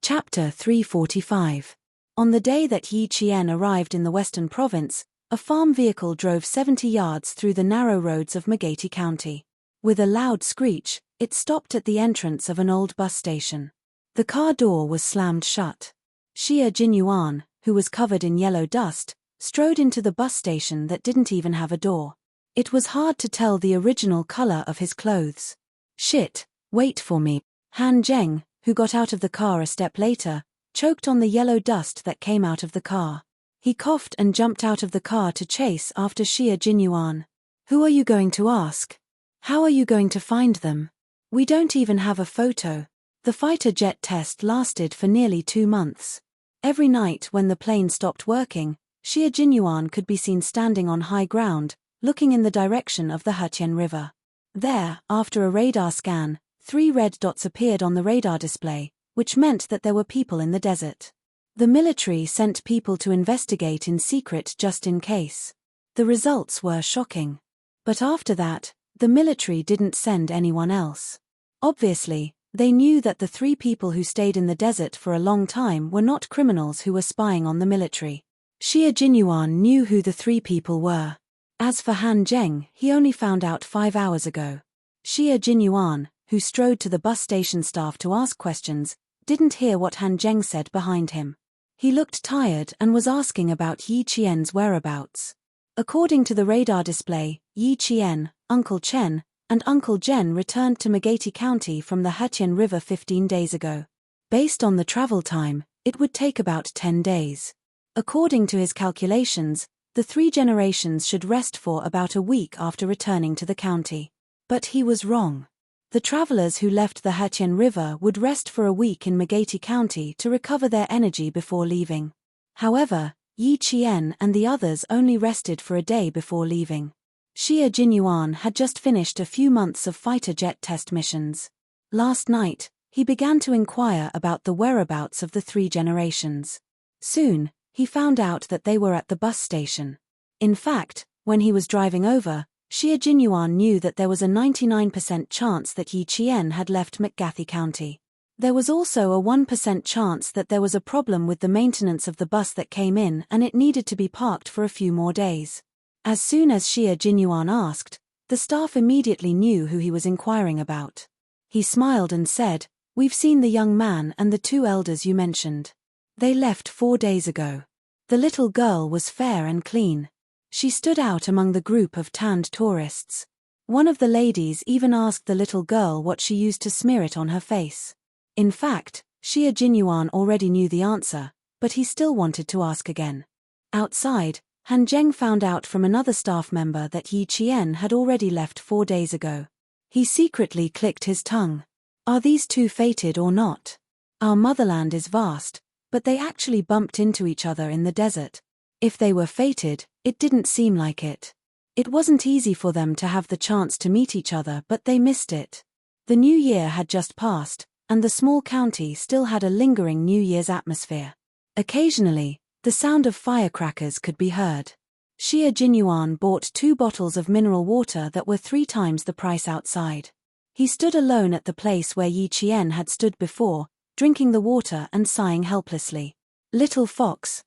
Chapter 345. On the day that Yi Qian arrived in the western province, a farm vehicle drove 70 yards through the narrow roads of Megati County. With a loud screech, it stopped at the entrance of an old bus station. The car door was slammed shut. Xie Jinyuan, who was covered in yellow dust, strode into the bus station that didn't even have a door. It was hard to tell the original color of his clothes. "Shit, wait for me." Han Zheng, who got out of the car a step later, choked on the yellow dust that came out of the car. He coughed and jumped out of the car to chase after Xie Jinyuan. "Who are you going to ask? How are you going to find them? We don't even have a photo." The fighter jet test lasted for nearly 2 months. Every night when the plane stopped working, Xie Jinyuan could be seen standing on high ground, looking in the direction of the Hetian River. There, after a radar scan, 3 red dots appeared on the radar display, which meant that there were people in the desert. The military sent people to investigate in secret just in case. The results were shocking. But after that, the military didn't send anyone else. Obviously, they knew that the 3 people who stayed in the desert for a long time were not criminals who were spying on the military. Xie Jinyuan knew who the 3 people were. As for Han Zheng, he only found out 5 hours ago. Xie Jinyuan, who strode to the bus station staff to ask questions, didn't hear what Han Zheng said behind him. He looked tired and was asking about Yi Qian's whereabouts. According to the radar display, Yi Qian, Uncle Chen, and Uncle Zhen returned to Megati County from the Hetian River 15 days ago. Based on the travel time, it would take about 10 days. According to his calculations, the 3 generations should rest for about a week after returning to the county. But he was wrong. The travelers who left the Hetian River would rest for a week in Megati County to recover their energy before leaving. However, Yi Qian and the others only rested for a day before leaving. Xie Jinyuan had just finished a few months of fighter jet test missions. Last night, he began to inquire about the whereabouts of the 3 generations. Soon, he found out that they were at the bus station. In fact, when he was driving over, Xie Jinyuan knew that there was a 99% chance that Yi Qian had left Megati County. There was also a 1% chance that there was a problem with the maintenance of the bus that came in and it needed to be parked for a few more days. As soon as Xie Jinyuan asked, the staff immediately knew who he was inquiring about. He smiled and said, "We've seen the young man and the 2 elders you mentioned. They left 4 days ago." The little girl was fair and clean. She stood out among the group of tanned tourists. One of the ladies even asked the little girl what she used to smear it on her face. In fact, Xie Jinyuan already knew the answer, but he still wanted to ask again. Outside, Han Zheng found out from another staff member that Yi Qian had already left 4 days ago. He secretly clicked his tongue. Are these 2 fated or not? Our motherland is vast, but they actually bumped into each other in the desert. If they were fated, it didn't seem like it. It wasn't easy for them to have the chance to meet each other, but they missed it. The new year had just passed, and the small county still had a lingering New Year's atmosphere. Occasionally, the sound of firecrackers could be heard. Xie Jinyuan bought 2 bottles of mineral water that were 3 times the price outside. He stood alone at the place where Yi Qian had stood before, drinking the water and sighing helplessly. Little fox,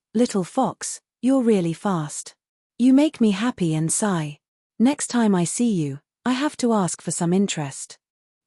you're really fast. You make me happy and sigh. Next time I see you, I have to ask for some interest."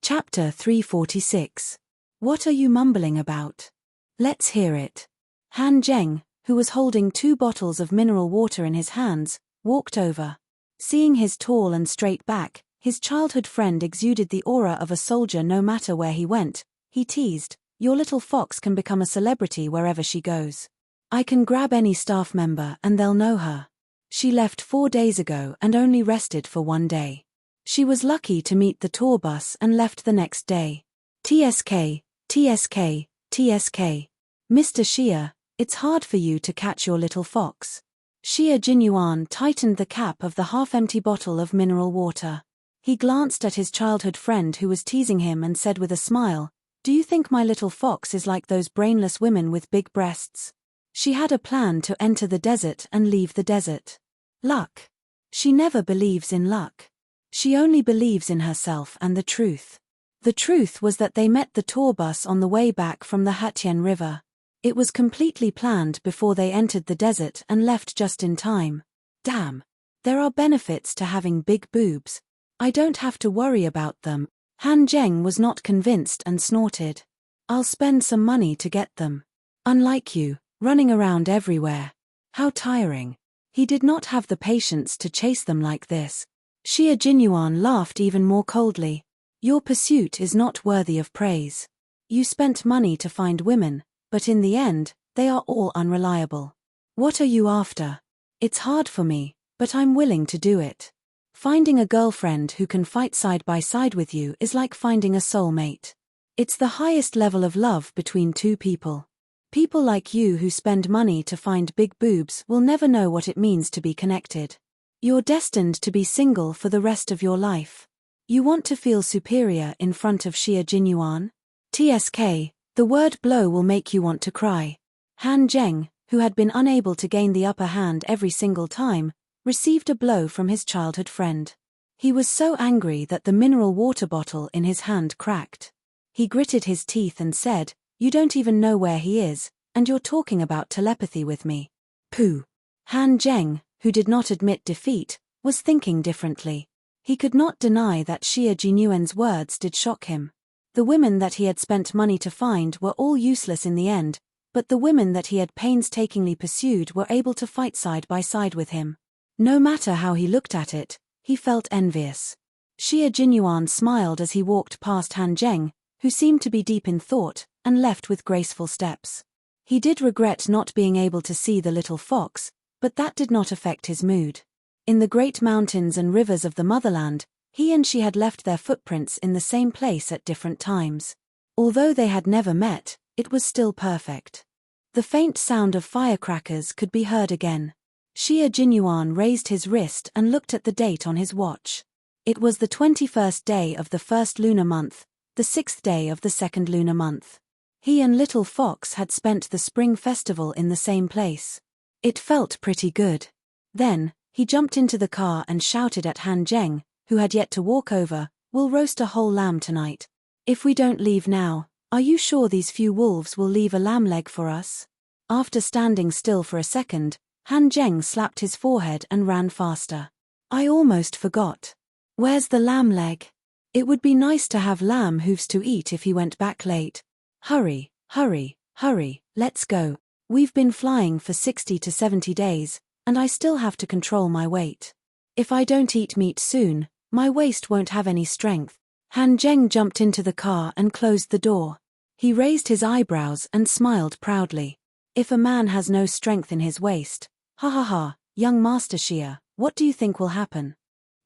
Chapter 346. What are you mumbling about? Let's hear it. Han Zheng, who was holding 2 bottles of mineral water in his hands, walked over. Seeing his tall and straight back, his childhood friend exuded the aura of a soldier no matter where he went. He teased, "Your little fox can become a celebrity wherever she goes. I can grab any staff member and they'll know her. She left 4 days ago and only rested for 1 day. She was lucky to meet the tour bus and left the next day. TSK, TSK, TSK. Mr. Xie, it's hard for you to catch your little fox." Xie Jinyuan tightened the cap of the half-empty bottle of mineral water. He glanced at his childhood friend who was teasing him and said with a smile, "Do you think my little fox is like those brainless women with big breasts? She had a plan to enter the desert and leave the desert. Luck. She never believes in luck. She only believes in herself and the truth. The truth was that they met the tour bus on the way back from the Hatien River. It was completely planned before they entered the desert and left just in time. Damn. There are benefits to having big boobs. I don't have to worry about them. Han Zheng was not convinced and snorted. I'll spend some money to get them. Unlike you, running around everywhere. How tiring. He did not have the patience to chase them like this. Xia Jinyuan laughed even more coldly. Your pursuit is not worthy of praise. You spent money to find women, but in the end, they are all unreliable. What are you after? It's hard for me, but I'm willing to do it. Finding a girlfriend who can fight side by side with you is like finding a soulmate. It's the highest level of love between two people. People like you who spend money to find big boobs will never know what it means to be connected. You're destined to be single for the rest of your life. You want to feel superior in front of Xia Jinyuan? TSK, the word blow will make you want to cry. Han Zheng, who had been unable to gain the upper hand every single time, received a blow from his childhood friend. He was so angry that the mineral water bottle in his hand cracked. He gritted his teeth and said, "You don't even know where he is, and you're talking about telepathy with me." Pooh. Han Zheng, who did not admit defeat, was thinking differently. He could not deny that Xia Jinyuan's words did shock him. The women that he had spent money to find were all useless in the end, but the women that he had painstakingly pursued were able to fight side by side with him. No matter how he looked at it, he felt envious. Xia Jinyuan smiled as he walked past Han Zheng, who seemed to be deep in thought, and left with graceful steps. He did regret not being able to see the little fox, but that did not affect his mood. In the great mountains and rivers of the motherland, he and she had left their footprints in the same place at different times. Although they had never met, it was still perfect. The faint sound of firecrackers could be heard again. Xia Jinyuan raised his wrist and looked at the date on his watch. It was the 21st day of the first lunar month, the 6th day of the second lunar month. He and Little Fox had spent the spring festival in the same place. It felt pretty good. Then, he jumped into the car and shouted at Han Zheng, who had yet to walk over, "We'll roast a whole lamb tonight. If we don't leave now, are you sure these few wolves will leave a lamb leg for us?" After standing still for a second, Han Zheng slapped his forehead and ran faster. "I almost forgot. Where's the lamb leg? It would be nice to have lamb hooves to eat if he went back late. Hurry, hurry, hurry, let's go. We've been flying for 60 to 70 days, and I still have to control my weight. If I don't eat meat soon, my waist won't have any strength." Han Zheng jumped into the car and closed the door. He raised his eyebrows and smiled proudly. If a man has no strength in his waist, ha ha ha, young Master Xia, what do you think will happen?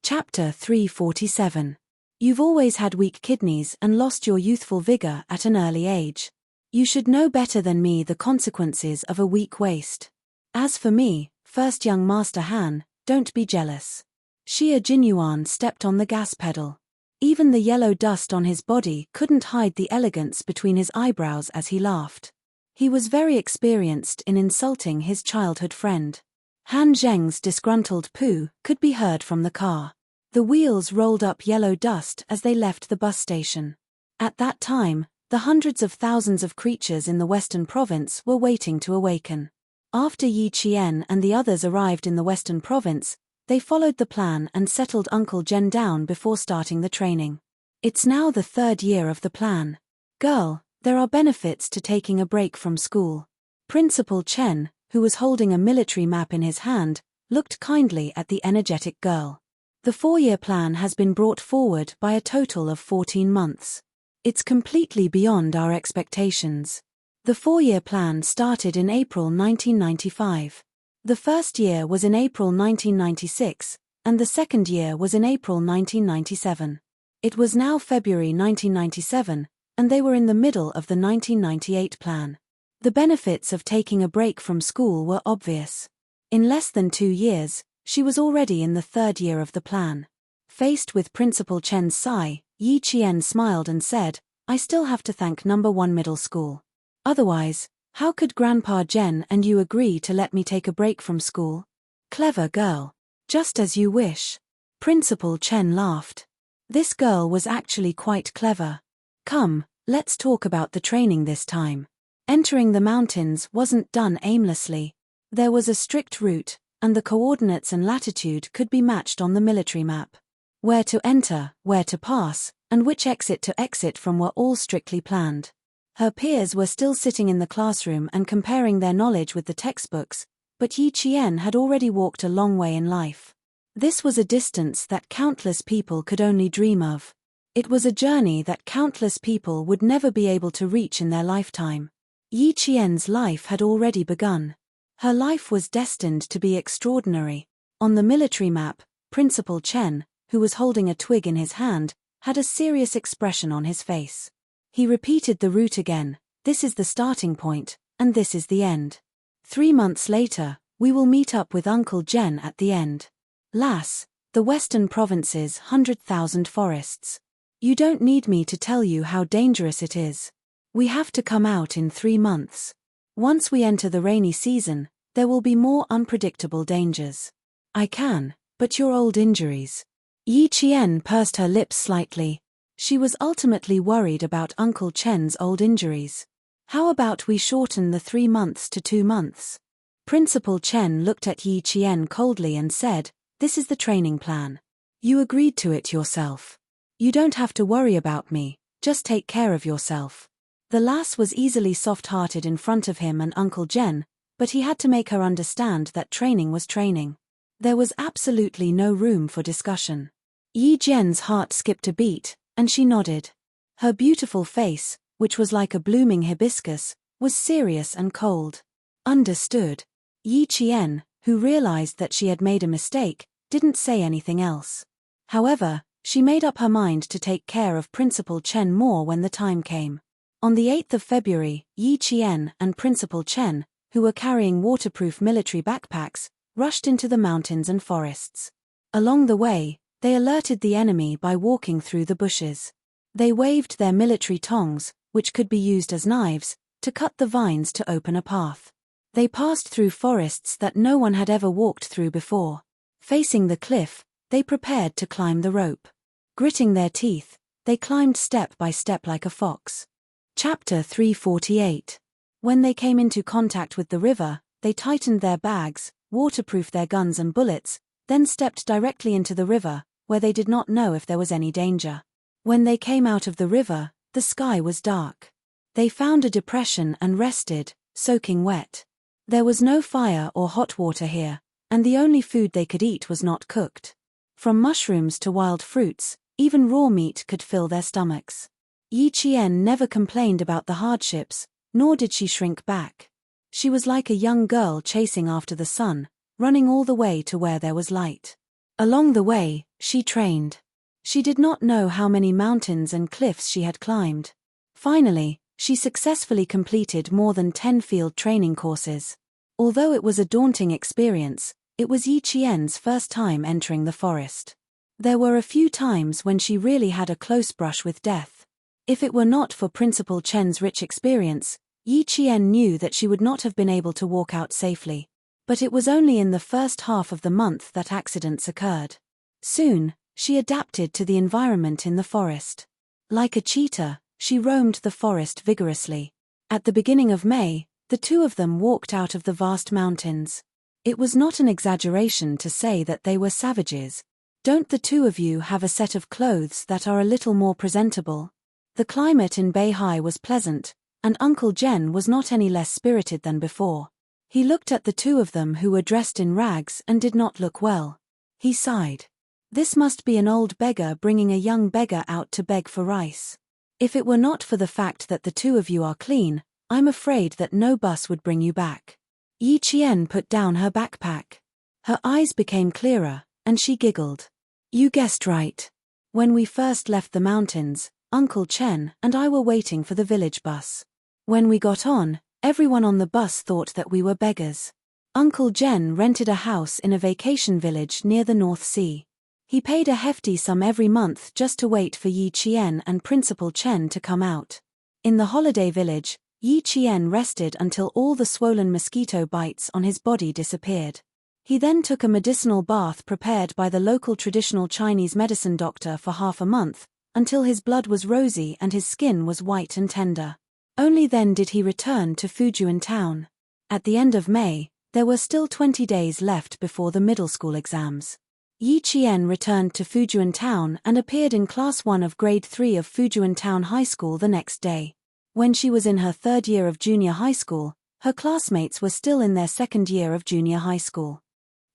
Chapter 347. You've always had weak kidneys and lost your youthful vigor at an early age. You should know better than me the consequences of a weak waist. As for me, first young Master Han, don't be jealous. Xia Jinyuan stepped on the gas pedal. Even the yellow dust on his body couldn't hide the elegance between his eyebrows as he laughed. He was very experienced in insulting his childhood friend. Han Zheng's disgruntled poo could be heard from the car. The wheels rolled up yellow dust as they left the bus station. At that time, the hundreds of thousands of creatures in the western province were waiting to awaken. After Yi Qian and the others arrived in the western province, they followed the plan and settled Uncle Zhen down before starting the training. It's now the 3rd year of the plan. Girl, there are benefits to taking a break from school. Principal Chen, who was holding a military map in his hand, looked kindly at the energetic girl. The 4-year plan has been brought forward by a total of 14 months. It's completely beyond our expectations. The 4-year plan started in April 1995. The first year was in April 1996, and the second year was in April 1997. It was now February 1997, and they were in the middle of the 1998 plan. The benefits of taking a break from school were obvious. In less than 2 years, she was already in the 3rd year of the plan. Faced with Principal Chen's sigh, Yi Qian smiled and said, "I still have to thank number 1 middle school. Otherwise, how could Grandpa Zhen and you agree to let me take a break from school?" "Clever girl. Just as you wish." Principal Chen laughed. This girl was actually quite clever. Come, let's talk about the training this time. Entering the mountains wasn't done aimlessly. There was a strict route, and the coordinates and latitude could be matched on the military map. Where to enter, where to pass, and which exit to exit from were all strictly planned. Her peers were still sitting in the classroom and comparing their knowledge with the textbooks, but Yi Qian had already walked a long way in life. This was a distance that countless people could only dream of. It was a journey that countless people would never be able to reach in their lifetime. Yi Qian's life had already begun. Her life was destined to be extraordinary. On the military map, Principal Chen, who was holding a twig in his hand, had a serious expression on his face. He repeated the route again. This is the starting point, and this is the end. 3 months later, we will meet up with Uncle Jen at the end. Lass, the Western Province's 100,000 forests. You don't need me to tell you how dangerous it is. We have to come out in 3 months. Once we enter the rainy season, there will be more unpredictable dangers. I can, but your old injuries. Yi Qian pursed her lips slightly. She was ultimately worried about Uncle Chen's old injuries. How about we shorten the 3 months to 2 months? Principal Chen looked at Yi Qian coldly and said, "This is the training plan. You agreed to it yourself. You don't have to worry about me, just take care of yourself." The lass was easily soft-hearted in front of him and Uncle Jen, but he had to make her understand that training was training. There was absolutely no room for discussion. Yi Jian's heart skipped a beat, and she nodded. Her beautiful face, which was like a blooming hibiscus, was serious and cold. Understood. Yi Qian, who realized that she had made a mistake, didn't say anything else. However, she made up her mind to take care of Principal Chen more when the time came. On the 8th of February, Yi Qian and Principal Chen, who were carrying waterproof military backpacks, rushed into the mountains and forests. Along the way, they alerted the enemy by walking through the bushes. They waved their military tongs, which could be used as knives, to cut the vines to open a path. They passed through forests that no one had ever walked through before. Facing the cliff, they prepared to climb the rope. Gritting their teeth, they climbed step by step like a fox. Chapter 348. When they came into contact with the river, they tightened their bags, waterproofed their guns and bullets, then stepped directly into the river, where they did not know if there was any danger. When they came out of the river, the sky was dark. They found a depression and rested, soaking wet. There was no fire or hot water here, and the only food they could eat was not cooked. From mushrooms to wild fruits, even raw meat could fill their stomachs. Yi Qian never complained about the hardships, nor did she shrink back. She was like a young girl chasing after the sun, running all the way to where there was light. Along the way, she trained. She did not know how many mountains and cliffs she had climbed. Finally, she successfully completed more than 10 field training courses. Although it was a daunting experience, it was Yi Qian's first time entering the forest. There were a few times when she really had a close brush with death. If it were not for Principal Chen's rich experience, Yi Qian knew that she would not have been able to walk out safely. But it was only in the first half of the month that accidents occurred. Soon, she adapted to the environment in the forest. Like a cheetah, she roamed the forest vigorously. At the beginning of May, the two of them walked out of the vast mountains. It was not an exaggeration to say that they were savages. Don't the two of you have a set of clothes that are a little more presentable? The climate in Beihai was pleasant, and Uncle Jen was not any less spirited than before. He looked at the two of them who were dressed in rags and did not look well. He sighed. This must be an old beggar bringing a young beggar out to beg for rice. If it were not for the fact that the two of you are clean, I'm afraid that no bus would bring you back. Yi Qian put down her backpack. Her eyes became clearer, and she giggled. You guessed right. When we first left the mountains, Uncle Chen and I were waiting for the village bus. When we got on, everyone on the bus thought that we were beggars. Uncle Jen rented a house in a vacation village near the North Sea. He paid a hefty sum every month just to wait for Yi Qian and Principal Chen to come out. In the holiday village, Yi Qian rested until all the swollen mosquito bites on his body disappeared. He then took a medicinal bath prepared by the local traditional Chinese medicine doctor for half a month, until his blood was rosy and his skin was white and tender. Only then did he return to Fujian town. At the end of May, there were still 20 days left before the middle school exams. Yi Qian returned to Fujian town and appeared in Class 1 of Grade 3 of Fujian Town High School the next day. When she was in her third year of junior high school, her classmates were still in their second year of junior high school.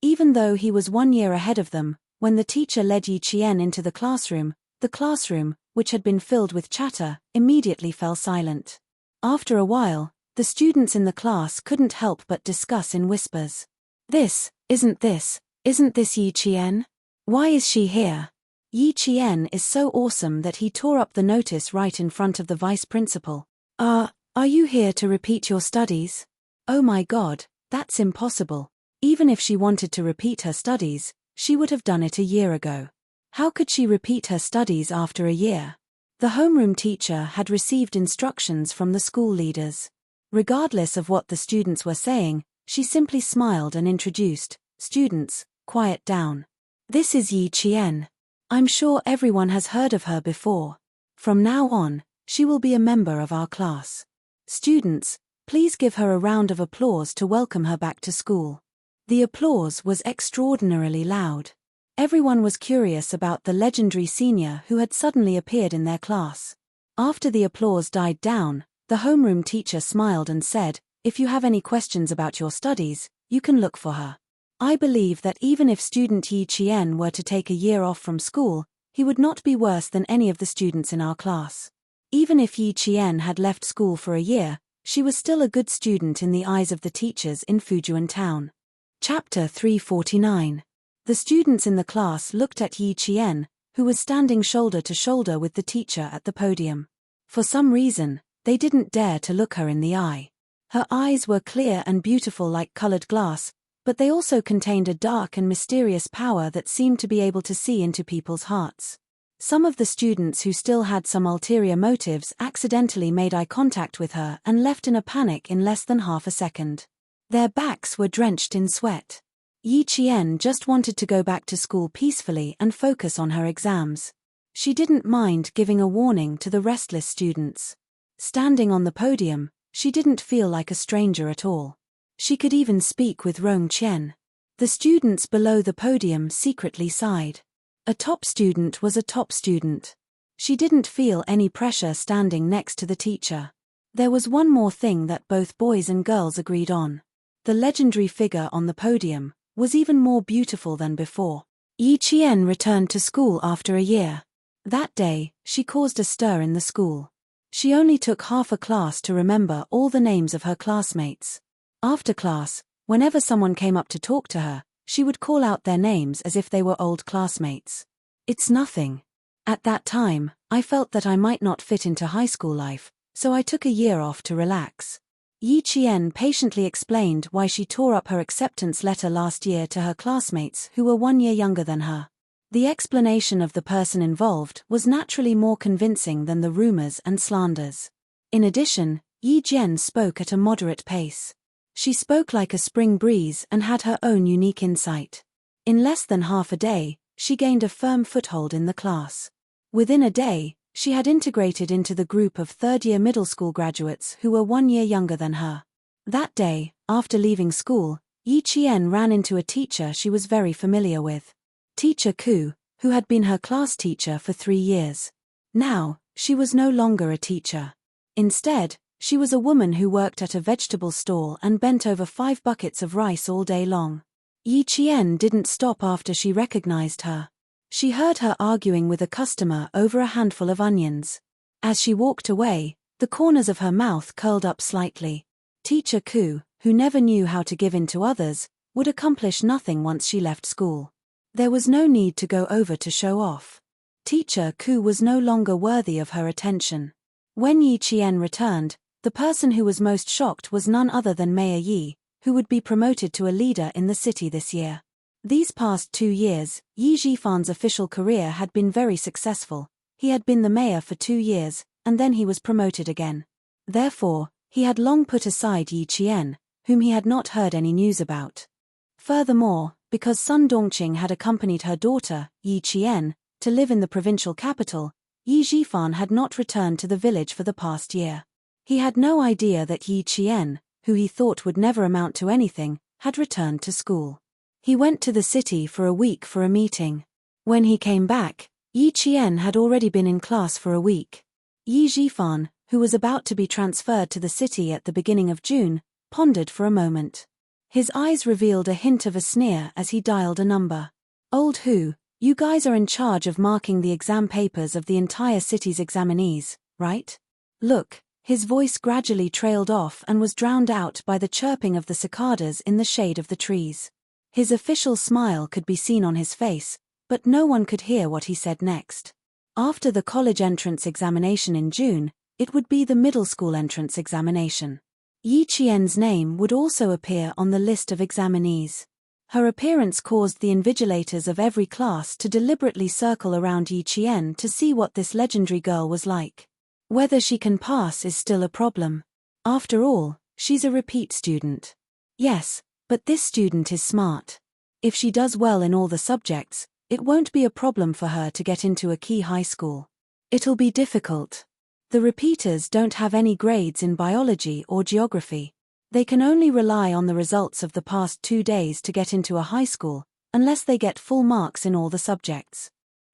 Even though he was 1 year ahead of them, when the teacher led Yi Qian into the classroom, which had been filled with chatter, immediately fell silent. After a while, the students in the class couldn't help but discuss in whispers. Isn't this Yi Qian? Why is she here? Yi Qian is so awesome that he tore up the notice right in front of the vice principal. Are you here to repeat your studies? Oh my god, that's impossible. Even if she wanted to repeat her studies, she would have done it a year ago. How could she repeat her studies after a year? The homeroom teacher had received instructions from the school leaders. Regardless of what the students were saying, she simply smiled and introduced, "Students, quiet down. This is Yi Qian. I'm sure everyone has heard of her before. From now on, she will be a member of our class. Students, please give her a round of applause to welcome her back to school." The applause was extraordinarily loud. Everyone was curious about the legendary senior who had suddenly appeared in their class. After the applause died down, the homeroom teacher smiled and said, "If you have any questions about your studies, you can look for her. I believe that even if student Yi Qian were to take a year off from school, he would not be worse than any of the students in our class. Even if Yi Qian had left school for a year, she was still a good student in the eyes of the teachers in Fujian town." Chapter 349. The students in the class looked at Yi Qian, who was standing shoulder to shoulder with the teacher at the podium. For some reason, they didn't dare to look her in the eye. Her eyes were clear and beautiful like colored glass, but they also contained a dark and mysterious power that seemed to be able to see into people's hearts. Some of the students who still had some ulterior motives accidentally made eye contact with her and left in a panic in less than half a second. Their backs were drenched in sweat. Yi Qian just wanted to go back to school peacefully and focus on her exams. She didn't mind giving a warning to the restless students. Standing on the podium, she didn't feel like a stranger at all. She could even speak with Rong Qian. The students below the podium secretly sighed. A top student was a top student. She didn't feel any pressure standing next to the teacher. There was one more thing that both boys and girls agreed on. The legendary figure on the podium was even more beautiful than before. Yi Qian returned to school after a year. That day, she caused a stir in the school. She only took half a class to remember all the names of her classmates. After class, whenever someone came up to talk to her, she would call out their names as if they were old classmates. It's nothing. At that time, I felt that I might not fit into high school life, so I took a year off to relax. Yi Qian patiently explained why she tore up her acceptance letter last year to her classmates who were 1 year younger than her. The explanation of the person involved was naturally more convincing than the rumors and slanders. In addition, Yi Qian spoke at a moderate pace. She spoke like a spring breeze and had her own unique insight. In less than half a day, she gained a firm foothold in the class. Within a day, she had integrated into the group of third-year middle school graduates who were 1 year younger than her. That day, after leaving school, Yi Qian ran into a teacher she was very familiar with. Teacher Ku, who had been her class teacher for 3 years. Now, she was no longer a teacher. Instead, she was a woman who worked at a vegetable stall and bent over 5 buckets of rice all day long. Yi Qian didn't stop after she recognized her. She heard her arguing with a customer over a handful of onions. As she walked away, the corners of her mouth curled up slightly. Teacher Ku, who never knew how to give in to others, would accomplish nothing once she left school. There was no need to go over to show off. Teacher Ku was no longer worthy of her attention. When Yi Qian returned, the person who was most shocked was none other than Mayor Yi, who would be promoted to a leader in the city this year. These past 2 years, Yi Jifan's official career had been very successful. He had been the mayor for 2 years, and then he was promoted again. Therefore, he had long put aside Yi Qian, whom he had not heard any news about. Furthermore, because Sun Dongqing had accompanied her daughter, Yi Qian, to live in the provincial capital, Yi Zhifan had not returned to the village for the past year. He had no idea that Yi Qian, who he thought would never amount to anything, had returned to school. He went to the city for a week for a meeting. When he came back, Yi Qian had already been in class for a week. Yi Zhifan, who was about to be transferred to the city at the beginning of June, pondered for a moment. His eyes revealed a hint of a sneer as he dialed a number. "Old Hu, you guys are in charge of marking the exam papers of the entire city's examinees, right? Look." His voice gradually trailed off and was drowned out by the chirping of the cicadas in the shade of the trees. His official smile could be seen on his face, but no one could hear what he said next. After the college entrance examination in June, it would be the middle school entrance examination. Yi Qian's name would also appear on the list of examinees. Her appearance caused the invigilators of every class to deliberately circle around Yi Qian to see what this legendary girl was like. Whether she can pass is still a problem. After all, she's a repeat student. Yes, but this student is smart. If she does well in all the subjects, it won't be a problem for her to get into a key high school. It'll be difficult. The repeaters don't have any grades in biology or geography. They can only rely on the results of the past 2 days to get into a high school, unless they get full marks in all the subjects.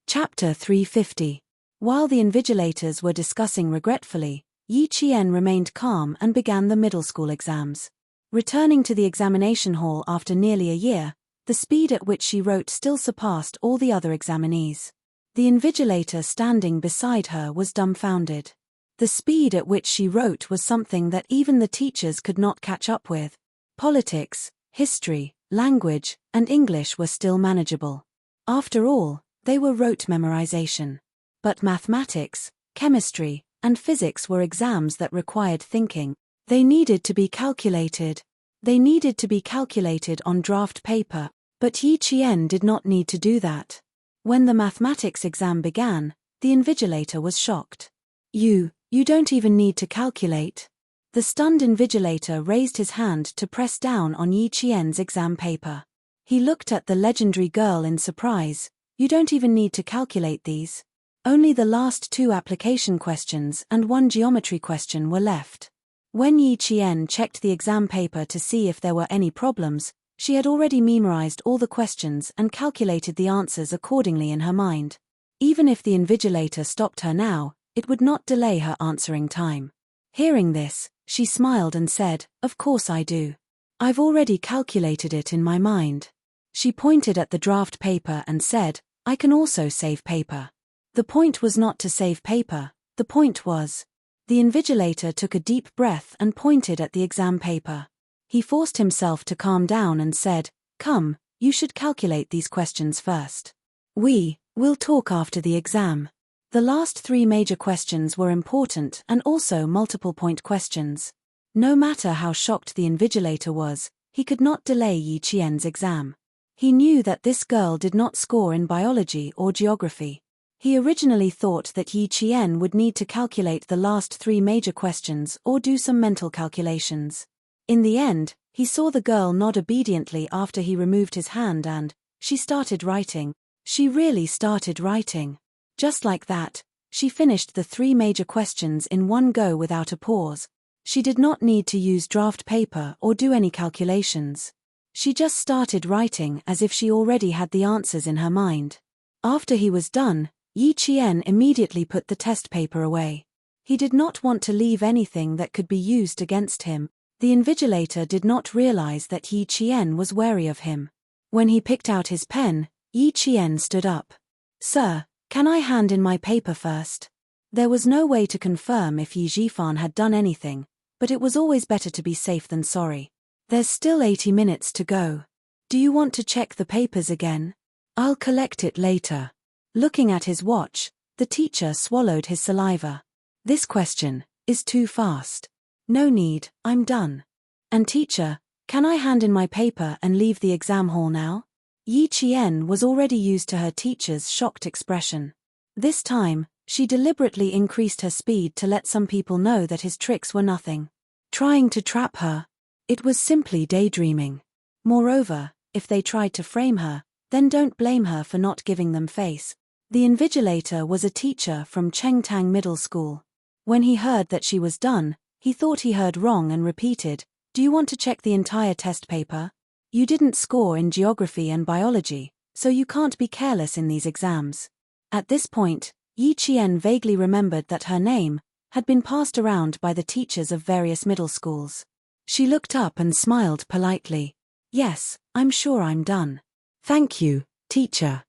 Chapter 350. While the invigilators were discussing regretfully, Yi Qian remained calm and began the middle school exams. Returning to the examination hall after nearly a year, the speed at which she wrote still surpassed all the other examinees. The invigilator standing beside her was dumbfounded. The speed at which she wrote was something that even the teachers could not catch up with. Politics, history, language, and English were still manageable. After all, they were rote memorization. But mathematics, chemistry, and physics were exams that required thinking. They needed to be calculated. They needed to be calculated on draft paper, but Yi Qian did not need to do that. When the mathematics exam began, the invigilator was shocked. You don't even need to calculate." The stunned invigilator raised his hand to press down on Yi Qian's exam paper. He looked at the legendary girl in surprise. "You don't even need to calculate these. Only the last 2 application questions and 1 geometry question were left." When Yi Qian checked the exam paper to see if there were any problems, she had already memorized all the questions and calculated the answers accordingly in her mind. Even if the invigilator stopped her now, it would not delay her answering time. Hearing this, she smiled and said, "Of course I do. I've already calculated it in my mind." She pointed at the draft paper and said, "I can also save paper." The point was not to save paper, the point was. The invigilator took a deep breath and pointed at the exam paper. He forced himself to calm down and said, "Come, you should calculate these questions first. We'll talk after the exam." The last 3 major questions were important and also multiple-point questions. No matter how shocked the invigilator was, he could not delay Yi Qian's exam. He knew that this girl did not score in biology or geography. He originally thought that Yi Qian would need to calculate the last 3 major questions or do some mental calculations. In the end, he saw the girl nod obediently after he removed his hand and she started writing. She really started writing. Just like that, she finished the 3 major questions in one go without a pause. She did not need to use draft paper or do any calculations. She just started writing as if she already had the answers in her mind. After he was done, Yi Qian immediately put the test paper away. He did not want to leave anything that could be used against him. The invigilator did not realize that Yi Qian was wary of him. When he picked out his pen, Yi Qian stood up. "Sir, can I hand in my paper first?" There was no way to confirm if Yi Zhifan had done anything, but it was always better to be safe than sorry. "There's still 80 minutes to go. Do you want to check the papers again? I'll collect it later." Looking at his watch, the teacher swallowed his saliva. "This question is too fast. No need, I'm done." "And teacher, can I hand in my paper and leave the exam hall now?" Yi Qian was already used to her teacher's shocked expression. This time, she deliberately increased her speed to let some people know that his tricks were nothing. Trying to trap her. It was simply daydreaming. Moreover, if they tried to frame her, then don't blame her for not giving them face. The invigilator was a teacher from Chengtang Middle School. When he heard that she was done, he thought he heard wrong and repeated, "Do you want to check the entire test paper? You didn't score in geography and biology, so you can't be careless in these exams." At this point, Yi Qian vaguely remembered that her name had been passed around by the teachers of various middle schools. She looked up and smiled politely. "Yes, I'm sure I'm done. Thank you, teacher."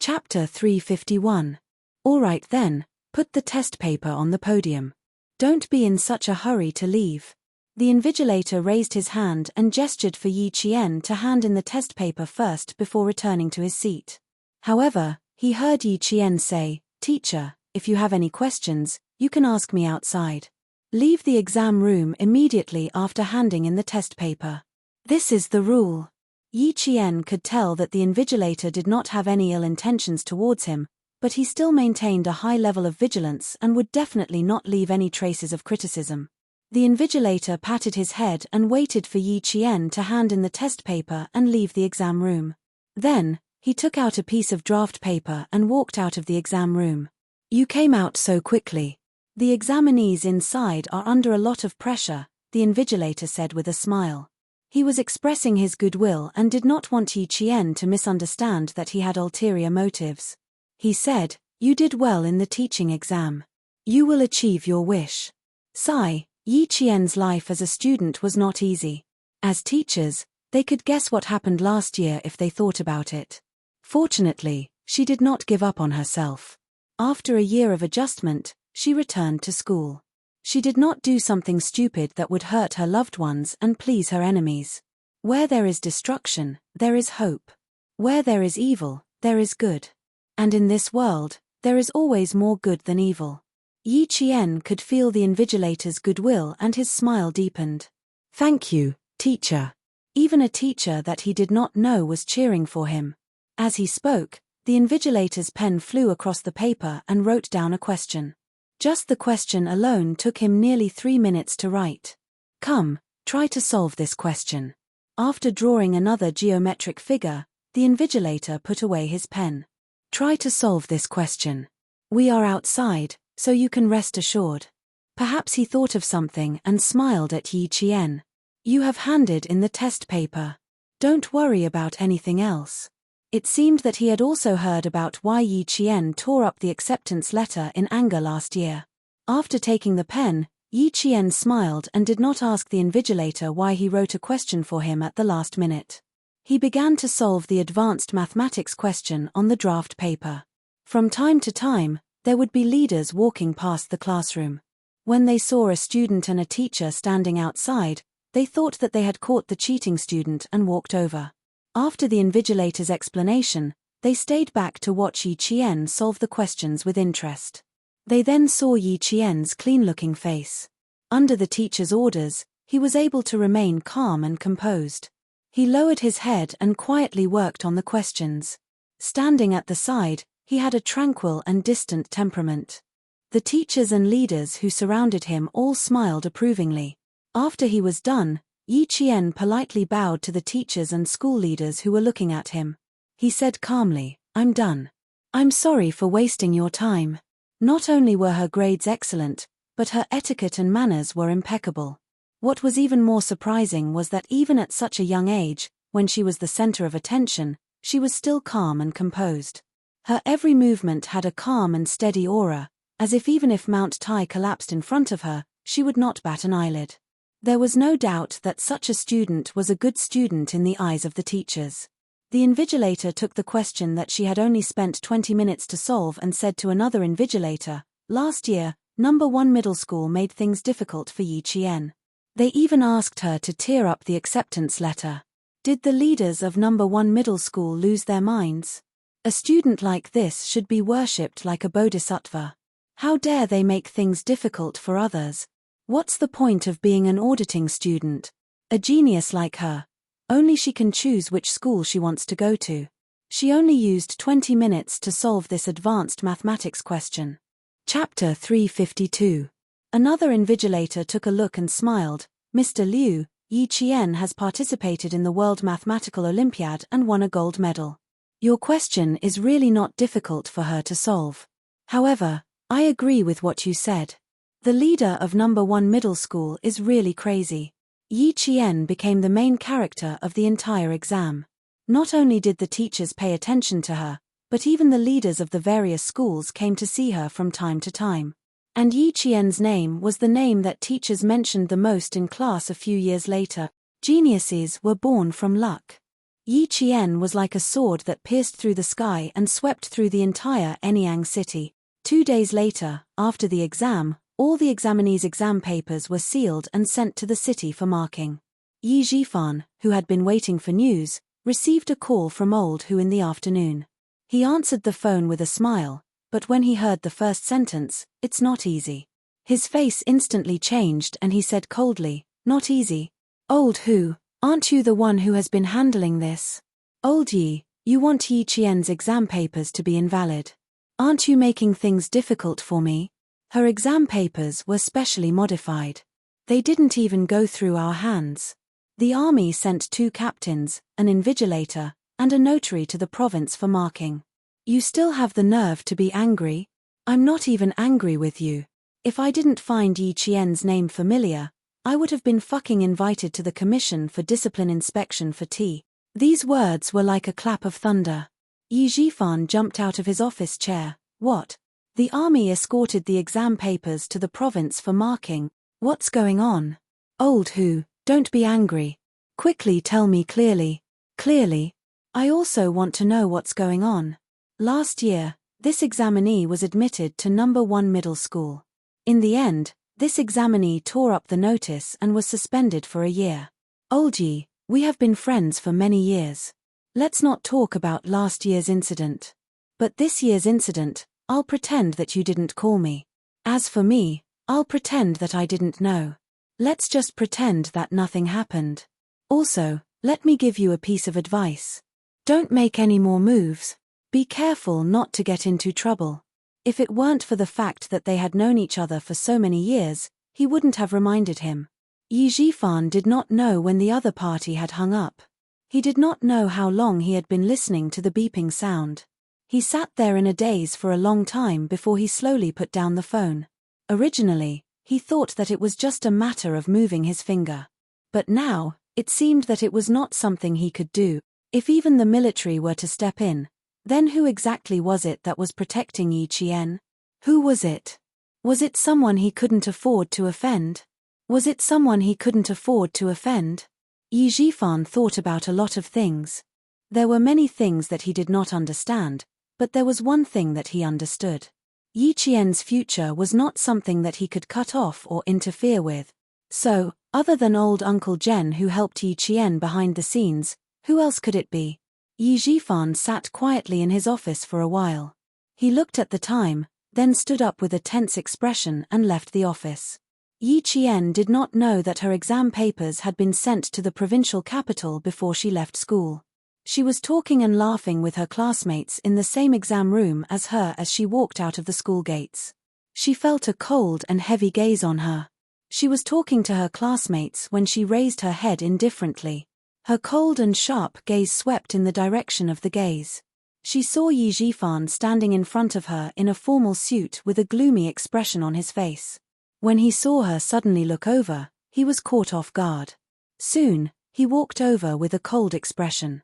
Chapter 351. All right then, put the test paper on the podium. Don't be in such a hurry to leave. The invigilator raised his hand and gestured for Yi Qian to hand in the test paper first before returning to his seat. However, he heard Yi Qian say, "Teacher, if you have any questions, you can ask me outside. Leave the exam room immediately after handing in the test paper. This is the rule." Yi Qian could tell that the invigilator did not have any ill intentions towards him, but he still maintained a high level of vigilance and would definitely not leave any traces of criticism. The invigilator patted his head and waited for Yi Qian to hand in the test paper and leave the exam room. Then, he took out a piece of draft paper and walked out of the exam room. "You came out so quickly. The examinees inside are under a lot of pressure," the invigilator said with a smile. He was expressing his goodwill and did not want Yi Qian to misunderstand that he had ulterior motives. He said, "You did well in the teaching exam. You will achieve your wish." Sigh, Yi Qian's life as a student was not easy. As teachers, they could guess what happened last year if they thought about it. Fortunately, she did not give up on herself. After a year of adjustment, she returned to school. She did not do something stupid that would hurt her loved ones and please her enemies. Where there is destruction, there is hope. Where there is evil, there is good. And in this world, there is always more good than evil. Yi Qian could feel the invigilator's goodwill and his smile deepened. "Thank you, teacher." Even a teacher that he did not know was cheering for him. As he spoke, the invigilator's pen flew across the paper and wrote down a question. Just the question alone took him nearly 3 minutes to write. "Come, try to solve this question." After drawing another geometric figure, the invigilator put away his pen. "Try to solve this question. We are outside, so you can rest assured." Perhaps he thought of something and smiled at Yi Qian. "You have handed in the test paper. Don't worry about anything else." It seemed that he had also heard about why Yi Qian tore up the acceptance letter in anger last year. After taking the pen, Yi Qian smiled and did not ask the invigilator why he wrote a question for him at the last minute. He began to solve the advanced mathematics question on the draft paper. From time to time, there would be leaders walking past the classroom. When they saw a student and a teacher standing outside, they thought that they had caught the cheating student and walked over. After the invigilator's explanation, they stayed back to watch Yi Qian solve the questions with interest. They then saw Yi Qian's clean-looking face. Under the teacher's orders, he was able to remain calm and composed. He lowered his head and quietly worked on the questions. Standing at the side, he had a tranquil and distant temperament. The teachers and leaders who surrounded him all smiled approvingly. After he was done, Yi Qian politely bowed to the teachers and school leaders who were looking at him. He said calmly, "I'm done. I'm sorry for wasting your time." Not only were her grades excellent, but her etiquette and manners were impeccable. What was even more surprising was that even at such a young age, when she was the center of attention, she was still calm and composed. Her every movement had a calm and steady aura, as if even if Mount Tai collapsed in front of her, she would not bat an eyelid. There was no doubt that such a student was a good student in the eyes of the teachers. The invigilator took the question that she had only spent 20 minutes to solve and said to another invigilator, "Last year, number 1 middle school made things difficult for Yi Qian. They even asked her to tear up the acceptance letter. Did the leaders of number 1 middle school lose their minds? A student like this should be worshipped like a bodhisattva. How dare they make things difficult for others? What's the point of being an auditing student? A genius like her. Only she can choose which school she wants to go to." She only used 20 minutes to solve this advanced mathematics question. Chapter 352. Another invigilator took a look and smiled. "Mr. Liu, Yi Qian has participated in the World Mathematical Olympiad and won a gold medal. Your question is really not difficult for her to solve. However, I agree with what you said. The leader of number 1 middle school is really crazy. Yi Qian became the main character of the entire exam. Not only did the teachers pay attention to her, but even the leaders of the various schools came to see her from time to time. And Yi Qian's name was the name that teachers mentioned the most in class a few years later. Geniuses were born from luck. Yi Qian was like a sword that pierced through the sky and swept through the entire Anyang city. 2 days later, after the exam, all the examinees' exam papers were sealed and sent to the city for marking. Yi Zhifan, who had been waiting for news, received a call from Old Hu in the afternoon. He answered the phone with a smile, but when he heard the first sentence, "It's not easy," his face instantly changed and he said coldly, "Not easy? Old Hu, aren't you the one who has been handling this? Old Yi, you want Yi Qian's exam papers to be invalid. Aren't you making things difficult for me? Her exam papers were specially modified. They didn't even go through our hands. The army sent 2 captains, an invigilator, and a notary to the province for marking. You still have the nerve to be angry? I'm not even angry with you. If I didn't find Yi Qian's name familiar, I would have been fucking invited to the Commission for Discipline Inspection for tea." These words were like a clap of thunder. Yi Zhifan jumped out of his office chair. What? The army escorted the exam papers to the province for marking. What's going on? Old Hu, don't be angry. Quickly tell me clearly. Clearly? I also want to know what's going on. Last year, this examinee was admitted to number 1 middle school. In the end, this examinee tore up the notice and was suspended for a year. Old Yi, we have been friends for many years. Let's not talk about last year's incident. But this year's incident, I'll pretend that you didn't call me. As for me, I'll pretend that I didn't know. Let's just pretend that nothing happened. Also, let me give you a piece of advice. Don't make any more moves. Be careful not to get into trouble. If it weren't for the fact that they had known each other for so many years, he wouldn't have reminded him. Yi Zhifan did not know when the other party had hung up. He did not know how long he had been listening to the beeping sound. He sat there in a daze for a long time before he slowly put down the phone. Originally, he thought that it was just a matter of moving his finger. But now, it seemed that it was not something he could do. If even the military were to step in, then who exactly was it that was protecting Yi Qian? Who was it? Was it someone he couldn't afford to offend? Was it someone he couldn't afford to offend? Yi Zhifan thought about a lot of things. There were many things that he did not understand, but there was one thing that he understood. Yi Qian's future was not something that he could cut off or interfere with. So, other than old Uncle Jen who helped Yi Qian behind the scenes, who else could it be? Yi Zhifan sat quietly in his office for a while. He looked at the time, then stood up with a tense expression and left the office. Yi Qian did not know that her exam papers had been sent to the provincial capital before she left school. She was talking and laughing with her classmates in the same exam room as her as she walked out of the school gates. She felt a cold and heavy gaze on her. She was talking to her classmates when she raised her head indifferently. Her cold and sharp gaze swept in the direction of the gaze. She saw Yi Zhifan standing in front of her in a formal suit with a gloomy expression on his face. When he saw her suddenly look over, he was caught off guard. Soon, he walked over with a cold expression.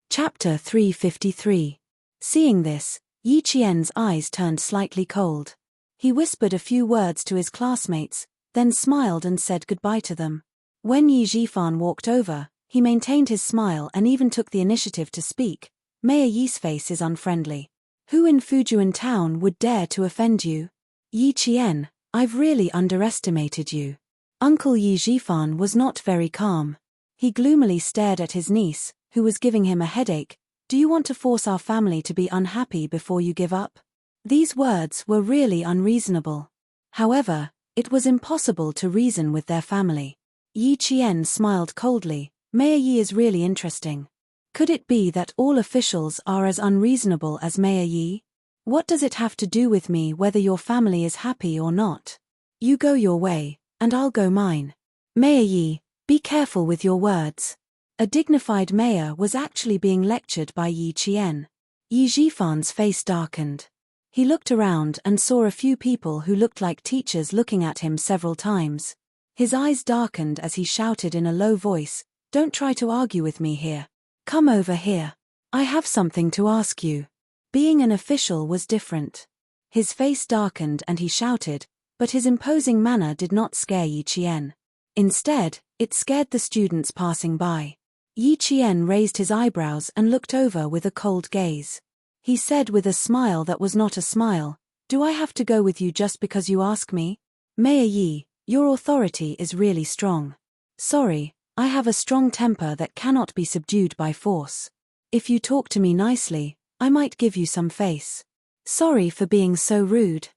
Chapter 353. Seeing this, Yi Qian's eyes turned slightly cold. He whispered a few words to his classmates, then smiled and said goodbye to them. When Yi Zhifan walked over, he maintained his smile and even took the initiative to speak. Mayor Yi's face is unfriendly. Who in Fujian town would dare to offend you? Yi Qian, I've really underestimated you. Uncle Yi Zhifan was not very calm. He gloomily stared at his niece, who was giving him a headache. Do you want to force our family to be unhappy before you give up? These words were really unreasonable. However, it was impossible to reason with their family. Yi Qian smiled coldly. Mayor Yi is really interesting. Could it be that all officials are as unreasonable as Mayor Yi? What does it have to do with me whether your family is happy or not? You go your way, and I'll go mine. Mayor Yi, be careful with your words. A dignified mayor was actually being lectured by Yi Qian. Yi Jifan's face darkened. He looked around and saw a few people who looked like teachers looking at him several times. His eyes darkened as he shouted in a low voice, "Don't try to argue with me here. Come over here. I have something to ask you." Being an official was different. His face darkened and he shouted, but his imposing manner did not scare Yi Qian. Instead, it scared the students passing by. Yi Qian raised his eyebrows and looked over with a cold gaze. He said with a smile that was not a smile, "Do I have to go with you just because you ask me? Mayor Yi, your authority is really strong. Sorry, I have a strong temper that cannot be subdued by force. If you talk to me nicely, I might give you some face. Sorry for being so rude.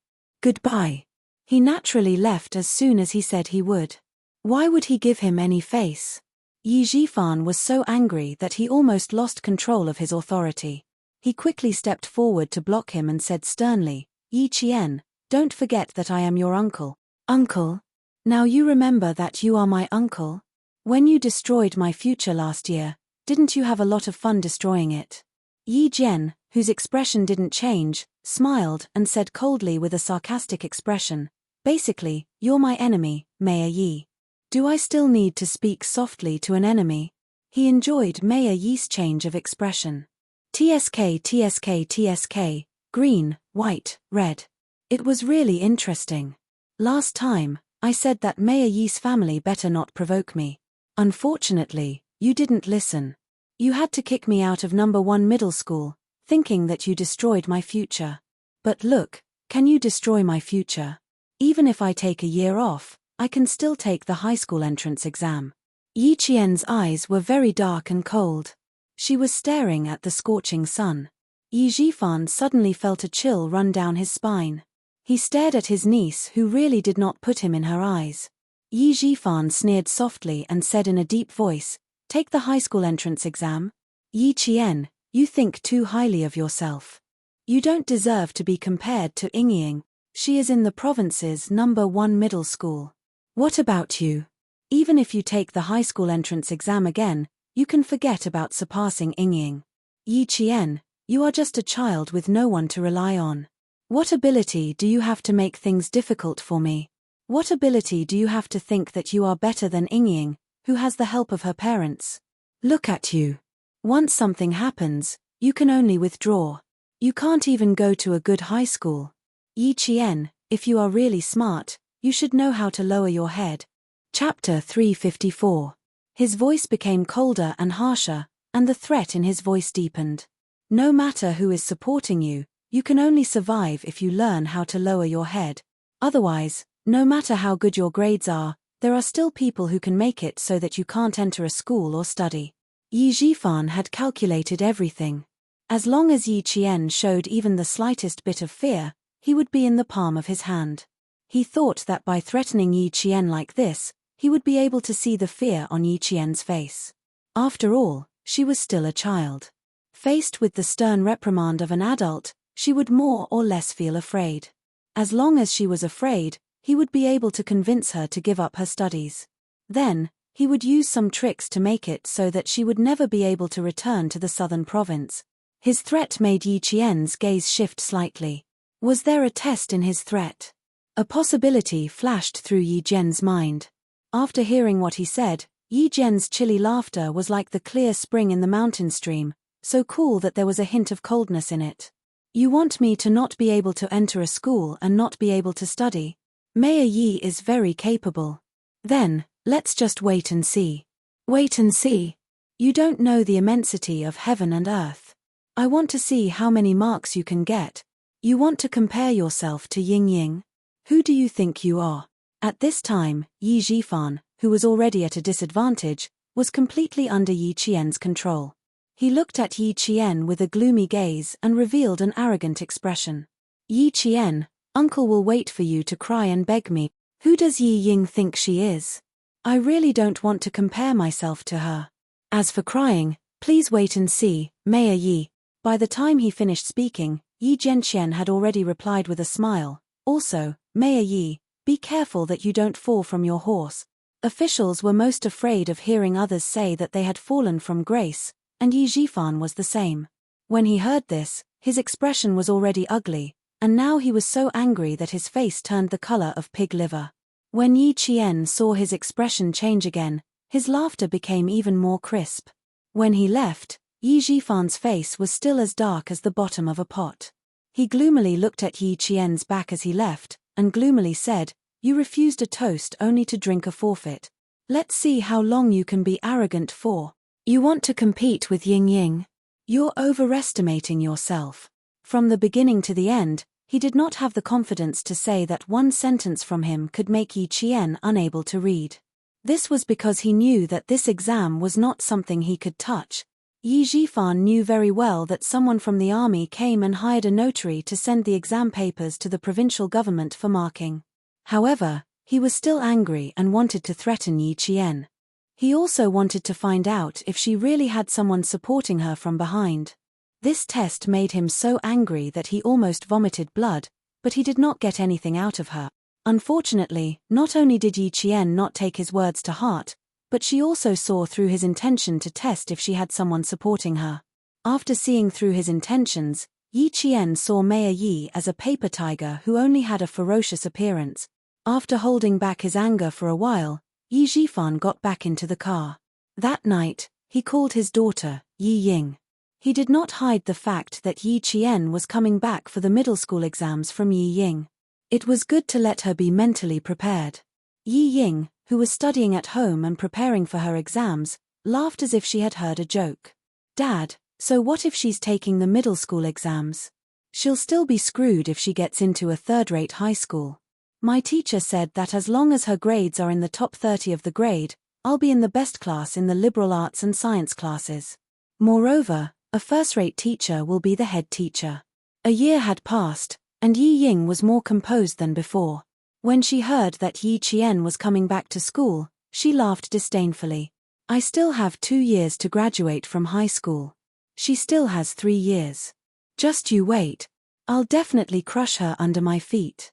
Goodbye." He naturally left as soon as he said he would. Why would he give him any face? Yi Jifan was so angry that he almost lost control of his authority. He quickly stepped forward to block him and said sternly, "Yi Qian, don't forget that I am your uncle." "Uncle? Now you remember that you are my uncle? When you destroyed my future last year, didn't you have a lot of fun destroying it?" Yi Jian, whose expression didn't change, smiled and said coldly with a sarcastic expression, "Basically, you're my enemy, Mayor Yi. Do I still need to speak softly to an enemy?" He enjoyed Mayor Yi's change of expression. TSK TSK TSK, green, white, red. It was really interesting. Last time, I said that Mayor Yi's family better not provoke me. Unfortunately, you didn't listen. You had to kick me out of number 1 middle school, thinking that you destroyed my future. But look, can you destroy my future? Even if I take a year off, I can still take the high school entrance exam. Yi Qian's eyes were very dark and cold. She was staring at the scorching sun. Yi Jifan suddenly felt a chill run down his spine. He stared at his niece who really did not put him in her eyes. Yi Jifan sneered softly and said in a deep voice, "Take the high school entrance exam? Yi Qian, you think too highly of yourself. You don't deserve to be compared to Ying. She is in the province's number 1 middle school. What about you? Even if you take the high school entrance exam again, you can forget about surpassing Ying. Yi Qian, you are just a child with no one to rely on. What ability do you have to make things difficult for me? What ability do you have to think that you are better than Ying, who has the help of her parents? Look at you. Once something happens, you can only withdraw. You can't even go to a good high school. Yi Qian, if you are really smart, you should know how to lower your head." Chapter 354. His voice became colder and harsher, and the threat in his voice deepened. No matter who is supporting you, you can only survive if you learn how to lower your head. Otherwise, no matter how good your grades are, there are still people who can make it so that you can't enter a school or study. Yi Jifan had calculated everything. As long as Yi Qian showed even the slightest bit of fear, he would be in the palm of his hand. He thought that by threatening Yi Qian like this, he would be able to see the fear on Yi Qian's face. After all, she was still a child. Faced with the stern reprimand of an adult, she would more or less feel afraid. As long as she was afraid, he would be able to convince her to give up her studies. Then, he would use some tricks to make it so that she would never be able to return to the southern province. His threat made Yi Qian's gaze shift slightly. Was there a test in his threat? A possibility flashed through Yi Jian's mind. After hearing what he said, Yi Jian's chilly laughter was like the clear spring in the mountain stream, so cool that there was a hint of coldness in it. "You want me to not be able to enter a school and not be able to study? Mayor Yi is very capable. Then, let's just wait and see." "Wait and see? You don't know the immensity of heaven and earth. I want to see how many marks you can get. You want to compare yourself to Ying. Who do you think you are?" At this time, Yi Jifan, who was already at a disadvantage, was completely under Yi Qian's control. He looked at Yi Qian with a gloomy gaze and revealed an arrogant expression. "Yi Qian, uncle will wait for you to cry and beg me. Who does Yi Ying think she is? I really don't want to compare myself to her. As for crying, please wait and see, Mayor Yi." By the time he finished speaking, Yi Jianqian had already replied with a smile, "Also, Mayor Yi, be careful that you don't fall from your horse." Officials were most afraid of hearing others say that they had fallen from grace, and Yi Jifan was the same. When he heard this, his expression was already ugly, and now he was so angry that his face turned the color of pig liver. When Yi Qian saw his expression change again, his laughter became even more crisp. When he left, Yi Jifan's face was still as dark as the bottom of a pot. He gloomily looked at Yi Qian's back as he left, and gloomily said, "You refused a toast only to drink a forfeit. Let's see how long you can be arrogant for. You want to compete with Ying Ying? You're overestimating yourself." From the beginning to the end, he did not have the confidence to say that one sentence from him could make Yi Qian unable to read. This was because he knew that this exam was not something he could touch. Yi Jifan knew very well that someone from the army came and hired a notary to send the exam papers to the provincial government for marking. However, he was still angry and wanted to threaten Yi Qian. He also wanted to find out if she really had someone supporting her from behind. This test made him so angry that he almost vomited blood, but he did not get anything out of her. Unfortunately, not only did Yi Qian not take his words to heart, but she also saw through his intention to test if she had someone supporting her. After seeing through his intentions, Yi Qian saw Mayor Yi as a paper tiger who only had a ferocious appearance. After holding back his anger for a while, Yi Jifan got back into the car. That night, he called his daughter, Yi Ying. He did not hide the fact that Yi Qian was coming back for the middle school exams from Yi Ying. It was good to let her be mentally prepared. Yi Ying, who was studying at home and preparing for her exams, laughed as if she had heard a joke. "Dad, so what if she's taking the middle school exams? She'll still be screwed if she gets into a third-rate high school. My teacher said that as long as her grades are in the top 30 of the grade, I'll be in the best class in the liberal arts and science classes. Moreover, a first-rate teacher will be the head teacher." A year had passed, and Yi Ying was more composed than before. When she heard that Yi Qian was coming back to school, she laughed disdainfully. "I still have 2 years to graduate from high school. She still has 3 years. Just you wait. I'll definitely crush her under my feet."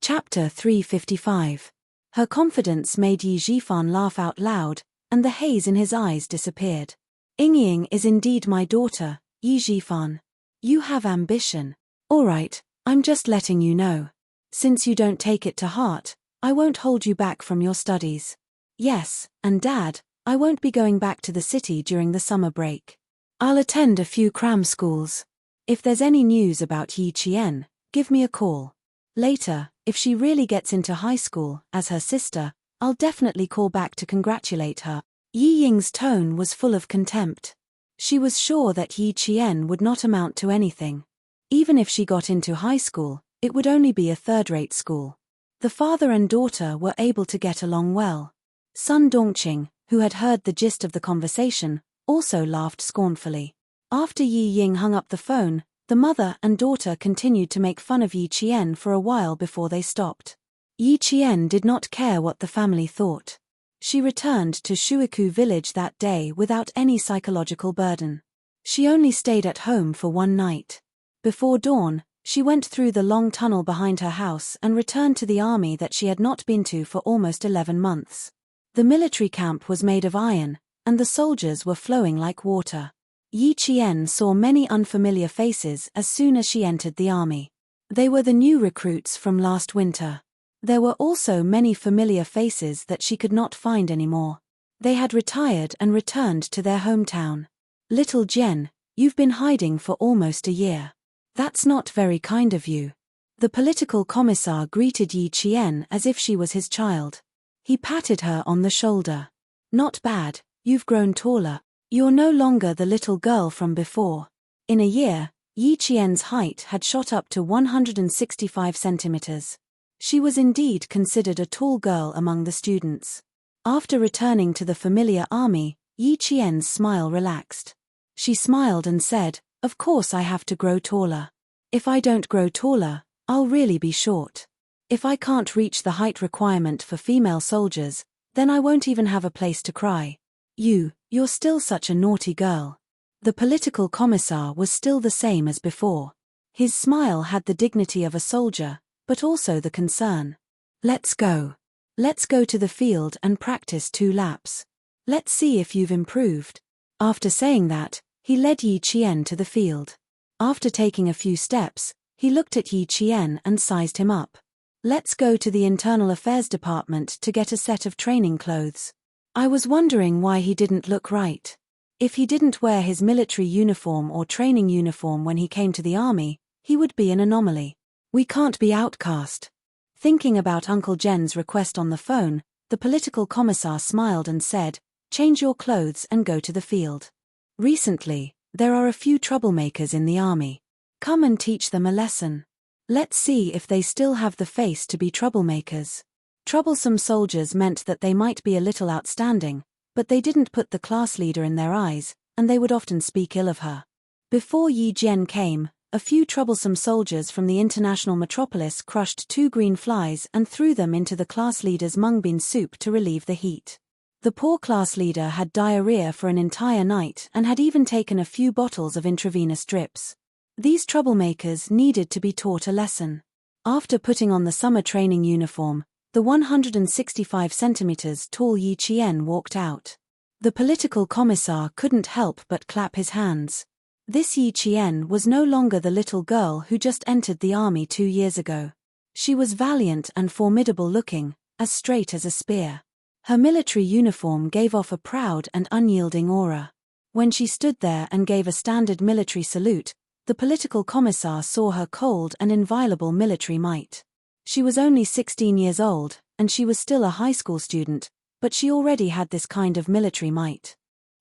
Chapter 355. Her confidence made Yi Jifan laugh out loud, and the haze in his eyes disappeared. "Ying is indeed my daughter, Yi Jifan. You have ambition. All right, I'm just letting you know. Since you don't take it to heart, I won't hold you back from your studies. Yes, and Dad, I won't be going back to the city during the summer break. I'll attend a few cram schools. If there's any news about Yi Qian, give me a call. Later, if she really gets into high school, as her sister, I'll definitely call back to congratulate her." Yi Ying's tone was full of contempt. She was sure that Yi Qian would not amount to anything. Even if she got into high school, it would only be a third-rate school. The father and daughter were able to get along well. Sun Dongqing, who had heard the gist of the conversation, also laughed scornfully. After Yi Ying hung up the phone, the mother and daughter continued to make fun of Yi Qian for a while before they stopped. Yi Qian did not care what the family thought. She returned to Shuiku village that day without any psychological burden. She only stayed at home for one night. Before dawn, she went through the long tunnel behind her house and returned to the army that she had not been to for almost 11 months. The military camp was made of iron, and the soldiers were flowing like water. Yi Qian saw many unfamiliar faces as soon as she entered the army. They were the new recruits from last winter. There were also many familiar faces that she could not find anymore. They had retired and returned to their hometown. "Little Jen, you've been hiding for almost a year. That's not very kind of you." The political commissar greeted Yi Qian as if she was his child. He patted her on the shoulder. "Not bad, you've grown taller. You're no longer the little girl from before." In a year, Yi Qian's height had shot up to 165 centimeters. She was indeed considered a tall girl among the students. After returning to the familiar army, Yi Qian's smile relaxed. She smiled and said, "Of course I have to grow taller. If I don't grow taller, I'll really be short. If I can't reach the height requirement for female soldiers, then I won't even have a place to cry. You're still such a naughty girl." The political commissar was still the same as before. His smile had the dignity of a soldier, but also the concern. "Let's go. Let's go to the field and practice 2 laps. Let's see if you've improved." After saying that, He led Yi Qian to the field. After taking a few steps, he looked at Yi Qian and sized him up. "Let's go to the Internal Affairs Department to get a set of training clothes." I was wondering why he didn't look right. If he didn't wear his military uniform or training uniform when he came to the army, he would be an anomaly. We can't be outcast. Thinking about Uncle Jen's request on the phone, the political commissar smiled and said, "Change your clothes and go to the field. Recently, there are a few troublemakers in the army. Come and teach them a lesson. Let's see if they still have the face to be troublemakers." Troublesome soldiers meant that they might be a little outstanding, but they didn't put the class leader in their eyes, and they would often speak ill of her. Before Yi Jian came, a few troublesome soldiers from the international metropolis crushed 2 green flies and threw them into the class leader's mung bean soup to relieve the heat. The poor class leader had diarrhea for an entire night and had even taken a few bottles of intravenous drips. These troublemakers needed to be taught a lesson. After putting on the summer training uniform, the 165 centimeters tall Yi Qian walked out. The political commissar couldn't help but clap his hands. This Yi Qian was no longer the little girl who just entered the army 2 years ago. She was valiant and formidable looking, as straight as a spear. Her military uniform gave off a proud and unyielding aura. When she stood there and gave a standard military salute, the political commissar saw her cold and inviolable military might. She was only 16 years old, and she was still a high school student, but she already had this kind of military might.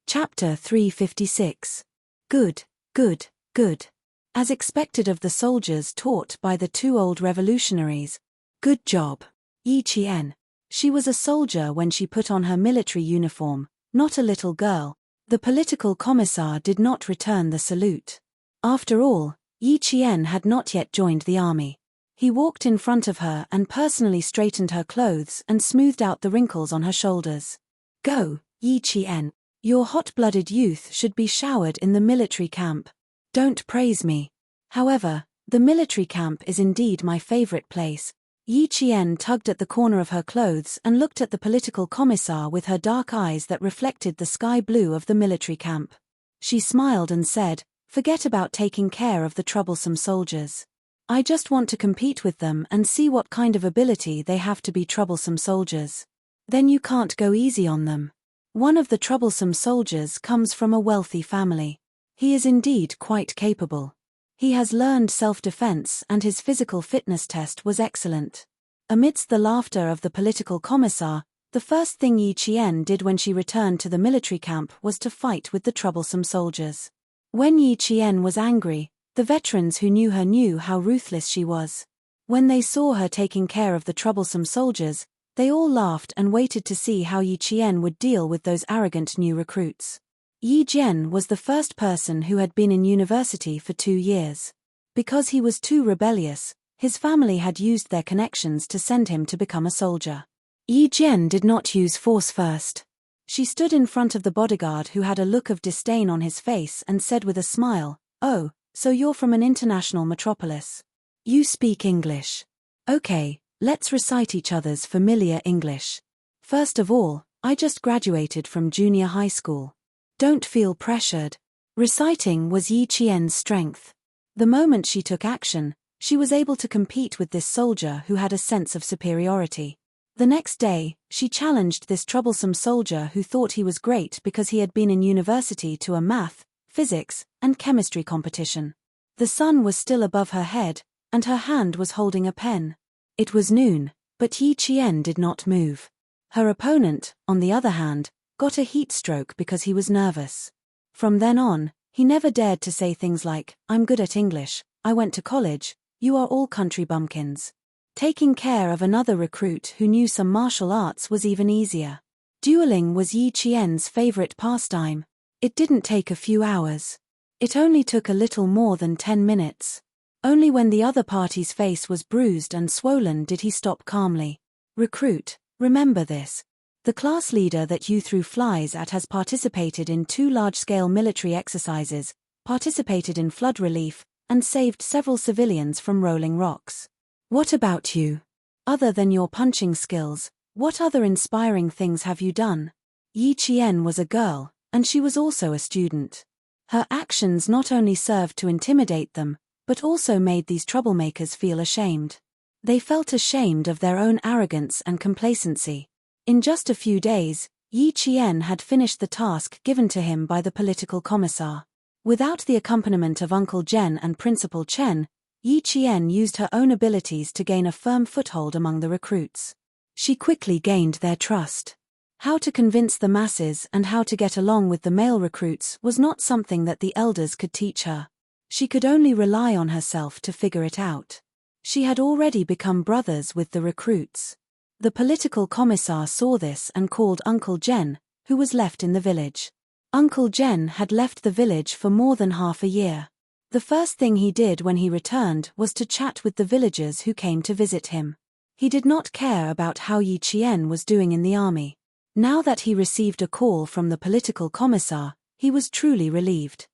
Chapter 356. Good, good, good. As expected of the soldiers taught by the 2 old revolutionaries. Good job, Yi Qian. She was a soldier when she put on her military uniform, not a little girl. The political commissar did not return the salute. After all, Yi Qian had not yet joined the army. He walked in front of her and personally straightened her clothes and smoothed out the wrinkles on her shoulders. Go, Yi Qian. Your hot-blooded youth should be showered in the military camp. Don't praise me. However, the military camp is indeed my favorite place. Yi Qian tugged at the corner of her clothes and looked at the political commissar with her dark eyes that reflected the sky blue of the military camp. She smiled and said, "Forget about taking care of the troublesome soldiers. I just want to compete with them and see what kind of ability they have to be troublesome soldiers. Then you can't go easy on them." One of the troublesome soldiers comes from a wealthy family. He is indeed quite capable. He has learned self-defense and his physical fitness test was excellent. Amidst the laughter of the political commissar, the first thing Yi Qian did when she returned to the military camp was to fight with the troublesome soldiers. When Yi Qian was angry, the veterans who knew her knew how ruthless she was. When they saw her taking care of the troublesome soldiers, they all laughed and waited to see how Yi Qian would deal with those arrogant new recruits. Yi Jian was the first person who had been in university for 2 years. Because he was too rebellious, his family had used their connections to send him to become a soldier. Yi Jian did not use force first. She stood in front of the bodyguard who had a look of disdain on his face and said with a smile, "Oh, so you're from an international metropolis. You speak English. Okay, let's recite each other's familiar English. First of all, I just graduated from junior high school. Don't feel pressured." Reciting was Yi Qian's strength. The moment she took action, she was able to compete with this soldier who had a sense of superiority. The next day, she challenged this troublesome soldier who thought he was great because he had been in university to a math, physics, and chemistry competition. The sun was still above her head, and her hand was holding a pen. It was noon, but Yi Qian did not move. Her opponent, on the other hand, got a heat stroke because he was nervous. From then on, he never dared to say things like, "I'm good at English, I went to college, you are all country bumpkins." Taking care of another recruit who knew some martial arts was even easier. Dueling was Yi Qian's favorite pastime. It didn't take a few hours. It only took a little more than 10 minutes. Only when the other party's face was bruised and swollen did he stop calmly. "Recruit, remember this. The class leader that you threw flies at has participated in 2 large-scale military exercises, participated in flood relief, and saved several civilians from rolling rocks. What about you? Other than your punching skills, what other inspiring things have you done?" Yi Qian was a girl, and she was also a student. Her actions not only served to intimidate them, but also made these troublemakers feel ashamed. They felt ashamed of their own arrogance and complacency. In just a few days, Yi Qian had finished the task given to him by the political commissar. Without the accompaniment of Uncle Zhen and Principal Chen, Yi Qian used her own abilities to gain a firm foothold among the recruits. She quickly gained their trust. How to convince the masses and how to get along with the male recruits was not something that the elders could teach her. She could only rely on herself to figure it out. She had already become brothers with the recruits. The political commissar saw this and called Uncle Zhen, who was left in the village. Uncle Zhen had left the village for more than half a year. The first thing he did when he returned was to chat with the villagers who came to visit him. He did not care about how Yi Qian was doing in the army. Now that he received a call from the political commissar, he was truly relieved.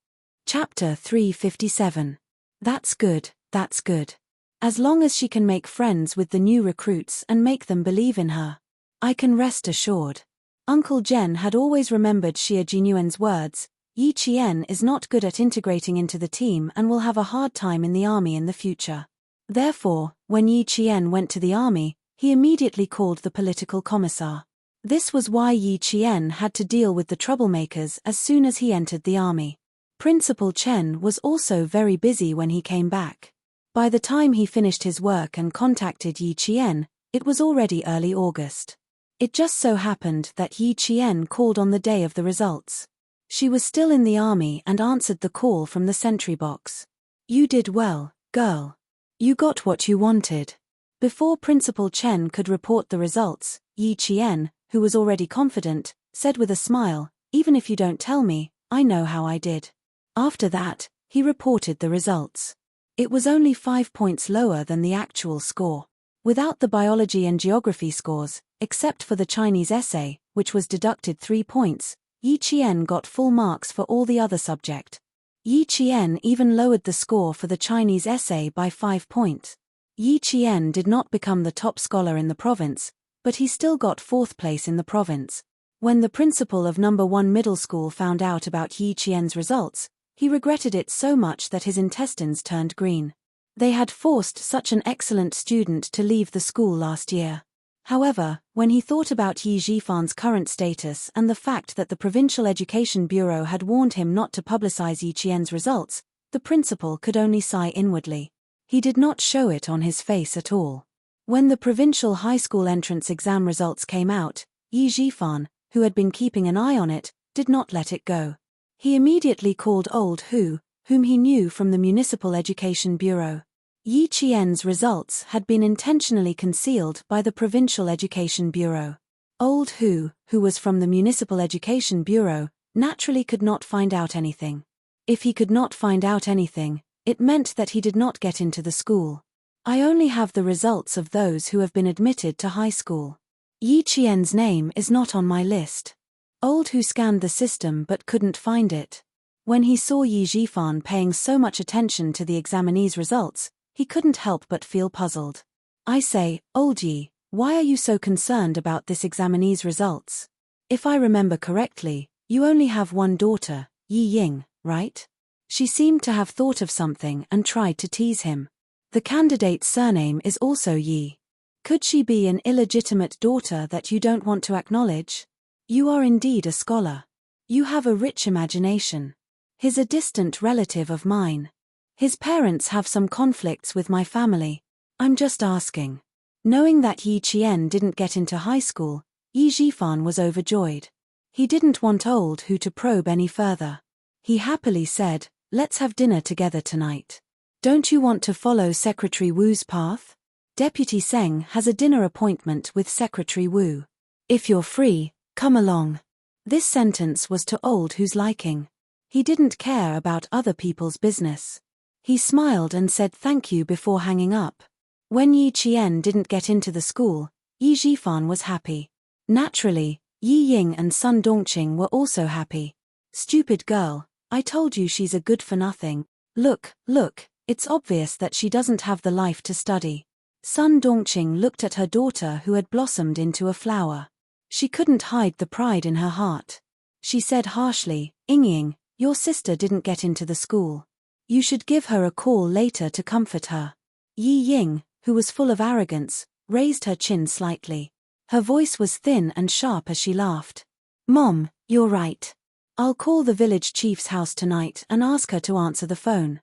Chapter 357. That's good, that's good. As long as she can make friends with the new recruits and make them believe in her, I can rest assured. Uncle Zhen had always remembered Xie Jinyuan's words, Yi Qian is not good at integrating into the team and will have a hard time in the army in the future. Therefore, when Yi Qian went to the army, he immediately called the political commissar. This was why Yi Qian had to deal with the troublemakers as soon as he entered the army. Principal Chen was also very busy when he came back. By the time he finished his work and contacted Yi Qian, it was already early August. It just so happened that Yi Qian called on the day of the results. She was still in the army and answered the call from the sentry box. You did well, girl. You got what you wanted. Before Principal Chen could report the results, Yi Qian, who was already confident, said with a smile, even if you don't tell me, I know how I did. After that, he reported the results. It was only 5 points lower than the actual score. Without the biology and geography scores, except for the Chinese essay, which was deducted 3 points, Yi Qian got full marks for all the other subject. Yi Qian even lowered the score for the Chinese essay by 5 points. Yi Qian did not become the top scholar in the province, but he still got 4th place in the province. When the principal of No. 1 middle school found out about Yi Qian's results, he regretted it so much that his intestines turned green. They had forced such an excellent student to leave the school last year. However, when he thought about Yi Zhifan's current status and the fact that the Provincial Education Bureau had warned him not to publicize Yi Qian's results, the principal could only sigh inwardly. He did not show it on his face at all. When the provincial high school entrance exam results came out, Yi Zhifan, who had been keeping an eye on it, did not let it go. He immediately called Old Hu, whom he knew from the Municipal Education Bureau. Yi Qian's results had been intentionally concealed by the Provincial Education Bureau. Old Hu, who was from the Municipal Education Bureau, naturally could not find out anything. If he could not find out anything, it meant that he did not get into the school. I only have the results of those who have been admitted to high school. Yi Qian's name is not on my list. Old Hu scanned the system but couldn't find it. When he saw Yi Zhifan paying so much attention to the examinee's results, he couldn't help but feel puzzled. I say, Old Yi, why are you so concerned about this examinee's results? If I remember correctly, you only have one daughter, Yi Ying, right? She seemed to have thought of something and tried to tease him. The candidate's surname is also Yi. Could she be an illegitimate daughter that you don't want to acknowledge? You are indeed a scholar. You have a rich imagination. He's a distant relative of mine. His parents have some conflicts with my family. I'm just asking. Knowing that Yi Qian didn't get into high school, Yi Zhifan was overjoyed. He didn't want Old Hu to probe any further. He happily said, let's have dinner together tonight. Don't you want to follow Secretary Wu's path? Deputy Seng has a dinner appointment with Secretary Wu. If you're free, come along. This sentence was to Old Hu's liking. He didn't care about other people's business. He smiled and said thank you before hanging up. When Yi Qian didn't get into the school, Yi Zhifan was happy. Naturally, Yi Ying and Sun Dongqing were also happy. Stupid girl, I told you she's a good-for-nothing. Look, it's obvious that she doesn't have the life to study. Sun Dongqing looked at her daughter who had blossomed into a flower. She couldn't hide the pride in her heart. She said harshly, Ying, Your sister didn't get into the school. You should give her a call later to comfort her. Yi Ying, who was full of arrogance, raised her chin slightly. Her voice was thin and sharp as she laughed. Mom, you're right. I'll call the village chief's house tonight and ask her to answer the phone.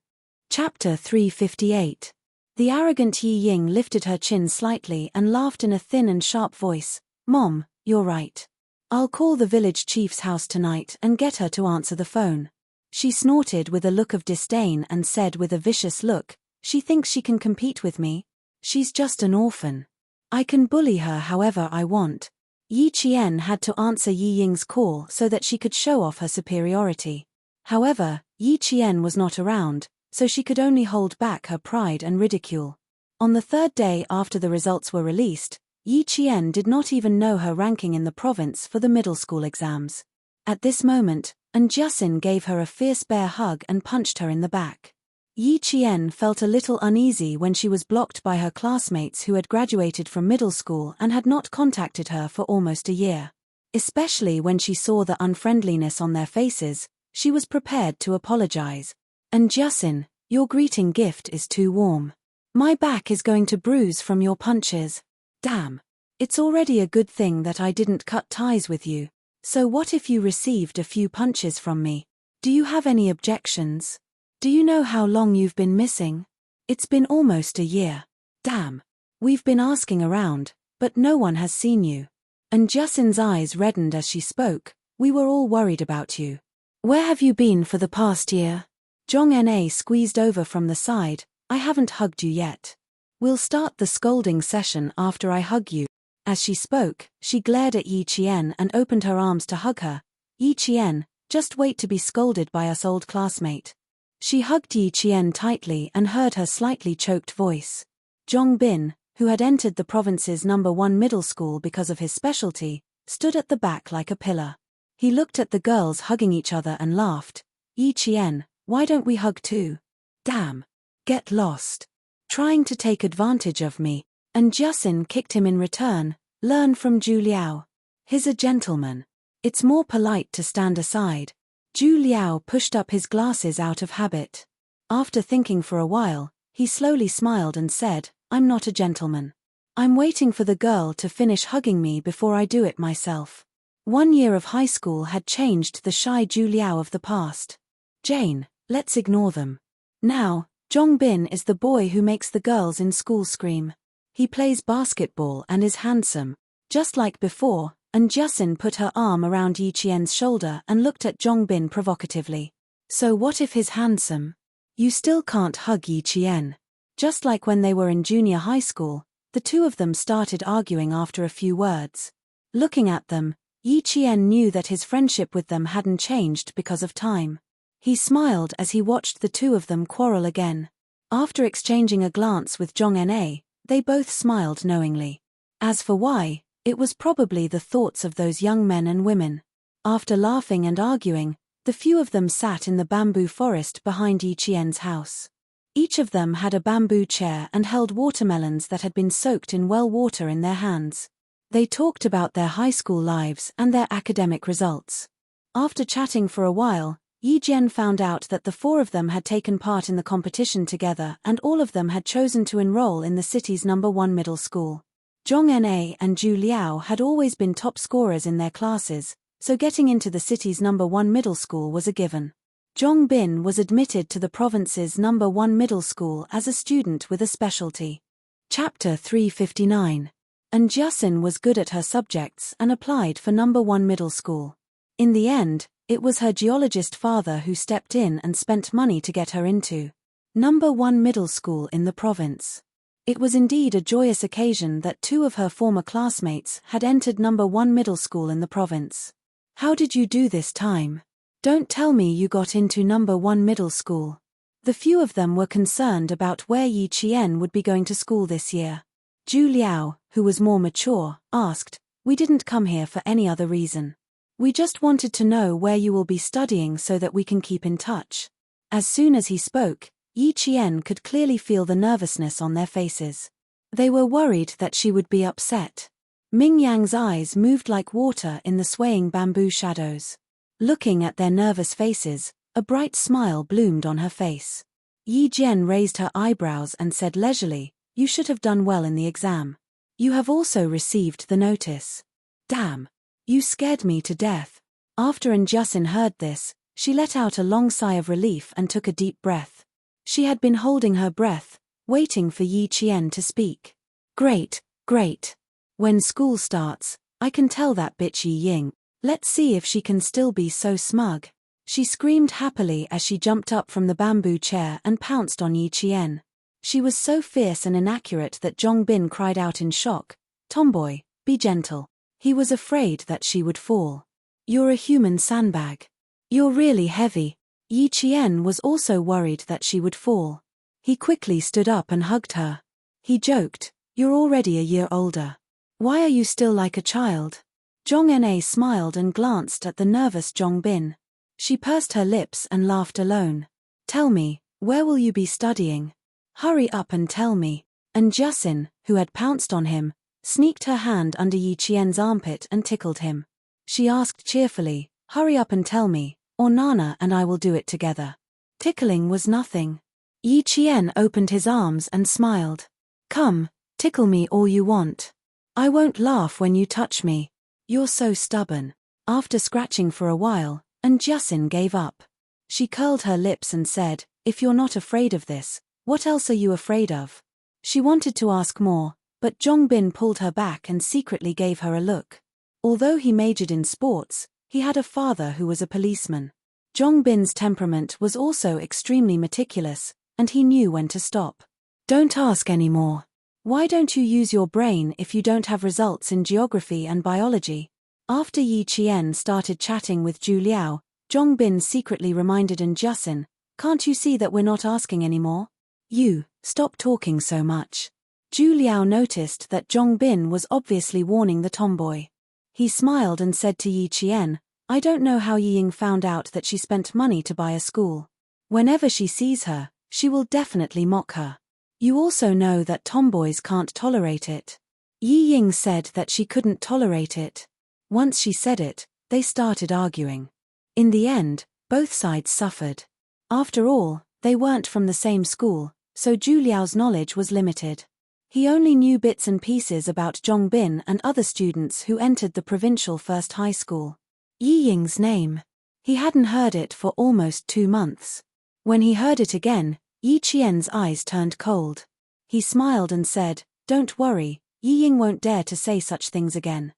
Chapter 358. The arrogant Yi Ying lifted her chin slightly and laughed in a thin and sharp voice. Mom, you're right. I'll call the village chief's house tonight and get her to answer the phone. She snorted with a look of disdain and said with a vicious look, she thinks she can compete with me? She's just an orphan. I can bully her however I want. Yi Qian had to answer Yi Ying's call so that she could show off her superiority. However, Yi Qian was not around, so she could only hold back her pride and ridicule. On the third day after the results were released, Yi Qian did not even know her ranking in the province for the middle school exams. At this moment, Jiasin gave her a fierce bear hug and punched her in the back. Yi Qian felt a little uneasy when she was blocked by her classmates who had graduated from middle school and had not contacted her for almost a year. Especially when she saw the unfriendliness on their faces, she was prepared to apologize. Jiasin, your greeting gift is too warm. My back is going to bruise from your punches. Damn. It's already a good thing that I didn't cut ties with you. So what if you received a few punches from me? Do you have any objections? Do you know how long you've been missing? It's been almost a year. Damn. We've been asking around, but no one has seen you. Jiasin's eyes reddened as she spoke. We were all worried about you. Where have you been for the past year? Zhong Na squeezed over from the side. I haven't hugged you yet. We'll start the scolding session after I hug you. As she spoke, she glared at Yi Qian and opened her arms to hug her. Yi Qian, just wait to be scolded by us old classmate. She hugged Yi Qian tightly and heard her slightly choked voice. Zhong Bin, who had entered the province's #1 middle school because of his specialty, stood at the back like a pillar. He looked at the girls hugging each other and laughed. Yi Qian, why don't we hug too? Damn. Get lost. Trying to take advantage of me. Jiasin kicked him in return. Learn from Zhu Liao. He's a gentleman. It's more polite to stand aside. Zhu Liao pushed up his glasses out of habit. After thinking for a while, he slowly smiled and said, I'm not a gentleman. I'm waiting for the girl to finish hugging me before I do it myself. 1 year of high school had changed the shy Zhu Liao of the past. Jane, let's ignore them. Now, Zhong Bin is the boy who makes the girls in school scream. He plays basketball and is handsome, just like before, Jiasin put her arm around Yi Qian's shoulder and looked at Zhong Bin provocatively. So what if he's handsome? You still can't hug Yi Qian. Just like when they were in junior high school, the two of them started arguing after a few words. Looking at them, Yi Qian knew that his friendship with them hadn't changed because of time. He smiled as he watched the two of them quarrel again. After exchanging a glance with Zhong Na, they both smiled knowingly. As for why, it was probably the thoughts of those young men and women. After laughing and arguing, the few of them sat in the bamboo forest behind Yi Qian's house. Each of them had a bamboo chair and held watermelons that had been soaked in well water in their hands. They talked about their high school lives and their academic results. After chatting for a while, Yi Jian found out that the 4 of them had taken part in the competition together and all of them had chosen to enroll in the city's #1 middle school. Zhong Na and Zhu Liao had always been top scorers in their classes, so getting into the city's #1 middle school was a given. Zhong Bin was admitted to the province's #1 middle school as a student with a specialty. Chapter 359. Jiasin was good at her subjects and applied for #1 middle school. In the end, it was her geologist father who stepped in and spent money to get her into #1 middle school in the province. It was indeed a joyous occasion that 2 of her former classmates had entered #1 middle school in the province. How did you do this time? Don't tell me you got into #1 middle school. The few of them were concerned about where Yi Qian would be going to school this year. Zhu Liao, who was more mature, asked, We didn't come here for any other reason. We just wanted to know where you will be studying so that we can keep in touch. As soon as he spoke, Yi Qian could clearly feel the nervousness on their faces. They were worried that she would be upset. Ming Yang's eyes moved like water in the swaying bamboo shadows. Looking at their nervous faces, A bright smile bloomed on her face. Yi Jian raised her eyebrows and said leisurely, "You should have done well in the exam. You have also received the notice." "Damn. You scared me to death." After Injusin heard this, she let out a long sigh of relief and took a deep breath. She had been holding her breath, waiting for Yi Qian to speak. "Great, great. When school starts, I can tell that bitch Yi Ying. Let's see if she can still be so smug." She screamed happily as she jumped up from the bamboo chair and pounced on Yi Qian. She was so fierce and inaccurate that Zhong Bin cried out in shock, "Tomboy, be gentle." He was afraid that she would fall. "You're a human sandbag. You're really heavy." Yi Qian was also worried that she would fall. He quickly stood up and hugged her. He joked, "You're already a year older. Why are you still like a child?" Zhong Na smiled and glanced at the nervous Zhong Bin. She pursed her lips and laughed alone. "Tell me, where will you be studying? Hurry up and tell me." And Jusin, who had pounced on him, sneaked her hand under Yi Qian's armpit and tickled him. She asked cheerfully, "Hurry up and tell me, or Nana and I will do it together." Tickling was nothing. Yi Qian opened his arms and smiled. "Come, tickle me all you want. I won't laugh when you touch me. You're so stubborn." After scratching for a while, Jusin gave up. She curled her lips and said, "If you're not afraid of this, what else are you afraid of?" She wanted to ask more, but Zhong Bin pulled her back and secretly gave her a look. Although he majored in sports, he had a father who was a policeman. Zhong Bin's temperament was also extremely meticulous, and he knew when to stop. "Don't ask anymore. Why don't you use your brain if you don't have results in geography and biology?" After Yi Qian started chatting with Zhu Liao, Zhong Bin secretly reminded Jusin, "Can't you see that we're not asking anymore? You, stop talking so much." Zhu Liao noticed that Zhong Bin was obviously warning the tomboy. He smiled and said to Yi Qian, "I don't know how Yi Ying found out that she spent money to buy a school. Whenever she sees her, she will definitely mock her. You also know that tomboys can't tolerate it." Yi Ying said that she couldn't tolerate it. Once she said it, they started arguing. In the end, both sides suffered. After all, they weren't from the same school, so Zhu Liao's knowledge was limited. He only knew bits and pieces about Zhong Bin and other students who entered the provincial first high school. Yi Ying's name. He hadn't heard it for almost 2 months. When he heard it again, Yi Qian's eyes turned cold. He smiled and said, "Don't worry, Yi Ying won't dare to say such things again."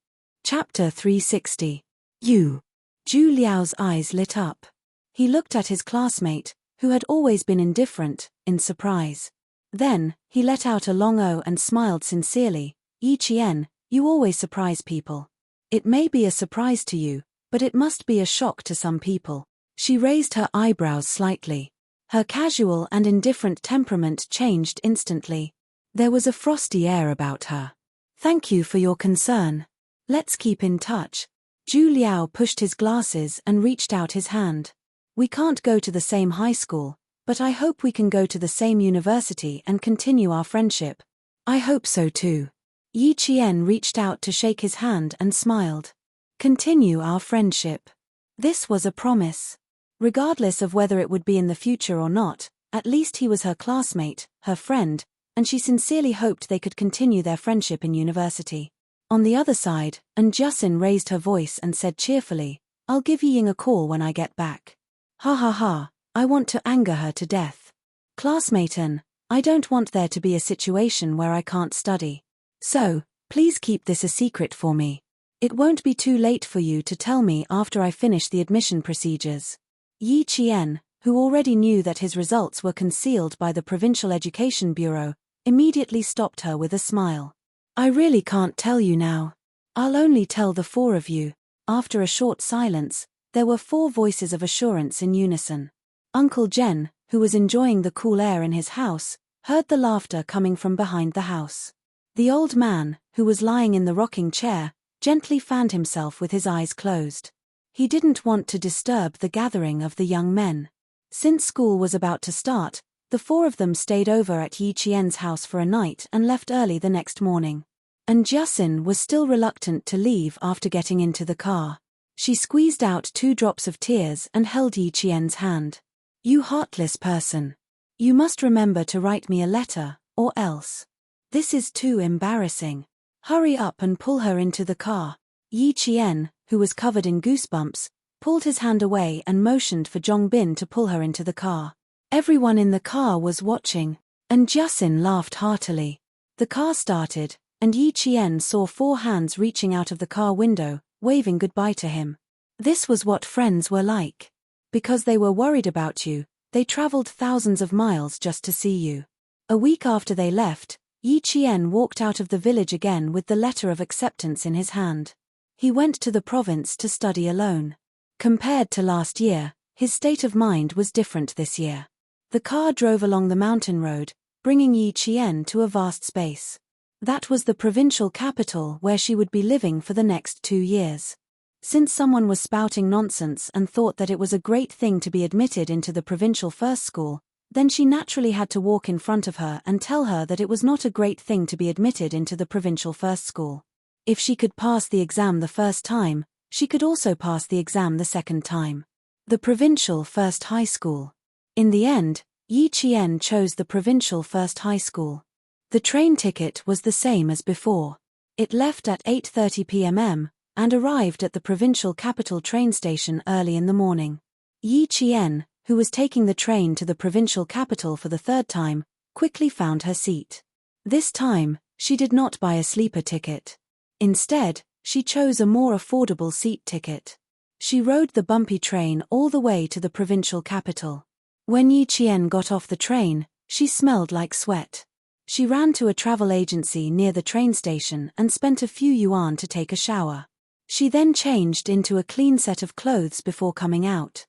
Chapter 360. You. Zhu Liao's eyes lit up. He looked at his classmate, who had always been indifferent, in surprise. Then, he let out a long "oh" and smiled sincerely. "Yi Qian, you always surprise people. It may be a surprise to you, but it must be a shock to some people." She raised her eyebrows slightly. Her casual and indifferent temperament changed instantly. There was a frosty air about her. "Thank you for your concern. Let's keep in touch." Zhu Liao pushed his glasses and reached out his hand. "We can't go to the same high school, but I hope we can go to the same university and continue our friendship." "I hope so too." Yi Qian reached out to shake his hand and smiled. "Continue our friendship." This was a promise. Regardless of whether it would be in the future or not, at least he was her classmate, her friend, and she sincerely hoped they could continue their friendship in university. On the other side, Jusin raised her voice and said cheerfully, "I'll give Yi Ying a call when I get back." "Ha ha ha, I want to anger her to death. Classmate N, I don't want there to be a situation where I can't study. So, please keep this a secret for me. It won't be too late for you to tell me after I finish the admission procedures." Yi Qian, who already knew that his results were concealed by the Provincial Education Bureau, immediately stopped her with a smile. "I really can't tell you now. I'll only tell the 4 of you." After a short silence, there were 4 voices of assurance in unison. Uncle Jen, who was enjoying the cool air in his house, heard the laughter coming from behind the house. The old man, who was lying in the rocking chair, gently fanned himself with his eyes closed. He didn't want to disturb the gathering of the young men. Since school was about to start, the 4 of them stayed over at Yi Qian's house for a night and left early the next morning. And Jusin was still reluctant to leave after getting into the car. She squeezed out 2 drops of tears and held Yi Qian's hand. "You heartless person. You must remember to write me a letter, or else. This is too embarrassing. Hurry up and pull her into the car." Yi Qian, who was covered in goosebumps, pulled his hand away and motioned for Zhong Bin to pull her into the car. Everyone in the car was watching, and Jiaxin laughed heartily. The car started, and Yi Qian saw 4 hands reaching out of the car window, waving goodbye to him. This was what friends were like. Because they were worried about you, they traveled thousands of miles just to see you. A week after they left, Yi Qian walked out of the village again with the letter of acceptance in his hand. He went to the province to study alone. Compared to last year, his state of mind was different this year. The car drove along the mountain road, bringing Yi Qian to a vast space. That was the provincial capital where she would be living for the next 2 years. Since someone was spouting nonsense and thought that it was a great thing to be admitted into the provincial first school, then she naturally had to walk in front of her and tell her that it was not a great thing to be admitted into the provincial first school. If she could pass the exam the first time, she could also pass the exam the second time. The provincial first high school. In the end, Yi Qian chose the provincial first high school. The train ticket was the same as before. It left at 8:30 p.m. and arrived at the provincial capital train station early in the morning. Yi Qian, who was taking the train to the provincial capital for the 3rd time, quickly found her seat. This time, she did not buy a sleeper ticket. Instead, she chose a more affordable seat ticket. She rode the bumpy train all the way to the provincial capital. When Yi Qian got off the train, she smelled like sweat. She ran to a travel agency near the train station and spent a few yuan to take a shower. She then changed into a clean set of clothes before coming out.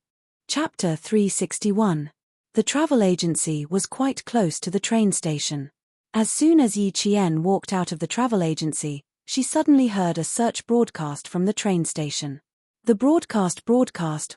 Chapter 361. The travel agency was quite close to the train station. As soon as Yi Qian walked out of the travel agency, she suddenly heard a search broadcast from the train station. The broadcast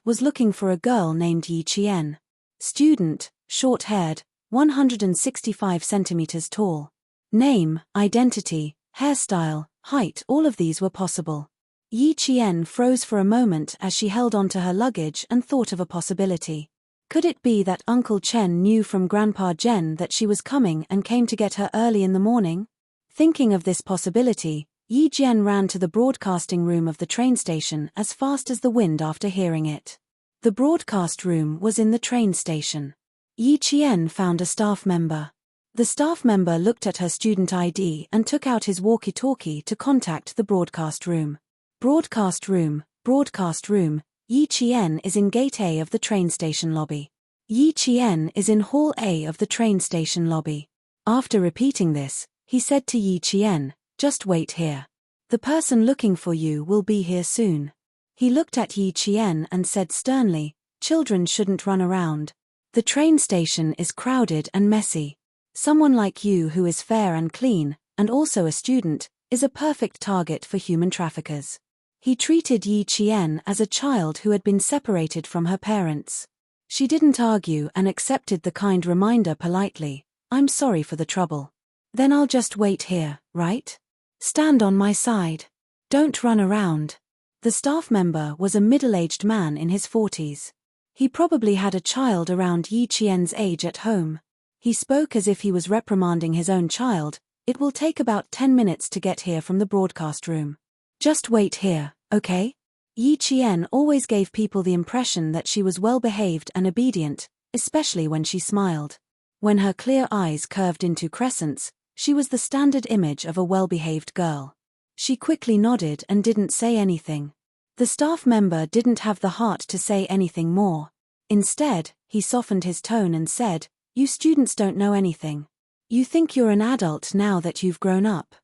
was looking for a girl named Yi Qian. Student, short-haired, 165 centimeters tall. Name, identity, hairstyle, height, all of these were possible. Yi Qian froze for a moment as she held on to her luggage and thought of a possibility. Could it be that Uncle Chen knew from Grandpa Zhen that she was coming and came to get her early in the morning? Thinking of this possibility, Yi Jian ran to the broadcasting room of the train station as fast as the wind after hearing it. The broadcast room was in the train station. Yi Qian found a staff member. The staff member looked at her student ID and took out his walkie-talkie to contact the broadcast room. Broadcast room, Yi Qian is in Gate A of the train station lobby. Yi Qian is in Hall A of the train station lobby. After repeating this, he said to Yi Qian, "Just wait here. The person looking for you will be here soon." He looked at Yi Qian and said sternly, "Children shouldn't run around. The train station is crowded and messy. Someone like you who is fair and clean, and also a student, is a perfect target for human traffickers." He treated Yi Qian as a child who had been separated from her parents. She didn't argue and accepted the kind reminder politely, "I'm sorry for the trouble. Then I'll just wait here, right? Stand on my side. Don't run around." The staff member was a middle-aged man in his 40s. He probably had a child around Yi Qian's age at home. He spoke as if he was reprimanding his own child. "It will take about 10 minutes to get here from the broadcast room. Just wait here, okay?" Yi Qian always gave people the impression that she was well-behaved and obedient, especially when she smiled. When her clear eyes curved into crescents, she was the standard image of a well-behaved girl. She quickly nodded and didn't say anything. The staff member didn't have the heart to say anything more. Instead, he softened his tone and said, "You students don't know anything. You think you're an adult now that you've grown up.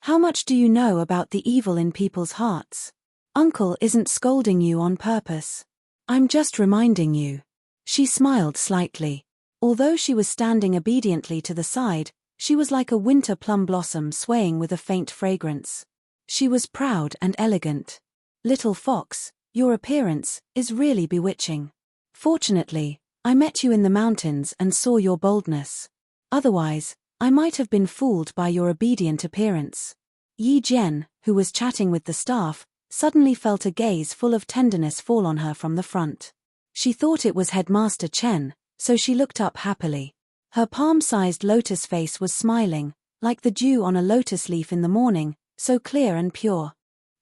How much do you know about the evil in people's hearts? Uncle isn't scolding you on purpose. I'm just reminding you." She smiled slightly. Although she was standing obediently to the side, she was like a winter plum blossom swaying with a faint fragrance. She was proud and elegant. "Little fox, your appearance is really bewitching. Fortunately, I met you in the mountains and saw your boldness. Otherwise, I might have been fooled by your obedient appearance." Yi Jian, who was chatting with the staff, suddenly felt a gaze full of tenderness fall on her from the front. She thought it was Headmaster Chen, so she looked up happily. Her palm-sized lotus face was smiling, like the dew on a lotus leaf in the morning, so clear and pure.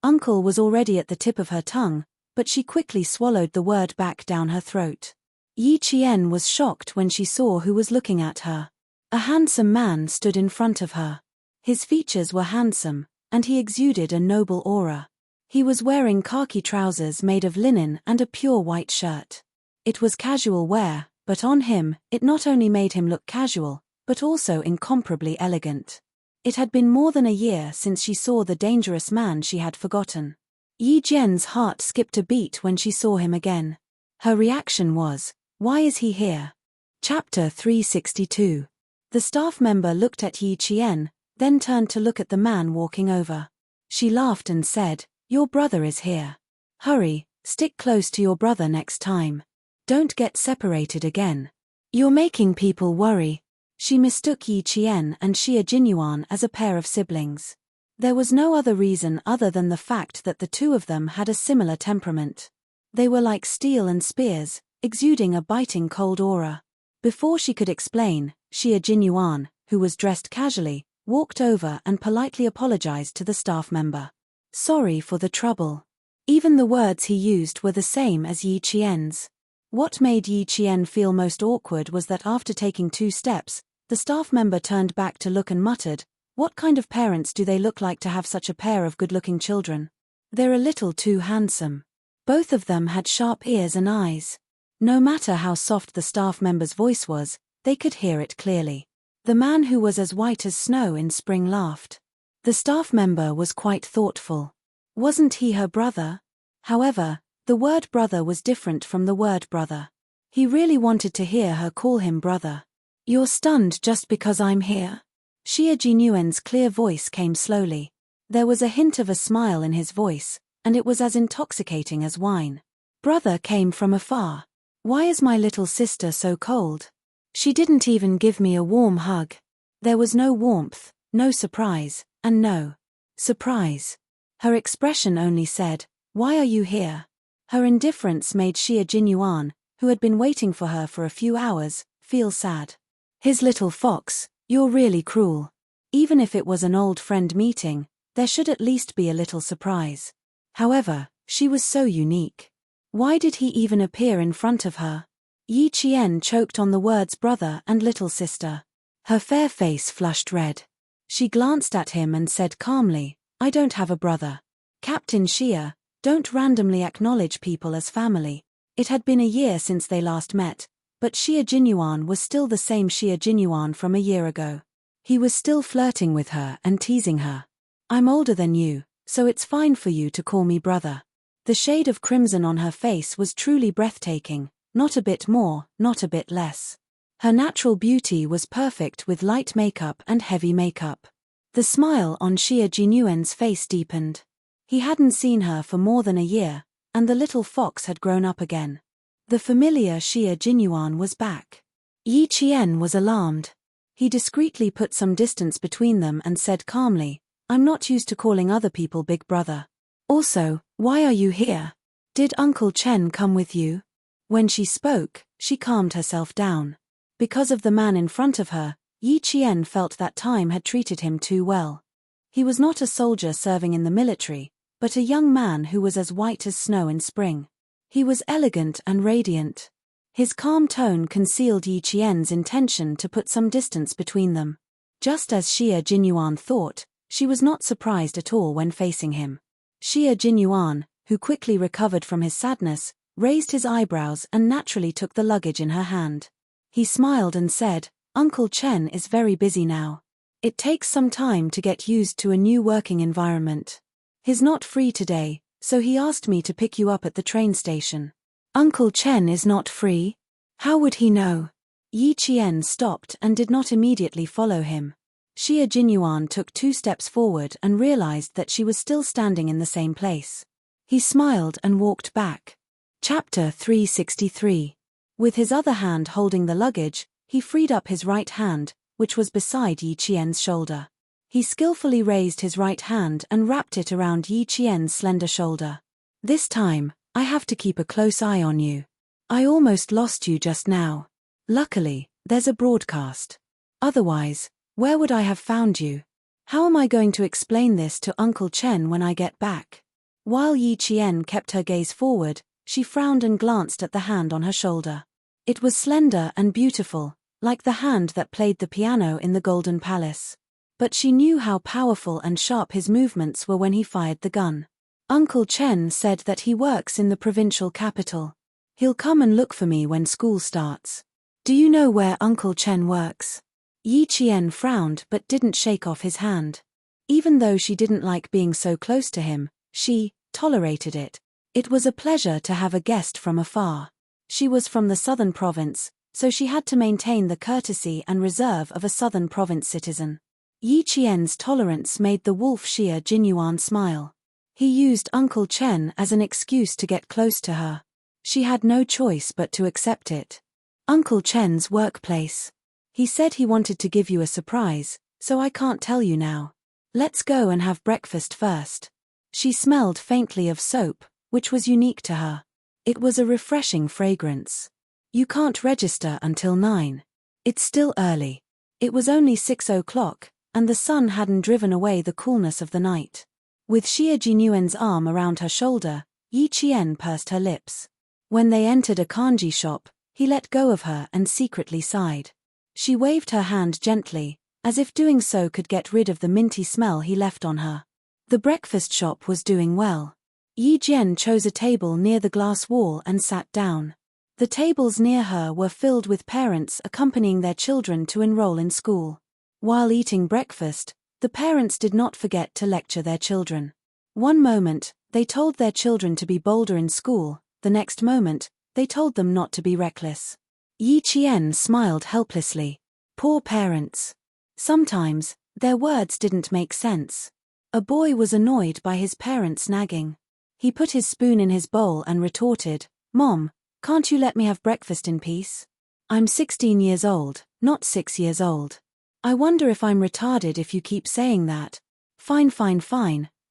Uncle was already at the tip of her tongue, but she quickly swallowed the word back down her throat. Yi Qian was shocked when she saw who was looking at her. A handsome man stood in front of her. His features were handsome, and he exuded a noble aura. He was wearing khaki trousers made of linen and a pure white shirt. It was casual wear, but on him, it not only made him look casual, but also incomparably elegant. It had been more than a year since she saw the dangerous man she had forgotten. Yi Jian's heart skipped a beat when she saw him again. Her reaction was, "Why is he here?" Chapter 362. The staff member looked at Yi Qian, then turned to look at the man walking over. She laughed and said, "Your brother is here. Hurry, stick close to your brother next time. Don't get separated again. You're making people worry." She mistook Yi Qian and Xie Jinyuan as a pair of siblings. There was no other reason other than the fact that the two of them had a similar temperament. They were like steel and spears, exuding a biting cold aura. Before she could explain, Xie Jinyuan, who was dressed casually, walked over and politely apologized to the staff member. Sorry for the trouble. Even the words he used were the same as Yi Qian's. What made Yi Qian feel most awkward was that after taking 2 steps, the staff member turned back to look and muttered, "What kind of parents do they look like to have such a pair of good-looking children? They're a little too handsome." Both of them had sharp ears and eyes. No matter how soft the staff member's voice was, they could hear it clearly. The man who was as white as snow in spring laughed. The staff member was quite thoughtful. Wasn't he her brother? However, the word brother was different from the word brother. He really wanted to hear her call him brother. "You're stunned just because I'm here?" Xie Jinyuan's clear voice came slowly. There was a hint of a smile in his voice, and it was as intoxicating as wine. "Brother came from afar. Why is my little sister so cold? She didn't even give me a warm hug." There was no warmth, no surprise, and no surprise. Her expression only said, "Why are you here?" Her indifference made Xie Jinyuan, who had been waiting for her for a few hours, feel sad. "His little fox, you're really cruel. Even if it was an old friend meeting, there should at least be a little surprise." However, she was so unique. Why did he even appear in front of her? Yi Qian choked on the words brother and little sister. Her fair face flushed red. She glanced at him and said calmly, "I don't have a brother. Captain Xie, don't randomly acknowledge people as family." It had been a year since they last met, but Xie Jinyuan was still the same Xie Jinyuan from a year ago. He was still flirting with her and teasing her. "I'm older than you, so it's fine for you to call me brother." The shade of crimson on her face was truly breathtaking, not a bit more, not a bit less. Her natural beauty was perfect with light makeup and heavy makeup. The smile on Xie Jinyuan's face deepened. He hadn't seen her for more than a year, and the little fox had grown up again. The familiar Xie Jinyuan was back. Yi Qian was alarmed. He discreetly put some distance between them and said calmly, "I'm not used to calling other people big brother. Also, why are you here? Did Uncle Chen come with you?" When she spoke, she calmed herself down. Because of the man in front of her, Yi Qian felt that time had treated him too well. He was not a soldier serving in the military, but a young man who was as white as snow in spring. He was elegant and radiant. His calm tone concealed Yi Qian's intention to put some distance between them. Just as Xie Jinyuan thought, she was not surprised at all when facing him. Xie Jinyuan, who quickly recovered from his sadness, raised his eyebrows and naturally took the luggage in her hand. He smiled and said, "Uncle Chen is very busy now. It takes some time to get used to a new working environment. He's not free today, so he asked me to pick you up at the train station." "Uncle Chen is not free? How would he know?" Yi Qian stopped and did not immediately follow him. Xie Jinyuan took 2 steps forward and realized that she was still standing in the same place. He smiled and walked back. Chapter 363. With his other hand holding the luggage, he freed up his right hand, which was beside Yi Qian's shoulder. He skillfully raised his right hand and wrapped it around Yi Qian's slender shoulder. "This time, I have to keep a close eye on you. I almost lost you just now. Luckily, there's a broadcast. Otherwise, where would I have found you? How am I going to explain this to Uncle Chen when I get back?" While Yi Qian kept her gaze forward, she frowned and glanced at the hand on her shoulder. It was slender and beautiful, like the hand that played the piano in the Golden Palace. But she knew how powerful and sharp his movements were when he fired the gun. "Uncle Chen said that he works in the provincial capital. He'll come and look for me when school starts. Do you know where Uncle Chen works?" Yi Qian frowned but didn't shake off his hand. Even though she didn't like being so close to him, she tolerated it. It was a pleasure to have a guest from afar. She was from the southern province, so she had to maintain the courtesy and reserve of a southern province citizen. Yi Qian's tolerance made the wolf Xia Jinyuan smile. He used Uncle Chen as an excuse to get close to her. She had no choice but to accept it. "Uncle Chen's workplace. He said he wanted to give you a surprise, so I can't tell you now. Let's go and have breakfast first." She smelled faintly of soap, which was unique to her. It was a refreshing fragrance. "You can't register until 9. It's still early." It was only 6 o'clock, and the sun hadn't driven away the coolness of the night. With Xia Jinyuan's arm around her shoulder, Yi Qian pursed her lips. When they entered a kanji shop, he let go of her and secretly sighed. She waved her hand gently, as if doing so could get rid of the minty smell he left on her. The breakfast shop was doing well. Yi Jian chose a table near the glass wall and sat down. The tables near her were filled with parents accompanying their children to enroll in school. While eating breakfast, the parents did not forget to lecture their children. One moment, they told their children to be bolder in school, the next moment, they told them not to be reckless. Yi Qian smiled helplessly. Poor parents. Sometimes, their words didn't make sense. A boy was annoyed by his parents nagging. He put his spoon in his bowl and retorted, "Mom, can't you let me have breakfast in peace? I'm 16 years old, not 6 years old. I wonder if I'm retarded if you keep saying that." Fine,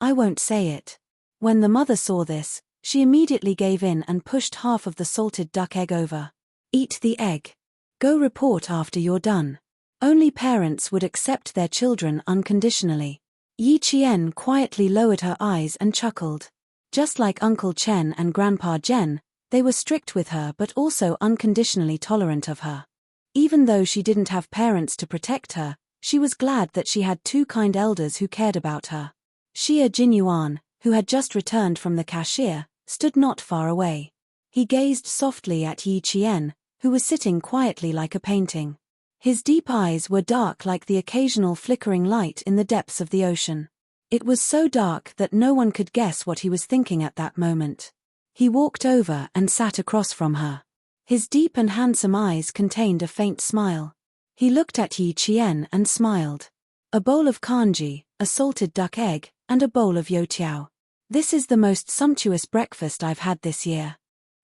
I won't say it." When the mother saw this, she immediately gave in and pushed half of the salted duck egg over. "Eat the egg. Go report after you're done." Only parents would accept their children unconditionally. Yi Qian quietly lowered her eyes and chuckled. Just like Uncle Chen and Grandpa Jen, they were strict with her but also unconditionally tolerant of her. Even though she didn't have parents to protect her, she was glad that she had two kind elders who cared about her. Xia Jinyuan, who had just returned from the cashier, stood not far away. He gazed softly at Yi Qian, who was sitting quietly like a painting. His deep eyes were dark like the occasional flickering light in the depths of the ocean. It was so dark that no one could guess what he was thinking at that moment. He walked over and sat across from her. His deep and handsome eyes contained a faint smile. He looked at Yi Qian and smiled. "A bowl of kanji, a salted duck egg, and a bowl of youtiao. This is the most sumptuous breakfast I've had this year."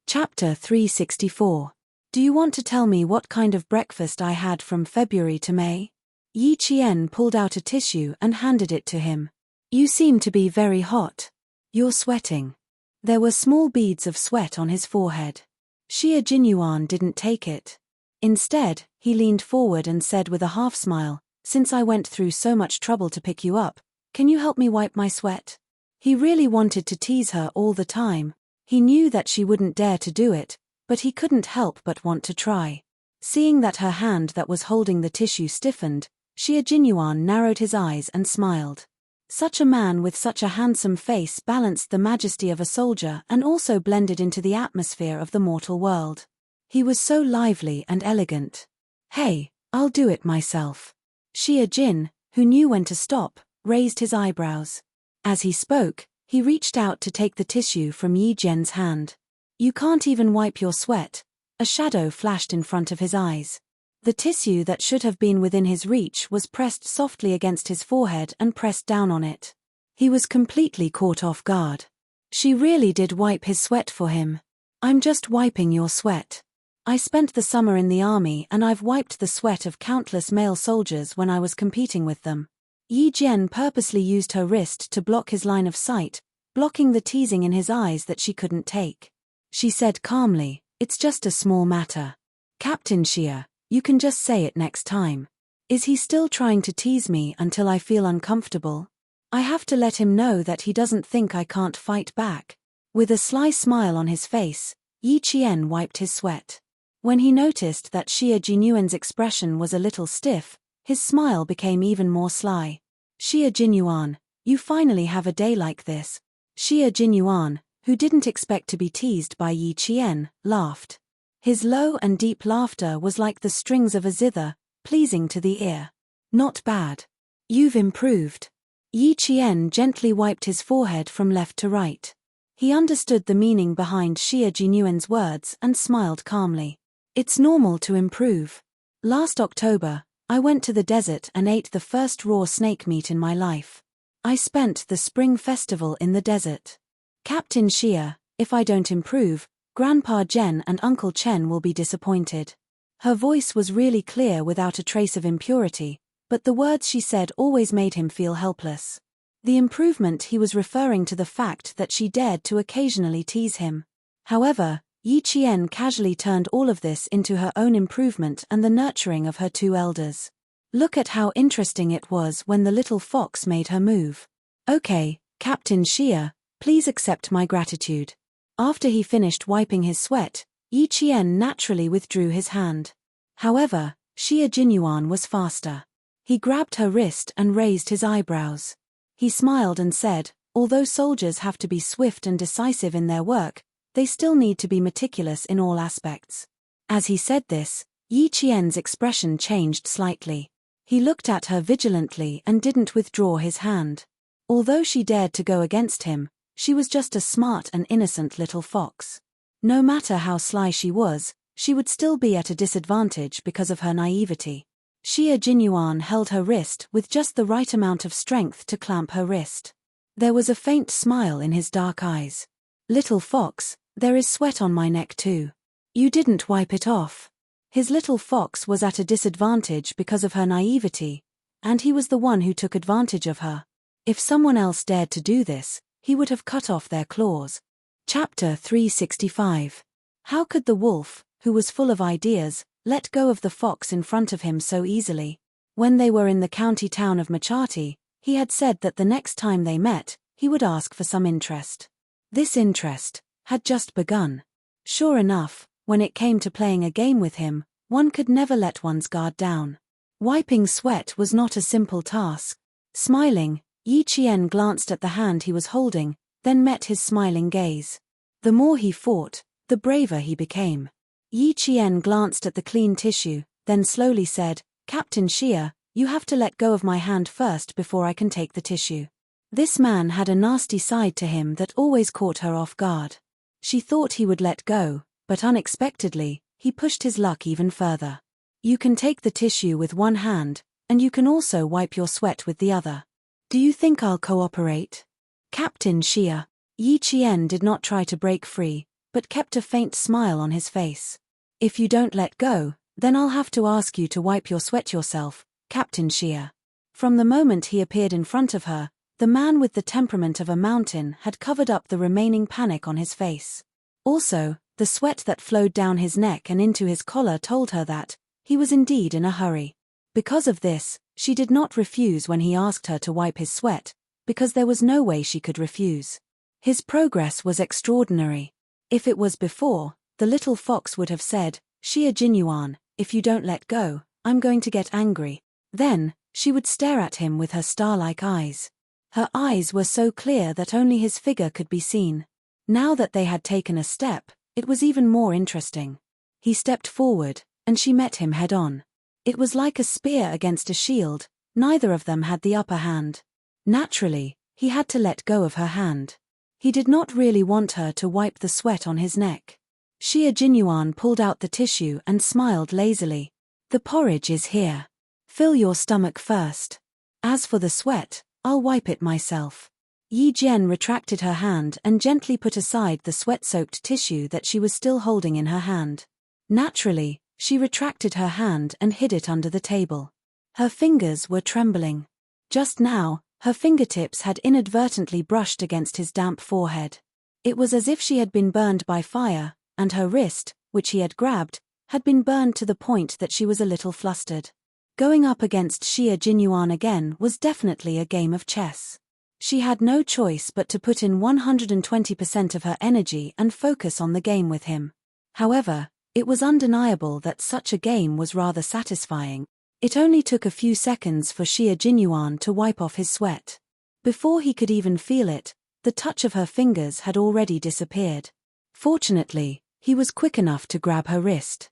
Chapter 364. "Do you want to tell me what kind of breakfast I had from February to May?" Yi Qian pulled out a tissue and handed it to him. "You seem to be very hot. You're sweating." There were small beads of sweat on his forehead. Xia Jinyuan didn't take it. Instead, he leaned forward and said with a half-smile, "Since I went through so much trouble to pick you up, can you help me wipe my sweat?" He really wanted to tease her all the time. He knew that she wouldn't dare to do it, but he couldn't help but want to try. Seeing that her hand that was holding the tissue stiffened, Xia Jinyuan narrowed his eyes and smiled. Such a man with such a handsome face balanced the majesty of a soldier and also blended into the atmosphere of the mortal world. He was so lively and elegant. "Hey, I'll do it myself." Xia Jin, who knew when to stop, raised his eyebrows. As he spoke, he reached out to take the tissue from Yi Jian's hand. "You can't even wipe your sweat." A shadow flashed in front of his eyes. The tissue that should have been within his reach was pressed softly against his forehead and pressed down on it. He was completely caught off guard. She really did wipe his sweat for him. "I'm just wiping your sweat. I spent the summer in the army and I've wiped the sweat of countless male soldiers when I was competing with them." Yi Jian purposely used her wrist to block his line of sight, blocking the teasing in his eyes that she couldn't take. She said calmly, "It's just a small matter. Captain Xia, you can just say it next time. Is he still trying to tease me until I feel uncomfortable? I have to let him know that he doesn't think I can't fight back." With a sly smile on his face, Yi Qian wiped his sweat. When he noticed that Xia Jinyuan's expression was a little stiff, his smile became even more sly. "Xia Jinyuan, you finally have a day like this." Xia Jinyuan, who didn't expect to be teased by Yi Qian, laughed. His low and deep laughter was like the strings of a zither, pleasing to the ear. "Not bad. You've improved." Yi Qian gently wiped his forehead from left to right. He understood the meaning behind Xia Jinyuan's words and smiled calmly. "It's normal to improve. Last October, I went to the desert and ate the first raw snake meat in my life. I spent the spring festival in the desert. Captain Xia, if I don't improve, Grandpa Zhen and Uncle Chen will be disappointed." Her voice was really clear without a trace of impurity, but the words she said always made him feel helpless. The improvement he was referring to the fact that she dared to occasionally tease him. However, Yi Qian casually turned all of this into her own improvement and the nurturing of her two elders. Look at how interesting it was when the little fox made her move. "Okay, Captain Xia, please accept my gratitude." After he finished wiping his sweat, Yi Qian naturally withdrew his hand. However, Xia Jinyuan was faster. He grabbed her wrist and raised his eyebrows. He smiled and said, "Although soldiers have to be swift and decisive in their work, they still need to be meticulous in all aspects." As he said this, Yi Qian's expression changed slightly. He looked at her vigilantly and didn't withdraw his hand. Although she dared to go against him, she was just a smart and innocent little fox. No matter how sly she was, she would still be at a disadvantage because of her naivety. Xia Jinyuan held her wrist with just the right amount of strength to clamp her wrist. There was a faint smile in his dark eyes. "Little fox, there is sweat on my neck too. You didn't wipe it off." His little fox was at a disadvantage because of her naivety, and he was the one who took advantage of her. If someone else dared to do this, he would have cut off their claws. Chapter 365. How could the wolf, who was full of ideas, let go of the fox in front of him so easily? When they were in the county town of Machati, he had said that the next time they met, he would ask for some interest. This interest had just begun. Sure enough, when it came to playing a game with him, one could never let one's guard down. Wiping sweat was not a simple task. Smiling, Yi Qian glanced at the hand he was holding, then met his smiling gaze. The more he fought, the braver he became. Yi Qian glanced at the clean tissue, then slowly said, "Captain Xia, you have to let go of my hand first before I can take the tissue." This man had a nasty side to him that always caught her off guard. She thought he would let go, but unexpectedly, he pushed his luck even further. "You can take the tissue with one hand, and you can also wipe your sweat with the other. Do you think I'll cooperate?" Captain Xia. Yi Qian did not try to break free, but kept a faint smile on his face. "If you don't let go, then I'll have to ask you to wipe your sweat yourself, Captain Xia." From the moment he appeared in front of her, the man with the temperament of a mountain had covered up the remaining panic on his face. Also, the sweat that flowed down his neck and into his collar told her that he was indeed in a hurry. Because of this, she did not refuse when he asked her to wipe his sweat, because there was no way she could refuse. His progress was extraordinary. If it was before, the little fox would have said, "Xia Jinyuan, if you don't let go, I'm going to get angry." Then, she would stare at him with her star-like eyes. Her eyes were so clear that only his figure could be seen. Now that they had taken a step, it was even more interesting. He stepped forward, and she met him head-on. It was like a spear against a shield, neither of them had the upper hand. Naturally, he had to let go of her hand. He did not really want her to wipe the sweat on his neck. Xia Jinyuan pulled out the tissue and smiled lazily. "The porridge is here. Fill your stomach first. As for the sweat, I'll wipe it myself." Yi Jian retracted her hand and gently put aside the sweat-soaked tissue that she was still holding in her hand. Naturally, she retracted her hand and hid it under the table. Her fingers were trembling. Just now, her fingertips had inadvertently brushed against his damp forehead. It was as if she had been burned by fire, and her wrist, which he had grabbed, had been burned to the point that she was a little flustered. Going up against Xia Jinyuan again was definitely a game of chess. She had no choice but to put in 120% of her energy and focus on the game with him. However, it was undeniable that such a game was rather satisfying. It only took a few seconds for Xia Jinyuan to wipe off his sweat. Before he could even feel it, the touch of her fingers had already disappeared. Fortunately, he was quick enough to grab her wrist.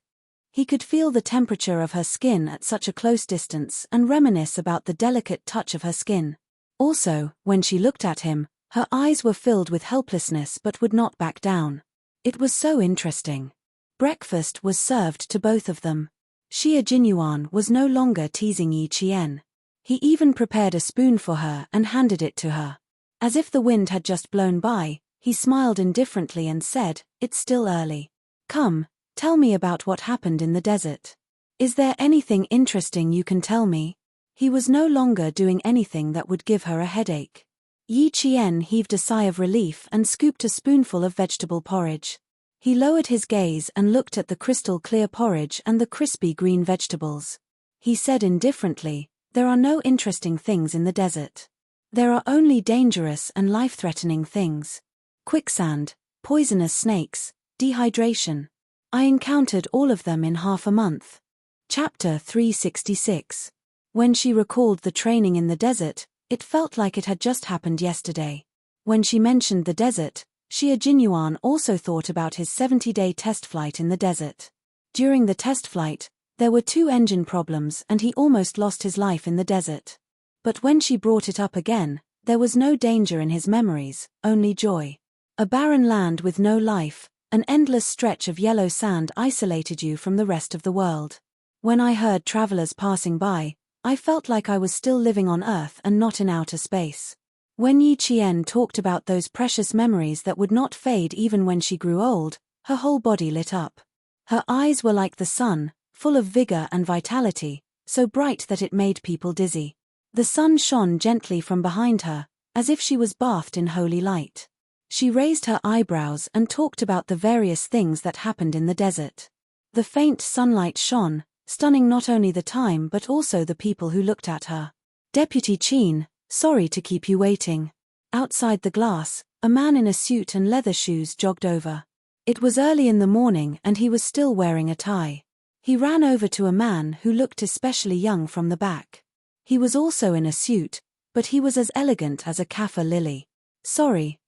He could feel the temperature of her skin at such a close distance and reminisce about the delicate touch of her skin. Also, when she looked at him, her eyes were filled with helplessness but would not back down. It was so interesting. Breakfast was served to both of them. Xia Jinyuan was no longer teasing Yi Qian. He even prepared a spoon for her and handed it to her. As if the wind had just blown by, he smiled indifferently and said, "It's still early. Come, tell me about what happened in the desert. Is there anything interesting you can tell me?" He was no longer doing anything that would give her a headache. Yi Qian heaved a sigh of relief and scooped a spoonful of vegetable porridge. He lowered his gaze and looked at the crystal-clear porridge and the crispy green vegetables. He said indifferently, "There are no interesting things in the desert. There are only dangerous and life-threatening things. Quicksand, poisonous snakes, dehydration. I encountered all of them in half a month." Chapter 366. When she recalled the training in the desert, it felt like it had just happened yesterday. When she mentioned the desert, Xia Jinyuan also thought about his 70-day test flight in the desert. During the test flight, there were 2 engine problems and he almost lost his life in the desert. But when she brought it up again, there was no danger in his memories, only joy. A barren land with no life, an endless stretch of yellow sand isolated you from the rest of the world. When I heard travelers passing by, I felt like I was still living on Earth and not in outer space. When Yi Qian talked about those precious memories that would not fade even when she grew old, her whole body lit up. Her eyes were like the sun, full of vigor and vitality, so bright that it made people dizzy. The sun shone gently from behind her, as if she was bathed in holy light. She raised her eyebrows and talked about the various things that happened in the desert. The faint sunlight shone, stunning not only the time but also the people who looked at her. "Deputy Qin, sorry to keep you waiting." Outside the glass, a man in a suit and leather shoes jogged over. It was early in the morning and he was still wearing a tie. He ran over to a man who looked especially young from the back. He was also in a suit, but he was as elegant as a kaffir lily. Sorry,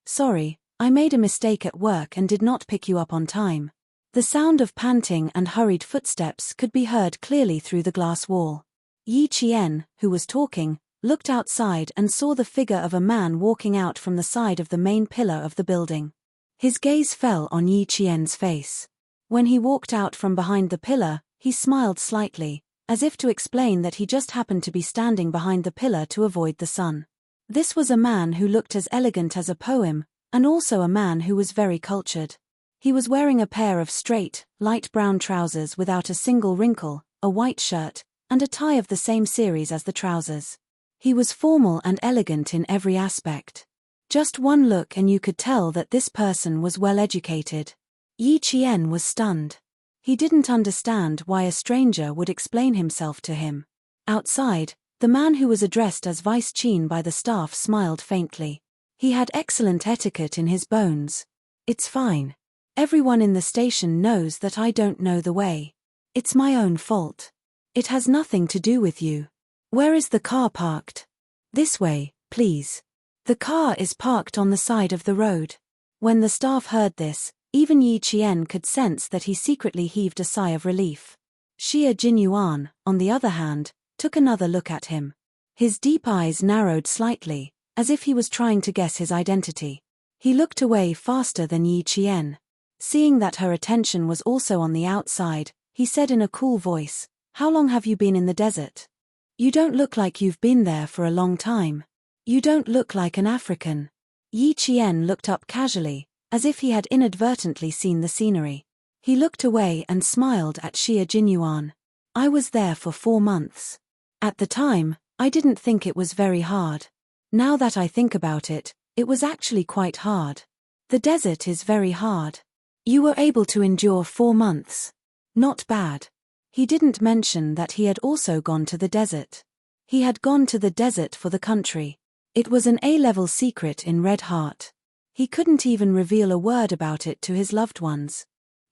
I made a mistake at work and did not pick you up on time." The sound of panting and hurried footsteps could be heard clearly through the glass wall. Yi Qian, who was talking, looked outside and saw the figure of a man walking out from the side of the main pillar of the building. His gaze fell on Yi Qian's face. When he walked out from behind the pillar, he smiled slightly, as if to explain that he just happened to be standing behind the pillar to avoid the sun. This was a man who looked as elegant as a poem, and also a man who was very cultured. He was wearing a pair of straight, light brown trousers without a single wrinkle, a white shirt, and a tie of the same series as the trousers. He was formal and elegant in every aspect. Just one look and you could tell that this person was well educated. Yi Qian was stunned. He didn't understand why a stranger would explain himself to him. Outside, the man who was addressed as Vice Qin by the staff smiled faintly. He had excellent etiquette in his bones. "It's fine. Everyone in the station knows that I don't know the way. It's my own fault. It has nothing to do with you. Where is the car parked?" "This way, please." The car is parked on the side of the road. When the staff heard this, even Yi Qian could sense that he secretly heaved a sigh of relief. Xia Jinyuan, on the other hand, took another look at him. His deep eyes narrowed slightly, as if he was trying to guess his identity. He looked away faster than Yi Qian. Seeing that her attention was also on the outside, he said in a cool voice, "How long have you been in the desert? You don't look like you've been there for a long time. You don't look like an African." Yi Qian looked up casually, as if he had inadvertently seen the scenery. He looked away and smiled at Xia Jinyuan. "I was there for 4 months. At the time, I didn't think it was very hard. Now that I think about it, it was actually quite hard. The desert is very hard. You were able to endure 4 months. Not bad. He didn't mention that he had also gone to the desert. He had gone to the desert for the country. It was an A-level secret in Red Heart. He couldn't even reveal a word about it to his loved ones.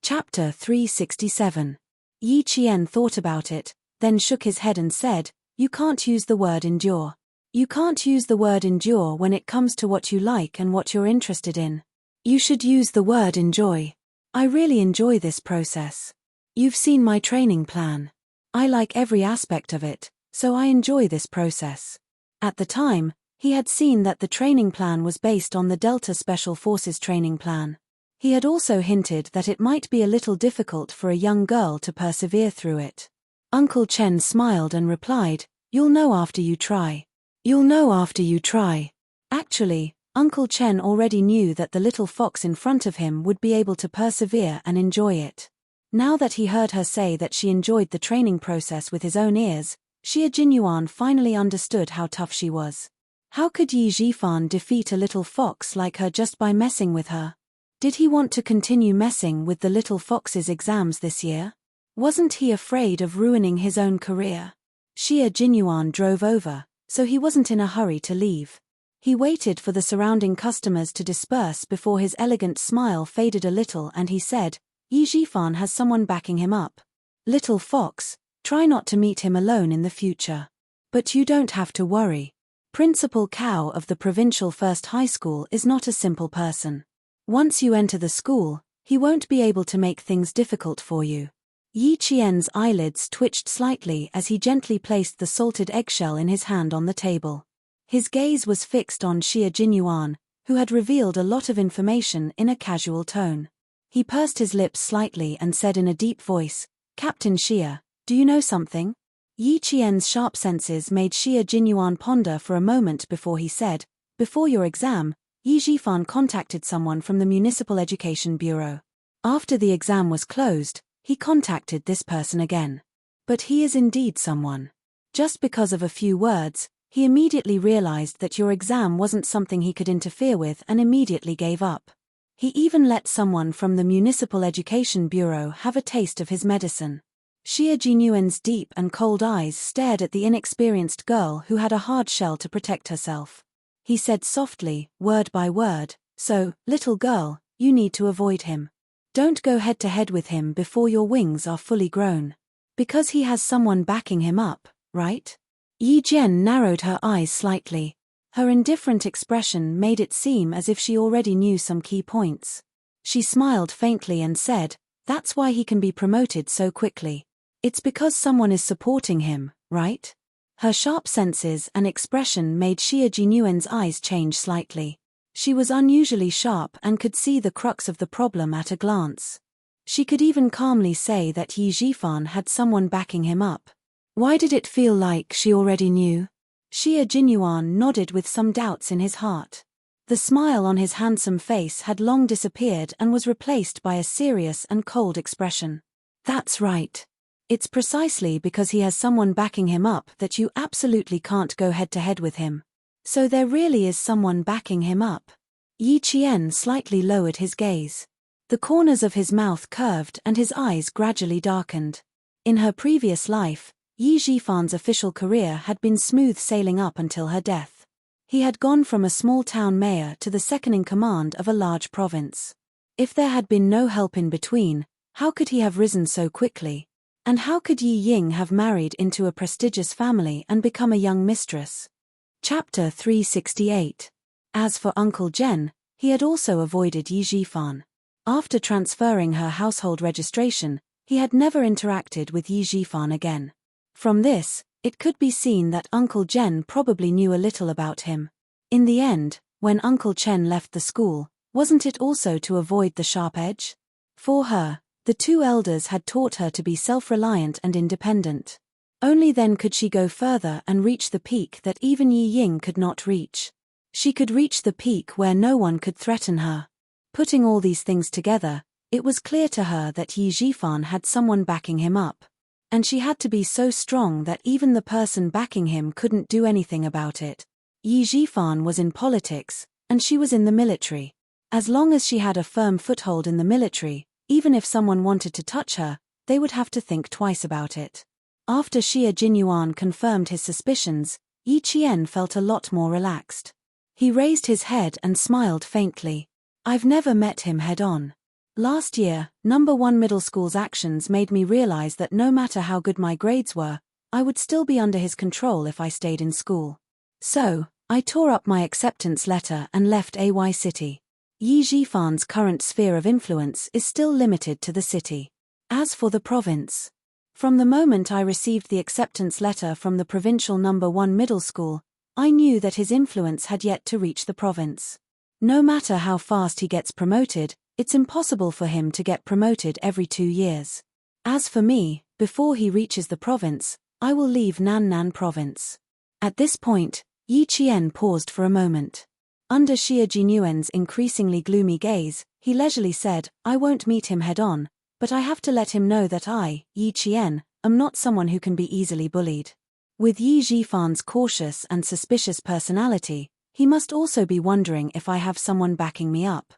Chapter 367. Yi Qian thought about it, then shook his head and said, "You can't use the word endure. You can't use the word endure when it comes to what you like and what you're interested in. You should use the word enjoy. I really enjoy this process. You've seen my training plan. I like every aspect of it, so I enjoy this process." At the time, he had seen that the training plan was based on the Delta Special Forces training plan. He had also hinted that it might be a little difficult for a young girl to persevere through it. Uncle Chen smiled and replied, "You'll know after you try. You'll know after you try." Actually, Uncle Chen already knew that the little fox in front of him would be able to persevere and enjoy it. Now that he heard her say that she enjoyed the training process with his own ears, Xie Jinyuan finally understood how tough she was. How could Yi Zhifan defeat a little fox like her just by messing with her? Did he want to continue messing with the little fox's exams this year? Wasn't he afraid of ruining his own career? Xie Jinyuan drove over, so he wasn't in a hurry to leave. He waited for the surrounding customers to disperse before his elegant smile faded a little and he said, "Yi Zhifan has someone backing him up. Little fox, try not to meet him alone in the future. But you don't have to worry. Principal Cao of the Provincial First High School is not a simple person. Once you enter the school, he won't be able to make things difficult for you." Yi Qian's eyelids twitched slightly as he gently placed the salted eggshell in his hand on the table. His gaze was fixed on Xie Jinyuan, who had revealed a lot of information in a casual tone. He pursed his lips slightly and said in a deep voice, "Captain Xie, do you know something?" Yi Qian's sharp senses made Xie Jinyuan ponder for a moment before he said, "Before your exam, Yi Zhifan contacted someone from the Municipal Education Bureau. After the exam was closed, he contacted this person again. But he is indeed someone. Just because of a few words, he immediately realized that your exam wasn't something he could interfere with and immediately gave up. He even let someone from the Municipal Education Bureau have a taste of his medicine." Xie Jinyuan's deep and cold eyes stared at the inexperienced girl who had a hard shell to protect herself. He said softly, word by word, "So, little girl, you need to avoid him. Don't go head-to-head with him before your wings are fully grown. Because he has someone backing him up, right?" Yi Jian narrowed her eyes slightly. Her indifferent expression made it seem as if she already knew some key points. She smiled faintly and said, "That's why he can be promoted so quickly. It's because someone is supporting him, right?" Her sharp senses and expression made Xie Jinyuan's eyes change slightly. She was unusually sharp and could see the crux of the problem at a glance. She could even calmly say that Yi Zhifan had someone backing him up. Why did it feel like she already knew? Xie Jinyuan nodded with some doubts in his heart. The smile on his handsome face had long disappeared and was replaced by a serious and cold expression. "That's right. It's precisely because he has someone backing him up that you absolutely can't go head-to-head with him. So there really is someone backing him up." Yi Qian slightly lowered his gaze. The corners of his mouth curved and his eyes gradually darkened. In her previous life, Yi Zhifan's official career had been smooth sailing up until her death. He had gone from a small-town mayor to the second-in-command of a large province. If there had been no help in between, how could he have risen so quickly? And how could Yi Ying have married into a prestigious family and become a young mistress? Chapter 368. As for Uncle Jen, he had also avoided Yi Zhifan. After transferring her household registration, he had never interacted with Yi Zhifan again. From this, it could be seen that Uncle Jen probably knew a little about him. In the end, when Uncle Chen left the school, wasn't it also to avoid the sharp edge? For her, the two elders had taught her to be self-reliant and independent. Only then could she go further and reach the peak that even Yi Ying could not reach. She could reach the peak where no one could threaten her. Putting all these things together, it was clear to her that Yi Zhifan had someone backing him up. And she had to be so strong that even the person backing him couldn't do anything about it. Yi Jifan was in politics, and she was in the military. As long as she had a firm foothold in the military, even if someone wanted to touch her, they would have to think twice about it. After Xie Jinyuan confirmed his suspicions, Yi Qian felt a lot more relaxed. He raised his head and smiled faintly. I've never met him head-on. Last year, number 1 middle school's actions made me realize that no matter how good my grades were, I would still be under his control if I stayed in school. So, I tore up my acceptance letter and left AY City. Yi Jifan's current sphere of influence is still limited to the city. As for the province, from the moment I received the acceptance letter from the provincial number 1 middle school, I knew that his influence had yet to reach the province. No matter how fast he gets promoted, it's impossible for him to get promoted every 2 years. As for me, before he reaches the province, I will leave Nannan province. At this point, Yi Qian paused for a moment. Under Xie Jinyuan's increasingly gloomy gaze, he leisurely said, I won't meet him head-on, but I have to let him know that I, Yi Qian, am not someone who can be easily bullied. With Yi Jifan's cautious and suspicious personality, he must also be wondering if I have someone backing me up.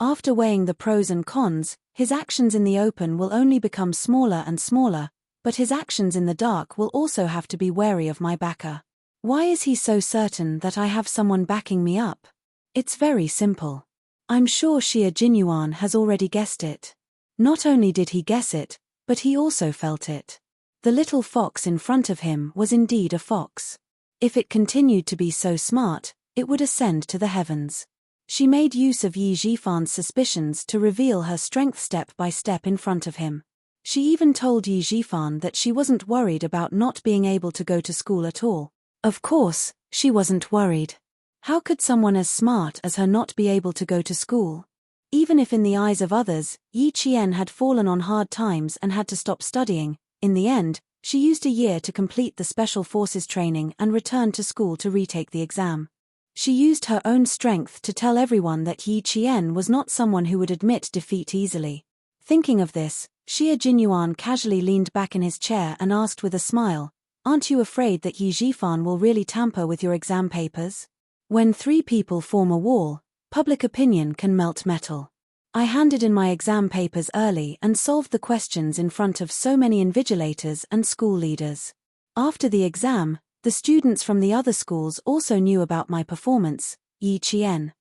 After weighing the pros and cons, his actions in the open will only become smaller and smaller, but his actions in the dark will also have to be wary of my backer. Why is he so certain that I have someone backing me up? It's very simple. I'm sure Xie Jinyuan has already guessed it. Not only did he guess it, but he also felt it. The little fox in front of him was indeed a fox. If it continued to be so smart, it would ascend to the heavens. She made use of Yi Jifan's suspicions to reveal her strength step by step in front of him. She even told Yi Jifan that she wasn't worried about not being able to go to school at all. Of course, she wasn't worried. How could someone as smart as her not be able to go to school? Even if in the eyes of others, Yi Qian had fallen on hard times and had to stop studying, in the end, she used a year to complete the Special Forces training and returned to school to retake the exam. She used her own strength to tell everyone that Yi Qian was not someone who would admit defeat easily. Thinking of this, Xie Jinyuan casually leaned back in his chair and asked with a smile, Aren't you afraid that Yi Jifan will really tamper with your exam papers? When 3 people form a wall, public opinion can melt metal. I handed in my exam papers early and solved the questions in front of so many invigilators and school leaders. After the exam, the students from the other schools also knew about my performance. Yi Qian.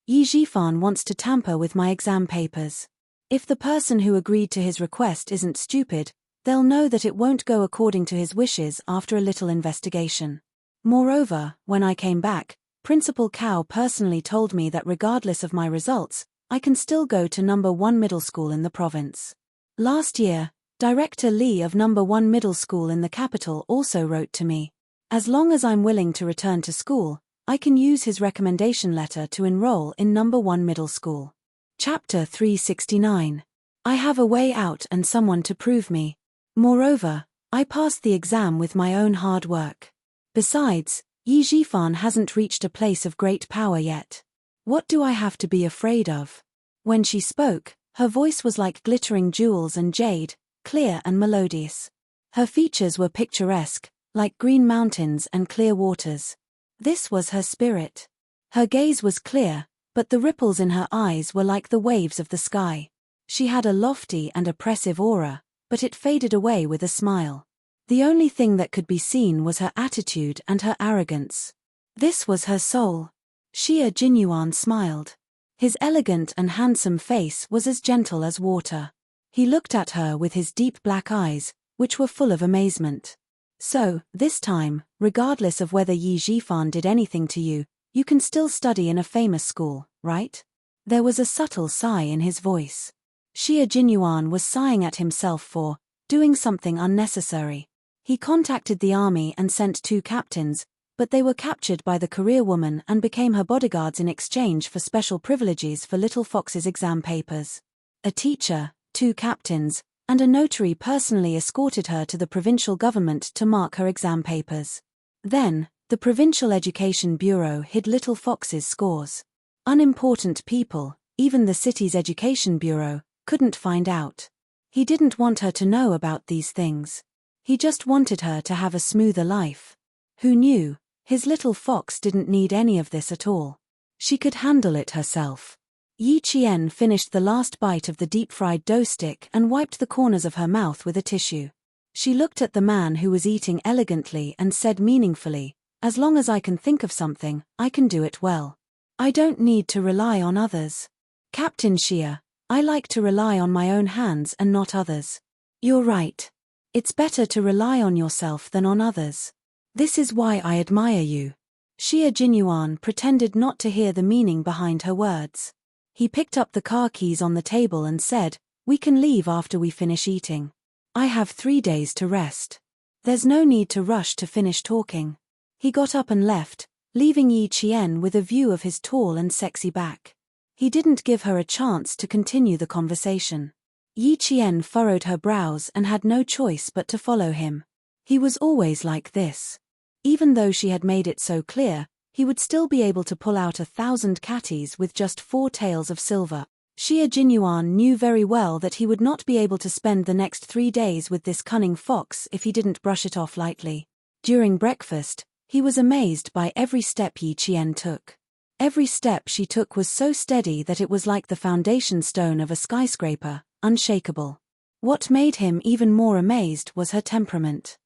Yi Jifan wants to tamper with my exam papers. If the person who agreed to his request isn't stupid, they'll know that it won't go according to his wishes after a little investigation. Moreover, when I came back, Principal Cao personally told me that regardless of my results, I can still go to number 1 middle school in the province. Last year, Director Li of number 1 middle school in the capital also wrote to me. As long as I'm willing to return to school, I can use his recommendation letter to enroll in number 1 middle school. Chapter 369. I have a way out and someone to prove me. Moreover, I passed the exam with my own hard work. Besides, Yi Jifan hasn't reached a place of great power yet. What do I have to be afraid of? When she spoke, her voice was like glittering jewels and jade, clear and melodious. Her features were picturesque, like green mountains and clear waters. This was her spirit. Her gaze was clear, but the ripples in her eyes were like the waves of the sky. She had a lofty and oppressive aura, but it faded away with a smile. The only thing that could be seen was her attitude and her arrogance. This was her soul. Xie Jinyuan smiled. His elegant and handsome face was as gentle as water. He looked at her with his deep black eyes, which were full of amazement. So, this time, regardless of whether Yi Jifan did anything to you, you can still study in a famous school, right? There was a subtle sigh in his voice. Xie Jinyuan was sighing at himself for doing something unnecessary. He contacted the army and sent 2 captains, but they were captured by the career woman and became her bodyguards in exchange for special privileges for Little Fox's exam papers. A teacher, 2 captains, and a notary personally escorted her to the provincial government to mark her exam papers. Then, the Provincial Education Bureau hid Little Fox's scores. Unimportant people, even the city's education bureau, couldn't find out. He didn't want her to know about these things. He just wanted her to have a smoother life. Who knew? His little fox didn't need any of this at all. She could handle it herself. Yi Qian finished the last bite of the deep-fried dough stick and wiped the corners of her mouth with a tissue. She looked at the man who was eating elegantly and said meaningfully, "As long as I can think of something, I can do it well. I don't need to rely on others. Captain Xia, I like to rely on my own hands and not others." "You're right. It's better to rely on yourself than on others. This is why I admire you." Xia Jinyuan pretended not to hear the meaning behind her words. He picked up the car keys on the table and said, "We can leave after we finish eating. I have 3 days to rest. There's no need to rush to finish talking." He got up and left, leaving Yi Qian with a view of his tall and sexy back. He didn't give her a chance to continue the conversation. Yi Qian furrowed her brows and had no choice but to follow him. He was always like this. Even though she had made it so clear, he would still be able to pull out 1,000 catties with just 4 tails of silver. Xia Jinyuan knew very well that he would not be able to spend the next 3 days with this cunning fox if he didn't brush it off lightly. During breakfast, he was amazed by every step Yi Qian took. Every step she took was so steady that it was like the foundation stone of a skyscraper, unshakable. What made him even more amazed was her temperament.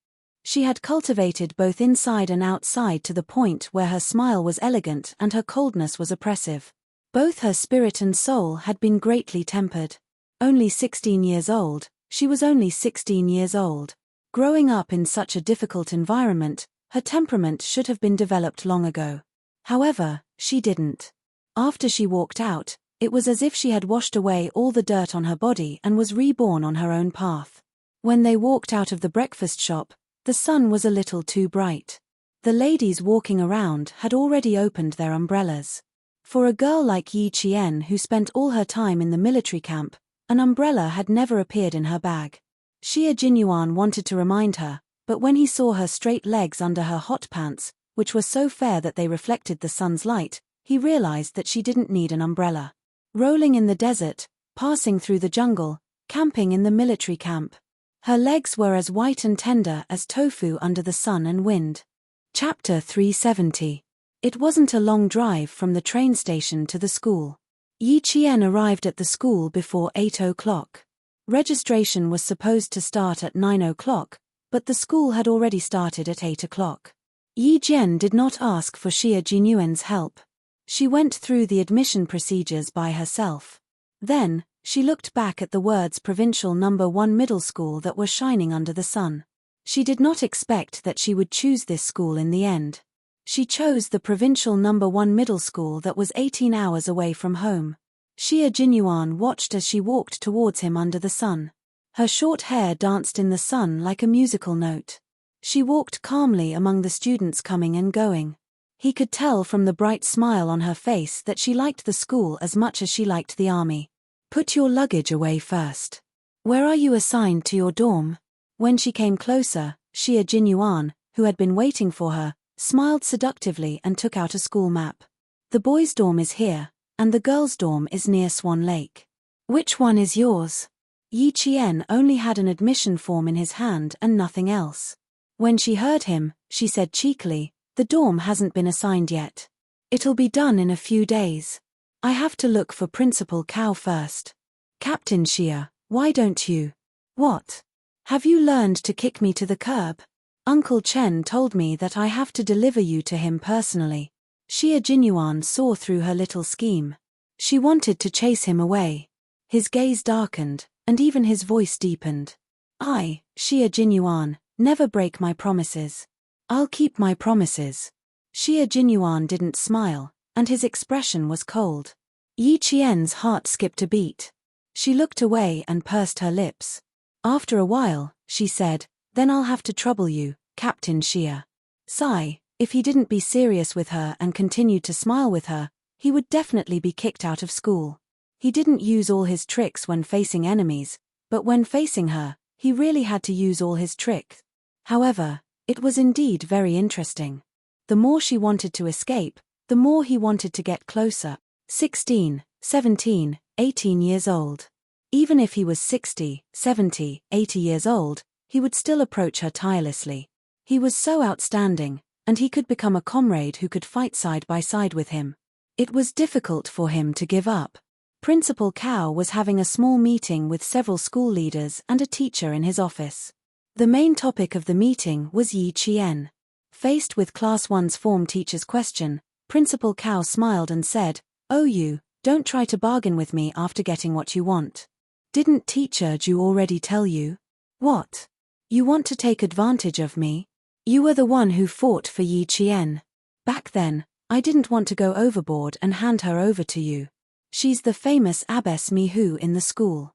She had cultivated both inside and outside to the point where her smile was elegant and her coldness was oppressive. Both her spirit and soul had been greatly tempered. Only 16 years old, she was only 16 years old. Growing up in such a difficult environment, her temperament should have been developed long ago. However, she didn't. After she walked out, it was as if she had washed away all the dirt on her body and was reborn on her own path. When they walked out of the breakfast shop, the sun was a little too bright. The ladies walking around had already opened their umbrellas. For a girl like Yi Qian who spent all her time in the military camp, an umbrella had never appeared in her bag. Xia Jinyuan wanted to remind her, but when he saw her straight legs under her hot pants, which were so fair that they reflected the sun's light, he realized that she didn't need an umbrella. Rolling in the desert, passing through the jungle, camping in the military camp. Her legs were as white and tender as tofu under the sun and wind. Chapter 370. It wasn't a long drive from the train station to the school. Yi Qian arrived at the school before 8 o'clock. Registration was supposed to start at 9 o'clock, but the school had already started at 8 o'clock. Yi Jian did not ask for Xia Jinyuan's help. She went through the admission procedures by herself. Then, she looked back at the words Provincial No. 1 Middle School that were shining under the sun. She did not expect that she would choose this school in the end. She chose the Provincial No. 1 Middle School that was 18 hours away from home. Xia Jinyuan watched as she walked towards him under the sun. Her short hair danced in the sun like a musical note. She walked calmly among the students coming and going. He could tell from the bright smile on her face that she liked the school as much as she liked the army. "Put your luggage away first. Where are you assigned to your dorm?" When she came closer, Xia Jinyuan, who had been waiting for her, smiled seductively and took out a school map. "The boys' dorm is here, and the girls' dorm is near Swan Lake. Which one is yours?" Yi Qian only had an admission form in his hand and nothing else. When she heard him, she said cheekily, "The dorm hasn't been assigned yet. It'll be done in a few days. I have to look for Principal Cao first." "Captain Xia, why don't you?" "What? Have you learned to kick me to the curb? Uncle Chen told me that I have to deliver you to him personally." Xia Jinyuan saw through her little scheme. She wanted to chase him away. His gaze darkened, and even his voice deepened. "I, Xia Jinyuan, never break my promises. I'll keep my promises." Xia Jinyuan didn't smile, and his expression was cold. Yi Qian's heart skipped a beat. She looked away and pursed her lips. After a while, she said, "Then I'll have to trouble you, Captain Xia." Sigh, if he didn't be serious with her and continued to smile with her, he would definitely be kicked out of school. He didn't use all his tricks when facing enemies, but when facing her, he really had to use all his tricks. However, it was indeed very interesting. The more she wanted to escape, the more he wanted to get closer. 16, 17, 18 years old. Even if he was 60, 70, 80 years old, he would still approach her tirelessly. He was so outstanding, and he could become a comrade who could fight side by side with him. It was difficult for him to give up. Principal Cao was having a small meeting with several school leaders and a teacher in his office. The main topic of the meeting was Yi Qian. Faced with Class 1's form teacher's question, Principal Cao smiled and said, "Oh, you, don't try to bargain with me after getting what you want. Didn't Teacher Ju already tell you? What? You want to take advantage of me? You were the one who fought for Yi Qian. Back then, I didn't want to go overboard and hand her over to you. She's the famous Abbess Mi Hu in the school.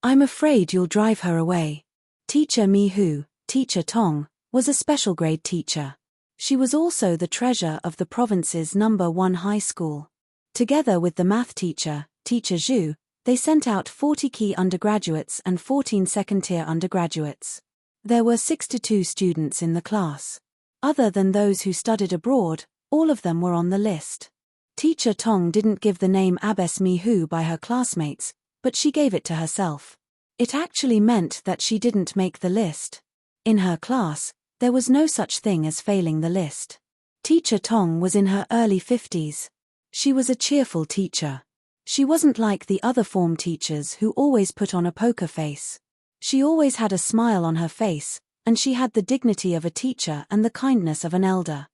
I'm afraid you'll drive her away." Teacher Mi Hu, Teacher Tong, was a special grade teacher. She was also the treasurer of the province's #1 high school. Together with the math teacher, Teacher Zhu, they sent out 40 key undergraduates and 14 second-tier undergraduates. There were 62 students in the class. Other than those who studied abroad, all of them were on the list. Teacher Tong didn't give the name Abbess Mi Hu by her classmates, but she gave it to herself. It actually meant that she didn't make the list. In her class, there was no such thing as failing the list. Teacher Tong was in her early 50s. She was a cheerful teacher. She wasn't like the other form teachers who always put on a poker face. She always had a smile on her face, and she had the dignity of a teacher and the kindness of an elder.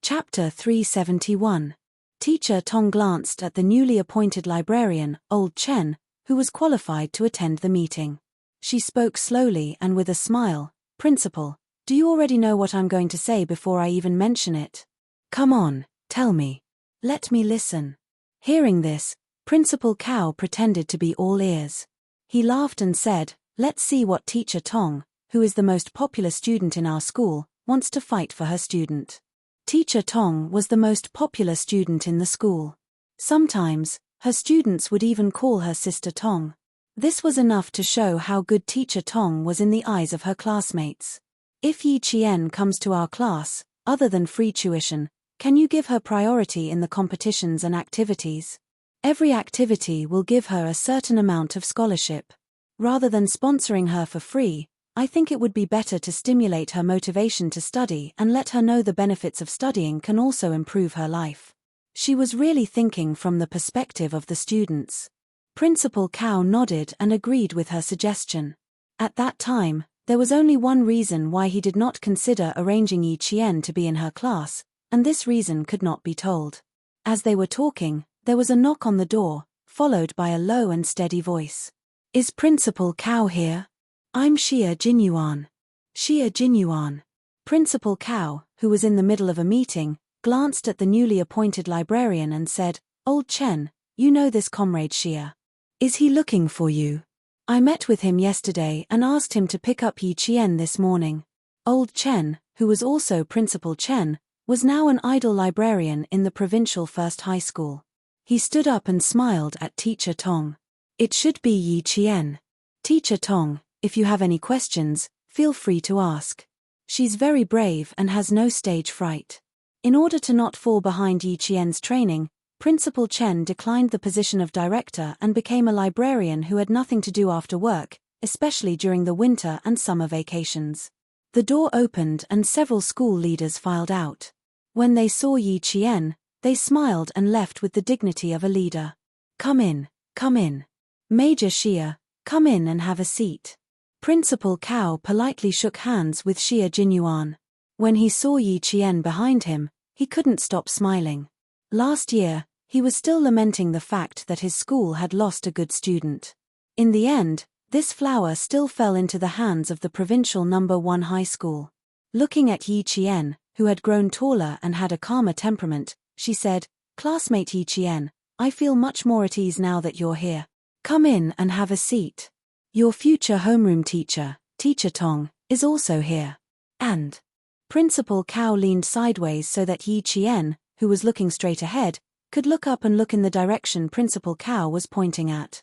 Chapter 371. Teacher Tong glanced at the newly appointed librarian, Old Chen, who was qualified to attend the meeting. She spoke slowly and with a smile. "Principal, do you already know what I'm going to say before I even mention it? Come on, tell me. Let me listen." Hearing this, Principal Cao pretended to be all ears. He laughed and said, "Let's see what Teacher Tong, who is the most popular student in our school, wants to fight for her student." Teacher Tong was the most popular student in the school. Sometimes, her students would even call her Sister Tong. This was enough to show how good Teacher Tong was in the eyes of her classmates. "If Yi Qian comes to our class, other than free tuition, can you give her priority in the competitions and activities? Every activity will give her a certain amount of scholarship. Rather than sponsoring her for free, I think it would be better to stimulate her motivation to study and let her know the benefits of studying can also improve her life." She was really thinking from the perspective of the students. Principal Cao nodded and agreed with her suggestion. At that time, there was only one reason why he did not consider arranging Yi Qian to be in her class, and this reason could not be told. As they were talking, there was a knock on the door, followed by a low and steady voice. "Is Principal Cao here? I'm Xia Jinyuan." Xia Jinyuan. Principal Cao, who was in the middle of a meeting, glanced at the newly appointed librarian and said, "Old Chen, you know this comrade Xia. Is he looking for you? I met with him yesterday and asked him to pick up Yi Qian this morning." Old Chen, who was also Principal Chen, was now an idle librarian in the provincial first high school. He stood up and smiled at Teacher Tong. "It should be Yi Qian. Teacher Tong, if you have any questions, feel free to ask. She's very brave and has no stage fright." In order to not fall behind Yi Qian's training, Principal Chen declined the position of director and became a librarian who had nothing to do after work, especially during the winter and summer vacations. The door opened and several school leaders filed out. When they saw Yi Qian, they smiled and left with the dignity of a leader. Come in. Major Xia, come in and have a seat." Principal Cao politely shook hands with Xia Jinyuan. When he saw Yi Qian behind him, he couldn't stop smiling. Last year, he was still lamenting the fact that his school had lost a good student. In the end, this flower still fell into the hands of the provincial #1 high school. Looking at Yi Qian, who had grown taller and had a calmer temperament, she said, "Classmate Yi Qian, I feel much more at ease now that you're here. Come in and have a seat. Your future homeroom teacher, Teacher Tong, is also here." And Principal Cao leaned sideways so that Yi Qian, who was looking straight ahead, could look up and look in the direction Principal Cao was pointing at.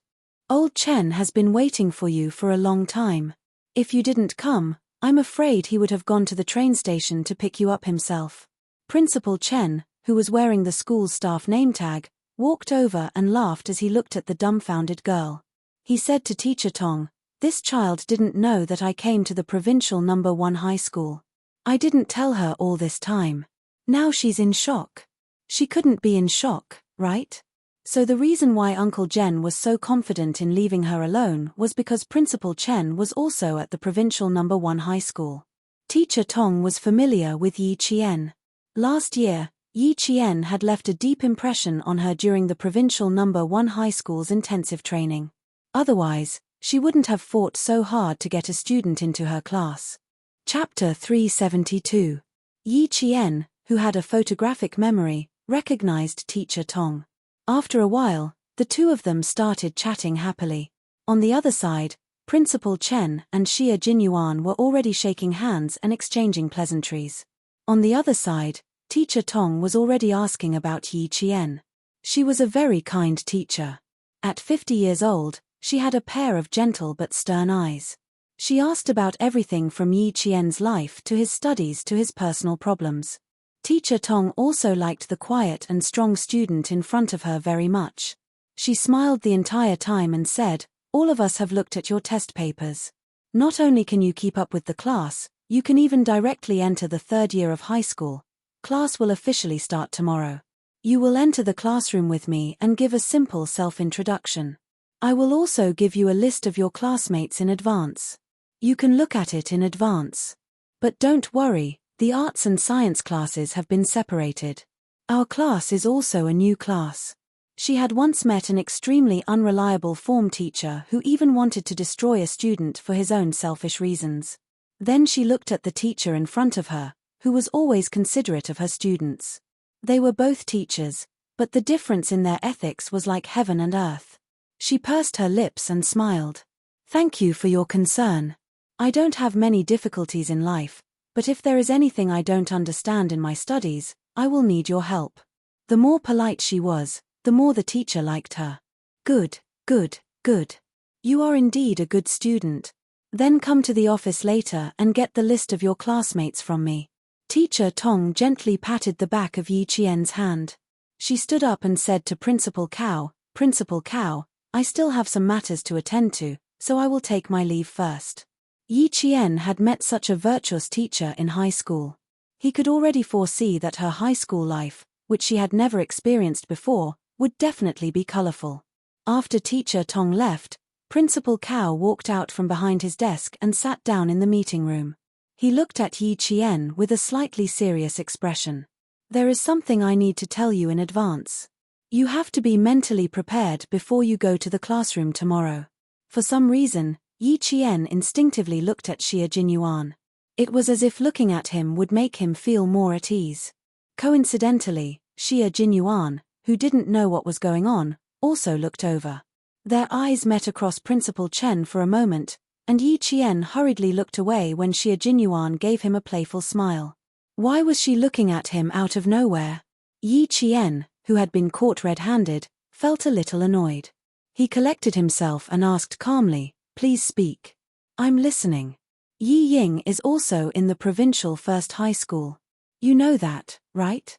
"Old Chen has been waiting for you for a long time. If you didn't come, I'm afraid he would have gone to the train station to pick you up himself." Principal Chen, who was wearing the school's staff name tag, walked over and laughed as he looked at the dumbfounded girl. He said to Teacher Tong, "This child didn't know that I came to the provincial number 1 high school. I didn't tell her all this time. Now she's in shock." She couldn't be in shock, right? So the reason why Uncle Jen was so confident in leaving her alone was because Principal Chen was also at the provincial number 1 high school. Teacher Tong was familiar with Yi Qian. Last year, Yi Qian had left a deep impression on her during the provincial number 1 high school's intensive training. Otherwise, she wouldn't have fought so hard to get a student into her class. Chapter 372. Yi Qian, who had a photographic memory, recognized Teacher Tong. After a while, the two of them started chatting happily. On the other side, Principal Chen and Xia Jinyuan were already shaking hands and exchanging pleasantries. On the other side, Teacher Tong was already asking about Yi Qian. She was a very kind teacher. At 50 years old, she had a pair of gentle but stern eyes. She asked about everything from Yi Qian's life to his studies to his personal problems. Teacher Tong also liked the quiet and strong student in front of her very much. She smiled the entire time and said, "All of us have looked at your test papers. Not only can you keep up with the class, you can even directly enter the 3rd year of high school. Class will officially start tomorrow. You will enter the classroom with me and give a simple self-introduction. I will also give you a list of your classmates in advance. You can look at it in advance. But don't worry, the arts and science classes have been separated. Our class is also a new class." She had once met an extremely unreliable form teacher who even wanted to destroy a student for his own selfish reasons. Then she looked at the teacher in front of her, who was always considerate of her students. They were both teachers, but the difference in their ethics was like heaven and earth. She pursed her lips and smiled. "Thank you for your concern. I don't have many difficulties in life, but if there is anything I don't understand in my studies, I will need your help." The more polite she was, the more the teacher liked her. "Good, good, good. You are indeed a good student. Then come to the office later and get the list of your classmates from me." Teacher Tong gently patted the back of Yi Qian's hand. She stood up and said to Principal Cao, "Principal Cao, I still have some matters to attend to, so I will take my leave first." Yi Qian had met such a virtuous teacher in high school. He could already foresee that her high school life, which she had never experienced before, would definitely be colorful. After Teacher Tong left, Principal Cao walked out from behind his desk and sat down in the meeting room. He looked at Yi Qian with a slightly serious expression. "There is something I need to tell you in advance. You have to be mentally prepared before you go to the classroom tomorrow." For some reason, Yi Qian instinctively looked at Xia Jinyuan. It was as if looking at him would make him feel more at ease. Coincidentally, Xia Jinyuan, who didn't know what was going on, also looked over. Their eyes met across Principal Chen for a moment, and Yi Qian hurriedly looked away when Xia Jinyuan gave him a playful smile. Why was she looking at him out of nowhere? Yi Qian, who had been caught red-handed, felt a little annoyed. He collected himself and asked calmly, "Please speak. I'm listening." Yi Ying is also in the provincial 1st high school. You know that, right?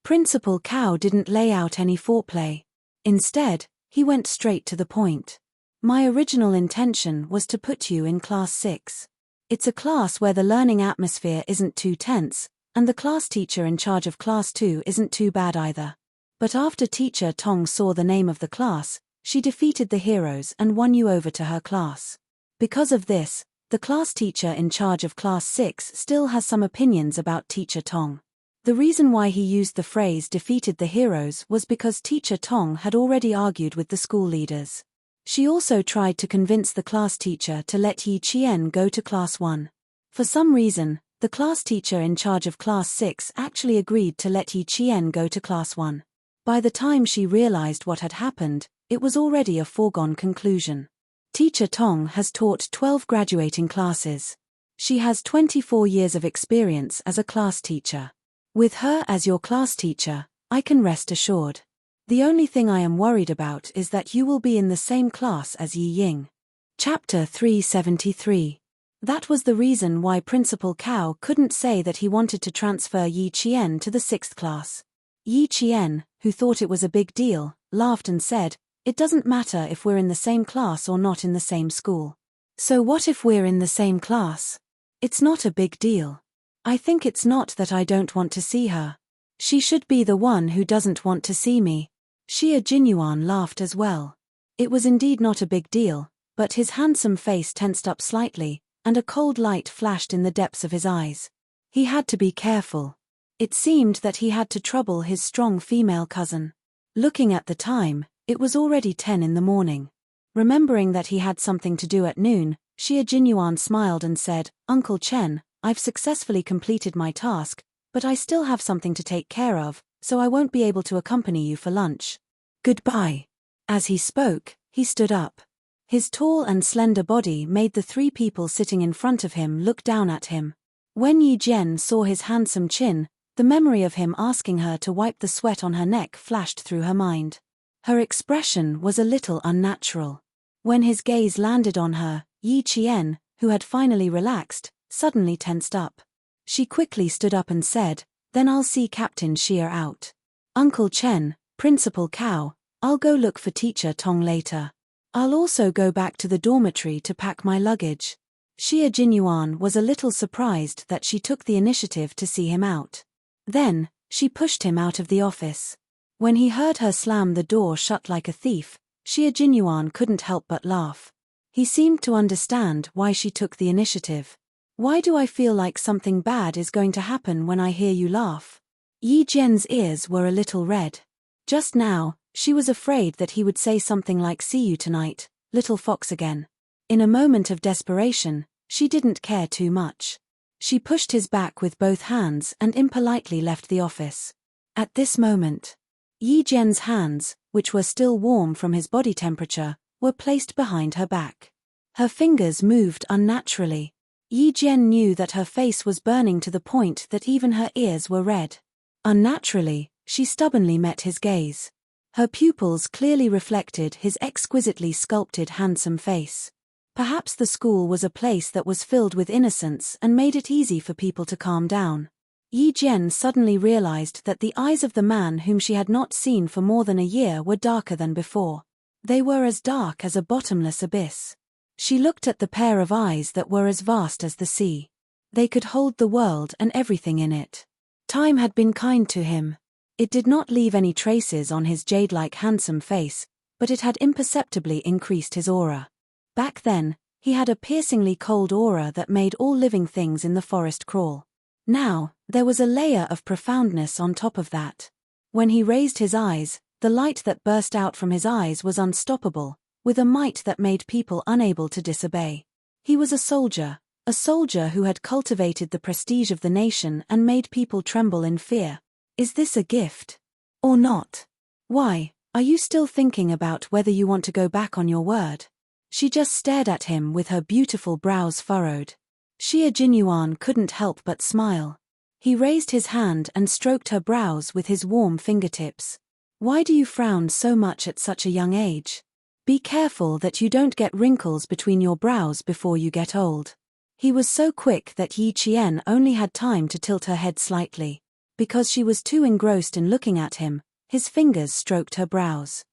Principal Cao didn't lay out any foreplay. Instead, he went straight to the point. "My original intention was to put you in Class 6. It's a class where the learning atmosphere isn't too tense, and the class teacher in charge of Class 2 isn't too bad either. But after Teacher Tong saw the name of the class, she defeated the heroes and won you over to her class. Because of this, the class teacher in charge of Class 6 still has some opinions about Teacher Tong." The reason why he used the phrase "defeated the heroes" was because Teacher Tong had already argued with the school leaders. She also tried to convince the class teacher to let Yi Qian go to Class 1. For some reason, the class teacher in charge of Class 6 actually agreed to let Yi Qian go to Class 1. By the time she realized what had happened, it was already a foregone conclusion. Teacher Tong has taught 12 graduating classes. She has 24 years of experience as a class teacher. With her as your class teacher, I can rest assured. The only thing I am worried about is that you will be in the same class as Yi Ying. Chapter 373. That was the reason why Principal Cao couldn't say that he wanted to transfer Yi Qian to the 6th class. Yi Qian, who thought it was a big deal, laughed and said, It doesn't matter if we're in the same class or not in the same school. So what if we're in the same class? It's not a big deal. I think it's not that I don't want to see her. She should be the one who doesn't want to see me. Xie Jinyuan laughed as well. It was indeed not a big deal, but his handsome face tensed up slightly, and a cold light flashed in the depths of his eyes. He had to be careful. It seemed that he had to trouble his strong female cousin. Looking at the time, it was already 10 in the morning. Remembering that he had something to do at noon, Xie Jinyuan smiled and said, "Uncle Chen, I've successfully completed my task, but I still have something to take care of, so I won't be able to accompany you for lunch. Goodbye." As he spoke, he stood up. His tall and slender body made the 3 people sitting in front of him look down at him. When Yi Jian saw his handsome chin, the memory of him asking her to wipe the sweat on her neck flashed through her mind. Her expression was a little unnatural. When his gaze landed on her, Yi Qian, who had finally relaxed, suddenly tensed up. She quickly stood up and said, "Then I'll see Captain Xie out. Uncle Chen, Principal Cao, I'll go look for Teacher Tong later. I'll also go back to the dormitory to pack my luggage." Xie Jinyuan was a little surprised that she took the initiative to see him out. Then, she pushed him out of the office. When he heard her slam the door shut like a thief, Xie Jinyuan couldn't help but laugh. He seemed to understand why she took the initiative. "Why do I feel like something bad is going to happen when I hear you laugh?" Yi Jian's ears were a little red. Just now, she was afraid that he would say something like, "See you tonight, little fox again." In a moment of desperation, she didn't care too much. She pushed his back with both hands and impolitely left the office. At this moment, Yi Jian's hands, which were still warm from his body temperature, were placed behind her back. Her fingers moved unnaturally. Yi Jian knew that her face was burning to the point that even her ears were red. Unnaturally, she stubbornly met his gaze. Her pupils clearly reflected his exquisitely sculpted handsome face. Perhaps the school was a place that was filled with innocence and made it easy for people to calm down. Yi Jian suddenly realized that the eyes of the man whom she had not seen for more than a year were darker than before. They were as dark as a bottomless abyss. She looked at the pair of eyes that were as vast as the sea. They could hold the world and everything in it. Time had been kind to him. It did not leave any traces on his jade-like handsome face, but it had imperceptibly increased his aura. Back then, he had a piercingly cold aura that made all living things in the forest crawl. Now, there was a layer of profoundness on top of that. When he raised his eyes, the light that burst out from his eyes was unstoppable, with a might that made people unable to disobey. He was a soldier who had cultivated the prestige of the nation and made people tremble in fear. Is this a gift? Or not? Why, are you still thinking about whether you want to go back on your word? She just stared at him with her beautiful brows furrowed. Xie Jinyuan couldn't help but smile. He raised his hand and stroked her brows with his warm fingertips. "Why do you frown so much at such a young age? Be careful that you don't get wrinkles between your brows before you get old." He was so quick that Yi Qian only had time to tilt her head slightly. Because she was too engrossed in looking at him, his fingers stroked her brows.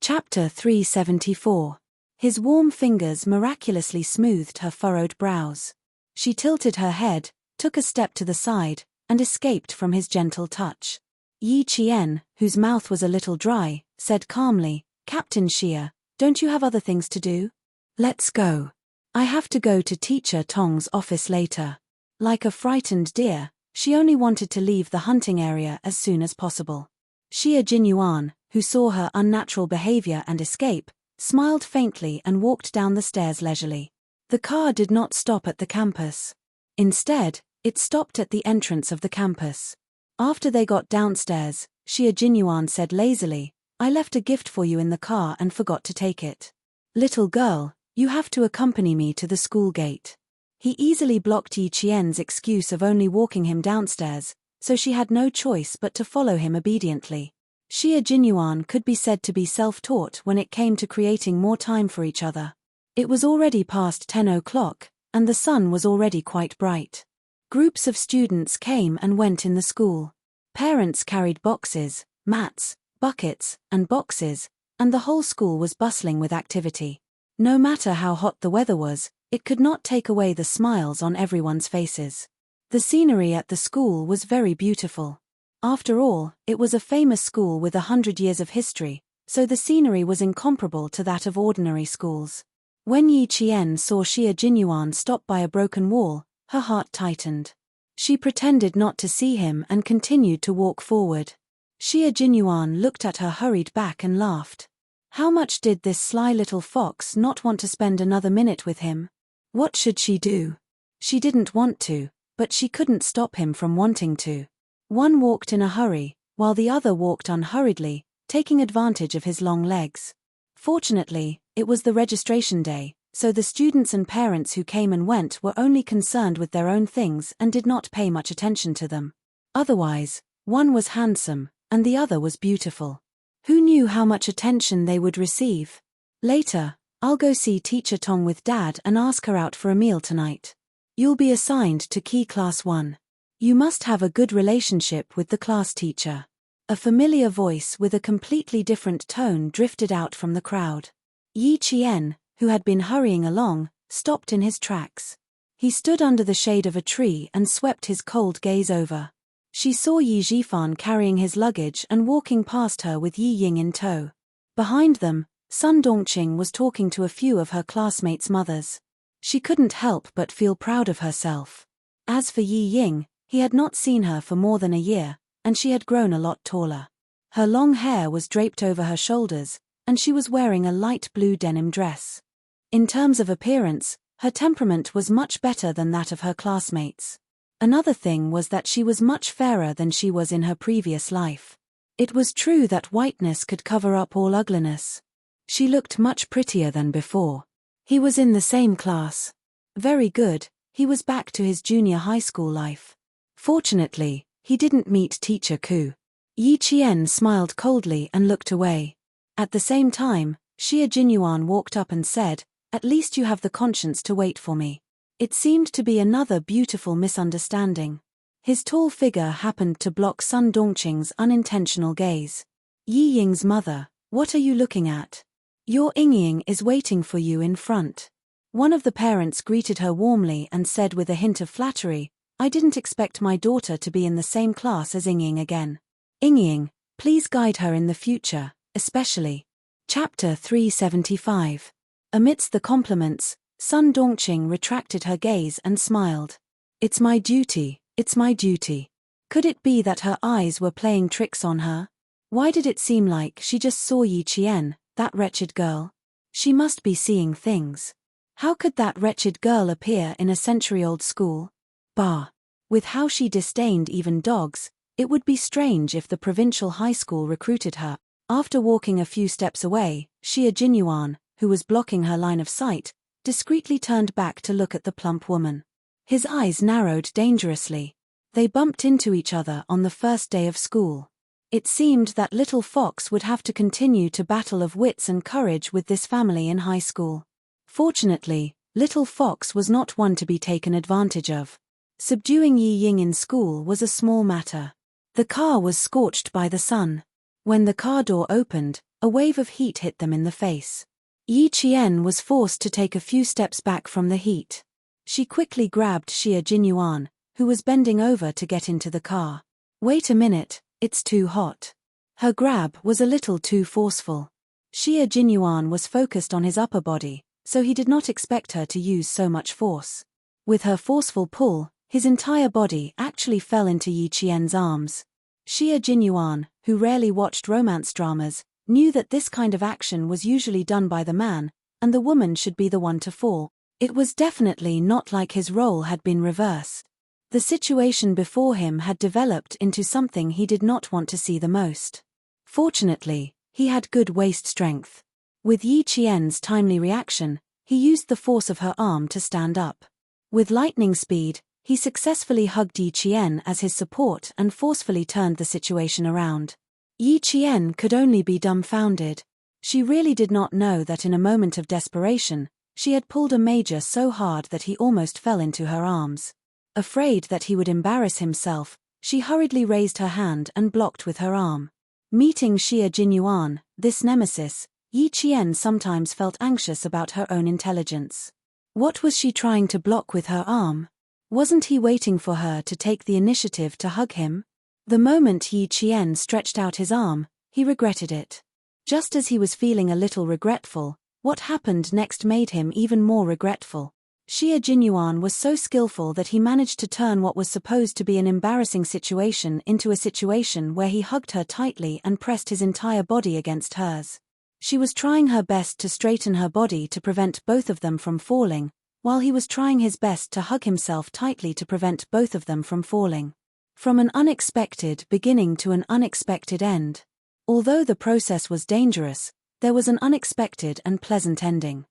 Chapter 374. His warm fingers miraculously smoothed her furrowed brows. She tilted her head, took a step to the side, and escaped from his gentle touch. Yi Qian, whose mouth was a little dry, said calmly, "Captain Xie, don't you have other things to do? Let's go. I have to go to Teacher Tong's office later." Like a frightened deer, she only wanted to leave the hunting area as soon as possible. Xie Jinyuan, who saw her unnatural behavior and escape, smiled faintly and walked down the stairs leisurely. The car did not stop at the campus. Instead, it stopped at the entrance of the campus. After they got downstairs, Xie Jinyuan said lazily, "I left a gift for you in the car and forgot to take it. Little girl, you have to accompany me to the school gate." He easily blocked Yi Qian's excuse of only walking him downstairs, so she had no choice but to follow him obediently. Xie Jinyuan could be said to be self-taught when it came to creating more time for each other. It was already past 10 o'clock, and the sun was already quite bright. Groups of students came and went in the school. Parents carried boxes, mats, buckets, and boxes, and the whole school was bustling with activity. No matter how hot the weather was, it could not take away the smiles on everyone's faces. The scenery at the school was very beautiful. After all, it was a famous school with 100 years of history, so the scenery was incomparable to that of ordinary schools. When Yi Qian saw Xia Jinyuan stop by a broken wall, her heart tightened. She pretended not to see him and continued to walk forward. Xia Jinyuan looked at her hurried back and laughed. How much did this sly little fox not want to spend another minute with him? What should she do? She didn't want to, but she couldn't stop him from wanting to. One walked in a hurry, while the other walked unhurriedly, taking advantage of his long legs. Fortunately, it was the registration day, so the students and parents who came and went were only concerned with their own things and did not pay much attention to them. Otherwise, one was handsome, and the other was beautiful. Who knew how much attention they would receive? Later, I'll go see Teacher Tong with Dad and ask her out for a meal tonight. You'll be assigned to Key Class 1. You must have a good relationship with the class teacher. A familiar voice with a completely different tone drifted out from the crowd. Yi Qian, who had been hurrying along, stopped in his tracks. He stood under the shade of a tree and swept his cold gaze over. She saw Yi Zhifan carrying his luggage and walking past her with Yi Ying in tow. Behind them, Sun Dongqing was talking to a few of her classmates' mothers. She couldn't help but feel proud of herself. As for Yi Ying, he had not seen her for more than a year, and she had grown a lot taller. Her long hair was draped over her shoulders, and she was wearing a light blue denim dress. In terms of appearance, her temperament was much better than that of her classmates. Another thing was that she was much fairer than she was in her previous life. It was true that whiteness could cover up all ugliness. She looked much prettier than before. He was in the same class. Very good, he was back to his junior high school life. Fortunately, he didn't meet Teacher Ku. Yi Qian smiled coldly and looked away. At the same time, Xia Jinyuan walked up and said, "At least you have the conscience to wait for me." It seemed to be another beautiful misunderstanding. His tall figure happened to block Sun Dongqing's unintentional gaze. Yi Ying's mother, what are you looking at? Your Yingying is waiting for you in front. One of the parents greeted her warmly and said with a hint of flattery, "I didn't expect my daughter to be in the same class as Yingying again. Yingying, please guide her in the future, especially." Chapter 375. Amidst the compliments, Sun Dongqing retracted her gaze and smiled. It's my duty, it's my duty. Could it be that her eyes were playing tricks on her? Why did it seem like she just saw Yi Qian, that wretched girl? She must be seeing things. How could that wretched girl appear in a century-old school? Bah! With how she disdained even dogs, it would be strange if the provincial high school recruited her. After walking a few steps away, Xia Jinyuan, who was blocking her line of sight, discreetly turned back to look at the plump woman. His eyes narrowed dangerously. They bumped into each other on the first day of school. It seemed that little Fox would have to continue to battle of wits and courage with this family in high school. Fortunately, little Fox was not one to be taken advantage of. Subduing Yi Ying in school was a small matter. The car was scorched by the sun. When the car door opened, a wave of heat hit them in the face. Yi Qian was forced to take a few steps back from the heat. She quickly grabbed Xia Jinyuan, who was bending over to get into the car. "Wait a minute, it's too hot." Her grab was a little too forceful. Xia Jinyuan was focused on his upper body, so he did not expect her to use so much force. With her forceful pull, his entire body actually fell into Yi Qian's arms. Xia Jinyuan, who rarely watched romance dramas, knew that this kind of action was usually done by the man, and the woman should be the one to fall. It was definitely not like his role had been reversed. The situation before him had developed into something he did not want to see the most. Fortunately, he had good waist strength. With Yi Qian's timely reaction, he used the force of her arm to stand up. With lightning speed, he successfully hugged Yi Qian as his support and forcefully turned the situation around. Yi Qian could only be dumbfounded. She really did not know that in a moment of desperation, she had pulled a major so hard that he almost fell into her arms. Afraid that he would embarrass himself, she hurriedly raised her hand and blocked with her arm. Meeting Xia Jinyuan, this nemesis, Yi Qian sometimes felt anxious about her own intelligence. What was she trying to block with her arm? Wasn't he waiting for her to take the initiative to hug him? The moment Yi Qian stretched out his arm, he regretted it. Just as he was feeling a little regretful, what happened next made him even more regretful. Xia Jinyuan was so skillful that he managed to turn what was supposed to be an embarrassing situation into a situation where he hugged her tightly and pressed his entire body against hers. She was trying her best to straighten her body to prevent both of them from falling, while he was trying his best to hug himself tightly to prevent both of them from falling. From an unexpected beginning to an unexpected end. Although the process was dangerous, there was an unexpected and pleasant ending.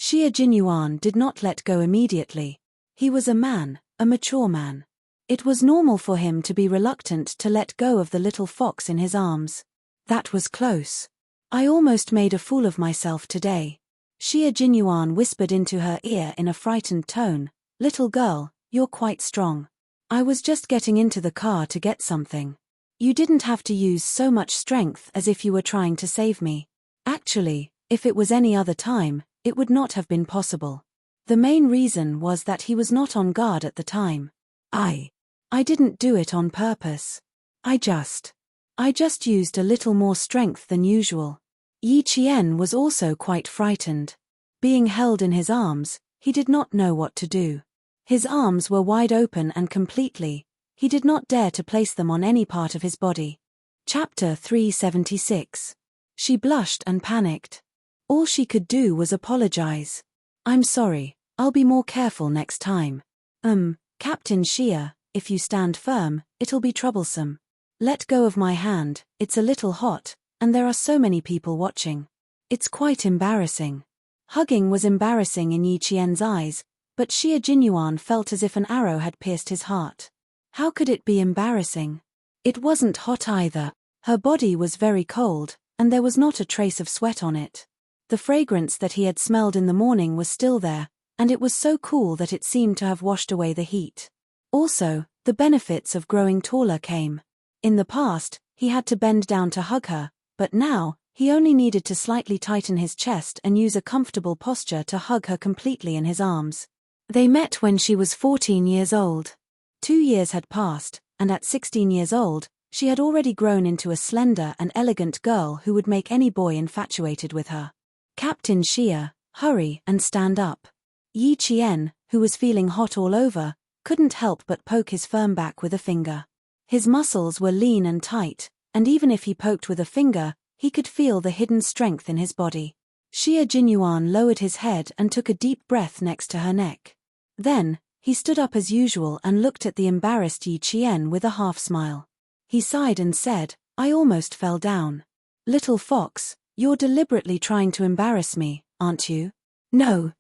Xia Jinyuan did not let go immediately. He was a man, a mature man. It was normal for him to be reluctant to let go of the little fox in his arms. That was close. I almost made a fool of myself today. Xia Jinyuan whispered into her ear in a frightened tone, "Little girl, you're quite strong. I was just getting into the car to get something. You didn't have to use so much strength as if you were trying to save me. Actually, if it was any other time, it would not have been possible." The main reason was that he was not on guard at the time. I didn't do it on purpose. I just used a little more strength than usual. Yi Qian was also quite frightened. Being held in his arms, he did not know what to do. His arms were wide open and he did not dare to place them on any part of his body. Chapter 376. She blushed and panicked. All she could do was apologize. "I'm sorry, I'll be more careful next time. Captain Xia, if you stand firm, it'll be troublesome. Let go of my hand, it's a little hot, and there are so many people watching. It's quite embarrassing." Hugging was embarrassing in Yi Qian's eyes, but Xia Jinyuan felt as if an arrow had pierced his heart. How could it be embarrassing? It wasn't hot either. Her body was very cold, and there was not a trace of sweat on it. The fragrance that he had smelled in the morning was still there, and it was so cool that it seemed to have washed away the heat. Also, the benefits of growing taller came. In the past, he had to bend down to hug her, but now, he only needed to slightly tighten his chest and use a comfortable posture to hug her completely in his arms. They met when she was 14 years old. 2 years had passed, and at 16 years old, she had already grown into a slender and elegant girl who would make any boy infatuated with her. "Captain Xia, hurry and stand up." Yi Qian, who was feeling hot all over, couldn't help but poke his firm back with a finger. His muscles were lean and tight, and even if he poked with a finger, he could feel the hidden strength in his body. Xia Jinyuan lowered his head and took a deep breath next to her neck. Then, he stood up as usual and looked at the embarrassed Yi Qian with a half-smile. He sighed and said, "I almost fell down. Little fox, you're deliberately trying to embarrass me, aren't you?" No.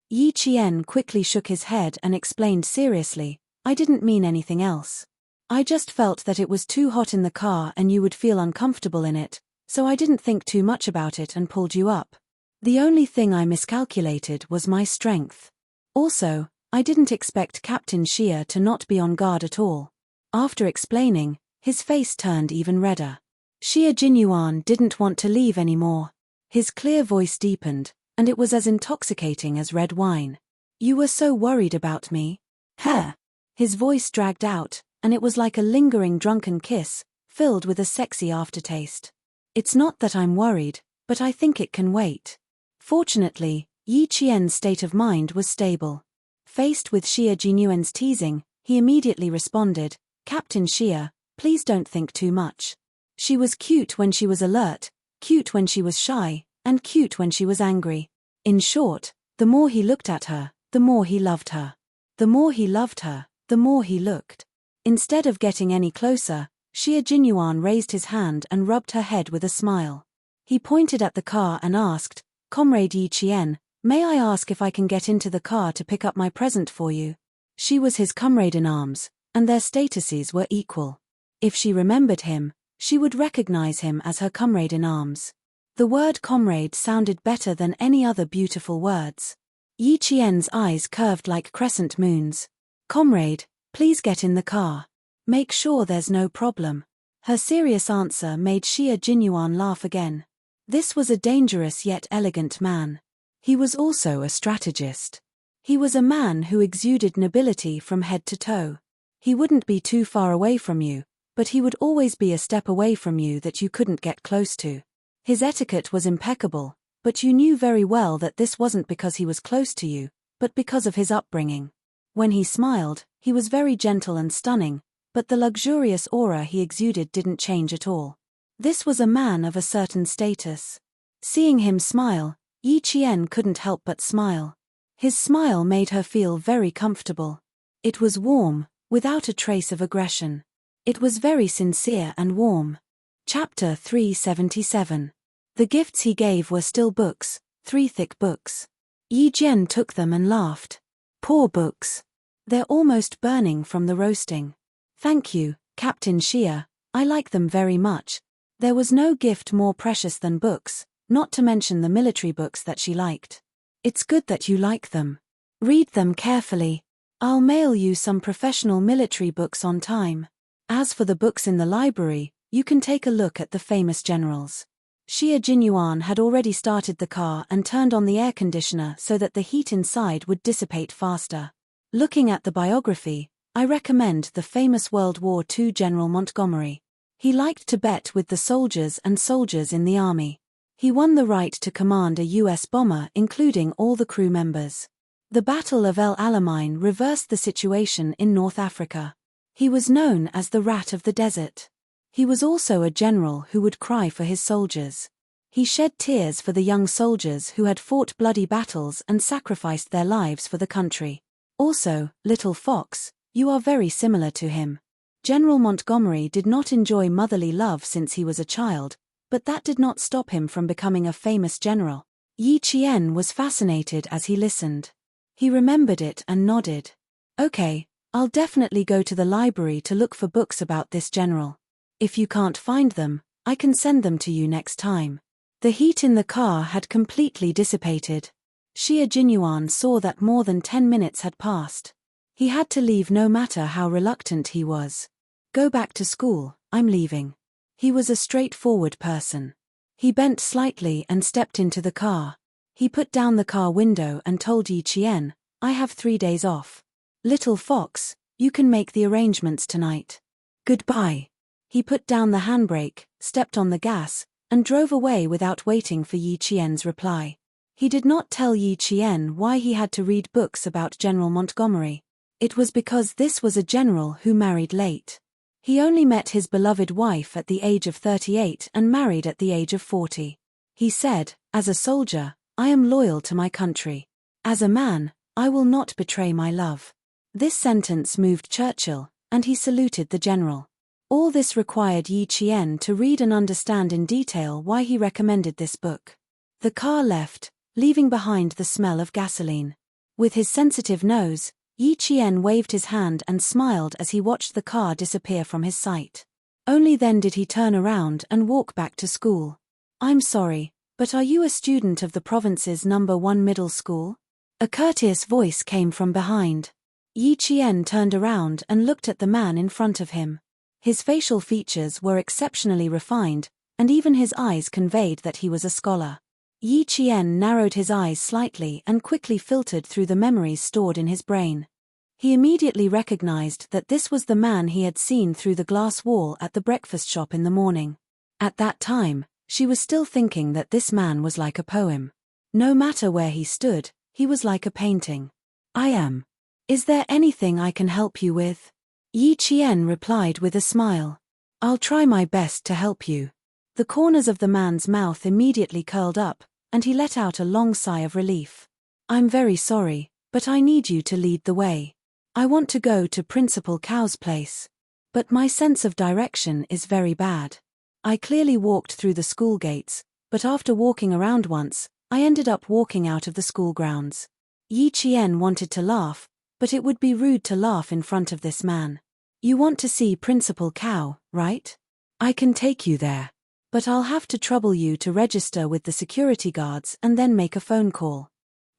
Yi Qian quickly shook his head and explained seriously, "I didn't mean anything else. I just felt that it was too hot in the car and you would feel uncomfortable in it, so I didn't think too much about it and pulled you up. The only thing I miscalculated was my strength. Also, I didn't expect Captain Xia to not be on guard at all." After explaining, his face turned even redder. Xia Jinyuan didn't want to leave anymore. His clear voice deepened, and it was as intoxicating as red wine. "You were so worried about me?" "Huh." His voice dragged out, and it was like a lingering drunken kiss, filled with a sexy aftertaste. "It's not that I'm worried, but I think it can wait." Fortunately, Yi Qian's state of mind was stable. Faced with Xia Jinyuan's teasing, he immediately responded, "Captain Xia, please don't think too much. She was cute when she was alert, cute when she was shy, and cute when she was angry. In short, the more he looked at her, the more he loved her. The more he loved her, the more he looked." Instead of getting any closer, Xia Jinyuan raised his hand and rubbed her head with a smile. He pointed at the car and asked, "Comrade Yi Qian, may I ask if I can get into the car to pick up my present for you?" She was his comrade in arms, and their statuses were equal. If she remembered him, she would recognize him as her comrade in arms. The word comrade sounded better than any other beautiful words. Yi Qian's eyes curved like crescent moons. "Comrade, please get in the car. Make sure there's no problem." Her serious answer made Xia Jinyuan laugh again. This was a dangerous yet elegant man. He was also a strategist. He was a man who exuded nobility from head to toe. He wouldn't be too far away from you, but he would always be a step away from you that you couldn't get close to. His etiquette was impeccable, but you knew very well that this wasn't because he was close to you, but because of his upbringing. When he smiled, he was very gentle and stunning, but the luxurious aura he exuded didn't change at all. This was a man of a certain status. Seeing him smile, Yi Qian couldn't help but smile. His smile made her feel very comfortable. It was warm, without a trace of aggression. It was very sincere and warm. Chapter 377. The gifts he gave were still books, 3 thick books. Yi Jian took them and laughed. Poor books. They're almost burning from the roasting. Thank you, Captain Xia, I like them very much. There was no gift more precious than books, not to mention the military books that she liked. It's good that you like them. Read them carefully. I'll mail you some professional military books on time. As for the books in the library, you can take a look at the famous generals. Xia Jinyuan had already started the car and turned on the air conditioner so that the heat inside would dissipate faster. Looking at the biography, I recommend the famous World War II General Montgomery. He liked to bet with the soldiers and soldiers in the army. He won the right to command a U.S. bomber including all the crew members. The Battle of El Alamein reversed the situation in North Africa. He was known as the Rat of the Desert. He was also a general who would cry for his soldiers. He shed tears for the young soldiers who had fought bloody battles and sacrificed their lives for the country. Also, little fox, you are very similar to him. General Montgomery did not enjoy motherly love since he was a child, but that did not stop him from becoming a famous general. Yi Qian was fascinated as he listened. He remembered it and nodded. Okay, I'll definitely go to the library to look for books about this general. If you can't find them, I can send them to you next time. The heat in the car had completely dissipated. Xia Jinyuan saw that more than 10 minutes had passed. He had to leave no matter how reluctant he was. Go back to school, I'm leaving. He was a straightforward person. He bent slightly and stepped into the car. He put down the car window and told Yi Qian, I have 3 days off. Little fox, you can make the arrangements tonight. Goodbye. He put down the handbrake, stepped on the gas, and drove away without waiting for Yi Qian's reply. He did not tell Yi Qian why he had to read books about General Montgomery. It was because this was a general who married late. He only met his beloved wife at the age of 38 and married at the age of 40. He said, as a soldier, I am loyal to my country. As a man, I will not betray my love. This sentence moved Churchill, and he saluted the general. All this required Yi Qian to read and understand in detail why he recommended this book. The car left, leaving behind the smell of gasoline. With his sensitive nose, Yi Qian waved his hand and smiled as he watched the car disappear from his sight. Only then did he turn around and walk back to school. I'm sorry, but are you a student of the province's No. 1 middle school? A courteous voice came from behind. Yi Qian turned around and looked at the man in front of him. His facial features were exceptionally refined, and even his eyes conveyed that he was a scholar. Yi Qian narrowed his eyes slightly and quickly filtered through the memories stored in his brain. He immediately recognized that this was the man he had seen through the glass wall at the breakfast shop in the morning. At that time, she was still thinking that this man was like a poem. No matter where he stood, he was like a painting. I am. Is there anything I can help you with? Yi Qian replied with a smile. I'll try my best to help you. The corners of the man's mouth immediately curled up, and he let out a long sigh of relief. I'm very sorry, but I need you to lead the way. I want to go to Principal Cow's place. But my sense of direction is very bad. I clearly walked through the school gates, but after walking around once, I ended up walking out of the school grounds. Yi Qian wanted to laugh, but it would be rude to laugh in front of this man. You want to see Principal Cow, right? I can take you there. But I'll have to trouble you to register with the security guards and then make a phone call.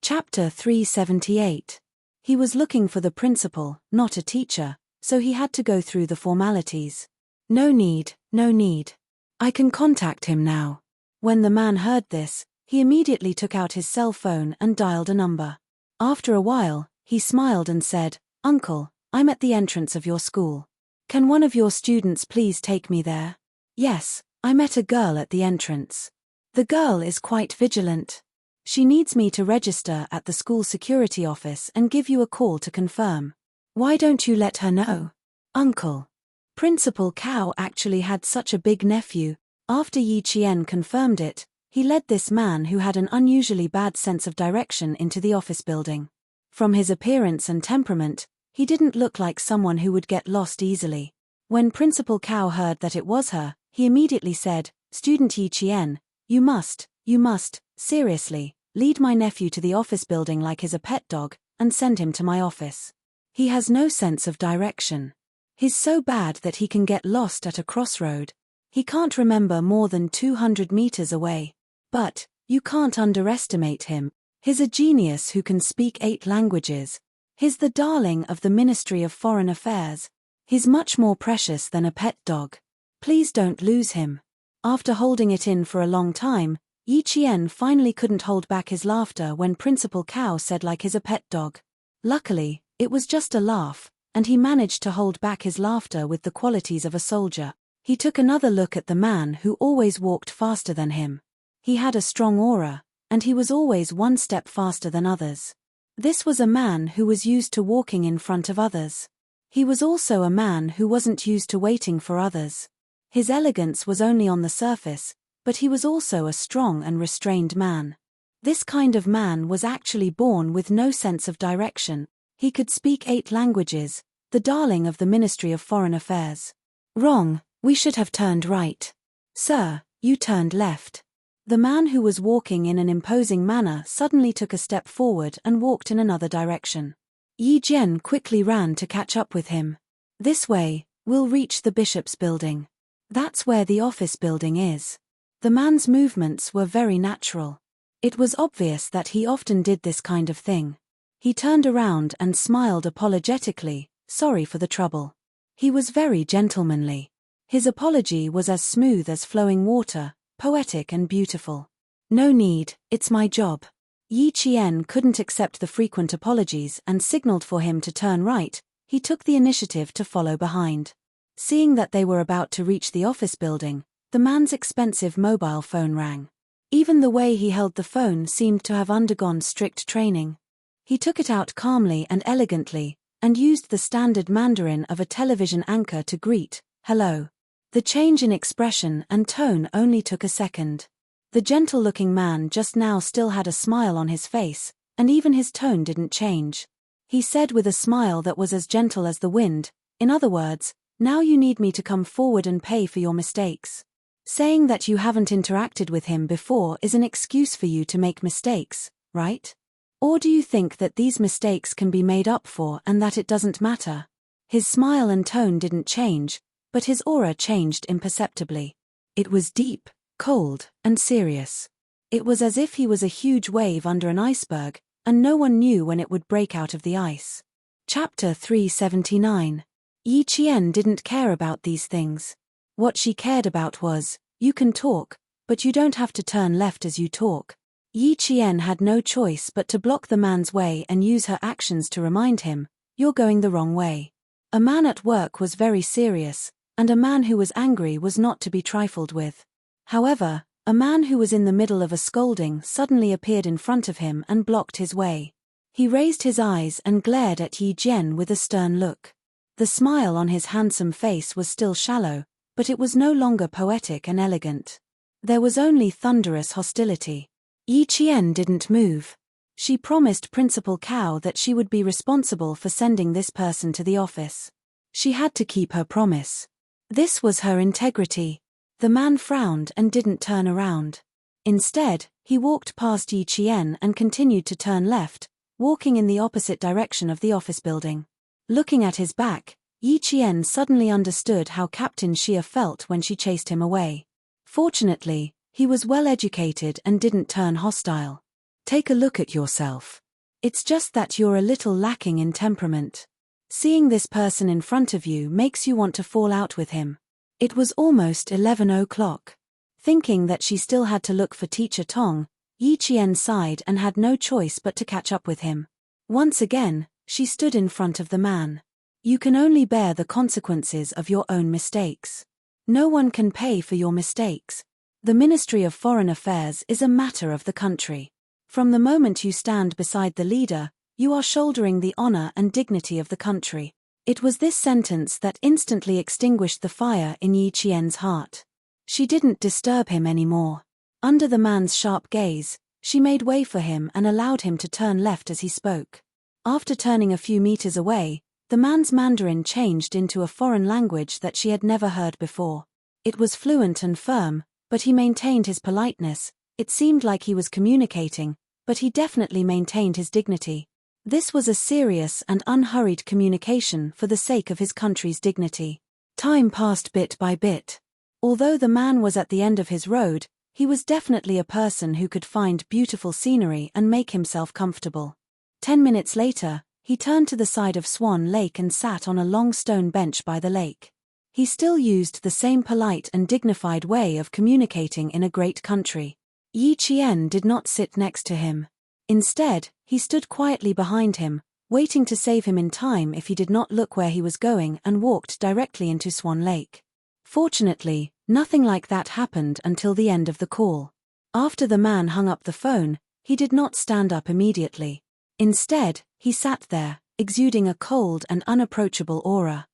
Chapter 378. He was looking for the principal, not a teacher, so he had to go through the formalities. No need, no need. I can contact him now. When the man heard this, he immediately took out his cell phone and dialed a number. After a while, he smiled and said, "Uncle, I'm at the entrance of your school. Can one of your students please take me there?" "Yes, I met a girl at the entrance. The girl is quite vigilant. She needs me to register at the school security office and give you a call to confirm. Why don't you let her know?" "Uncle." Principal Cao actually had such a big nephew. After Yi Qian confirmed it, he led this man who had an unusually bad sense of direction into the office building. From his appearance and temperament, he didn't look like someone who would get lost easily. When Principal Cao heard that it was her, he immediately said, "Student Yi Qian, you must, seriously, lead my nephew to the office building like he's a pet dog, and send him to my office. He has no sense of direction. He's so bad that he can get lost at a crossroad. He can't remember more than 200 meters away. But, you can't underestimate him. He's a genius who can speak 8 languages. He's the darling of the Ministry of Foreign Affairs. He's much more precious than a pet dog. Please don't lose him." After holding it in for a long time, Yi Qian finally couldn't hold back his laughter when Principal Cao said like he's a pet dog. Luckily, it was just a laugh, and he managed to hold back his laughter with the qualities of a soldier. He took another look at the man who always walked faster than him. He had a strong aura, and he was always one step faster than others. This was a man who was used to walking in front of others. He was also a man who wasn't used to waiting for others. His elegance was only on the surface, but he was also a strong and restrained man. This kind of man was actually born with no sense of direction. He could speak 8 languages, the darling of the Ministry of Foreign Affairs. "Wrong, we should have turned right. Sir, you turned left." The man who was walking in an imposing manner suddenly took a step forward and walked in another direction. Yi Jian quickly ran to catch up with him. "This way, we'll reach the bishop's building. That's where the office building is." The man's movements were very natural. It was obvious that he often did this kind of thing. He turned around and smiled apologetically, sorry for the trouble. He was very gentlemanly. His apology was as smooth as flowing water, poetic and beautiful. "No need, it's my job." Yi Qian couldn't accept the frequent apologies and signaled for him to turn right. He took the initiative to follow behind. Seeing that they were about to reach the office building, the man's expensive mobile phone rang. Even the way he held the phone seemed to have undergone strict training. He took it out calmly and elegantly, and used the standard Mandarin of a television anchor to greet, "Hello." The change in expression and tone only took a second. The gentle-looking man just now still had a smile on his face, and even his tone didn't change. He said with a smile that was as gentle as the wind, "In other words, now you need me to come forward and pay for your mistakes. Saying that you haven't interacted with him before is an excuse for you to make mistakes, right? Or do you think that these mistakes can be made up for and that it doesn't matter?" His smile and tone didn't change, but his aura changed imperceptibly. It was deep, cold, and serious. It was as if he was a huge wave under an iceberg, and no one knew when it would break out of the ice. Chapter 379. Yi Qian didn't care about these things. What she cared about was, you can talk, but you don't have to turn left as you talk. Yi Qian had no choice but to block the man's way and use her actions to remind him, "You're going the wrong way." A man at work was very serious, and a man who was angry was not to be trifled with. However, a man who was in the middle of a scolding suddenly appeared in front of him and blocked his way. He raised his eyes and glared at Yi Jian with a stern look. The smile on his handsome face was still shallow, but it was no longer poetic and elegant. There was only thunderous hostility. Yi Qian didn't move. She promised Principal Cao that she would be responsible for sending this person to the office. She had to keep her promise. This was her integrity. The man frowned and didn't turn around. Instead, he walked past Yi Qian and continued to turn left, walking in the opposite direction of the office building. Looking at his back, Yi Qian suddenly understood how Captain Xia felt when she chased him away. Fortunately, he was well educated and didn't turn hostile. "Take a look at yourself. It's just that you're a little lacking in temperament. Seeing this person in front of you makes you want to fall out with him. It was almost 11 o'clock. Thinking that she still had to look for Teacher Tong, Yi Qian sighed and had no choice but to catch up with him. Once again, she stood in front of the man. You can only bear the consequences of your own mistakes. No one can pay for your mistakes. The Ministry of Foreign Affairs is a matter of the country. From the moment you stand beside the leader, you are shouldering the honor and dignity of the country. It was this sentence that instantly extinguished the fire in Yi Qian's heart. She didn't disturb him anymore. Under the man's sharp gaze, she made way for him and allowed him to turn left as he spoke. After turning a few meters away, the man's Mandarin changed into a foreign language that she had never heard before. It was fluent and firm, but he maintained his politeness. It seemed like he was communicating, but he definitely maintained his dignity. This was a serious and unhurried communication for the sake of his country's dignity. Time passed bit by bit. Although the man was at the end of his road, he was definitely a person who could find beautiful scenery and make himself comfortable. 10 minutes later, he turned to the side of Swan Lake and sat on a long stone bench by the lake. He still used the same polite and dignified way of communicating in a great country. Yi Qian did not sit next to him. Instead, he stood quietly behind him, waiting to save him in time if he did not look where he was going, and walked directly into Swan Lake. Fortunately, nothing like that happened until the end of the call. After the man hung up the phone, he did not stand up immediately. Instead, he sat there, exuding a cold and unapproachable aura.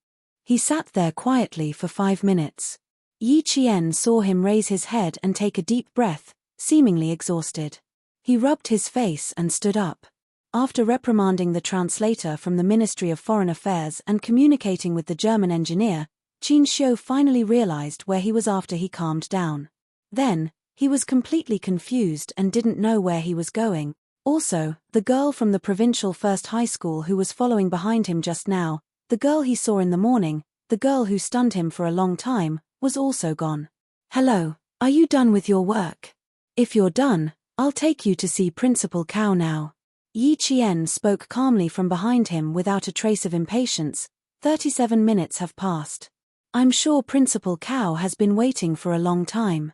He sat there quietly for 5 minutes. Yi Qian saw him raise his head and take a deep breath, seemingly exhausted. He rubbed his face and stood up. After reprimanding the translator from the Ministry of Foreign Affairs and communicating with the German engineer, Qin Xiu finally realized where he was after he calmed down. Then, he was completely confused and didn't know where he was going. Also, the girl from the provincial first high school who was following behind him just now, the girl he saw in the morning, the girl who stunned him for a long time, was also gone. Hello, are you done with your work? If you're done, I'll take you to see Principal Cao now. Yi Qian spoke calmly from behind him without a trace of impatience. 37 minutes have passed. I'm sure Principal Cao has been waiting for a long time.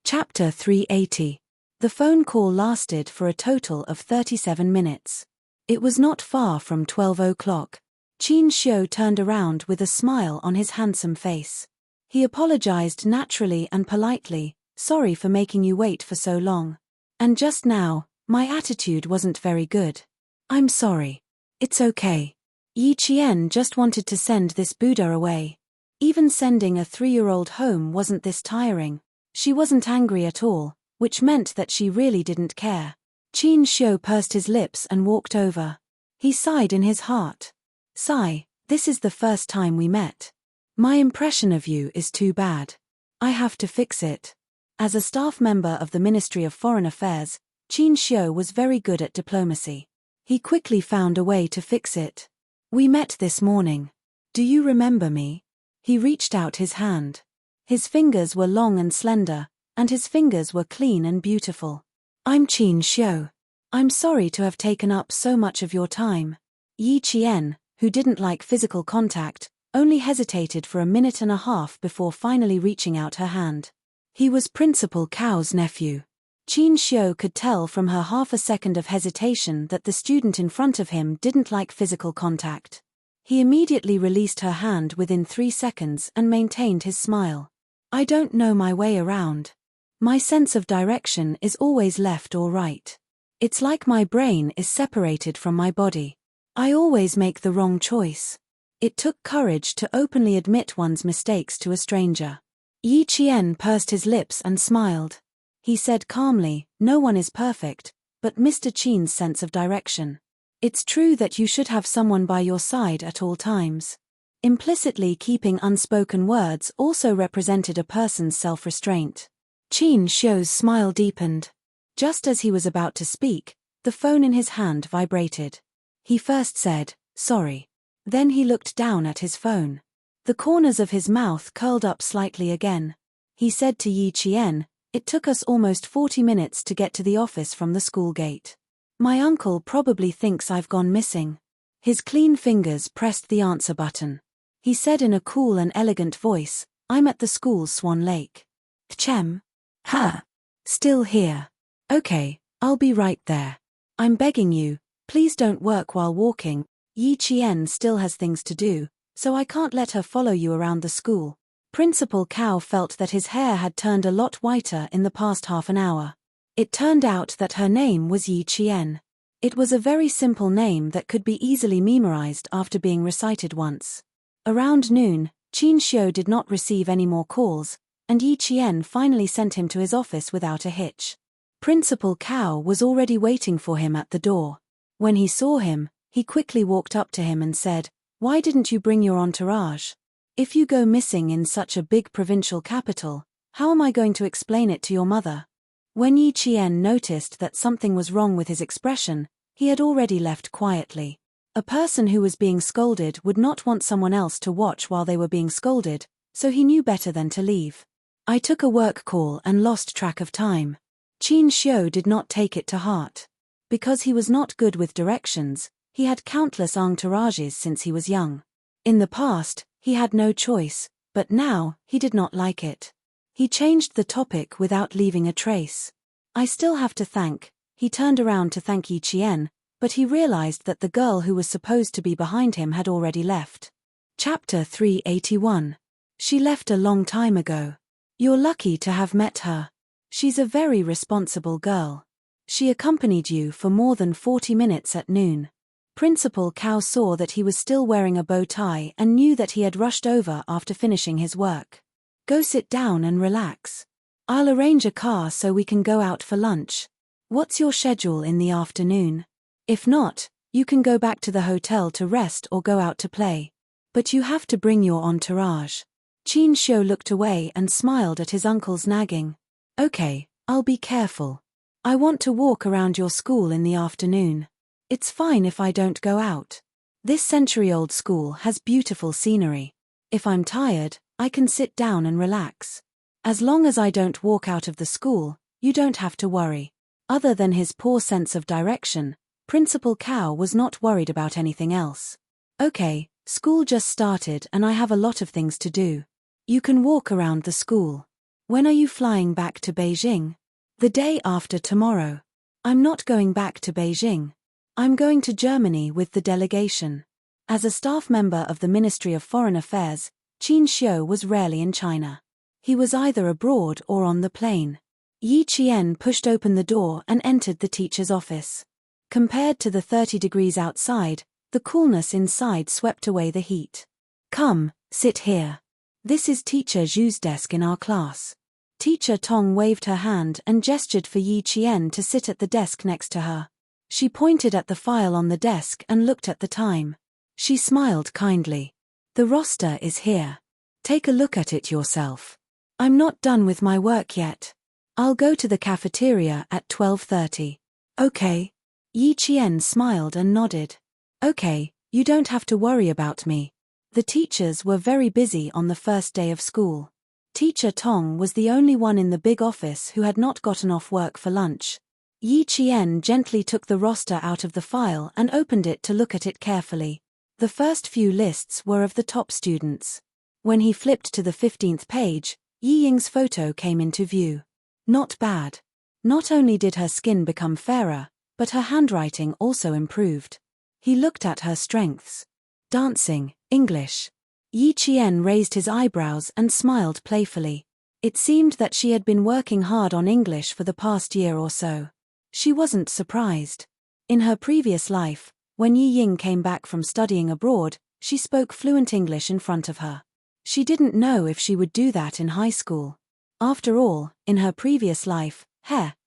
Chapter 380. The phone call lasted for a total of 37 minutes. It was not far from 12 o'clock. Qin Xiu turned around with a smile on his handsome face. He apologized naturally and politely, sorry for making you wait for so long. And just now, my attitude wasn't very good. I'm sorry. It's okay. Yi Qian just wanted to send this Buddha away. Even sending a 3-year-old home wasn't this tiring. She wasn't angry at all, which meant that she really didn't care. Qin Xiu pursed his lips and walked over. He sighed in his heart. Sigh, this is the first time we met. My impression of you is too bad. I have to fix it. As a staff member of the Ministry of Foreign Affairs, Qin Xiu was very good at diplomacy. He quickly found a way to fix it. We met this morning. Do you remember me? He reached out his hand. His fingers were long and slender, and his fingers were clean and beautiful. I'm Qin Xiu. I'm sorry to have taken up so much of your time. Yi Qian, who didn't like physical contact, only hesitated for a minute and a half before finally reaching out her hand. He was Principal Cao's nephew. Qin Xiu could tell from her half a second of hesitation that the student in front of him didn't like physical contact. He immediately released her hand within 3 seconds and maintained his smile. I don't know my way around. My sense of direction is always left or right. It's like my brain is separated from my body. I always make the wrong choice. It took courage to openly admit one's mistakes to a stranger. Yi Qian pursed his lips and smiled. He said calmly, no one is perfect, but Mr. Qin's sense of direction. It's true that you should have someone by your side at all times. Implicitly keeping unspoken words also represented a person's self-restraint. Qin Xiu's smile deepened. Just as he was about to speak, the phone in his hand vibrated. He first said, sorry. Then he looked down at his phone. The corners of his mouth curled up slightly again. He said to Yi Qian, it took us almost 40 minutes to get to the office from the school gate. My uncle probably thinks I've gone missing. His clean fingers pressed the answer button. He said in a cool and elegant voice, I'm at the school's Swan Lake. Tchem. Ha. Still here. Okay, I'll be right there. I'm begging you, please don't work while walking. Yi Qian still has things to do, so I can't let her follow you around the school. Principal Cao felt that his hair had turned a lot whiter in the past half an hour. It turned out that her name was Yi Qian. It was a very simple name that could be easily memorized after being recited once. Around noon, Qin Xiu did not receive any more calls, and Yi Qian finally sent him to his office without a hitch. Principal Cao was already waiting for him at the door. When he saw him, he quickly walked up to him and said, "Why didn't you bring your entourage? If you go missing in such a big provincial capital, how am I going to explain it to your mother?" When Yi Qian noticed that something was wrong with his expression, he had already left quietly. A person who was being scolded would not want someone else to watch while they were being scolded, so he knew better than to leave. "I took a work call and lost track of time." Qin Xiu did not take it to heart. Because he was not good with directions, he had countless entourages since he was young. In the past, he had no choice, but now, he did not like it. He changed the topic without leaving a trace. "I still have to thank." He turned around to thank Yi Qian, but he realized that the girl who was supposed to be behind him had already left. Chapter 381. She left a long time ago. You're lucky to have met her. She's a very responsible girl. She accompanied you for more than 40 minutes at noon. Principal Cao saw that he was still wearing a bow tie and knew that he had rushed over after finishing his work. "Go sit down and relax. I'll arrange a car so we can go out for lunch. What's your schedule in the afternoon? If not, you can go back to the hotel to rest or go out to play. But you have to bring your entourage." Qin Xiu looked away and smiled at his uncle's nagging. "Okay, I'll be careful. I want to walk around your school in the afternoon. It's fine if I don't go out. This century-old school has beautiful scenery. If I'm tired, I can sit down and relax. As long as I don't walk out of the school, you don't have to worry." Other than his poor sense of direction, Principal Cao was not worried about anything else. "Okay, school just started and I have a lot of things to do. You can walk around the school. When are you flying back to Beijing?" "The day after tomorrow." "I'm not going back to Beijing. I'm going to Germany with the delegation." As a staff member of the Ministry of Foreign Affairs, Qin Xiu was rarely in China. He was either abroad or on the plane. Yi Qian pushed open the door and entered the teacher's office. Compared to the 30 degrees outside, the coolness inside swept away the heat. "Come, sit here. This is Teacher Zhu's desk in our class." Teacher Tong waved her hand and gestured for Yi Qian to sit at the desk next to her. She pointed at the file on the desk and looked at the time. She smiled kindly. "The roster is here. Take a look at it yourself. I'm not done with my work yet. I'll go to the cafeteria at 12:30. "Okay." Yi Qian smiled and nodded. "Okay, you don't have to worry about me." The teachers were very busy on the first day of school. Teacher Tong was the only one in the big office who had not gotten off work for lunch. Yi Qian gently took the roster out of the file and opened it to look at it carefully. The first few lists were of the top students. When he flipped to the 15th page, Yi Ying's photo came into view. Not bad. Not only did her skin become fairer, but her handwriting also improved. He looked at her strengths. Dancing, English. Yi Qian raised his eyebrows and smiled playfully. It seemed that she had been working hard on English for the past year or so. She wasn't surprised. In her previous life, when Yi Ying came back from studying abroad, she spoke fluent English in front of her. She didn't know if she would do that in high school. After all, in her previous life,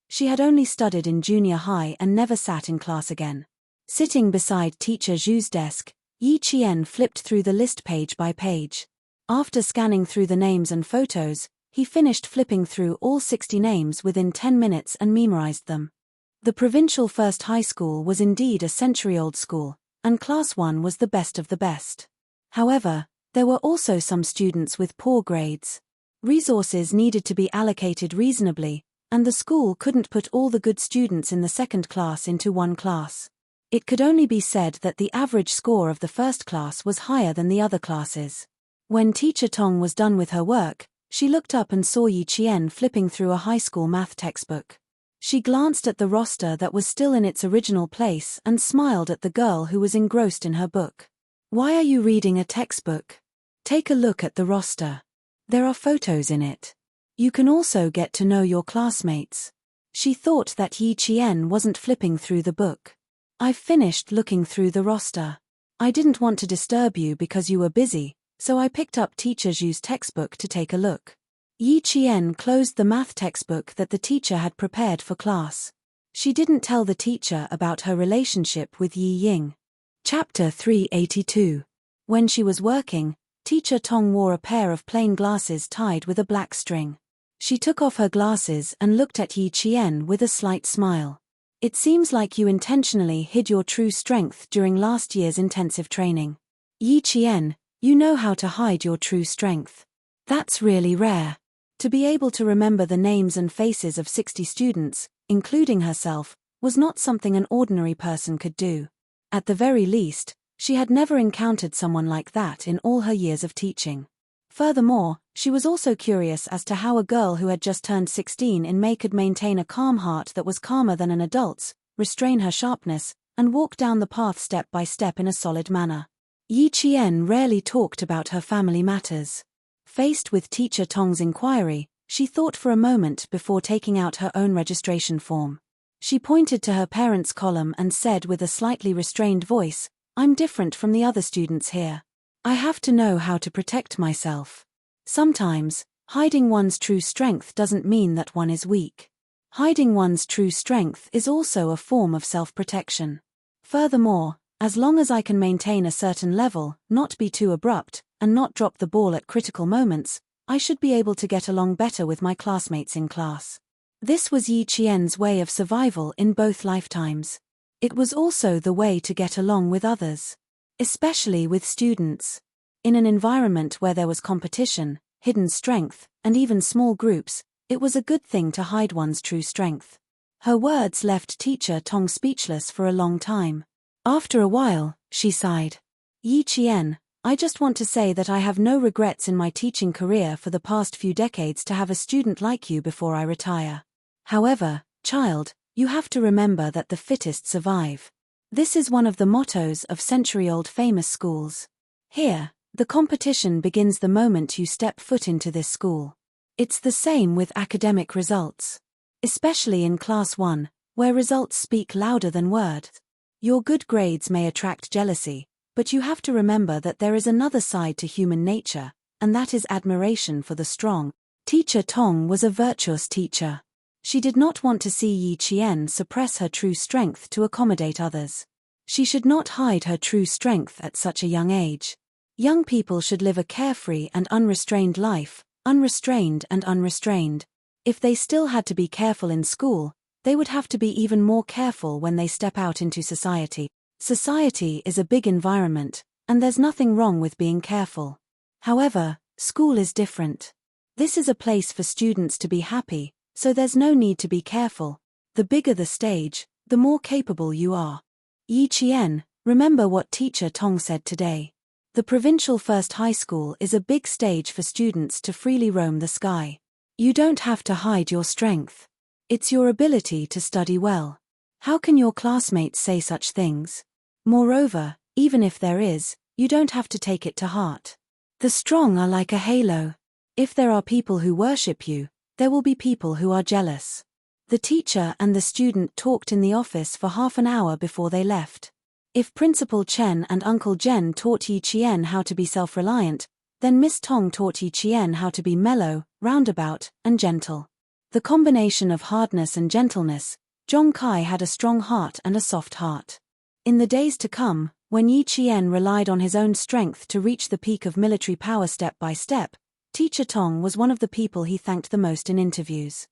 she had only studied in junior high and never sat in class again. Sitting beside Teacher Zhu's desk, Yi Qian flipped through the list page by page. After scanning through the names and photos, he finished flipping through all 60 names within 10 minutes and memorized them. The provincial first high school was indeed a century-old school, and Class 1 was the best of the best. However, there were also some students with poor grades. Resources needed to be allocated reasonably, and the school couldn't put all the good students in the second class into one class. It could only be said that the average score of the first class was higher than the other classes. When Teacher Tong was done with her work, she looked up and saw Yi Qian flipping through a high school math textbook. She glanced at the roster that was still in its original place and smiled at the girl who was engrossed in her book. "Why are you reading a textbook? Take a look at the roster. There are photos in it. You can also get to know your classmates." She thought that Yi Qian wasn't flipping through the book. "I've finished looking through the roster. I didn't want to disturb you because you were busy, so I picked up Teacher Zhu's textbook to take a look." Yi Qian closed the math textbook that the teacher had prepared for class. She didn't tell the teacher about her relationship with Yi Ying. Chapter 382. When she was working, Teacher Tong wore a pair of plain glasses tied with a black string. She took off her glasses and looked at Yi Qian with a slight smile. "It seems like you intentionally hid your true strength during last year's intensive training. Yi Qian, you know how to hide your true strength. That's really rare." To be able to remember the names and faces of 60 students, including herself, was not something an ordinary person could do. At the very least, she had never encountered someone like that in all her years of teaching. Furthermore, she was also curious as to how a girl who had just turned 16 in May could maintain a calm heart that was calmer than an adult's, restrain her sharpness, and walk down the path step by step in a solid manner. Yi Qian rarely talked about her family matters. Faced with Teacher Tong's inquiry, she thought for a moment before taking out her own registration form. She pointed to her parents' column and said with a slightly restrained voice, "I'm different from the other students here. I have to know how to protect myself. Sometimes, hiding one's true strength doesn't mean that one is weak. Hiding one's true strength is also a form of self-protection. Furthermore, as long as I can maintain a certain level, not be too abrupt, and not drop the ball at critical moments, I should be able to get along better with my classmates in class." This was Yi Qian's way of survival in both lifetimes. It was also the way to get along with others, especially with students. In an environment where there was competition, hidden strength, and even small groups, it was a good thing to hide one's true strength. Her words left Teacher Tong speechless for a long time. After a while, she sighed. "Yi Qian, I just want to say that I have no regrets in my teaching career for the past few decades to have a student like you before I retire. However, child, you have to remember that the fittest survive. This is one of the mottos of century-old famous schools. Here, the competition begins the moment you step foot into this school. It's the same with academic results. Especially in Class 1, where results speak louder than words. Your good grades may attract jealousy, but you have to remember that there is another side to human nature, and that is admiration for the strong." Teacher Tong was a virtuous teacher. She did not want to see Yi Qian suppress her true strength to accommodate others. She should not hide her true strength at such a young age. Young people should live a carefree and unrestrained life, unrestrained and unrestrained. If they still had to be careful in school, they would have to be even more careful when they step out into society. Society is a big environment, and there's nothing wrong with being careful. However, school is different. This is a place for students to be happy, so there's no need to be careful. The bigger the stage, the more capable you are. Yi Qian, remember what Teacher Tong said today. The provincial first high school is a big stage for students to freely roam the sky. You don't have to hide your strength. It's your ability to study well. How can your classmates say such things? Moreover, even if there is, you don't have to take it to heart. The strong are like a halo. If there are people who worship you, there will be people who are jealous. The teacher and the student talked in the office for half an hour before they left. If Principal Chen and Uncle Jen taught Yi Qian how to be self-reliant, then Miss Tong taught Yi Qian how to be mellow, roundabout, and gentle. The combination of hardness and gentleness, Zhong Kai had a strong heart and a soft heart. In the days to come, when Yi Qian relied on his own strength to reach the peak of military power step by step, Teacher Tong was one of the people he thanked the most in interviews.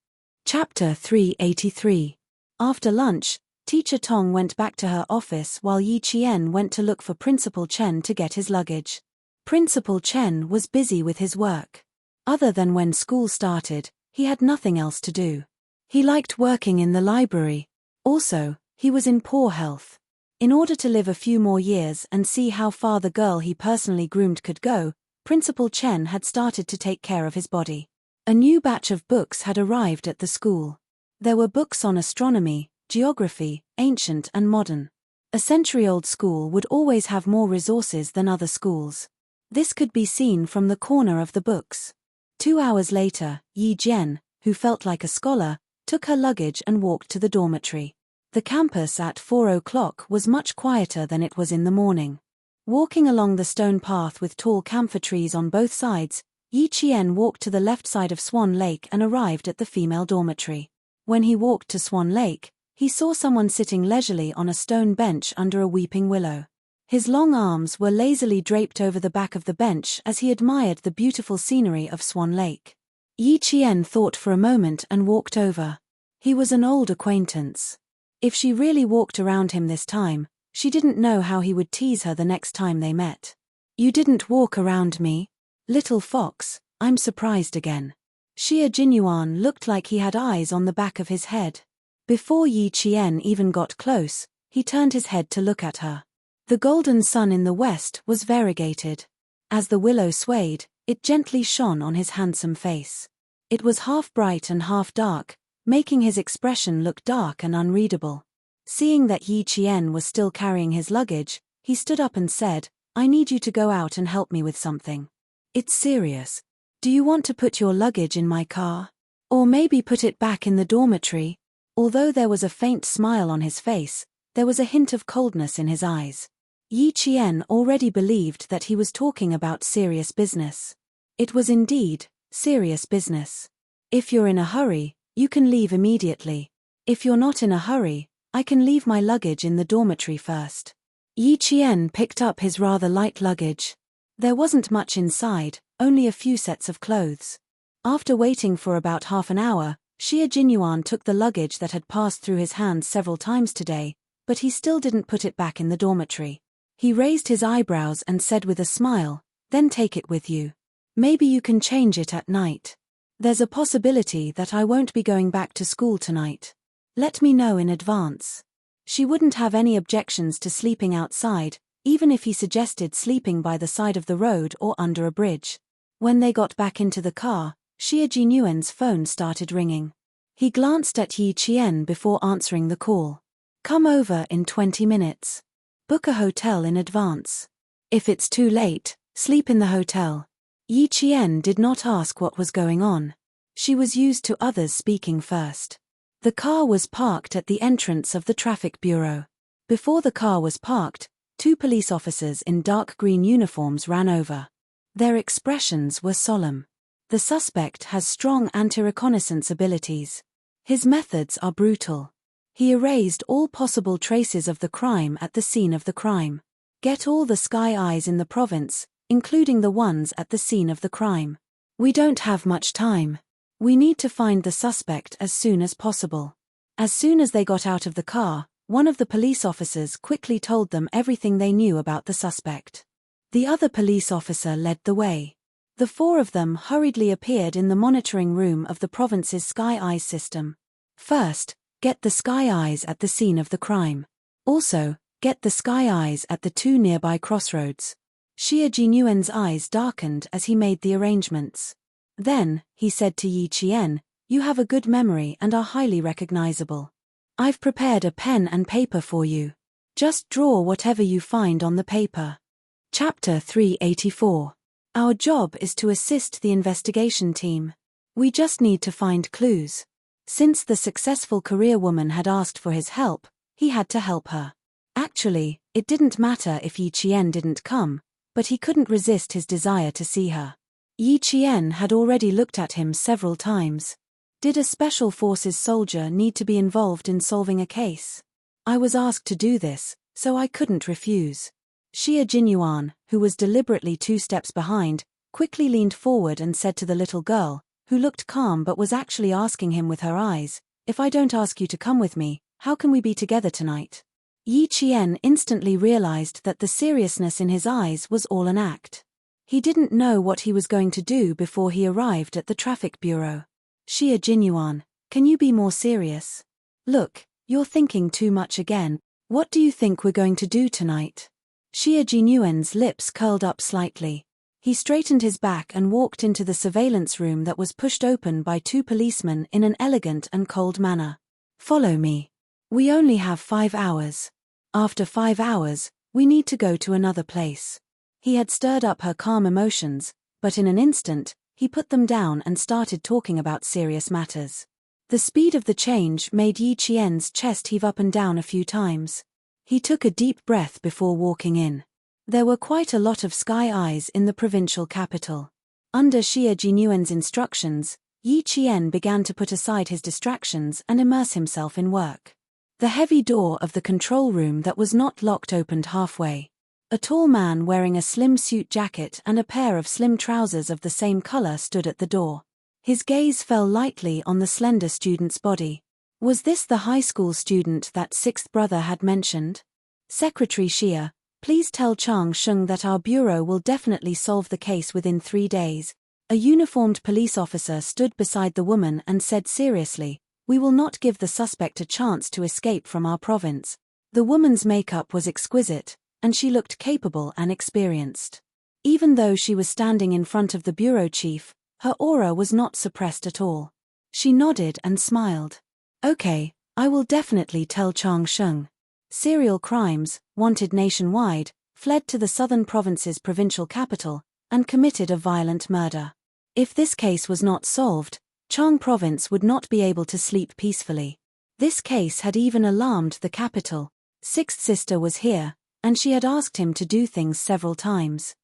Chapter 383. After lunch, Teacher Tong went back to her office while Yi Qian went to look for Principal Chen to get his luggage. Principal Chen was busy with his work. Other than when school started, he had nothing else to do. He liked working in the library. Also, he was in poor health. In order to live a few more years and see how far the girl he personally groomed could go, Principal Chen had started to take care of his body. A new batch of books had arrived at the school. There were books on astronomy, geography, ancient and modern. A century-old school would always have more resources than other schools. This could be seen from the corner of the books. 2 hours later, Yi Jian, who felt like a scholar, took her luggage and walked to the dormitory. The campus at 4 o'clock was much quieter than it was in the morning. Walking along the stone path with tall camphor trees on both sides, Yi Qian walked to the left side of Swan Lake and arrived at the female dormitory. When he walked to Swan Lake, he saw someone sitting leisurely on a stone bench under a weeping willow. His long arms were lazily draped over the back of the bench as he admired the beautiful scenery of Swan Lake. Yi Qian thought for a moment and walked over. He was an old acquaintance. If she really walked around him this time, she didn't know how he would tease her the next time they met. "You didn't walk around me? Little fox, I'm surprised again." Xie Jinyuan looked like he had eyes on the back of his head. Before Yi Qian even got close, he turned his head to look at her. The golden sun in the west was variegated. As the willow swayed, it gently shone on his handsome face. It was half bright and half dark, making his expression look dark and unreadable. Seeing that Yi Qian was still carrying his luggage, he stood up and said, "I need you to go out and help me with something. It's serious. Do you want to put your luggage in my car? Or maybe put it back in the dormitory?" Although there was a faint smile on his face, there was a hint of coldness in his eyes. Yi Qian already believed that he was talking about serious business. It was indeed serious business. "If you're in a hurry, you can leave immediately. If you're not in a hurry, I can leave my luggage in the dormitory first." Yi Qian picked up his rather light luggage. There wasn't much inside, only a few sets of clothes. After waiting for about half an hour, Xie Jinyuan took the luggage that had passed through his hands several times today, but he still didn't put it back in the dormitory. He raised his eyebrows and said with a smile, "Then take it with you. Maybe you can change it at night. There's a possibility that I won't be going back to school tonight. Let me know in advance." She wouldn't have any objections to sleeping outside, even if he suggested sleeping by the side of the road or under a bridge. When they got back into the car, Xie Jinyuan's phone started ringing. He glanced at Yi Qian before answering the call. "Come over in 20 minutes. Book a hotel in advance. If it's too late, sleep in the hotel." Yi Qian did not ask what was going on. She was used to others speaking first. The car was parked at the entrance of the traffic bureau. Before the car was parked, 2 police officers in dark green uniforms ran over. Their expressions were solemn. "The suspect has strong anti-reconnaissance abilities. His methods are brutal. He erased all possible traces of the crime at the scene of the crime. Get all the Sky Eyes in the province, including the ones at the scene of the crime. We don't have much time. We need to find the suspect as soon as possible." As soon as they got out of the car, one of the police officers quickly told them everything they knew about the suspect. The other police officer led the way. The 4 of them hurriedly appeared in the monitoring room of the province's Sky Eyes system. First, get the Sky Eyes at the scene of the crime. Also, get the Sky Eyes at the 2 nearby crossroads. Xie Jinyuan's eyes darkened as he made the arrangements. Then, he said to Yi Qian, "You have a good memory and are highly recognizable. I've prepared a pen and paper for you. Just draw whatever you find on the paper." Chapter 384. Our job is to assist the investigation team. We just need to find clues. Since the successful career woman had asked for his help, he had to help her. Actually, it didn't matter if Yi Qian didn't come, but he couldn't resist his desire to see her. Yi Qian had already looked at him several times. Did a special forces soldier need to be involved in solving a case? I was asked to do this, so I couldn't refuse. Xie Jinyuan, who was deliberately 2 steps behind, quickly leaned forward and said to the little girl, who looked calm but was actually asking him with her eyes, "If I don't ask you to come with me, how can we be together tonight?" Yi Qian instantly realized that the seriousness in his eyes was all an act. He didn't know what he was going to do before he arrived at the traffic bureau. "Xie Jinyuan, can you be more serious? Look, you're thinking too much again. What do you think we're going to do tonight?" Xie Jinyuan's lips curled up slightly. He straightened his back and walked into the surveillance room that was pushed open by 2 policemen in an elegant and cold manner. "Follow me. We only have 5 hours. After 5 hours, we need to go to another place." He had stirred up her calm emotions, but in an instant, he put them down and started talking about serious matters. The speed of the change made Yi Qian's chest heave up and down a few times. He took a deep breath before walking in. There were quite a lot of sky eyes in the provincial capital. Under Xie Jinyuan's instructions, Yi Qian began to put aside his distractions and immerse himself in work. The heavy door of the control room that was not locked opened halfway. A tall man wearing a slim suit jacket and a pair of slim trousers of the same color stood at the door. His gaze fell lightly on the slender student's body. Was this the high school student that 6th brother had mentioned? "Secretary Xie, please tell Chang Sheng that our bureau will definitely solve the case within 3 days. A uniformed police officer stood beside the woman and said seriously, "We will not give the suspect a chance to escape from our province." The woman's makeup was exquisite, and she looked capable and experienced. Even though she was standing in front of the bureau chief, her aura was not suppressed at all. She nodded and smiled. "Okay, I will definitely tell Chang Sheng." Serial crimes, wanted nationwide, fled to the southern province's provincial capital, and committed a violent murder. If this case was not solved, Chang province would not be able to sleep peacefully. This case had even alarmed the capital. 6th sister was here, and she had asked him to do things several times.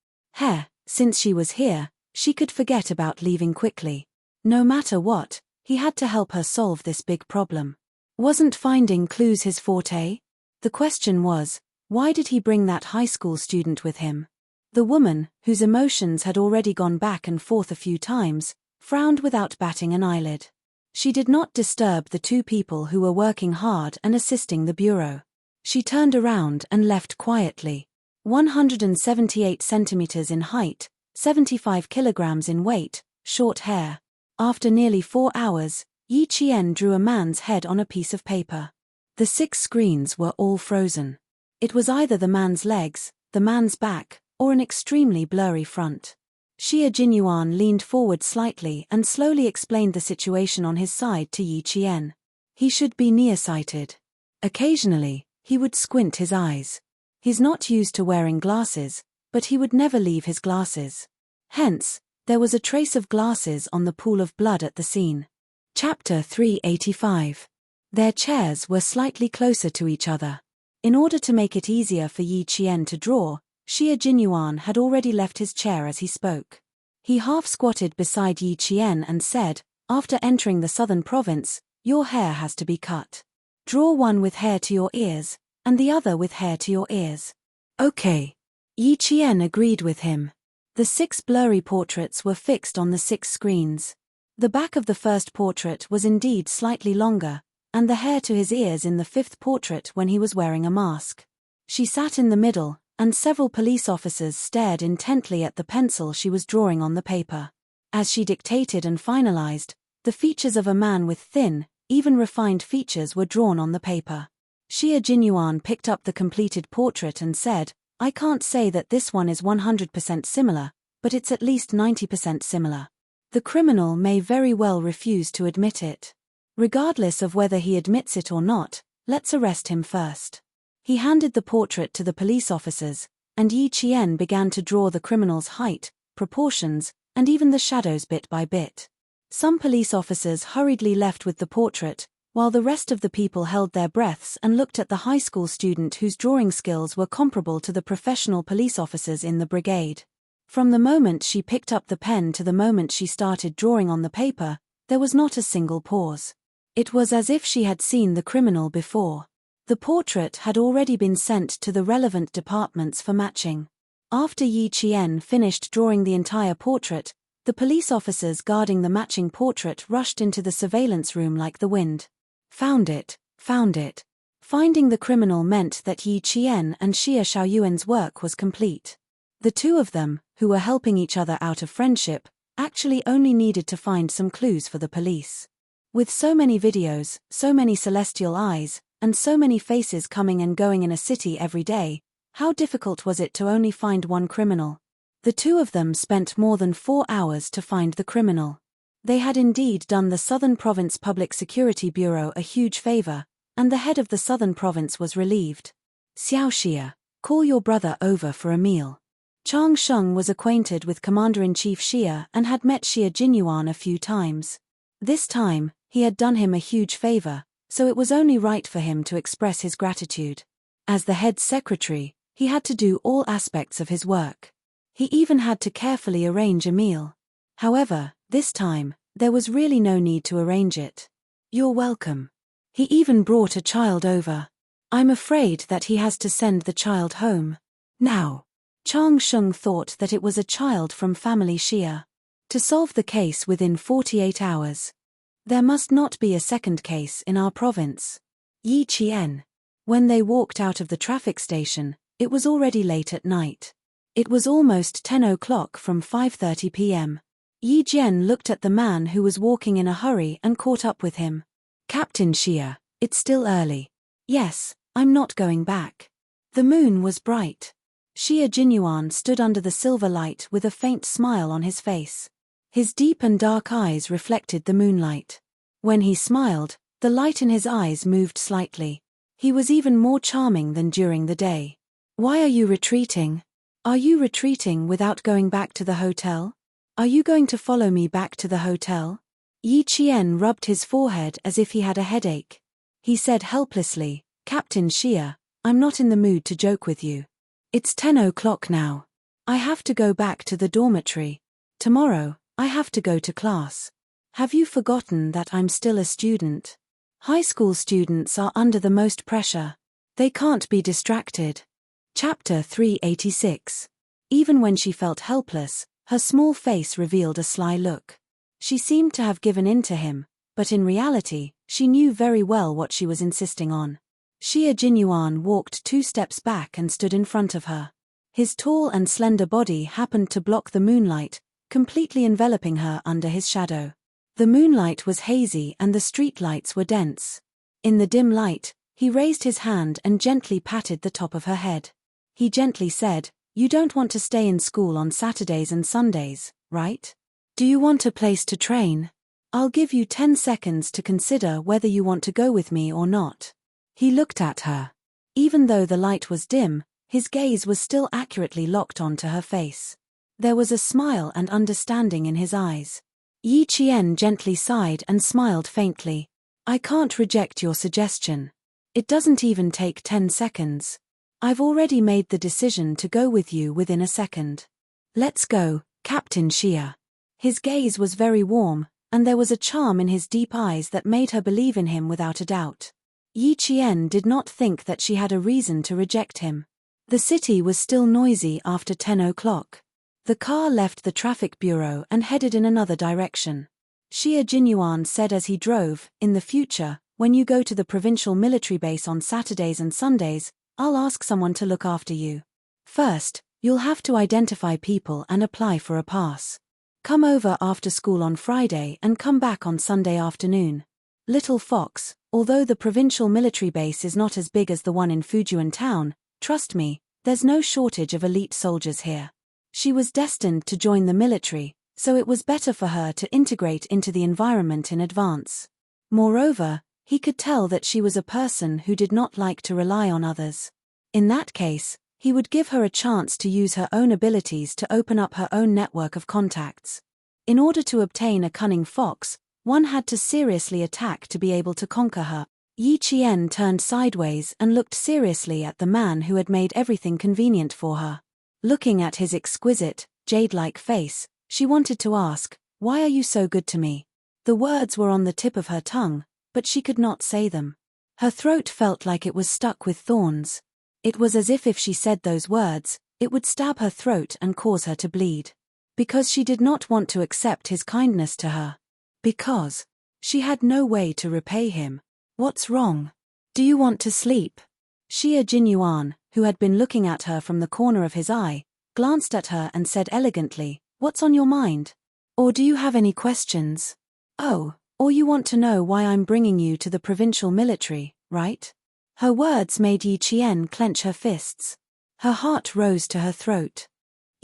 Since she was here, she could forget about leaving quickly. No matter what, he had to help her solve this big problem. Wasn't finding clues his forte? The question was, why did he bring that high school student with him? The woman, whose emotions had already gone back and forth a few times, frowned without batting an eyelid. She did not disturb the 2 people who were working hard and assisting the bureau. She turned around and left quietly. 178 centimeters in height, 75 kilograms in weight, short hair. After nearly 4 hours, Yi Qian drew a man's head on a piece of paper. The 6 screens were all frozen. It was either the man's legs, the man's back, or an extremely blurry front. Xie Jinyuan leaned forward slightly and slowly explained the situation on his side to Yi Qian. He should be nearsighted. Occasionally, he would squint his eyes. He's not used to wearing glasses, but he would never leave his glasses. Hence, there was a trace of glasses on the pool of blood at the scene. Chapter 385. Their chairs were slightly closer to each other. In order to make it easier for Yi Qian to draw, Xie Jinyuan had already left his chair as he spoke. He half-squatted beside Yi Qian and said, "After entering the southern province, your hair has to be cut. Draw one with hair to your ears, and the other with hair to your ears." "Okay." Yi Qian agreed with him. The 6 blurry portraits were fixed on the 6 screens. The back of the first portrait was indeed slightly longer, and the hair to his ears in the 5th portrait when he was wearing a mask. She sat in the middle, and several police officers stared intently at the pencil she was drawing on the paper. As she dictated and finalized, the features of a man with thin, even refined features were drawn on the paper. Xie Jinyuan picked up the completed portrait and said, "I can't say that this one is 100% similar, but it's at least 90% similar. The criminal may very well refuse to admit it. Regardless of whether he admits it or not, let's arrest him first." He handed the portrait to the police officers, and Yi Qian began to draw the criminal's height, proportions, and even the shadows bit by bit. Some police officers hurriedly left with the portrait, while the rest of the people held their breaths and looked at the high school student whose drawing skills were comparable to the professional police officers in the brigade. From the moment she picked up the pen to the moment she started drawing on the paper, there was not a single pause. It was as if she had seen the criminal before. The portrait had already been sent to the relevant departments for matching. After Yi Qian finished drawing the entire portrait, the police officers guarding the matching portrait rushed into the surveillance room like the wind. Found it, found it. Finding the criminal meant that Yi Qian and Xie Xiaoyuan's work was complete. The 2 of them, who were helping each other out of friendship, actually only needed to find some clues for the police. With so many videos, so many celestial eyes, and so many faces coming and going in a city every day, how difficult was it to only find one criminal? The two of them spent more than 4 hours to find the criminal. They had indeed done the Southern Province Public Security Bureau a huge favor, and the head of the Southern Province was relieved. Xiao Xia, call your brother over for a meal. Chang Sheng was acquainted with Commander-in-Chief Xia and had met Xia Jinyuan a few times. This time, he had done him a huge favor, so it was only right for him to express his gratitude. As the head secretary, he had to do all aspects of his work. He even had to carefully arrange a meal. However, this time, there was really no need to arrange it. You're welcome. He even brought a child over. I'm afraid that he has to send the child home. Now. Chang Sheng thought that it was a child from family Xia. To solve the case within 48 hours. There must not be a second case in our province. Yi Qian. When they walked out of the traffic station, it was already late at night. It was almost 10 o'clock from 5:30 p.m. Yi Jian looked at the man who was walking in a hurry and caught up with him. Captain Xia, it's still early. Yes, I'm not going back. The moon was bright. Xia Jinyuan stood under the silver light with a faint smile on his face. His deep and dark eyes reflected the moonlight. When he smiled, the light in his eyes moved slightly. He was even more charming than during the day. Why are you retreating? Are you retreating without going back to the hotel? Are you going to follow me back to the hotel? Yi Qian rubbed his forehead as if he had a headache. He said helplessly, Captain Xia, I'm not in the mood to joke with you. It's 10 o'clock now. I have to go back to the dormitory. Tomorrow, I have to go to class. Have you forgotten that I'm still a student? High school students are under the most pressure. They can't be distracted. Chapter 386. Even when she felt helpless, her small face revealed a sly look. She seemed to have given in to him, but in reality, she knew very well what she was insisting on. Xia Jinyuan walked 2 steps back and stood in front of her. His tall and slender body happened to block the moonlight, completely enveloping her under his shadow. The moonlight was hazy and the street lights were dense. In the dim light, he raised his hand and gently patted the top of her head. He gently said, You don't want to stay in school on Saturdays and Sundays, right? Do you want a place to train? I'll give you 10 seconds to consider whether you want to go with me or not. He looked at her. Even though the light was dim, his gaze was still accurately locked onto her face. There was a smile and understanding in his eyes. Yi Qian gently sighed and smiled faintly. I can't reject your suggestion. It doesn't even take 10 seconds. I've already made the decision to go with you within a second. Let's go, Captain Xia. His gaze was very warm, and there was a charm in his deep eyes that made her believe in him without a doubt. Yi Qian did not think that she had a reason to reject him. The city was still noisy after 10 o'clock. The car left the traffic bureau and headed in another direction. Xia Jinyuan said as he drove, In the future, when you go to the provincial military base on Saturdays and Sundays, I'll ask someone to look after you. First, you'll have to identify people and apply for a pass. Come over after school on Friday and come back on Sunday afternoon. Little Fox, although the provincial military base is not as big as the one in Fujian town, trust me, there's no shortage of elite soldiers here. She was destined to join the military, so it was better for her to integrate into the environment in advance. Moreover, he could tell that she was a person who did not like to rely on others. In that case, he would give her a chance to use her own abilities to open up her own network of contacts. In order to obtain a cunning fox, one had to seriously attack to be able to conquer her. Yi Qian turned sideways and looked seriously at the man who had made everything convenient for her. Looking at his exquisite, jade-like face, she wanted to ask, Why are you so good to me? The words were on the tip of her tongue, but she could not say them. Her throat felt like it was stuck with thorns. It was as if she said those words, it would stab her throat and cause her to bleed. Because she did not want to accept his kindness to her. Because she had no way to repay him. What's wrong? Do you want to sleep? Xia Jinyuan, who had been looking at her from the corner of his eye, glanced at her and said elegantly, What's on your mind? Or do you have any questions? Oh, or you want to know why I'm bringing you to the provincial military, right? Her words made Yi Qian clench her fists. Her heart rose to her throat.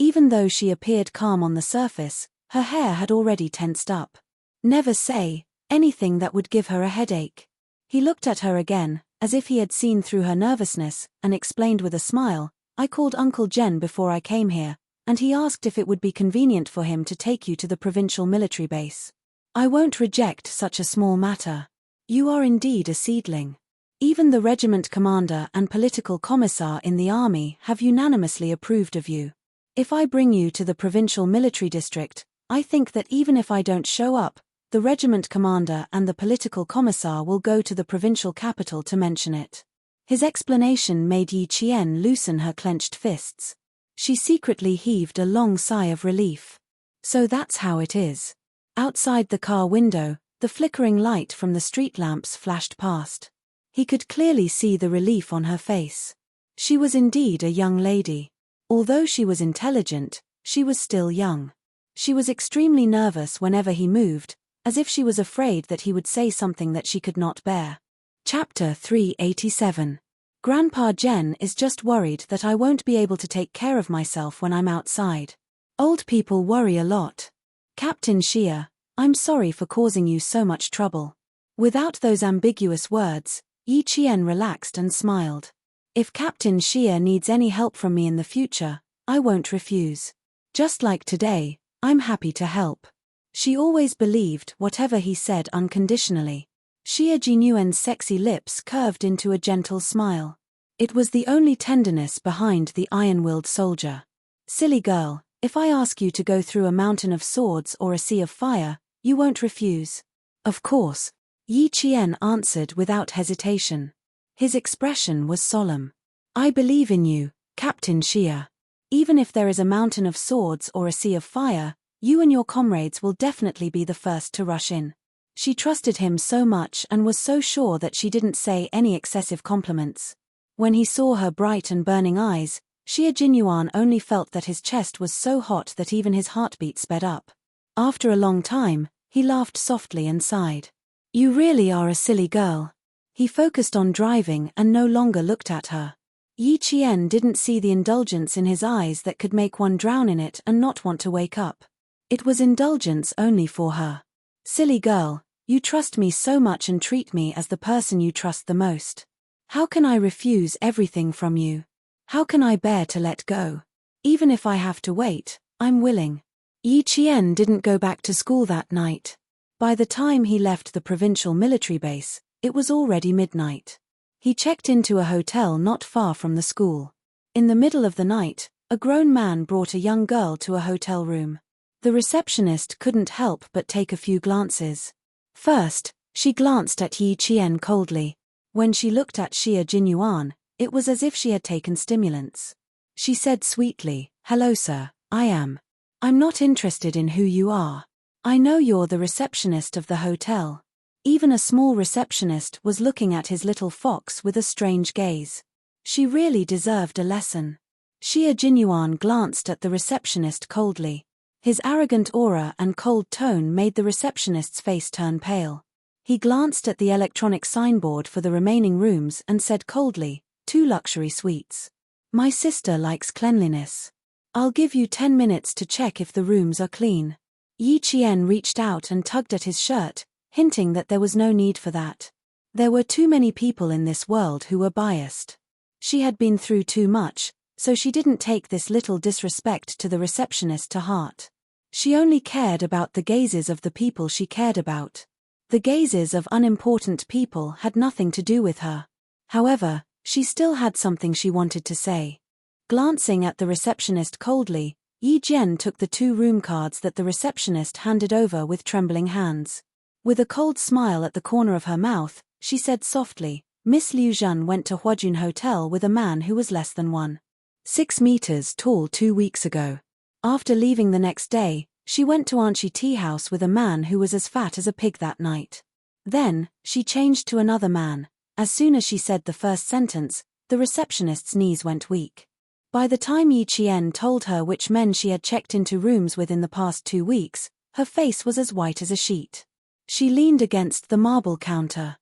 Even though she appeared calm on the surface, her hair had already tensed up. Never say anything that would give her a headache. He looked at her again, as if he had seen through her nervousness, and explained with a smile, I called Uncle Jen before I came here, and he asked if it would be convenient for him to take you to the provincial military base. I won't reject such a small matter. You are indeed a seedling. Even the regiment commander and political commissar in the army have unanimously approved of you. If I bring you to the provincial military district, I think that even if I don't show up, the regiment commander and the political commissar will go to the provincial capital to mention it. His explanation made Yi Qian loosen her clenched fists. She secretly heaved a long sigh of relief. So that's how it is. Outside the car window, the flickering light from the street lamps flashed past. He could clearly see the relief on her face. She was indeed a young lady. Although she was intelligent, she was still young. She was extremely nervous whenever he moved, as if she was afraid that he would say something that she could not bear. Chapter 387. Grandpa Jen is just worried that I won't be able to take care of myself when I'm outside. Old people worry a lot. Captain Xia, I'm sorry for causing you so much trouble. Without those ambiguous words, Yi Qian relaxed and smiled. If Captain Xia needs any help from me in the future, I won't refuse. Just like today, I'm happy to help. She always believed whatever he said unconditionally. Xia Jinyuan's sexy lips curved into a gentle smile. It was the only tenderness behind the iron-willed soldier. Silly girl, if I ask you to go through a mountain of swords or a sea of fire, you won't refuse. Of course, Yi Qian answered without hesitation. His expression was solemn. I believe in you, Captain Xia. Even if there is a mountain of swords or a sea of fire, you and your comrades will definitely be the first to rush in. She trusted him so much and was so sure that she didn't say any excessive compliments. When he saw her bright and burning eyes, Xia Jinyuan only felt that his chest was so hot that even his heartbeat sped up. After a long time, he laughed softly and sighed. You really are a silly girl. He focused on driving and no longer looked at her. Yi Qian didn't see the indulgence in his eyes that could make one drown in it and not want to wake up. It was indulgence only for her. Silly girl, you trust me so much and treat me as the person you trust the most. How can I refuse everything from you? How can I bear to let go? Even if I have to wait, I'm willing. Yi Qian didn't go back to school that night. By the time he left the provincial military base, it was already midnight. He checked into a hotel not far from the school. In the middle of the night, a grown man brought a young girl to a hotel room. The receptionist couldn't help but take a few glances. First, she glanced at Yi Qian coldly. When she looked at Xia Jinyuan, it was as if she had taken stimulants. She said sweetly, Hello sir, I'm not interested in who you are. I know you're the receptionist of the hotel. Even a small receptionist was looking at his little fox with a strange gaze. She really deserved a lesson. Xia Jinyuan glanced at the receptionist coldly. His arrogant aura and cold tone made the receptionist's face turn pale. He glanced at the electronic signboard for the remaining rooms and said coldly, 2 luxury suites. My sister likes cleanliness. I'll give you 10 minutes to check if the rooms are clean. Yi Qian reached out and tugged at his shirt, hinting that there was no need for that. There were too many people in this world who were biased. She had been through too much, so she didn't take this little disrespect to the receptionist to heart. She only cared about the gazes of the people she cared about. The gazes of unimportant people had nothing to do with her. However, she still had something she wanted to say. Glancing at the receptionist coldly, Yi Jian took the 2 room cards that the receptionist handed over with trembling hands. With a cold smile at the corner of her mouth, she said softly, Miss Liu Zhen went to Huajun Hotel with a man who was less than 1.6 meters tall 2 weeks ago. After leaving the next day, she went to Anchi Tea House with a man who was as fat as a pig that night. Then, she changed to another man. As soon as she said the first sentence, the receptionist's knees went weak. By the time Yi Qian told her which men she had checked into rooms with in the past 2 weeks, her face was as white as a sheet. She leaned against the marble counter.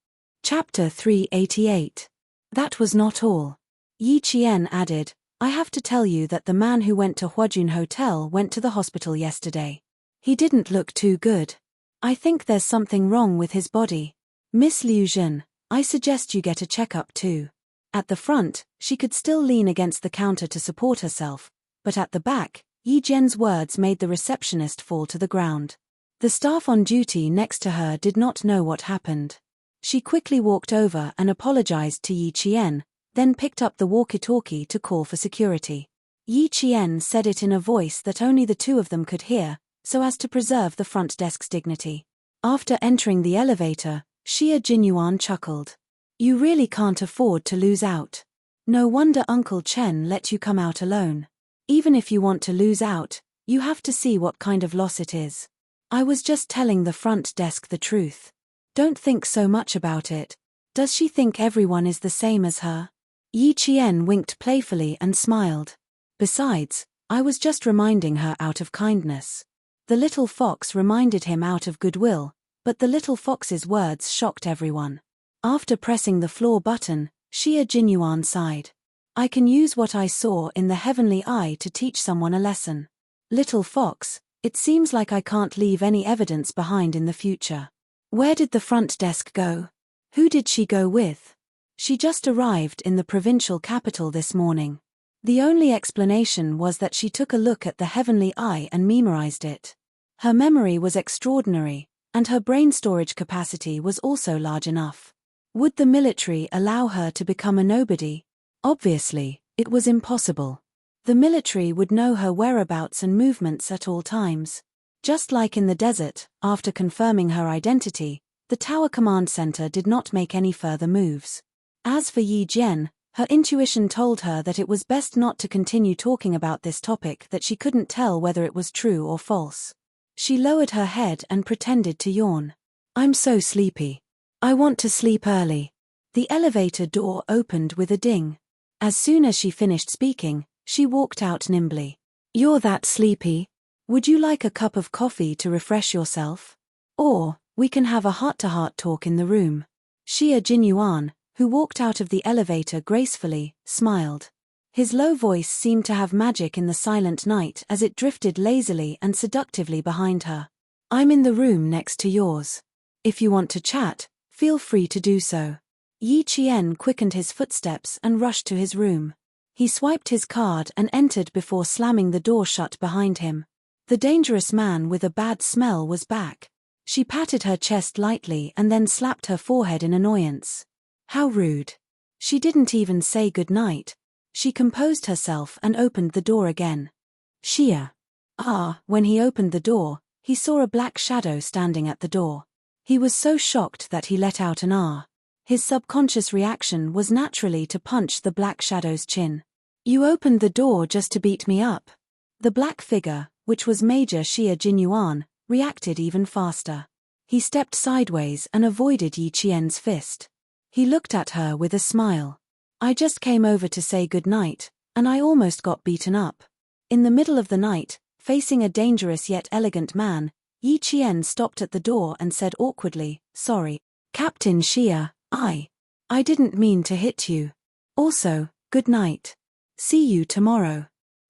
Chapter 388. That was not all. Yi Qian added, I have to tell you that the man who went to Huajun Hotel went to the hospital yesterday. He didn't look too good. I think there's something wrong with his body. Miss Liu Jin, I suggest you get a checkup too. At the front, she could still lean against the counter to support herself, but at the back, Yi Jian's words made the receptionist fall to the ground. The staff on duty next to her did not know what happened. She quickly walked over and apologized to Yi Qian, then picked up the walkie-talkie to call for security. Yi Qian said it in a voice that only the two of them could hear, so as to preserve the front desk's dignity. After entering the elevator, Xia Jinyuan chuckled. You really can't afford to lose out. No wonder Uncle Chen let you come out alone. Even if you want to lose out, you have to see what kind of loss it is. I was just telling the front desk the truth. Don't think so much about it. Does she think everyone is the same as her? Yi Qian winked playfully and smiled. Besides, I was just reminding her out of kindness. The little fox reminded him out of goodwill, but the little fox's words shocked everyone. After pressing the floor button, Xia Jinyuan sighed. I can use what I saw in the heavenly eye to teach someone a lesson. Little fox, it seems like I can't leave any evidence behind in the future. Where did the front desk go? Who did she go with? She just arrived in the provincial capital this morning. The only explanation was that she took a look at the heavenly eye and memorized it. Her memory was extraordinary, and her brain storage capacity was also large enough. Would the military allow her to become a nobody? Obviously, it was impossible. The military would know her whereabouts and movements at all times. Just like in the desert, after confirming her identity, the Tower Command Center did not make any further moves. As for Yi Jian, her intuition told her that it was best not to continue talking about this topic, that she couldn't tell whether it was true or false. She lowered her head and pretended to yawn. I'm so sleepy. I want to sleep early. The elevator door opened with a ding. As soon as she finished speaking, she walked out nimbly. You're that sleepy? Would you like a cup of coffee to refresh yourself? Or, we can have a heart-to-heart talk in the room. Xia Jinyuan, who walked out of the elevator gracefully, smiled. His low voice seemed to have magic in the silent night as it drifted lazily and seductively behind her. I'm in the room next to yours. If you want to chat, feel free to do so. Yi Qian quickened his footsteps and rushed to his room. He swiped his card and entered before slamming the door shut behind him. The dangerous man with a bad smell was back. She patted her chest lightly and then slapped her forehead in annoyance. How rude. She didn't even say good night. She composed herself and opened the door again. Xia. When he opened the door, he saw a black shadow standing at the door. He was so shocked that he let out an ah. His subconscious reaction was naturally to punch the black shadow's chin. You opened the door just to beat me up. The black figure, which was Major Xia Jinyuan, reacted even faster. He stepped sideways and avoided Yi Qian's fist. He looked at her with a smile. I just came over to say good night, and I almost got beaten up. In the middle of the night, facing a dangerous yet elegant man, Yi Qian stopped at the door and said awkwardly, Sorry, Captain Xia, I didn't mean to hit you. Also, good night. See you tomorrow.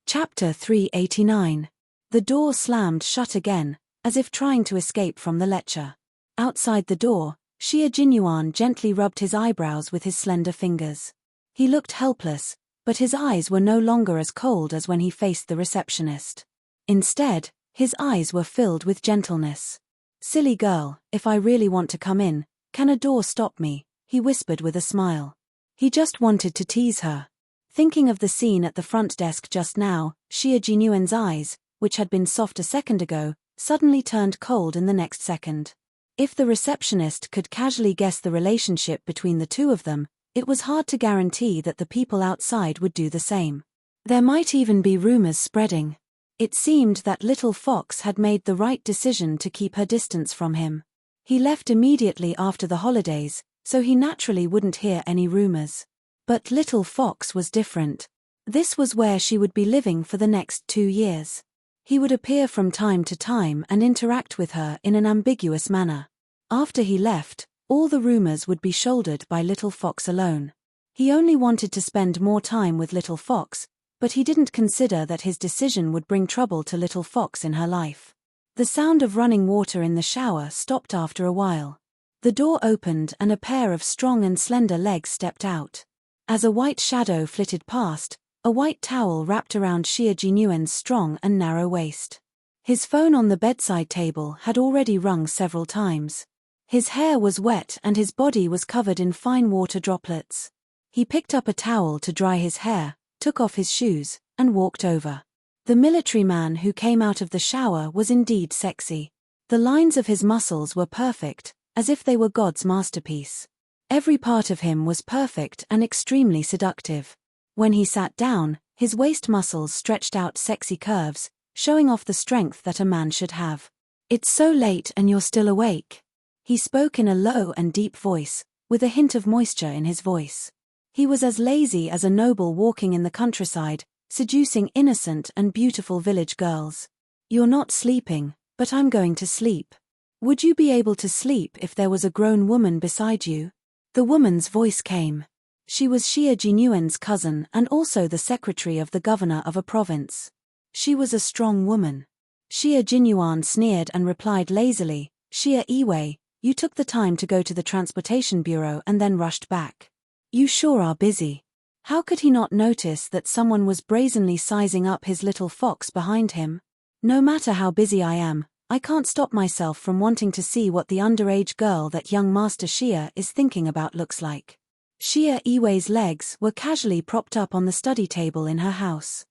Chapter 389. The door slammed shut again, as if trying to escape from the lecture. Outside the door, Xia Jinyuan gently rubbed his eyebrows with his slender fingers. He looked helpless, but his eyes were no longer as cold as when he faced the receptionist. Instead, his eyes were filled with gentleness. Silly girl, if I really want to come in, can a door stop me? He whispered with a smile. He just wanted to tease her. Thinking of the scene at the front desk just now, Xia Jinyuan's eyes, which had been soft a second ago, suddenly turned cold in the next second. If the receptionist could casually guess the relationship between the two of them, it was hard to guarantee that the people outside would do the same. There might even be rumors spreading. It seemed that Little Fox had made the right decision to keep her distance from him. He left immediately after the holidays, so he naturally wouldn't hear any rumors. But Little Fox was different. This was where she would be living for the next 2 years. He would appear from time to time and interact with her in an ambiguous manner. After he left, all the rumors would be shouldered by Little Fox alone. He only wanted to spend more time with Little Fox, but he didn't consider that his decision would bring trouble to Little Fox in her life. The sound of running water in the shower stopped after a while. The door opened and a pair of strong and slender legs stepped out. As a white shadow flitted past, a white towel wrapped around Xia Jinyuan's strong and narrow waist. His phone on the bedside table had already rung several times. His hair was wet and his body was covered in fine water droplets. He picked up a towel to dry his hair, took off his shoes, and walked over. The military man who came out of the shower was indeed sexy. The lines of his muscles were perfect, as if they were God's masterpiece. Every part of him was perfect and extremely seductive. When he sat down, his waist muscles stretched out sexy curves, showing off the strength that a man should have. "It's so late and you're still awake." He spoke in a low and deep voice, with a hint of moisture in his voice. He was as lazy as a noble walking in the countryside, seducing innocent and beautiful village girls. "You're not sleeping, but I'm going to sleep. Would you be able to sleep if there was a grown woman beside you?" The woman's voice came. She was Xia Jinyuan's cousin and also the secretary of the governor of a province. She was a strong woman. Xia Jinyuan sneered and replied lazily, "Xia Yiwei, you took the time to go to the transportation bureau and then rushed back. You sure are busy." How could he not notice that someone was brazenly sizing up his little fox behind him? "No matter how busy I am, I can't stop myself from wanting to see what the underage girl that young Master Xia is thinking about looks like." Xia Yiwei's legs were casually propped up on the study table in her house.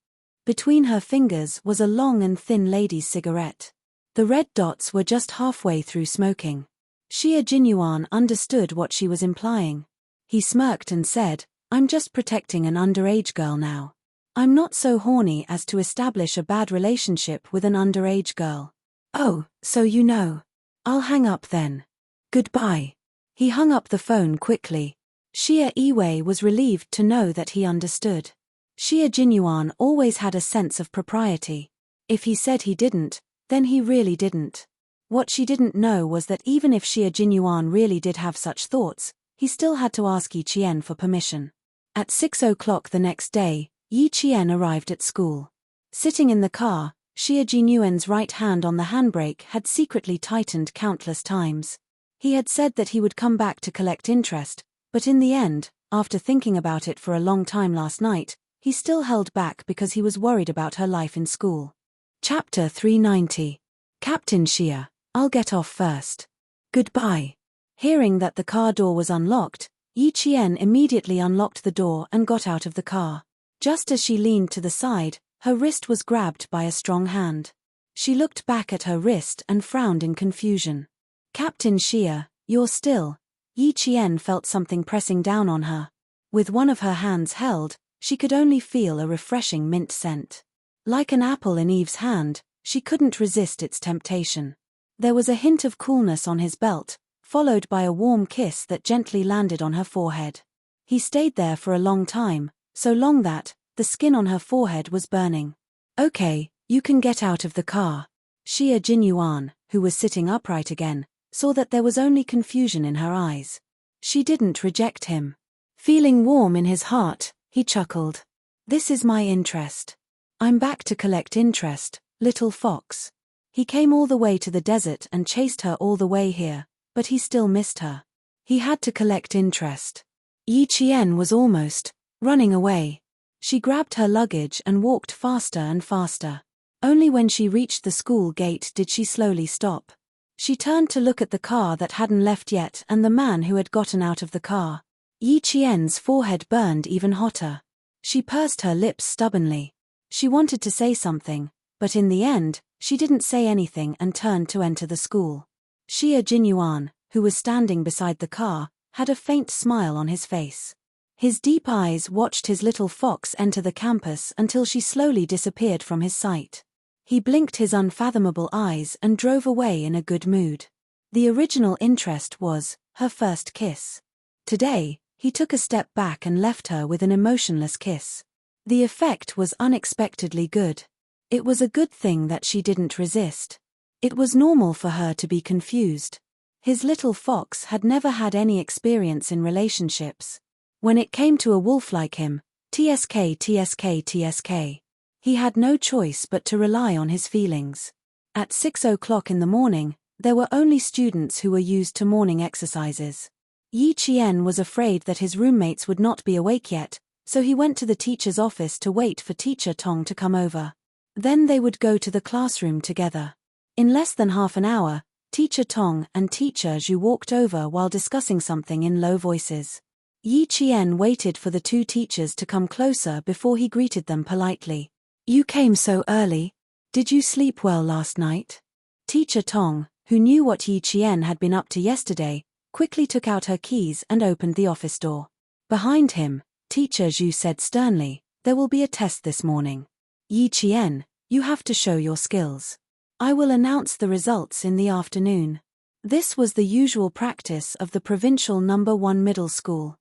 Between her fingers was a long and thin lady's cigarette. The red dots were just halfway through smoking. Xia Jinyuan understood what she was implying. He smirked and said, "I'm just protecting an underage girl now. I'm not so horny as to establish a bad relationship with an underage girl." "Oh, so you know. I'll hang up then. Goodbye." He hung up the phone quickly. Xia Yiwei was relieved to know that he understood. Xia Jinyuan always had a sense of propriety. If he said he didn't, then he really didn't. What she didn't know was that even if Xia Jinyuan really did have such thoughts, he still had to ask Yi Qian for permission. At 6 o'clock the next day, Yi Qian arrived at school. Sitting in the car, Xia Jinyuan's right hand on the handbrake had secretly tightened countless times. He had said that he would come back to collect interest, but in the end, after thinking about it for a long time last night, he still held back because he was worried about her life in school. Chapter 390. Captain Xia, I'll get off first. Goodbye. Hearing that the car door was unlocked, Yi Qian immediately unlocked the door and got out of the car. Just as she leaned to the side, her wrist was grabbed by a strong hand. She looked back at her wrist and frowned in confusion. "Captain Xia, you're still." Yi Qian felt something pressing down on her. With one of her hands held, she could only feel a refreshing mint scent. Like an apple in Eve's hand, she couldn't resist its temptation. There was a hint of coolness on his belt, followed by a warm kiss that gently landed on her forehead. He stayed there for a long time, so long that the skin on her forehead was burning. "Okay, you can get out of the car." Xia Jinyuan, who was sitting upright again, saw that there was only confusion in her eyes. She didn't reject him. Feeling warm in his heart, he chuckled. "This is my interest. I'm back to collect interest, little fox." He came all the way to the desert and chased her all the way here, but he still missed her. He had to collect interest. Yi Qian was almost running away. She grabbed her luggage and walked faster and faster. Only when she reached the school gate did she slowly stop. She turned to look at the car that hadn't left yet and the man who had gotten out of the car. Yi Qian's forehead burned even hotter. She pursed her lips stubbornly. She wanted to say something, but in the end, she didn't say anything and turned to enter the school. Xia Jinyuan, who was standing beside the car, had a faint smile on his face. His deep eyes watched his little fox enter the campus until she slowly disappeared from his sight. He blinked his unfathomable eyes and drove away in a good mood. The original interest was her first kiss. Today, he took a step back and left her with an emotionless kiss. The effect was unexpectedly good. It was a good thing that she didn't resist. It was normal for her to be confused. His little fox had never had any experience in relationships. When it came to a wolf like him, TSK, TSK, TSK. He had no choice but to rely on his feelings. At 6 o'clock in the morning, there were only students who were used to morning exercises. Yi Qian was afraid that his roommates would not be awake yet, so he went to the teacher's office to wait for Teacher Tong to come over. Then they would go to the classroom together. In less than half an hour, Teacher Tong and Teacher Zhu walked over while discussing something in low voices. Yi Qian waited for the two teachers to come closer before he greeted them politely. "You came so early. Did you sleep well last night?" Teacher Tong, who knew what Yi Qian had been up to yesterday, quickly took out her keys and opened the office door. Behind him, Teacher Zhu said sternly, "There will be a test this morning. Yi Qian, you have to show your skills. I will announce the results in the afternoon." This was the usual practice of the provincial No. 1 middle school.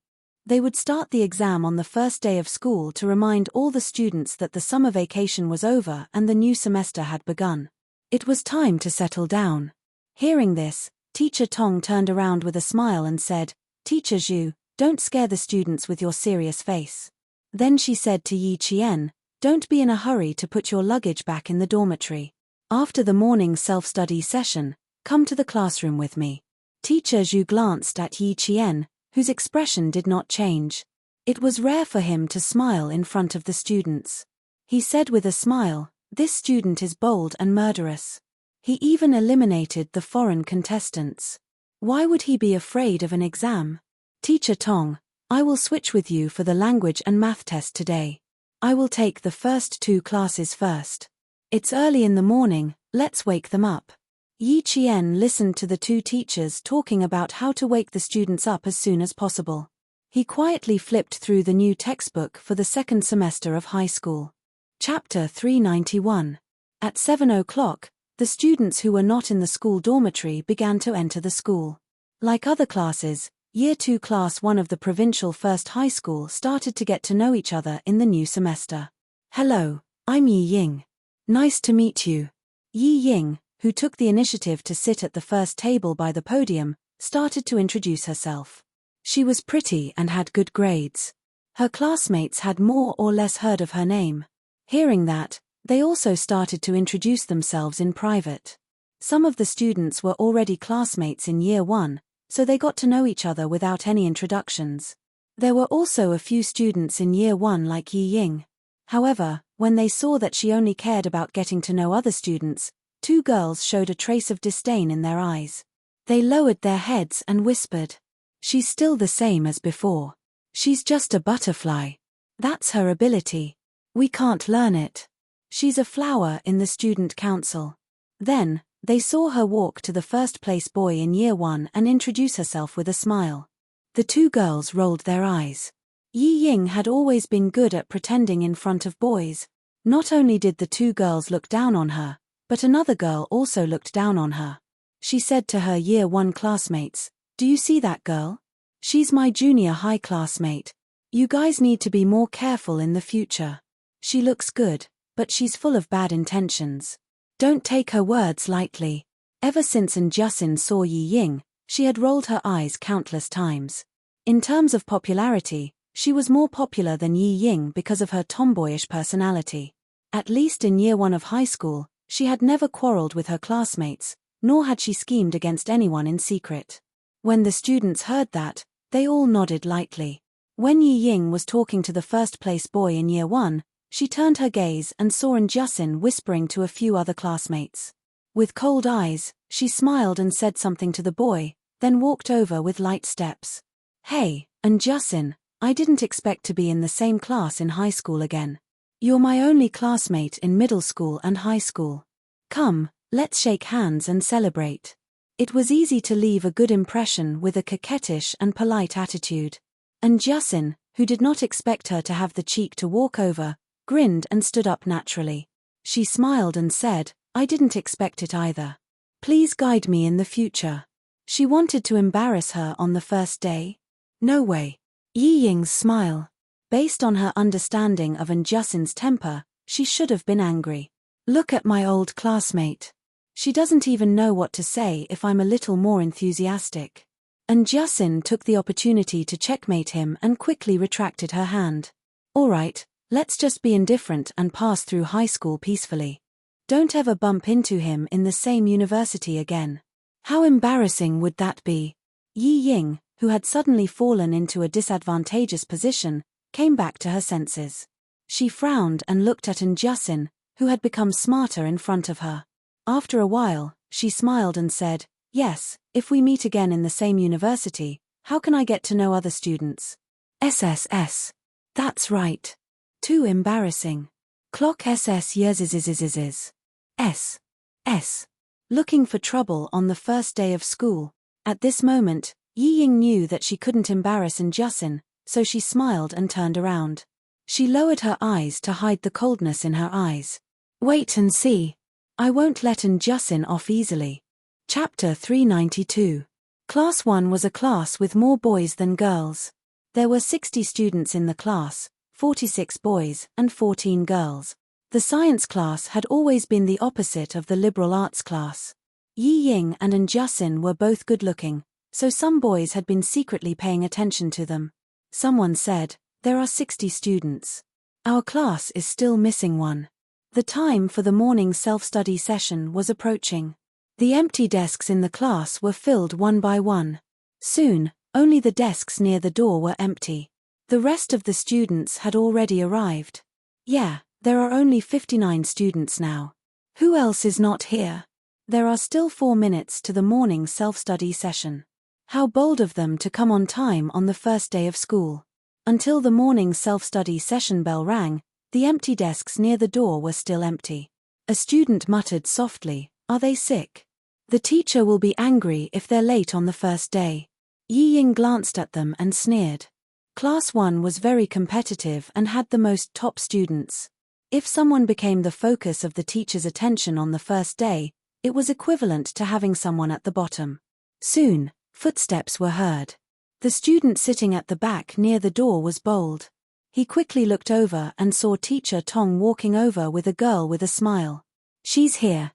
They would start the exam on the first day of school to remind all the students that the summer vacation was over and the new semester had begun. It was time to settle down. Hearing this, Teacher Tong turned around with a smile and said, "Teacher Zhu, don't scare the students with your serious face." Then she said to Yi Qian, "Don't be in a hurry to put your luggage back in the dormitory. After the morning self-study session, come to the classroom with me." Teacher Zhu glanced at Yi Qian, whose expression did not change. It was rare for him to smile in front of the students. He said with a smile, "This student is bold and murderous. He even eliminated the foreign contestants. Why would he be afraid of an exam? Teacher Tong, I will switch with you for the language and math test today. I will take the first two classes first. It's early in the morning, let's wake them up." Yi Qian listened to the two teachers talking about how to wake the students up as soon as possible. He quietly flipped through the new textbook for the second semester of high school. Chapter 391. At 7 o'clock, the students who were not in the school dormitory began to enter the school. Like other classes, Year 2 Class 1 of the provincial first high school started to get to know each other in the new semester. "Hello, I'm Yi Ying. Nice to meet you." Yi Ying, who took the initiative to sit at the first table by the podium, started to introduce herself. She was pretty and had good grades. Her classmates had more or less heard of her name. Hearing that, they also started to introduce themselves in private. Some of the students were already classmates in Year 1, so they got to know each other without any introductions. There were also a few students in Year 1 like Yi Ying. However, when they saw that she only cared about getting to know other students, two girls showed a trace of disdain in their eyes. They lowered their heads and whispered, "She's still the same as before. She's just a butterfly. That's her ability. We can't learn it. She's a flower in the student council." Then, they saw her walk to the first-place boy in Year 1 and introduce herself with a smile. The two girls rolled their eyes. Yi Ying had always been good at pretending in front of boys. Not only did the two girls look down on her, but another girl also looked down on her. She said to her Year 1 classmates, "Do you see that girl? She's my junior high classmate. You guys need to be more careful in the future. She looks good, but she's full of bad intentions. Don't take her words lightly." Ever since Enchanting saw Yi Ying, she had rolled her eyes countless times. In terms of popularity, she was more popular than Yi Ying because of her tomboyish personality. At least in Year 1 of high school, she had never quarreled with her classmates, nor had she schemed against anyone in secret. When the students heard that, they all nodded lightly. When Yi Ying was talking to the first-place boy in Year 1, she turned her gaze and saw Enchanting whispering to a few other classmates. With cold eyes, she smiled and said something to the boy, then walked over with light steps. "Hey, Enchanting, I didn't expect to be in the same class in high school again. You're my only classmate in middle school and high school. Come, let's shake hands and celebrate." It was easy to leave a good impression with a coquettish and polite attitude. Enchanting, who did not expect her to have the cheek to walk over, grinned and stood up naturally. She smiled and said, "I didn't expect it either. Please guide me in the future." She wanted to embarrass her on the first day. "No way." Yi Ying's smile. Based on her understanding of Enchanting's temper, she should have been angry. "Look at my old classmate. She doesn't even know what to say if I'm a little more enthusiastic." Enchanting took the opportunity to checkmate him and quickly retracted her hand. Alright, let's just be indifferent and pass through high school peacefully. Don't ever bump into him in the same university again. How embarrassing would that be? Yi Ying, who had suddenly fallen into a disadvantageous position, came back to her senses. She frowned and looked at Injasin, who had become smarter in front of her. After a while, she smiled and said, "Yes, if we meet again in the same university, how can I get to know other students?" SSS. That's right. Too embarrassing. Clock SS years. S. Looking for trouble on the first day of school. At this moment, Yi Ying knew that she couldn't embarrass Injasin, so she smiled and turned around. She lowered her eyes to hide the coldness in her eyes. Wait and see. I won't let Injasin off easily. Chapter 392. Class 1 was a class with more boys than girls. There were 60 students in the class, 46 boys and 14 girls. The science class had always been the opposite of the liberal arts class. Yi Ying and Injasin were both good-looking, so some boys had been secretly paying attention to them. Someone said, "There are 60 students. Our class is still missing one." The time for the morning self-study session was approaching. The empty desks in the class were filled one by one. Soon, only the desks near the door were empty. The rest of the students had already arrived. Yeah, there are only 59 students now. Who else is not here? There are still 4 minutes to the morning self-study session. How bold of them to come on time on the first day of school. Until the morning self-study session bell rang, the empty desks near the door were still empty. A student muttered softly, "Are they sick? The teacher will be angry if they're late on the first day." Yi Ying glanced at them and sneered. Class 1 was very competitive and had the most top students. If someone became the focus of the teacher's attention on the first day, it was equivalent to having someone at the bottom. Soon, footsteps were heard. The student sitting at the back near the door was bold. He quickly looked over and saw Teacher Tong walking over with a girl with a smile. She's here.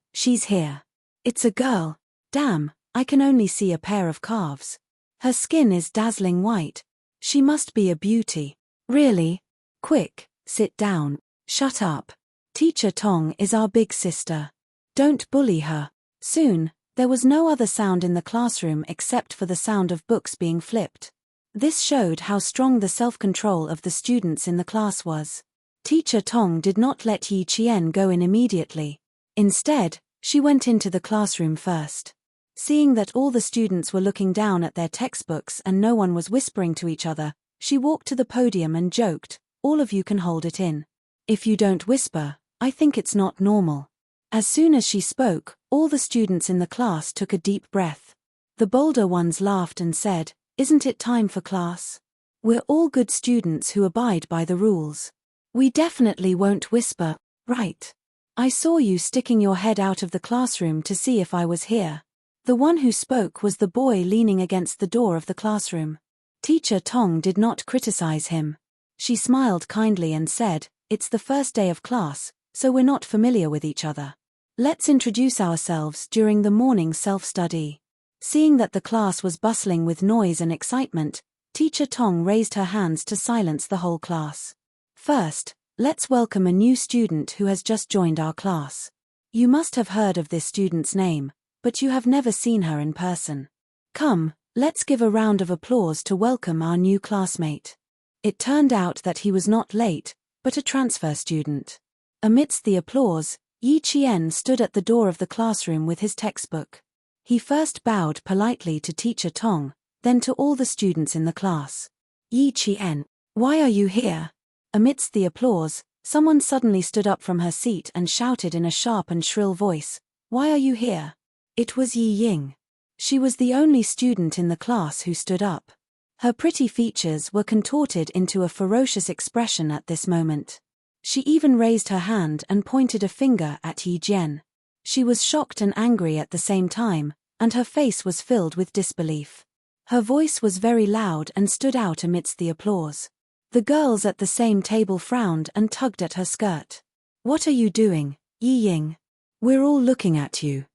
It's a girl. Damn, I can only see a pair of calves. Her skin is dazzling white. She must be a beauty. Really? Quick, sit down. Shut up. Teacher Tong is our big sister. Don't bully her. Soon, there was no other sound in the classroom except for the sound of books being flipped. This showed how strong the self-control of the students in the class was. Teacher Tong did not let Yi Qian go in immediately. Instead, she went into the classroom first. Seeing that all the students were looking down at their textbooks and no one was whispering to each other, she walked to the podium and joked, "All of you can hold it in. If you don't whisper, I think it's not normal." As soon as she spoke, all the students in the class took a deep breath. The bolder ones laughed and said, "Isn't it time for class? We're all good students who abide by the rules. We definitely won't whisper, right? I saw you sticking your head out of the classroom to see if I was here." The one who spoke was the boy leaning against the door of the classroom. Teacher Tong did not criticize him. She smiled kindly and said, "It's the first day of class, so we're not familiar with each other. Let's introduce ourselves during the morning self-study." Seeing that the class was bustling with noise and excitement, Teacher Tong raised her hands to silence the whole class. "First, let's welcome a new student who has just joined our class. You must have heard of this student's name, but you have never seen her in person. Come, let's give a round of applause to welcome our new classmate." It turned out that he was not late, but a transfer student. Amidst the applause, Yi Qian stood at the door of the classroom with his textbook. He first bowed politely to Teacher Tong, then to all the students in the class. "Yi Qian, why are you here?" Amidst the applause, someone suddenly stood up from her seat and shouted in a sharp and shrill voice, "Why are you here?" It was Yi Ying. She was the only student in the class who stood up. Her pretty features were contorted into a ferocious expression at this moment. She even raised her hand and pointed a finger at Yi Jian. She was shocked and angry at the same time, and her face was filled with disbelief. Her voice was very loud and stood out amidst the applause. The girls at the same table frowned and tugged at her skirt. "What are you doing, Yi Ying? We're all looking at you."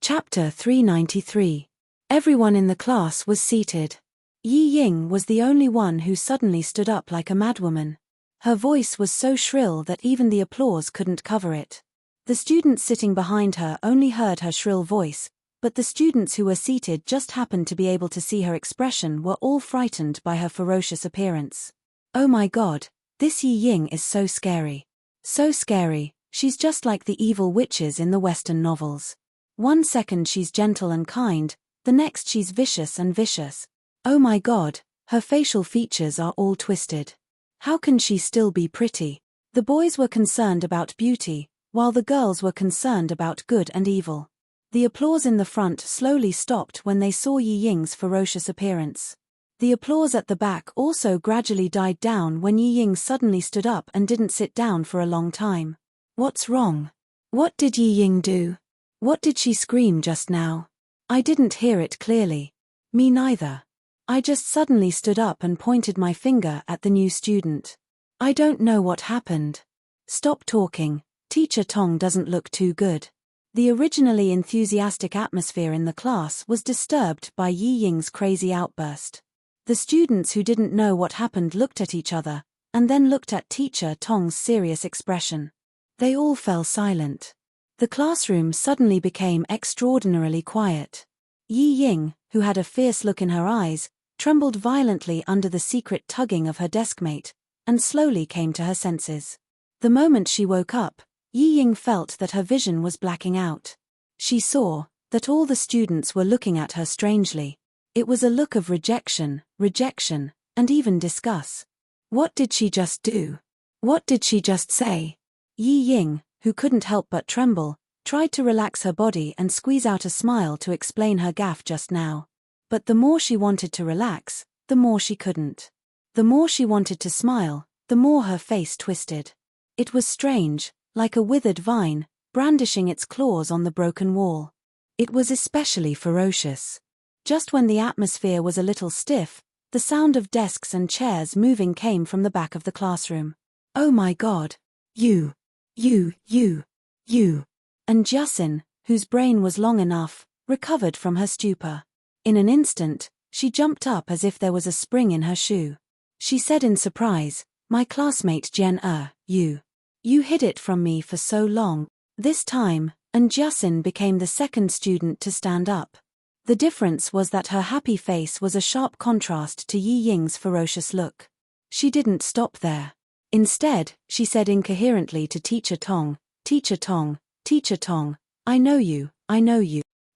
Chapter 393. Everyone in the class was seated. Yi Ying was the only one who suddenly stood up like a madwoman. Her voice was so shrill that even the applause couldn't cover it. The students sitting behind her only heard her shrill voice, but the students who were seated just happened to be able to see her expression were all frightened by her ferocious appearance. Oh my God, this Yi Ying is so scary. So scary, she's just like the evil witches in the Western novels. One second she's gentle and kind, the next she's vicious and vicious. Oh my God, her facial features are all twisted. How can she still be pretty? The boys were concerned about beauty, while the girls were concerned about good and evil. The applause in the front slowly stopped when they saw Yi Ying's ferocious appearance. The applause at the back also gradually died down when Yi Ying suddenly stood up and didn't sit down for a long time. What's wrong? What did Yi Ying do? What did she scream just now? I didn't hear it clearly. Me neither. I just suddenly stood up and pointed my finger at the new student. I don't know what happened. Stop talking, Teacher Tong doesn't look too good. The originally enthusiastic atmosphere in the class was disturbed by Yi Ying's crazy outburst. The students who didn't know what happened looked at each other, and then looked at Teacher Tong's serious expression. They all fell silent. The classroom suddenly became extraordinarily quiet. Yi Ying, who had a fierce look in her eyes, trembled violently under the secret tugging of her deskmate, and slowly came to her senses. The moment she woke up, Yi Ying felt that her vision was blacking out. She saw that all the students were looking at her strangely. It was a look of rejection, and even disgust. What did she just do? What did she just say? Yi Ying, who couldn't help but tremble, tried to relax her body and squeeze out a smile to explain her gaffe just now. But the more she wanted to relax, the more she couldn't. The more she wanted to smile, the more her face twisted. It was strange, like a withered vine, brandishing its claws on the broken wall. It was especially ferocious. Just when the atmosphere was a little stiff, the sound of desks and chairs moving came from the back of the classroom. Oh my God! You! And Jasin, whose brain was long enough, recovered from her stupor. In an instant, she jumped up as if there was a spring in her shoe. She said in surprise, "My classmate Jen you hid it from me for so long." This time, Jasin became the second student to stand up. The difference was that her happy face was a sharp contrast to Yi Ying's ferocious look. She didn't stop there. Instead, she said incoherently to Teacher Tong, "Teacher Tong, I know you.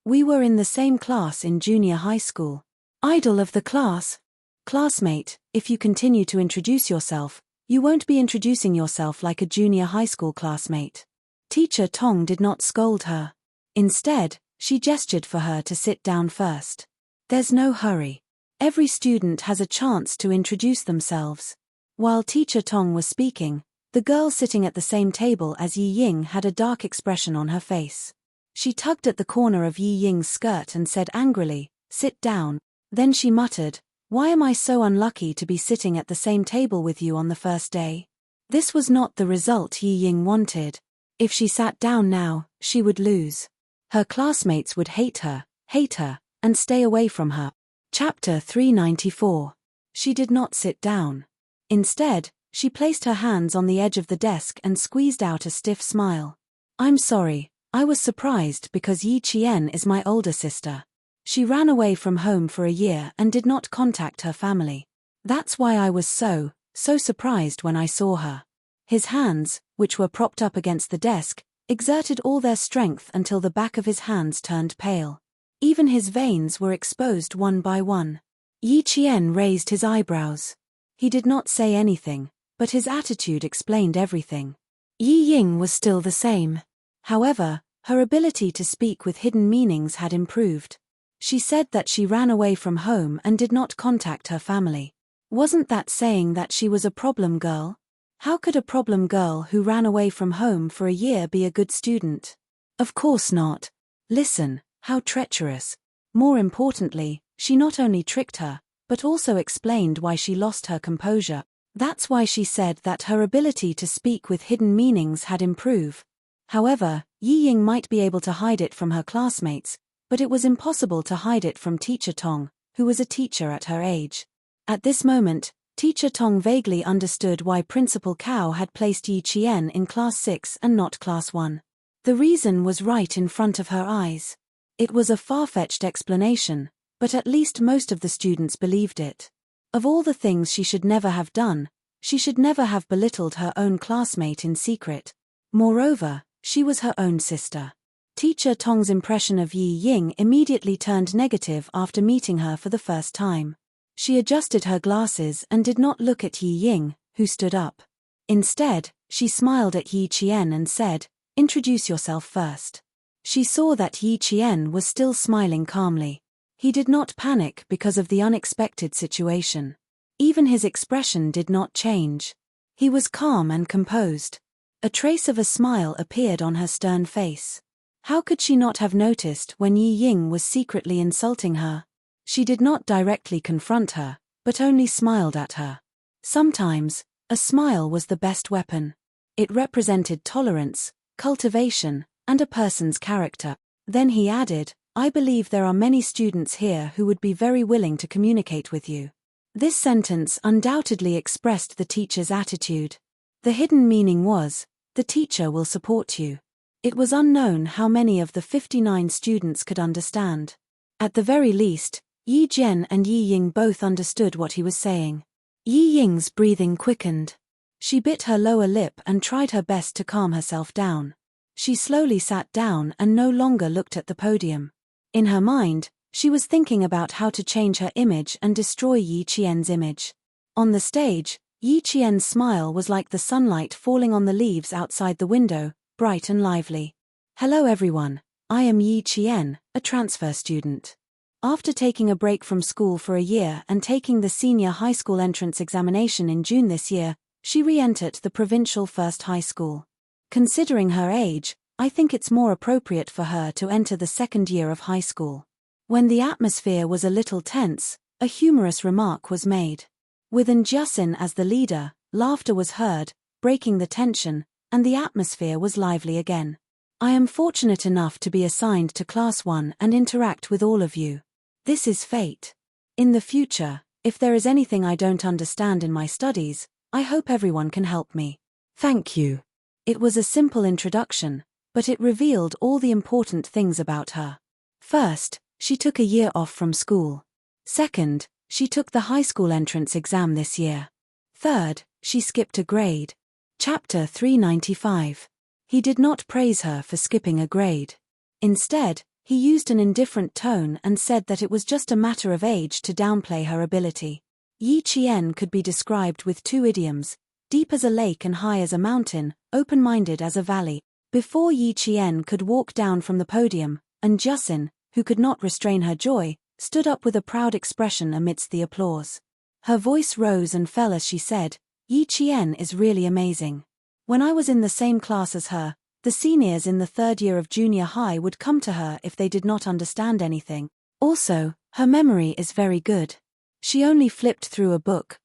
We were in the same class in junior high school." Idol of the class. Classmate, if you continue to introduce yourself, you won't be introducing yourself like a junior high school classmate. Teacher Tong did not scold her. Instead, she gestured for her to sit down first. There's no hurry. Every student has a chance to introduce themselves. While Teacher Tong was speaking, the girl sitting at the same table as Yi Ying had a dark expression on her face. She tugged at the corner of Yi Ying's skirt and said angrily, "Sit down." Then she muttered, "Why am I so unlucky to be sitting at the same table with you on the first day?" This was not the result Yi Ying wanted. If she sat down now, she would lose. Her classmates would hate her, and stay away from her. Chapter 394. She did not sit down. Instead, she placed her hands on the edge of the desk and squeezed out a stiff smile. "I'm sorry, I was surprised because Yi Qian is my older sister. She ran away from home for a year and did not contact her family. That's why I was so surprised when I saw her." His hands, which were propped up against the desk, exerted all their strength until the back of his hands turned pale. Even his veins were exposed one by one. Yi Qian raised his eyebrows. He did not say anything, but his attitude explained everything. Yi Ying was still the same. However, her ability to speak with hidden meanings had improved. She said that she ran away from home and did not contact her family. Wasn't that saying that she was a problem girl? How could a problem girl who ran away from home for a year be a good student? Of course not. Listen, how treacherous. More importantly, she not only tricked her, but also explained why she lost her composure. That's why she said that her ability to speak with hidden meanings had improved. However, Yi Ying might be able to hide it from her classmates, but it was impossible to hide it from Teacher Tong, who was a teacher at her age. At this moment, Teacher Tong vaguely understood why Principal Cao had placed Yi Qian in Class 6 and not Class 1. The reason was right in front of her eyes. It was a far-fetched explanation, but at least most of the students believed it. Of all the things she should never have done, she should never have belittled her own classmate in secret. Moreover, she was her own sister. Teacher Tong's impression of Yi Ying immediately turned negative after meeting her for the first time. She adjusted her glasses and did not look at Yi Ying, who stood up. Instead, she smiled at Yi Qian and said, "Introduce yourself first." She saw that Yi Qian was still smiling calmly. He did not panic because of the unexpected situation. Even his expression did not change. He was calm and composed. A trace of a smile appeared on her stern face. How could she not have noticed when Yi Ying was secretly insulting her? She did not directly confront her, but only smiled at her. Sometimes, a smile was the best weapon. It represented tolerance, cultivation, and a person's character. Then he added, "I believe there are many students here who would be very willing to communicate with you." This sentence undoubtedly expressed the teacher's attitude. The hidden meaning was, the teacher will support you. It was unknown how many of the 59 students could understand. At the very least, Yi Jian and Yi Ying both understood what he was saying. Yi Ying's breathing quickened. She bit her lower lip and tried her best to calm herself down. She slowly sat down and no longer looked at the podium. In her mind, she was thinking about how to change her image and destroy Yi Qian's image. On the stage, Yi Qian's smile was like the sunlight falling on the leaves outside the window, bright and lively. "Hello everyone, I am Yi Qian, a transfer student. After taking a break from school for a year and taking the senior high school entrance examination in June this year, she re-entered the provincial first high school. Considering her age, I think it's more appropriate for her to enter the second year of high school." When the atmosphere was a little tense, a humorous remark was made. With Jiasin as the leader, laughter was heard, breaking the tension, and the atmosphere was lively again. "I am fortunate enough to be assigned to Class 1 and interact with all of you. This is fate. In the future, if there is anything I don't understand in my studies, I hope everyone can help me. Thank you." It was a simple introduction, but it revealed all the important things about her. First, she took a year off from school. Second, she took the high school entrance exam this year. Third, she skipped a grade. Chapter 395. He did not praise her for skipping a grade. Instead, he used an indifferent tone and said that it was just a matter of age to downplay her ability. Yi Qian could be described with two idioms: deep as a lake and high as a mountain, open-minded as a valley. Before Yi Qian could walk down from the podium, and Jiasin, who could not restrain her joy, stood up with a proud expression amidst the applause. Her voice rose and fell as she said, "Yi Qian is really amazing. When I was in the same class as her, the seniors in the third year of junior high would come to her if they did not understand anything. Also, her memory is very good. She only flipped through a book,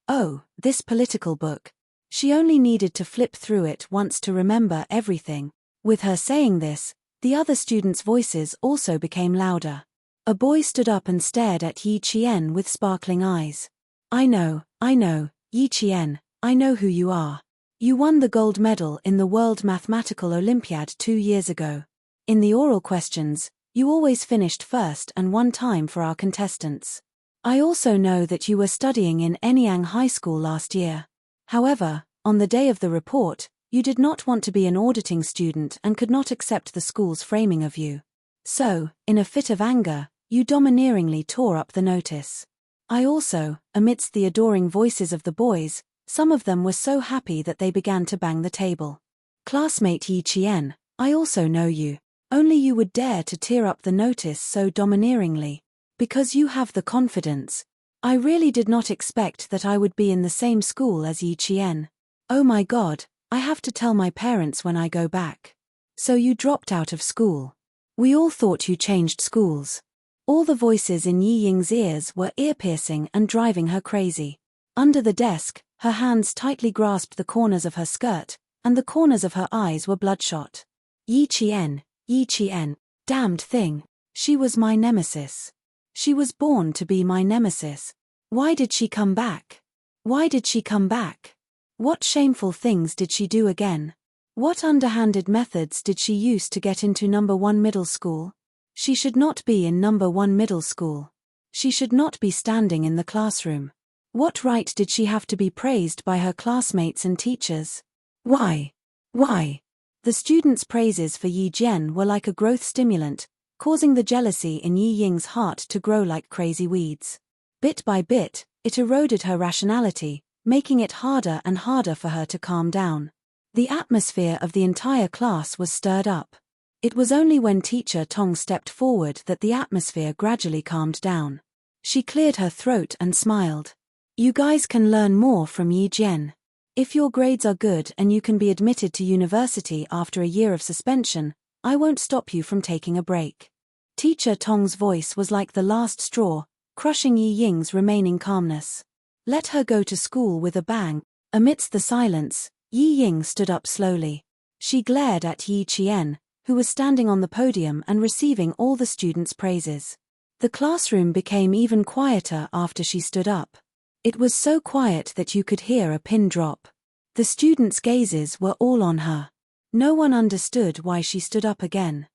this political book. She only needed to flip through it once to remember everything." With her saying this, the other students' voices also became louder. A boy stood up and stared at Yi Qian with sparkling eyes. I know, Yi Qian, I know who you are. You won the gold medal in the World Mathematical Olympiad 2 years ago. In the oral questions, you always finished first and won time for our contestants. I also know that you were studying in Anyang High School last year. However, on the day of the report, you did not want to be an auditing student and could not accept the school's framing of you. So, in a fit of anger, you domineeringly tore up the notice. I also, amidst the adoring voices of the boys, some of them were so happy that they began to bang the table. Classmate Yi Qian, I also know you. Only you would dare to tear up the notice so domineeringly. Because you have the confidence. I really did not expect that I would be in the same school as Yi Qian. Oh my God, I have to tell my parents when I go back. So you dropped out of school. We all thought you changed schools. All the voices in Yi Ying's ears were ear-piercing and driving her crazy. Under the desk, her hands tightly grasped the corners of her skirt, and the corners of her eyes were bloodshot. Yi Qian, damned thing. She was my nemesis. She was born to be my nemesis. Why did she come back? Why did she come back? What shameful things did she do again? What underhanded methods did she use to get into number 1 middle school? She should not be in number 1 middle school. She should not be standing in the classroom. What right did she have to be praised by her classmates and teachers? Why? Why? The students' praises for Yi Jian were like a growth stimulant, causing the jealousy in Yi Ying's heart to grow like crazy weeds. Bit by bit, it eroded her rationality, making it harder and harder for her to calm down. The atmosphere of the entire class was stirred up. It was only when Teacher Tong stepped forward that the atmosphere gradually calmed down. She cleared her throat and smiled. You guys can learn more from Yi Jian. If your grades are good and you can be admitted to university after a year of suspension, I won't stop you from taking a break. Teacher Tong's voice was like the last straw, crushing Yi Ying's remaining calmness. Let her go to school with a bang. Amidst the silence, Yi Ying stood up slowly. She glared at Yi Qian, who was standing on the podium and receiving all the students' praises. The classroom became even quieter after she stood up. It was so quiet that you could hear a pin drop. The students' gazes were all on her. No one understood why she stood up again.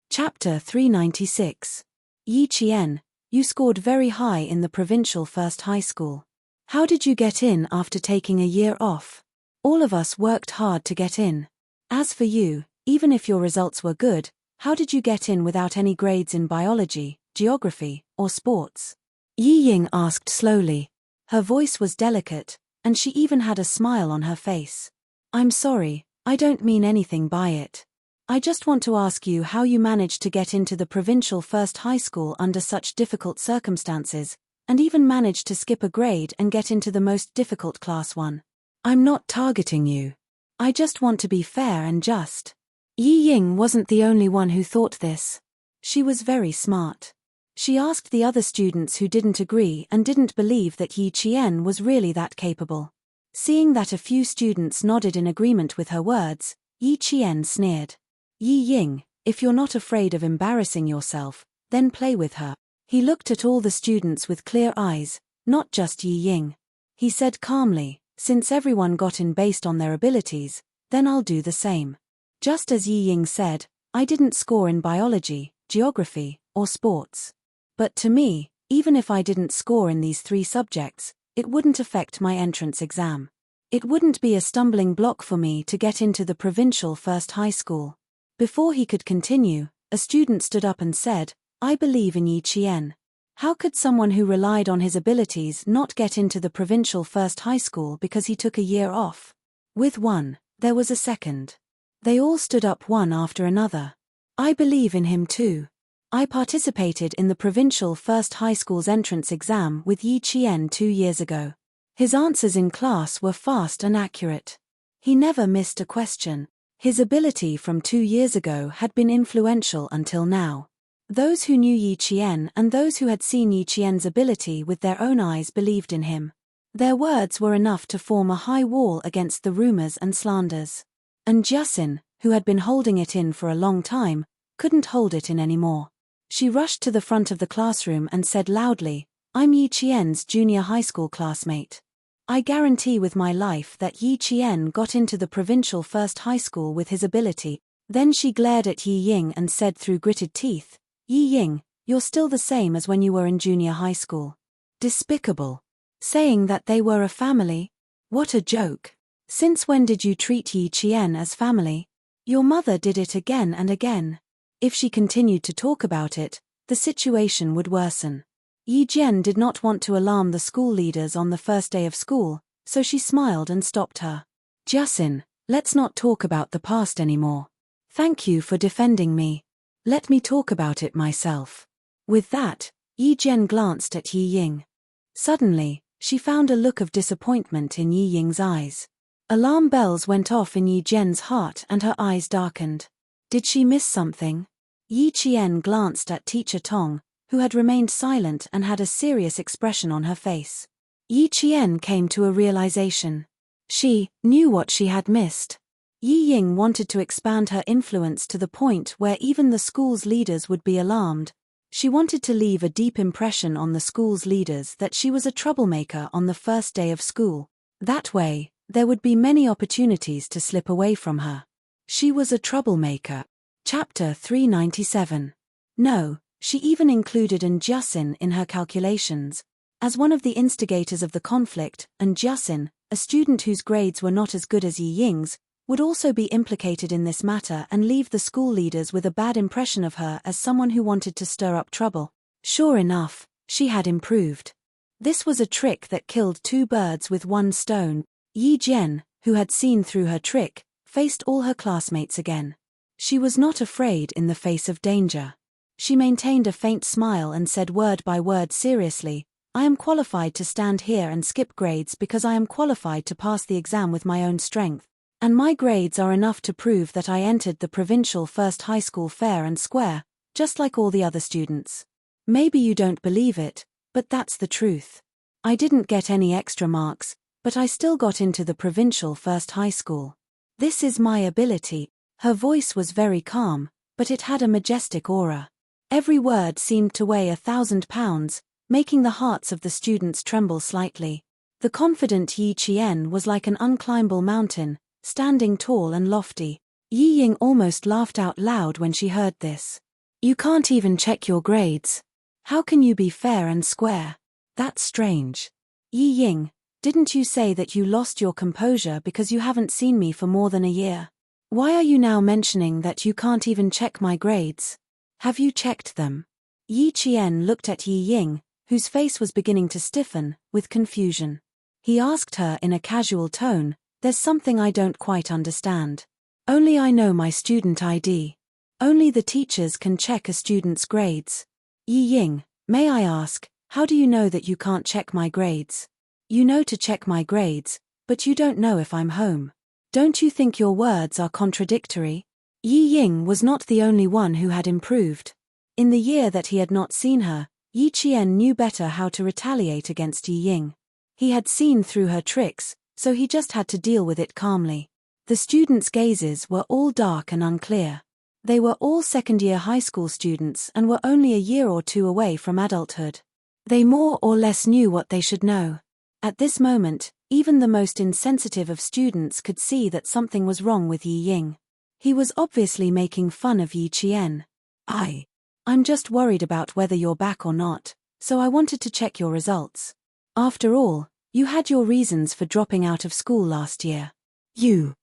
Chapter 396. Yi Qian, you scored very high in the provincial first high school. How did you get in after taking a year off? All of us worked hard to get in. As for you, even if your results were good, how did you get in without any grades in biology, geography, or sports? Yi Ying asked slowly. Her voice was delicate, and she even had a smile on her face. I'm sorry, I don't mean anything by it. I just want to ask you how you managed to get into the provincial first high school under such difficult circumstances, and even managed to skip a grade and get into the most difficult class 1. I'm not targeting you. I just want to be fair and just. Yi Ying wasn't the only one who thought this. She was very smart. She asked the other students who didn't agree and didn't believe that Yi Qian was really that capable. Seeing that a few students nodded in agreement with her words, Yi Qian sneered. Yi Ying, if you're not afraid of embarrassing yourself, then play with her. He looked at all the students with clear eyes, not just Yi Ying. He said calmly, since everyone got in based on their abilities, then I'll do the same. Just as Yi Ying said, I didn't score in biology, geography, or sports. But to me, even if I didn't score in these 3 subjects, it wouldn't affect my entrance exam. It wouldn't be a stumbling block for me to get into the provincial first high school. Before he could continue, a student stood up and said, I believe in Yi Qian. How could someone who relied on his abilities not get into the provincial first high school because he took a year off? With one, there was a second. They all stood up one after another. I believe in him too. I participated in the provincial first high school's entrance exam with Yi Qian 2 years ago. His answers in class were fast and accurate. He never missed a question. His ability from 2 years ago had been influential until now. Those who knew Yi Qian and those who had seen Yi Qian's ability with their own eyes believed in him. Their words were enough to form a high wall against the rumors and slanders. And Jiaxin, who had been holding it in for a long time, couldn't hold it in anymore. She rushed to the front of the classroom and said loudly, I'm Yi Qian's junior high school classmate. I guarantee with my life that Yi Qian got into the provincial first high school with his ability. Then she glared at Yi Ying and said through gritted teeth, Yi Ying, you're still the same as when you were in junior high school. Despicable. Saying that they were a family? What a joke. Since when did you treat Yi Qian as family? Your mother did it again and again. If she continued to talk about it, the situation would worsen. Yi Jian did not want to alarm the school leaders on the first day of school, so she smiled and stopped her. Jiaxin, let's not talk about the past anymore. Thank you for defending me. Let me talk about it myself. With that, Yi Jian glanced at Yi Ying. Suddenly, she found a look of disappointment in Yi Ying's eyes. Alarm bells went off in Yi Jian's heart and her eyes darkened. Did she miss something? Yi Qian glanced at Teacher Tong, who had remained silent and had a serious expression on her face. Yi Qian came to a realization. She knew what she had missed. Yi Ying wanted to expand her influence to the point where even the school's leaders would be alarmed. She wanted to leave a deep impression on the school's leaders that she was a troublemaker on the first day of school. That way, there would be many opportunities to slip away from her. She was a troublemaker. Chapter 397. No, she even included Enchanting in her calculations. As one of the instigators of the conflict, Enchanting, a student whose grades were not as good as Yi Ying's, would also be implicated in this matter and leave the school leaders with a bad impression of her as someone who wanted to stir up trouble. Sure enough, she had improved. This was a trick that killed two birds with one stone. Yi Jian, who had seen through her trick, faced all her classmates again. She was not afraid in the face of danger. She maintained a faint smile and said word by word seriously, "I am qualified to stand here and skip grades because I am qualified to pass the exam with my own strength. And my grades are enough to prove that I entered the provincial first high school fair and square, just like all the other students. Maybe you don't believe it, but that's the truth. I didn't get any extra marks, but I still got into the provincial first high school. This is my ability." Her voice was very calm, but it had a majestic aura. Every word seemed to weigh 1,000 pounds, making the hearts of the students tremble slightly. The confident Yi Qian was like an unclimbable mountain, standing tall and lofty. Yi Ying almost laughed out loud when she heard this. "You can't even check your grades. How can you be fair and square? That's strange. Yi Ying, didn't you say that you lost your composure because you haven't seen me for more than a year? Why are you now mentioning that you can't even check my grades? Have you checked them?" Yi Qian looked at Yi Ying, whose face was beginning to stiffen, with confusion. He asked her in a casual tone, "There's something I don't quite understand. Only I know my student ID. Only the teachers can check a student's grades. Yi Ying, may I ask, how do you know that you can't check my grades? You know to check my grades, but you don't know if I'm home. Don't you think your words are contradictory?" Yi Ying was not the only one who had improved. In the year that he had not seen her, Yi Qian knew better how to retaliate against Yi Ying. He had seen through her tricks, so he just had to deal with it calmly. The students' gazes were all dark and unclear. They were all second-year high school students and were only a year or two away from adulthood. They more or less knew what they should know. At this moment, even the most insensitive of students could see that something was wrong with Yi Ying. He was obviously making fun of Yi Qian. I'm just worried about whether you're back or not, so I wanted to check your results. After all, you had your reasons for dropping out of school last year. You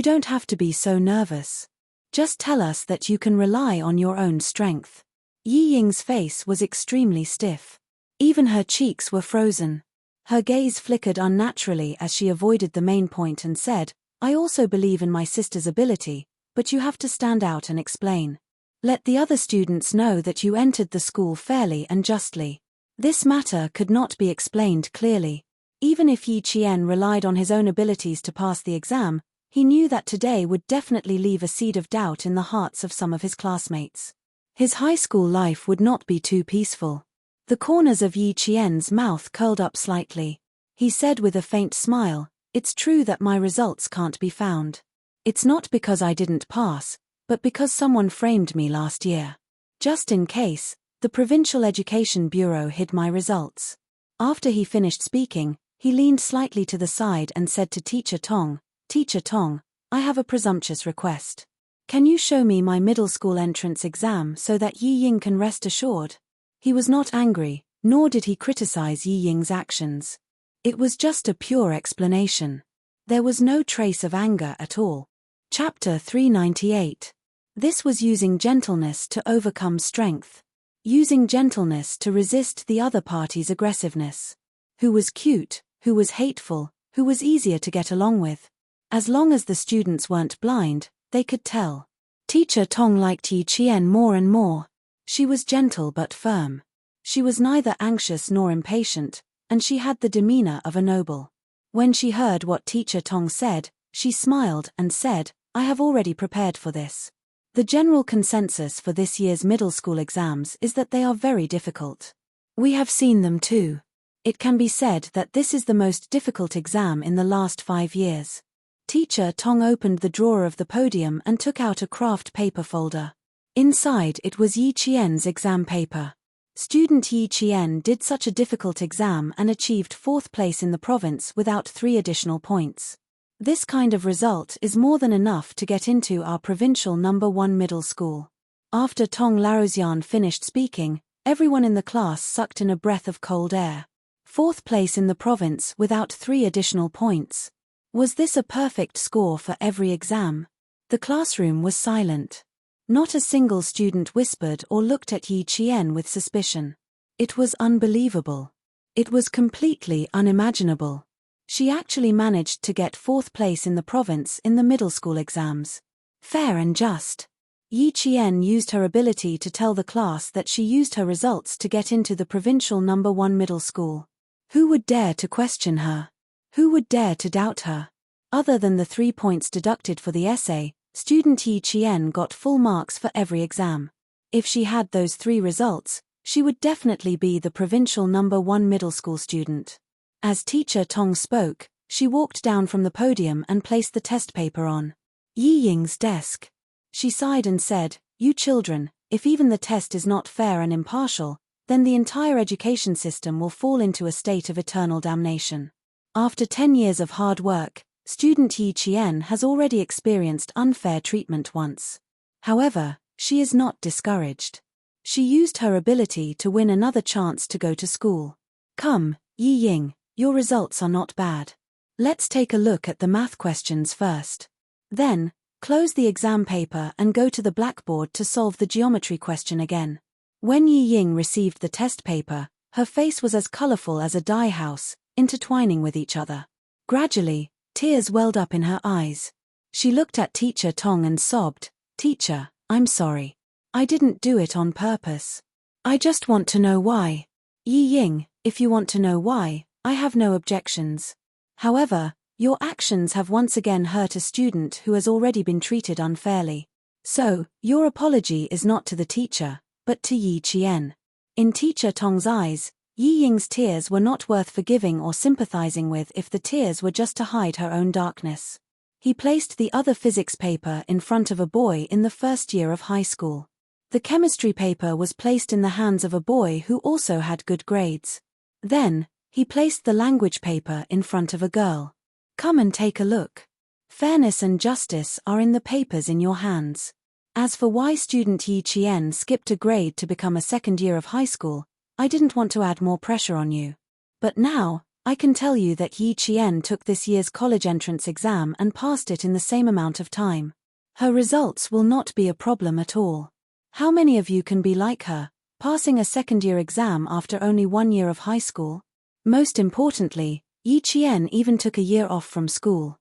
don't have to be so nervous. Just tell us that you can rely on your own strength." Yi Ying's face was extremely stiff. Even her cheeks were frozen. Her gaze flickered unnaturally as she avoided the main point and said, "I also believe in my sister's ability, but you have to stand out and explain. Let the other students know that you entered the school fairly and justly." This matter could not be explained clearly. Even if Yi Qian relied on his own abilities to pass the exam, he knew that today would definitely leave a seed of doubt in the hearts of some of his classmates. His high school life would not be too peaceful. The corners of Yi Qian's mouth curled up slightly. He said with a faint smile, "It's true that my results can't be found. It's not because I didn't pass, but because someone framed me last year. Just in case, the Provincial Education Bureau hid my results." After he finished speaking, he leaned slightly to the side and said to Teacher Tong, "Teacher Tong, I have a presumptuous request. Can you show me my middle school entrance exam so that Yi Ying can rest assured?" He was not angry, nor did he criticize Yi Ying's actions. It was just a pure explanation. There was no trace of anger at all. Chapter 398. This was using gentleness to overcome strength. Using gentleness to resist the other party's aggressiveness. Who was cute, who was hateful, who was easier to get along with. As long as the students weren't blind, they could tell. Teacher Tong liked Yi Qian more and more. She was gentle but firm. She was neither anxious nor impatient, and she had the demeanor of a noble. When she heard what Teacher Tong said, she smiled and said, "I have already prepared for this." The general consensus for this year's middle school exams is that they are very difficult. We have seen them too. It can be said that this is the most difficult exam in the last 5 years. Teacher Tong opened the drawer of the podium and took out a craft paper folder. Inside it was Yi Qian's exam paper. Student Yi Qian did such a difficult exam and achieved 4th place in the province without 3 additional points. This kind of result is more than enough to get into our provincial number 1 middle school. After Tong Larosian finished speaking, everyone in the class sucked in a breath of cold air. 4th place in the province without 3 additional points. Was this a perfect score for every exam? The classroom was silent. Not a single student whispered or looked at Yi Qian with suspicion. It was unbelievable. It was completely unimaginable. She actually managed to get 4th place in the province in the middle school exams. Fair and just. Yi Qian used her ability to tell the class that she used her results to get into the provincial number 1 middle school. Who would dare to question her? Who would dare to doubt her? Other than the 3 points deducted for the essay, student Yi Qian got full marks for every exam. If she had those 3 results, she would definitely be the provincial number 1 middle school student. As teacher Tong spoke, she walked down from the podium and placed the test paper on Yi Ying's desk. She sighed and said, "You children, if even the test is not fair and impartial, then the entire education system will fall into a state of eternal damnation." After 10 years of hard work, student Yi Qian has already experienced unfair treatment once. However, she is not discouraged. She used her ability to win another chance to go to school. Come, Yi Ying, your results are not bad. Let's take a look at the math questions first. Then, close the exam paper and go to the blackboard to solve the geometry question again. When Yi Ying received the test paper, her face was as colorful as a dye house, intertwining with each other. Gradually, tears welled up in her eyes. She looked at teacher Tong and sobbed, "Teacher, I'm sorry. I didn't do it on purpose. I just want to know why." Yi Ying, if you want to know why, I have no objections. However, your actions have once again hurt a student who has already been treated unfairly. So, your apology is not to the teacher, but to Yi Qian. In teacher Tong's eyes, Yi Ying's tears were not worth forgiving or sympathizing with if the tears were just to hide her own darkness. He placed the other physics paper in front of a boy in the first year of high school. The chemistry paper was placed in the hands of a boy who also had good grades. Then, he placed the language paper in front of a girl. Come and take a look. Fairness and justice are in the papers in your hands. As for why student Yi Qian skipped a grade to become a second year of high school, I didn't want to add more pressure on you. But now, I can tell you that Yi Qian took this year's college entrance exam and passed it in the same amount of time. Her results will not be a problem at all. How many of you can be like her, passing a second-year exam after only 1 year of high school? Most importantly, Yi Qian even took a year off from school.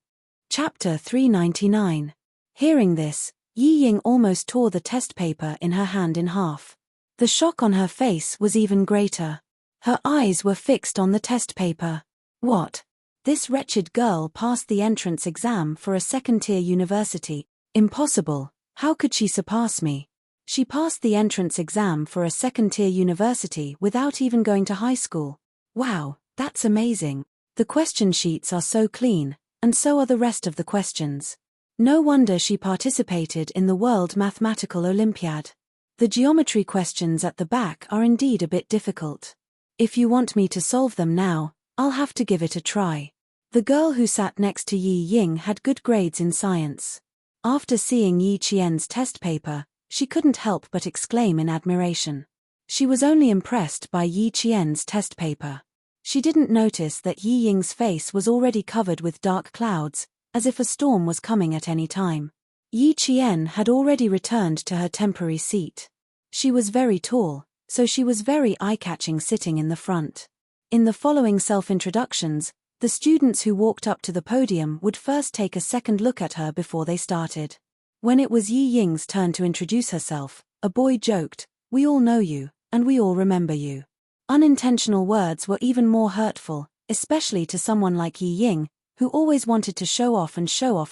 Chapter 399. Hearing this, Yi Ying almost tore the test paper in her hand in half. The shock on her face was even greater. Her eyes were fixed on the test paper. What? This wretched girl passed the entrance exam for a second-tier university. Impossible. How could she surpass me? She passed the entrance exam for a second-tier university without even going to high school. Wow, that's amazing. The question sheets are so clean, and so are the rest of the questions. No wonder she participated in the World Mathematical Olympiad. The geometry questions at the back are indeed a bit difficult. If you want me to solve them now, I'll have to give it a try. The girl who sat next to Yi Ying had good grades in science. After seeing Yi Qian's test paper, she couldn't help but exclaim in admiration. She was only impressed by Yi Qian's test paper. She didn't notice that Yi Ying's face was already covered with dark clouds, as if a storm was coming at any time. Yi Qian had already returned to her temporary seat. She was very tall, so she was very eye-catching sitting in the front. In the following self-introductions, the students who walked up to the podium would first take a second look at her before they started. When it was Yi Ying's turn to introduce herself, a boy joked, "We all know you, and we all remember you." Unintentional words were even more hurtful, especially to someone like Yi Ying, who always wanted to show off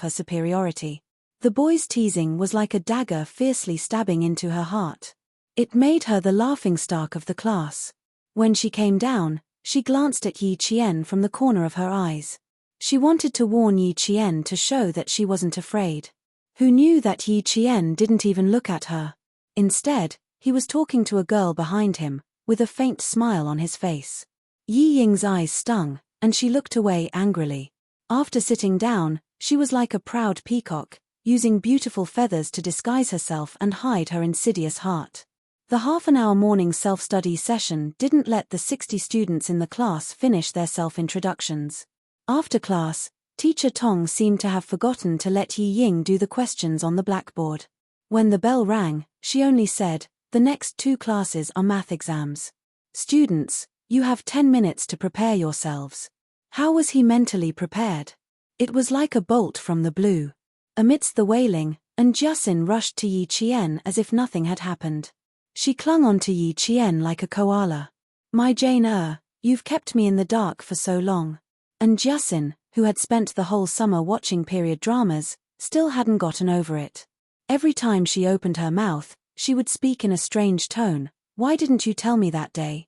her superiority. The boy's teasing was like a dagger fiercely stabbing into her heart. It made her the laughingstock of the class. When she came down, she glanced at Yi Qian from the corner of her eyes. She wanted to warn Yi Qian to show that she wasn't afraid. Who knew that Yi Qian didn't even look at her? Instead, he was talking to a girl behind him, with a faint smile on his face. Yi Ying's eyes stung, and she looked away angrily. After sitting down, she was like a proud peacock, using beautiful feathers to disguise herself and hide her insidious heart. The half-an-hour morning self-study session didn't let the 60 students in the class finish their self-introductions. After class, Teacher Tong seemed to have forgotten to let Yi Ying do the questions on the blackboard. When the bell rang, she only said, "The next 2 classes are math exams. Students, you have 10 minutes to prepare yourselves." How was he mentally prepared? It was like a bolt from the blue. Amidst the wailing, Jiasin rushed to Yi Qian as if nothing had happened. She clung onto Yi Qian like a koala. "My Jane, you've kept me in the dark for so long." And Jiasin, who had spent the whole summer watching period dramas, still hadn't gotten over it. Every time she opened her mouth, she would speak in a strange tone. "Why didn't you tell me that day?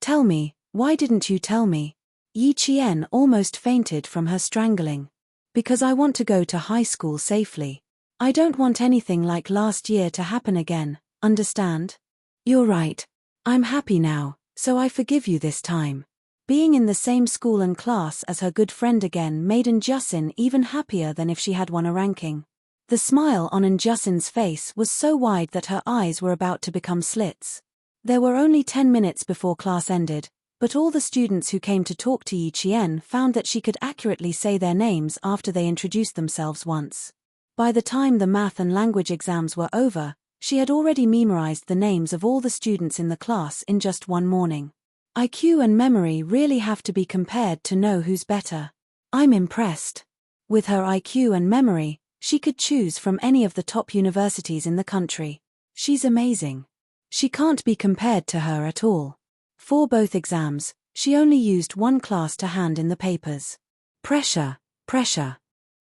Tell me, why didn't you tell me?" Yi Qian almost fainted from her strangling. "Because I want to go to high school safely. I don't want anything like last year to happen again, understand?" "You're right. I'm happy now, so I forgive you this time." Being in the same school and class as her good friend again made Jiasin even happier than if she had won a ranking. The smile on Jiasin's face was so wide that her eyes were about to become slits. There were only 10 minutes before class ended, but all the students who came to talk to Yi Qian found that she could accurately say their names after they introduced themselves once. By the time the math and language exams were over, she had already memorized the names of all the students in the class in just one morning. IQ and memory really have to be compared to know who's better. I'm impressed. With her IQ and memory, she could choose from any of the top universities in the country. She's amazing. She can't be compared to her at all. For both exams, she only used one class to hand in the papers. Pressure.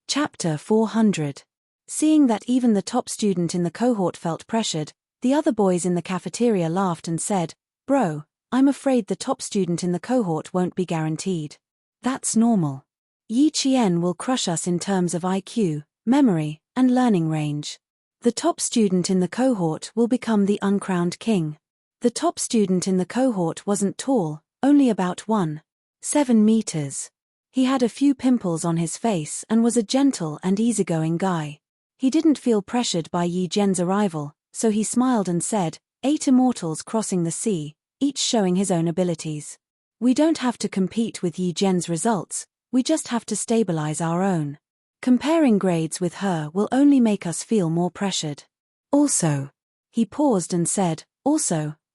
Chapter 400. Seeing that even the top student in the cohort felt pressured, the other boys in the cafeteria laughed and said, "Bro, I'm afraid the top student in the cohort won't be guaranteed. That's normal. Yi Qian will crush us in terms of IQ, memory, and learning range. The top student in the cohort will become the uncrowned king." The top student in the cohort wasn't tall, only about 1.7 meters. He had a few pimples on his face and was a gentle and easygoing guy. He didn't feel pressured by Yi Zhen's arrival, so he smiled and said, 8 immortals crossing the sea, each showing his own abilities. We don't have to compete with Yi Zhen's results, we just have to stabilize our own. Comparing grades with her will only make us feel more pressured. Also, he paused and said,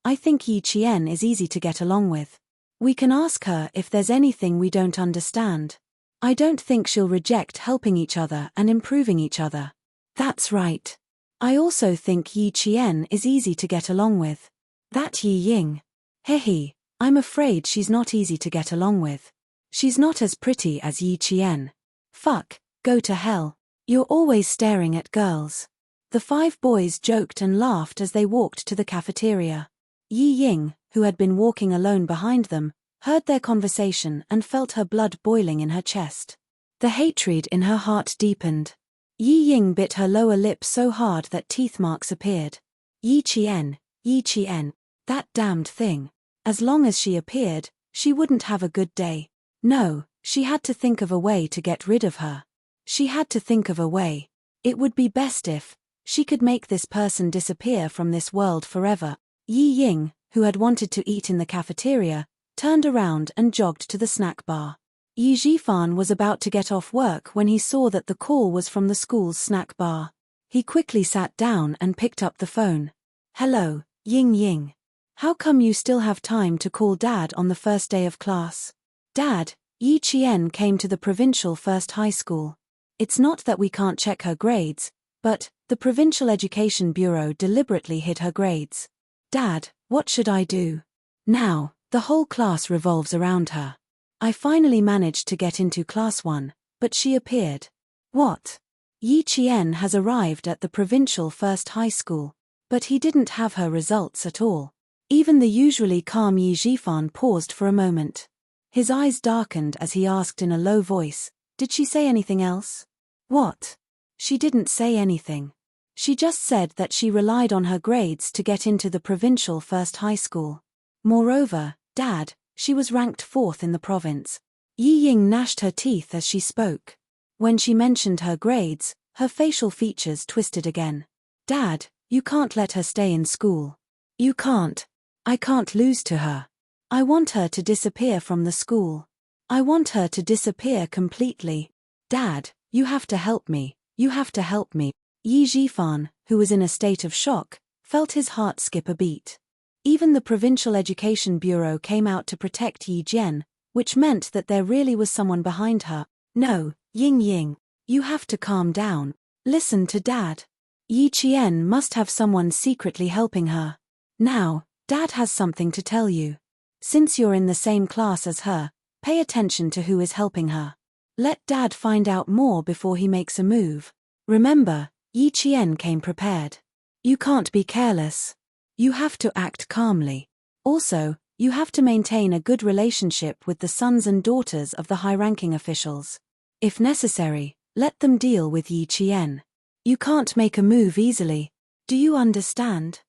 I think Yi Qian is easy to get along with. We can ask her if there's anything we don't understand. I don't think she'll reject helping each other and improving each other. That's right. I also think Yi Qian is easy to get along with. That Yi Ying. Hehe, I'm afraid she's not easy to get along with. She's not as pretty as Yi Qian. Fuck, go to hell. You're always staring at girls. The 5 boys joked and laughed as they walked to the cafeteria. Yi Ying, who had been walking alone behind them, heard their conversation and felt her blood boiling in her chest. The hatred in her heart deepened. Yi Ying bit her lower lip so hard that teeth marks appeared. Yi Qian, that damned thing. As long as she appeared, she wouldn't have a good day. No, she had to think of a way to get rid of her. She had to think of a way. It would be best if she could make this person disappear from this world forever. Yi Ying, who had wanted to eat in the cafeteria, turned around and jogged to the snack bar. Yi Zhifan was about to get off work when he saw that the call was from the school's snack bar. He quickly sat down and picked up the phone. Hello, Ying. How come you still have time to call Dad on the first day of class? Dad, Yi Qian came to the provincial first high school. It's not that we can't check her grades, but the Provincial Education Bureau deliberately hid her grades. Dad, what should I do? Now, the whole class revolves around her. I finally managed to get into class 1, but she appeared. What? Yi Qian has arrived at the provincial first high school, but he didn't have her results at all. Even the usually calm Yi Zhifan paused for a moment. His eyes darkened as he asked in a low voice, did she say anything else? What? She didn't say anything. She just said that she relied on her grades to get into the provincial first high school. Moreover, Dad, she was ranked 4th in the province. Yi Ying gnashed her teeth as she spoke. When she mentioned her grades, her facial features twisted again. Dad, you can't let her stay in school. You can't. I can't lose to her. I want her to disappear from the school. I want her to disappear completely. Dad, you have to help me. You have to help me. Yi Jifan, who was in a state of shock, felt his heart skip a beat. Even the Provincial Education Bureau came out to protect Yi Jian, which meant that there really was someone behind her. No, Ying Ying. You have to calm down. Listen to Dad. Yi Qian must have someone secretly helping her. Now, Dad has something to tell you. Since you're in the same class as her, pay attention to who is helping her. Let Dad find out more before he makes a move. Remember, Yi Qian came prepared. You can't be careless. You have to act calmly. Also, you have to maintain a good relationship with the sons and daughters of the high-ranking officials. If necessary, let them deal with Yi Qian. You can't make a move easily. Do you understand?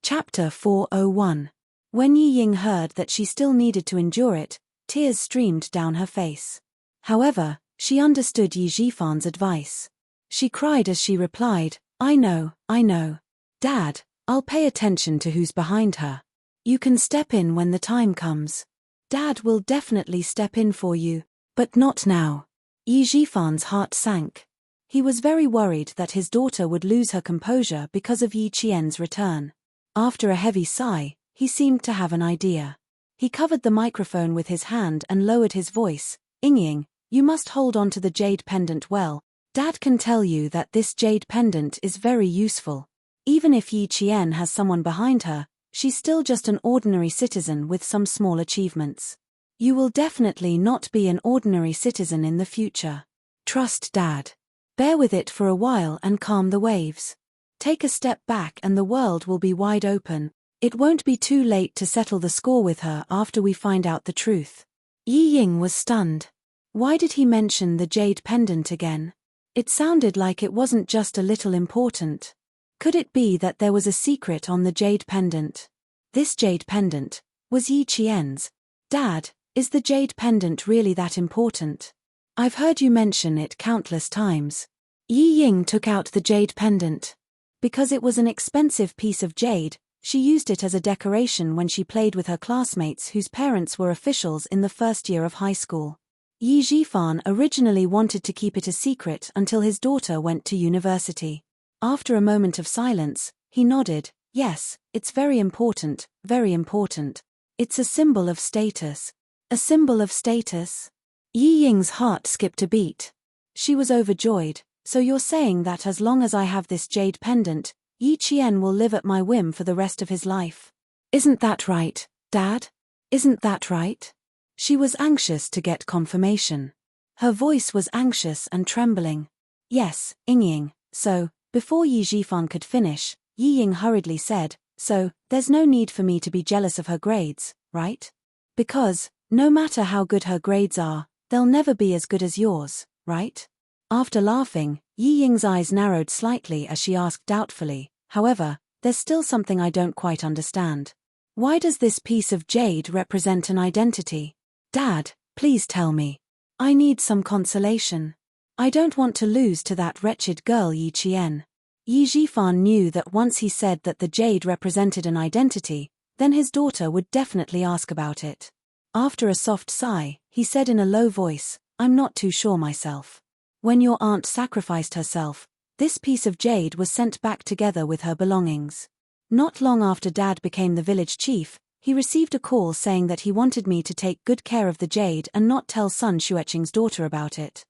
Chapter 401. When Yi Ying heard that she still needed to endure it, tears streamed down her face. However, she understood Yi Jifan's advice. She cried as she replied, I know. Dad, I'll pay attention to who's behind her. You can step in when the time comes. Dad will definitely step in for you, but not now. Yi Jifan's heart sank. He was very worried that his daughter would lose her composure because of Yi Qian's return. After a heavy sigh, he seemed to have an idea. He covered the microphone with his hand and lowered his voice. Ying, you must hold on to the jade pendant well. Dad can tell you that this jade pendant is very useful. Even if Yi Qian has someone behind her, she's still just an ordinary citizen with some small achievements. You will definitely not be an ordinary citizen in the future. Trust Dad. Bear with it for a while and calm the waves. Take a step back and the world will be wide open. It won't be too late to settle the score with her after we find out the truth. Yi Ying was stunned. Why did he mention the jade pendant again? It sounded like it wasn't just a little important. Could it be that there was a secret on the jade pendant? This jade pendant was Yi Qian's. Dad, is the jade pendant really that important? I've heard you mention it countless times. Yi Ying took out the jade pendant. Because it was an expensive piece of jade, she used it as a decoration when she played with her classmates whose parents were officials in the first year of high school. Yi Jifan originally wanted to keep it a secret until his daughter went to university. After a moment of silence, he nodded. Yes, it's very important, very important. It's a symbol of status. A symbol of status? Yi Ying's heart skipped a beat. She was overjoyed. So you're saying that as long as I have this jade pendant, Yi Qian will live at my whim for the rest of his life? Isn't that right, Dad? Isn't that right? She was anxious to get confirmation. Her voice was anxious and trembling. Yes, Ying. So, before Yi Jifan could finish, Yi Ying hurriedly said, so, there's no need for me to be jealous of her grades, right? Because, no matter how good her grades are, they'll never be as good as yours, right? After laughing, Yi Ying's eyes narrowed slightly as she asked doubtfully, however, there's still something I don't quite understand. Why does this piece of jade represent an identity? Dad, please tell me. I need some consolation. I don't want to lose to that wretched girl Yi Qian. Yi Jifan knew that once he said that the jade represented an identity, then his daughter would definitely ask about it. After a soft sigh, he said in a low voice, I'm not too sure myself. When your aunt sacrificed herself, this piece of jade was sent back together with her belongings. Not long after Dad became the village chief, he received a call saying that he wanted me to take good care of the jade and not tell Sun Xueqing's daughter about it.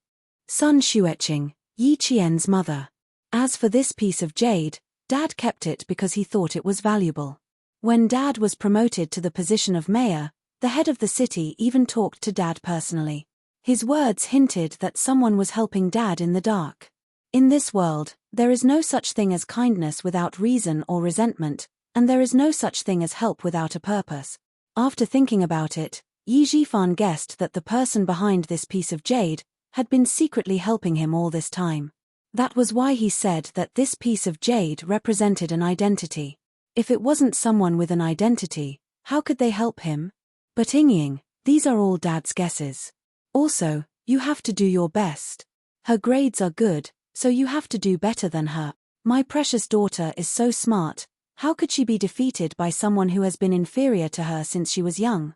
Sun Xueqing, Yi Qian's mother. As for this piece of jade, Dad kept it because he thought it was valuable. When Dad was promoted to the position of mayor, the head of the city even talked to Dad personally. His words hinted that someone was helping Dad in the dark. In this world, there is no such thing as kindness without reason or resentment, and there is no such thing as help without a purpose. After thinking about it, Yi Jifan guessed that the person behind this piece of jade had been secretly helping him all this time. That was why he said that this piece of jade represented an identity. If it wasn't someone with an identity, how could they help him? But Ying, these are all Dad's guesses. Also, you have to do your best. Her grades are good, so you have to do better than her. My precious daughter is so smart, how could she be defeated by someone who has been inferior to her since she was young?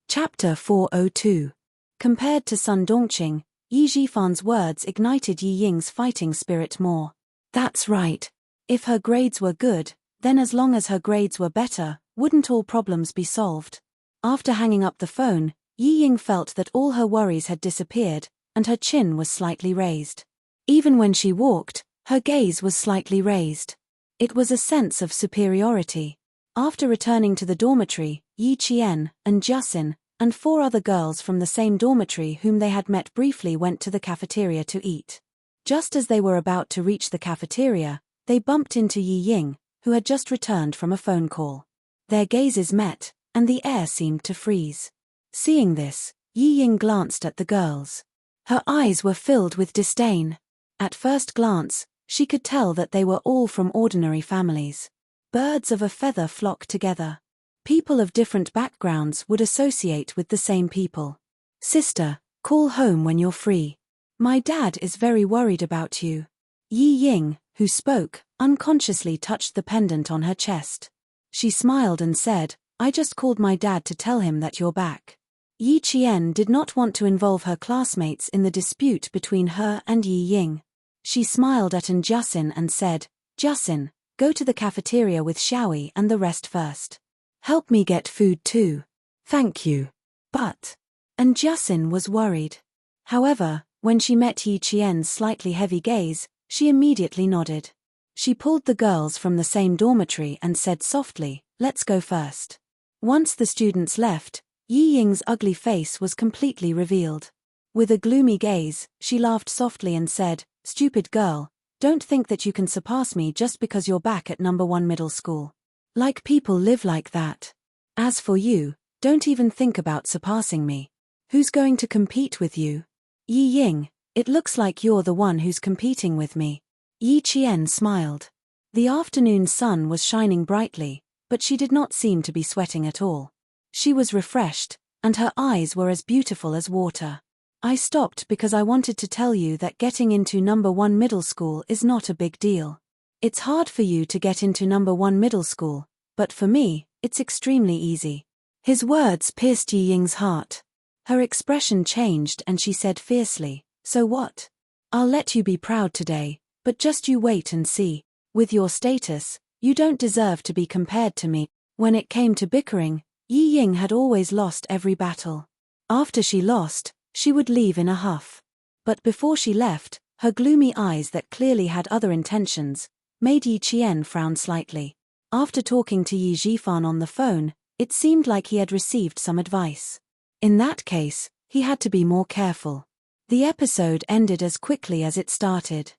Chapter 402. Compared to Sun Dongqing, Yi Jifan's words ignited Yi Ying's fighting spirit more. That's right. If her grades were good, then as long as her grades were better, wouldn't all problems be solved? After hanging up the phone, Yi Ying felt that all her worries had disappeared, and her chin was slightly raised. Even when she walked, her gaze was slightly raised. It was a sense of superiority. After returning to the dormitory, Yi Qian, and Jiaxin, and 4 other girls from the same dormitory whom they had met briefly went to the cafeteria to eat. Just as they were about to reach the cafeteria, they bumped into Yi Ying, who had just returned from a phone call. Their gazes met, and the air seemed to freeze. Seeing this, Yi Ying glanced at the girls. Her eyes were filled with disdain. At first glance, she could tell that they were all from ordinary families. Birds of a feather flock together. People of different backgrounds would associate with the same people. Sister, call home when you're free. My dad is very worried about you. Yi Ying, who spoke, unconsciously touched the pendant on her chest. She smiled and said, I just called my dad to tell him that you're back. Yi Qian did not want to involve her classmates in the dispute between her and Yi Ying. She smiled at Jiaxin and said, Jiaxin, go to the cafeteria with Xiaoyi and the rest first. Help me get food too. Thank you. But. And Jiaxin was worried. However, when she met Yi Qian's slightly heavy gaze, she immediately nodded. She pulled the girls from the same dormitory and said softly, let's go first. Once the students left, Yi Ying's ugly face was completely revealed. With a gloomy gaze, she laughed softly and said, stupid girl, don't think that you can surpass me just because you're back at number 1 middle school. Like people live like that. As for you, don't even think about surpassing me. Who's going to compete with you? Yi Ying, it looks like you're the one who's competing with me. Yi Qian smiled. The afternoon sun was shining brightly, but she did not seem to be sweating at all. She was refreshed, and her eyes were as beautiful as water. I stopped because I wanted to tell you that getting into number 1 middle school is not a big deal. It's hard for you to get into number 1 middle school, but for me, it's extremely easy. His words pierced Yi Ying's heart. Her expression changed and she said fiercely, so what? I'll let you be proud today, but just you wait and see. With your status, you don't deserve to be compared to me. When it came to bickering, Yi Ying had always lost every battle. After she lost, she would leave in a huff. But before she left, her gloomy eyes that clearly had other intentions, made Yi Qian frown slightly. After talking to Yi Jifan on the phone, it seemed like he had received some advice. In that case, he had to be more careful. The episode ended as quickly as it started.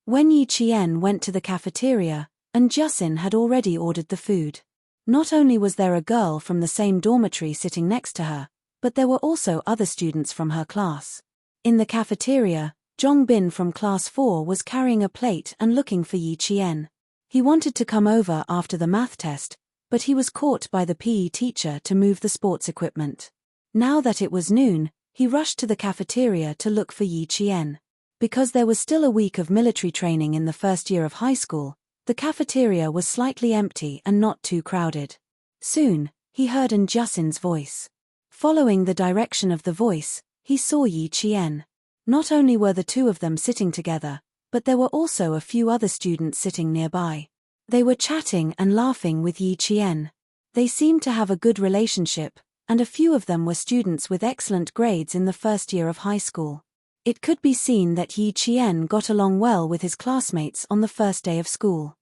When Yi Qian went to the cafeteria, and Jiaxin had already ordered the food. Not only was there a girl from the same dormitory sitting next to her, but there were also other students from her class. In the cafeteria, Zhongbin from class 4 was carrying a plate and looking for Yi Qian. He wanted to come over after the math test, but he was caught by the PE teacher to move the sports equipment. Now that it was noon, he rushed to the cafeteria to look for Yi Qian. Because there was still a week of military training in the first year of high school, the cafeteria was slightly empty and not too crowded. Soon, he heard Jiaxin's voice. Following the direction of the voice, he saw Yi Qian. Not only were the two of them sitting together, but there were also a few other students sitting nearby. They were chatting and laughing with Yi Qian. They seemed to have a good relationship, and a few of them were students with excellent grades in the first year of high school. It could be seen that Yi Qian got along well with his classmates on the first day of school.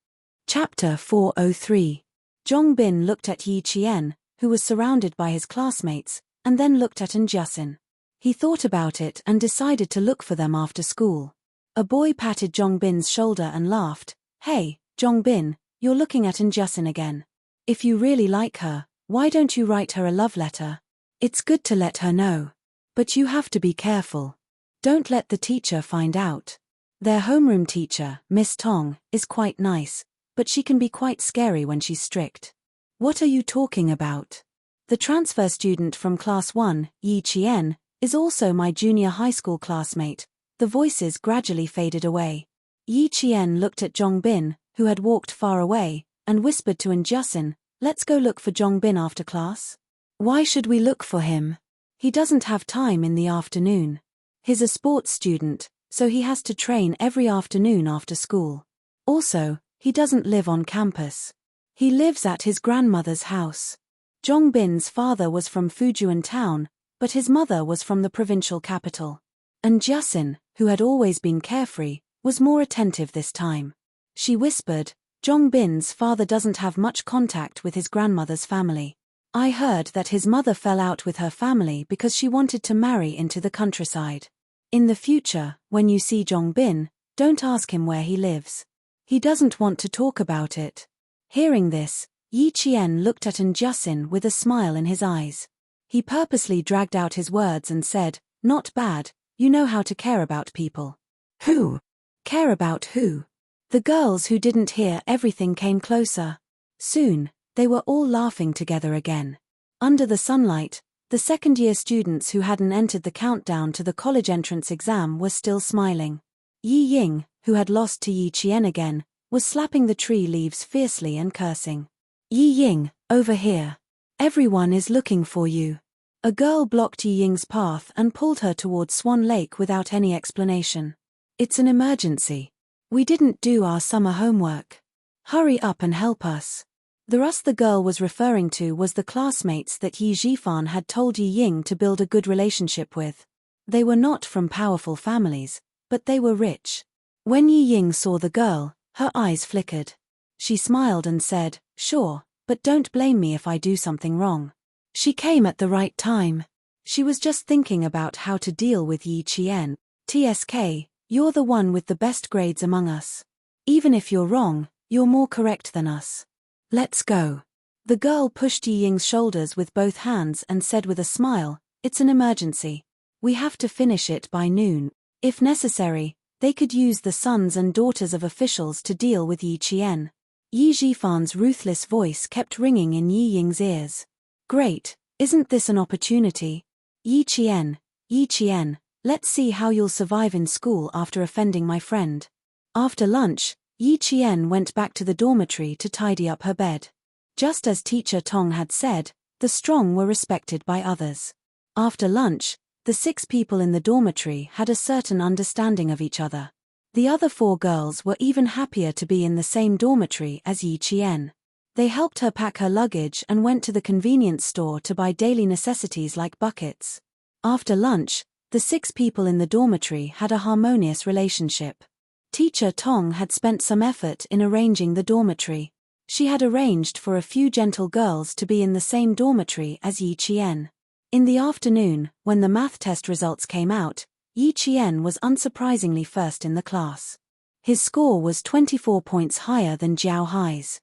Chapter 403. Zhongbin looked at Yi Qian, who was surrounded by his classmates, and then looked at Jiaxin. He thought about it and decided to look for them after school. A boy patted Zhongbin's shoulder and laughed. Hey, Zhongbin, you're looking at Jiaxin again. If you really like her, why don't you write her a love letter? It's good to let her know. But you have to be careful. Don't let the teacher find out. Their homeroom teacher, Miss Tong, is quite nice, but she can be quite scary when she's strict. What are you talking about? The transfer student from Class 1, Yi Qian, is also my junior high school classmate. The voices gradually faded away. Yi Qian looked at Zhongbin, who had walked far away, and whispered to Injusin, "Let's go look for Zhongbin after class." "Why should we look for him? He doesn't have time in the afternoon. He's a sports student, so he has to train every afternoon after school. Also, he doesn't live on campus. He lives at his grandmother's house." Zhongbin's father was from Fujian town, but his mother was from the provincial capital. And Jusin, who had always been carefree, was more attentive this time. She whispered, "Zhongbin's father doesn't have much contact with his grandmother's family. I heard that his mother fell out with her family because she wanted to marry into the countryside. In the future, when you see Zhongbin, don't ask him where he lives. He doesn't want to talk about it." Hearing this, Yi Qian looked at Jusin with a smile in his eyes. He purposely dragged out his words and said, "Not bad, you know how to care about people." "Who? Care about who?" The girls who didn't hear everything came closer. Soon, they were all laughing together again. Under the sunlight, the second-year students who hadn't entered the countdown to the college entrance exam were still smiling. Yi Ying, who had lost to Yi Qian again, was slapping the tree leaves fiercely and cursing. "Yi Ying, over here. Everyone is looking for you." A girl blocked Yi Ying's path and pulled her towards Swan Lake without any explanation. "It's an emergency. We didn't do our summer homework. Hurry up and help us." The us the girl was referring to was the classmates that Yi Zhifan had told Yi Ying to build a good relationship with. They were not from powerful families, but they were rich. When Yi Ying saw the girl, her eyes flickered. She smiled and said, "Sure, but don't blame me if I do something wrong." She came at the right time. She was just thinking about how to deal with Yi Qian. "TSK, you're the one with the best grades among us. Even if you're wrong, you're more correct than us. Let's go." The girl pushed Yi Ying's shoulders with both hands and said with a smile, "It's an emergency. We have to finish it by noon. If necessary, they could use the sons and daughters of officials to deal with Yi Qian." Yi Zhifan's ruthless voice kept ringing in Yi Ying's ears. "Great, isn't this an opportunity? Yi Qian, let's see how you'll survive in school after offending my friend." After lunch, Yi Qian went back to the dormitory to tidy up her bed. Just as Teacher Tong had said, the strong were respected by others. After lunch, the 6 people in the dormitory had a certain understanding of each other. The other 4 girls were even happier to be in the same dormitory as Yi Qian. They helped her pack her luggage and went to the convenience store to buy daily necessities like buckets. After lunch, the 6 people in the dormitory had a harmonious relationship. Teacher Tong had spent some effort in arranging the dormitory. She had arranged for a few gentle girls to be in the same dormitory as Yi Qian. In the afternoon, when the math test results came out, Yi Qian was unsurprisingly first in the class. His score was 24 points higher than Jiao Hai's.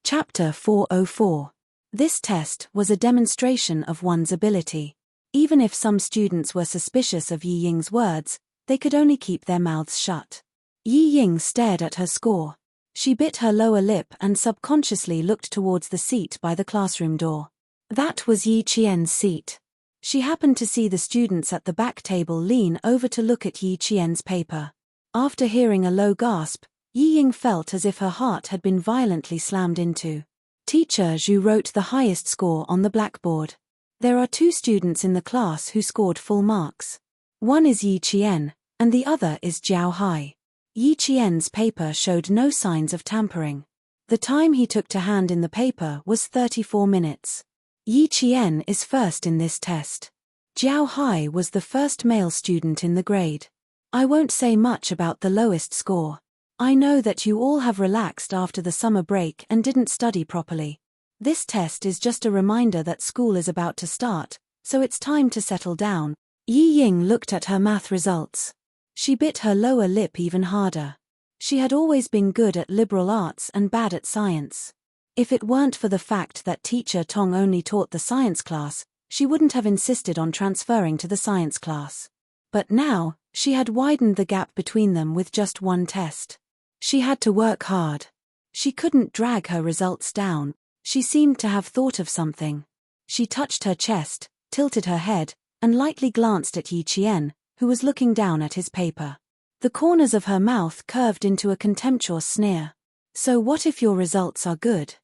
Chapter 404. This test was a demonstration of one's ability. Even if some students were suspicious of Yi Ying's words, they could only keep their mouths shut. Yi Ying stared at her score. She bit her lower lip and subconsciously looked towards the seat by the classroom door. That was Yi Qian's seat. She happened to see the students at the back table lean over to look at Yi Qian's paper. After hearing a low gasp, Yi Ying felt as if her heart had been violently slammed into. Teacher Zhu wrote the highest score on the blackboard. There are 2 students in the class who scored full marks. One is Yi Qian, and the other is Jiao Hai. Yi Qian's paper showed no signs of tampering. The time he took to hand in the paper was 34 minutes. Yi Qian is first in this test. Jiao Hai was the first male student in the grade. I won't say much about the lowest score. I know that you all have relaxed after the summer break and didn't study properly. This test is just a reminder that school is about to start, so it's time to settle down. Yi Ying looked at her math results. She bit her lower lip even harder. She had always been good at liberal arts and bad at science. If it weren't for the fact that Teacher Tong only taught the science class, she wouldn't have insisted on transferring to the science class. But now, she had widened the gap between them with just one test. She had to work hard. She couldn't drag her results down. She seemed to have thought of something. She touched her chest, tilted her head, and lightly glanced at Yi Qian, who was looking down at his paper. The corners of her mouth curved into a contemptuous sneer. So what if your results are good?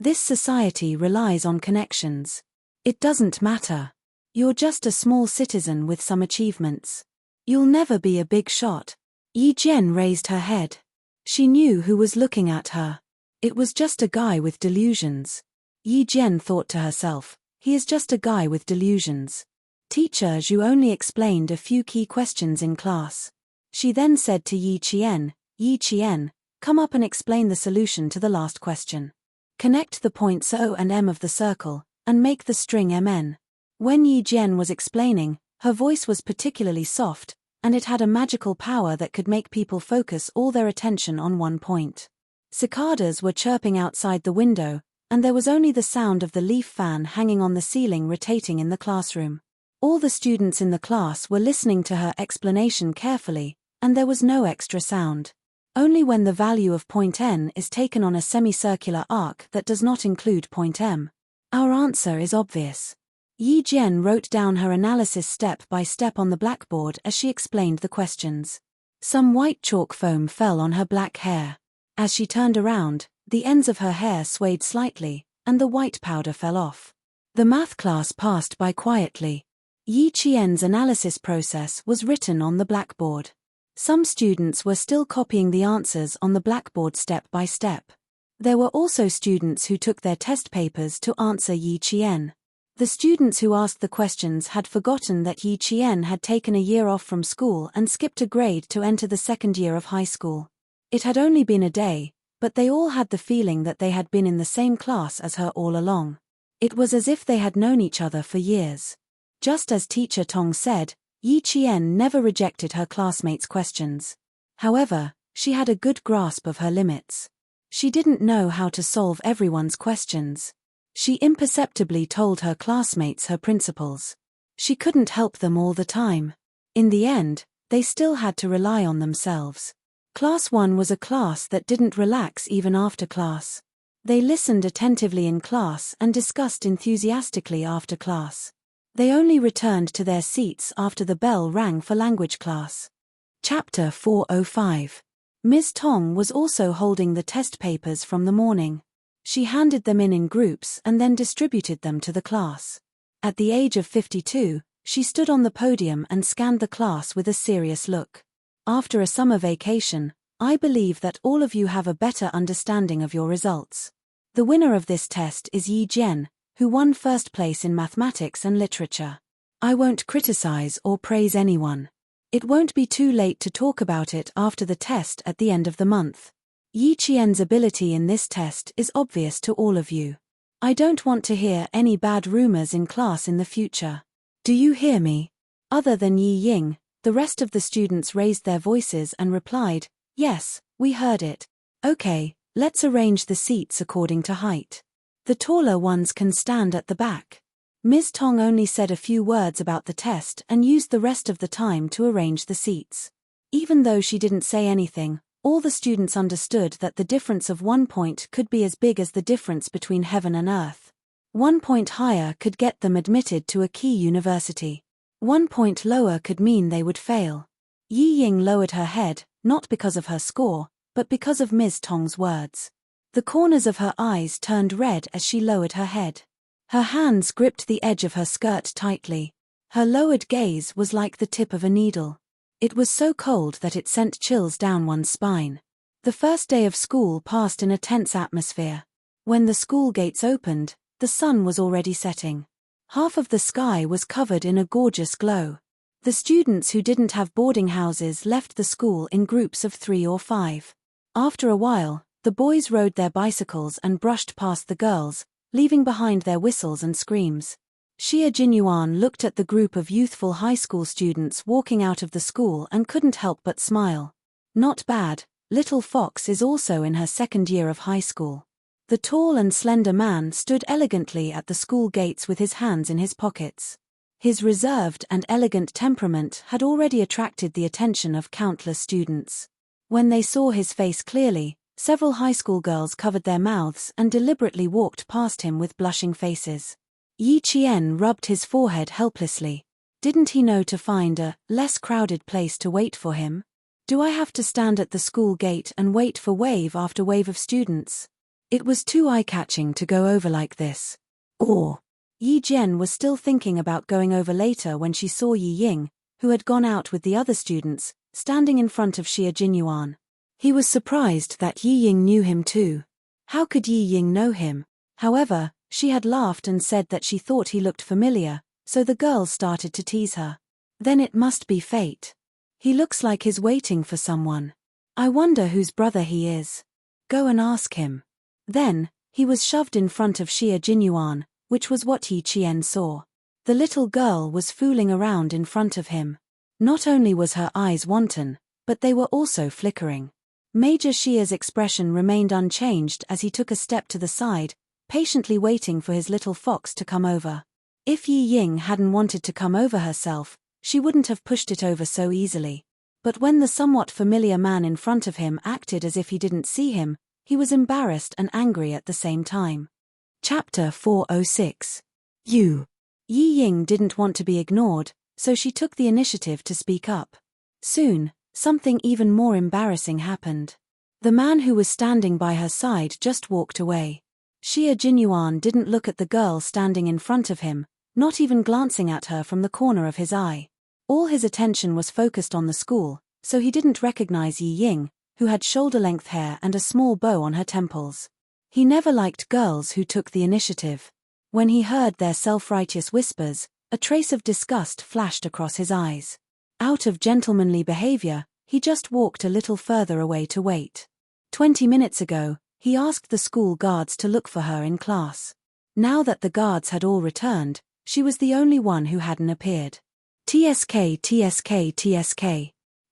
This society relies on connections. It doesn't matter. You're just a small citizen with some achievements. You'll never be a big shot. Yi Jian raised her head. She knew who was looking at her. It was just a guy with delusions. Yi Jian thought to herself, he is just a guy with delusions. Teacher Zhu only explained a few key questions in class. She then said to Yi Qian, come up and explain the solution to the last question. Connect the points O and M of the circle, and make the string MN. When Yi Jian was explaining, her voice was particularly soft, and it had a magical power that could make people focus all their attention on one point. Cicadas were chirping outside the window, and there was only the sound of the leaf fan hanging on the ceiling rotating in the classroom. All the students in the class were listening to her explanation carefully, and there was no extra sound. Only when the value of point N is taken on a semicircular arc that does not include point M. Our answer is obvious. Yi Jian wrote down her analysis step by step on the blackboard as she explained the questions. Some white chalk foam fell on her black hair. As she turned around, the ends of her hair swayed slightly, and the white powder fell off. The math class passed by quietly. Yi Qian's analysis process was written on the blackboard. Some students were still copying the answers on the blackboard step by step. There were also students who took their test papers to answer Yi Qian. The students who asked the questions had forgotten that Yi Qian had taken a year off from school and skipped a grade to enter the second year of high school. It had only been a day, but they all had the feeling that they had been in the same class as her all along. It was as if they had known each other for years. Just as Teacher Tong said, Yi Qian never rejected her classmates' questions. However, she had a good grasp of her limits. She didn't know how to solve everyone's questions. She imperceptibly told her classmates her principles. She couldn't help them all the time. In the end, they still had to rely on themselves. Class 1 was a class that didn't relax even after class. They listened attentively in class and discussed enthusiastically after class. They only returned to their seats after the bell rang for language class. Chapter 405. Ms. Tong was also holding the test papers from the morning. She handed them in groups and then distributed them to the class. At the age of 52, she stood on the podium and scanned the class with a serious look. After a summer vacation, I believe that all of you have a better understanding of your results. The winner of this test is Yi Jian, who won first place in mathematics and literature. I won't criticize or praise anyone. It won't be too late to talk about it after the test at the end of the month. Yi Qian's ability in this test is obvious to all of you. I don't want to hear any bad rumors in class in the future. Do you hear me? Other than Yi Ying, the rest of the students raised their voices and replied, yes, we heard it. Okay, let's arrange the seats according to height. The taller ones can stand at the back. Ms. Tong only said a few words about the test and used the rest of the time to arrange the seats. Even though she didn't say anything, all the students understood that the difference of 1 point could be as big as the difference between heaven and earth. 1 point higher could get them admitted to a key university. 1 point lower could mean they would fail. Yi Ying lowered her head, not because of her score, but because of Ms. Tong's words. The corners of her eyes turned red as she lowered her head. Her hands gripped the edge of her skirt tightly. Her lowered gaze was like the tip of a needle. It was so cold that it sent chills down one's spine. The first day of school passed in a tense atmosphere. When the school gates opened, the sun was already setting. Half of the sky was covered in a gorgeous glow. The students who didn't have boarding houses left the school in groups of 3 or 5. After a while, the boys rode their bicycles and brushed past the girls, leaving behind their whistles and screams. Xia Jinyuan looked at the group of youthful high school students walking out of the school and couldn't help but smile. Not bad, little Fox is also in her second year of high school. The tall and slender man stood elegantly at the school gates with his hands in his pockets. His reserved and elegant temperament had already attracted the attention of countless students. When they saw his face clearly, several high school girls covered their mouths and deliberately walked past him with blushing faces. Yi Qian rubbed his forehead helplessly. Didn't he know to find a less crowded place to wait for him? Do I have to stand at the school gate and wait for wave after wave of students? It was too eye-catching to go over like this. Or, Yi Jian was still thinking about going over later when she saw Yi Ying, who had gone out with the other students, standing in front of Xie Jinyuan. He was surprised that Yi Ying knew him too. How could Yi Ying know him? However, she had laughed and said that she thought he looked familiar, so the girls started to tease her. Then it must be fate. He looks like he's waiting for someone. I wonder whose brother he is. Go and ask him. Then, he was shoved in front of Xie Jinyuan, which was what Yi Qian saw. The little girl was fooling around in front of him. Not only was her eyes wanton, but they were also flickering. Major Xia's expression remained unchanged as he took a step to the side, patiently waiting for his little fox to come over. If Yi Ying hadn't wanted to come over herself, she wouldn't have pushed it over so easily. But when the somewhat familiar man in front of him acted as if he didn't see him, he was embarrassed and angry at the same time. Chapter 406. Yi Ying didn't want to be ignored, so she took the initiative to speak up. Soon, something even more embarrassing happened. The man who was standing by her side just walked away. Xie Jinyuan didn't look at the girl standing in front of him, not even glancing at her from the corner of his eye. All his attention was focused on the school, so he didn't recognize Yi Ying, who had shoulder-length hair and a small bow on her temples. He never liked girls who took the initiative. When he heard their self-righteous whispers, a trace of disgust flashed across his eyes. Out of gentlemanly behavior, he just walked a little further away to wait. 20 minutes ago, he asked the school guards to look for her in class. Now that the guards had all returned, she was the only one who hadn't appeared. TSK.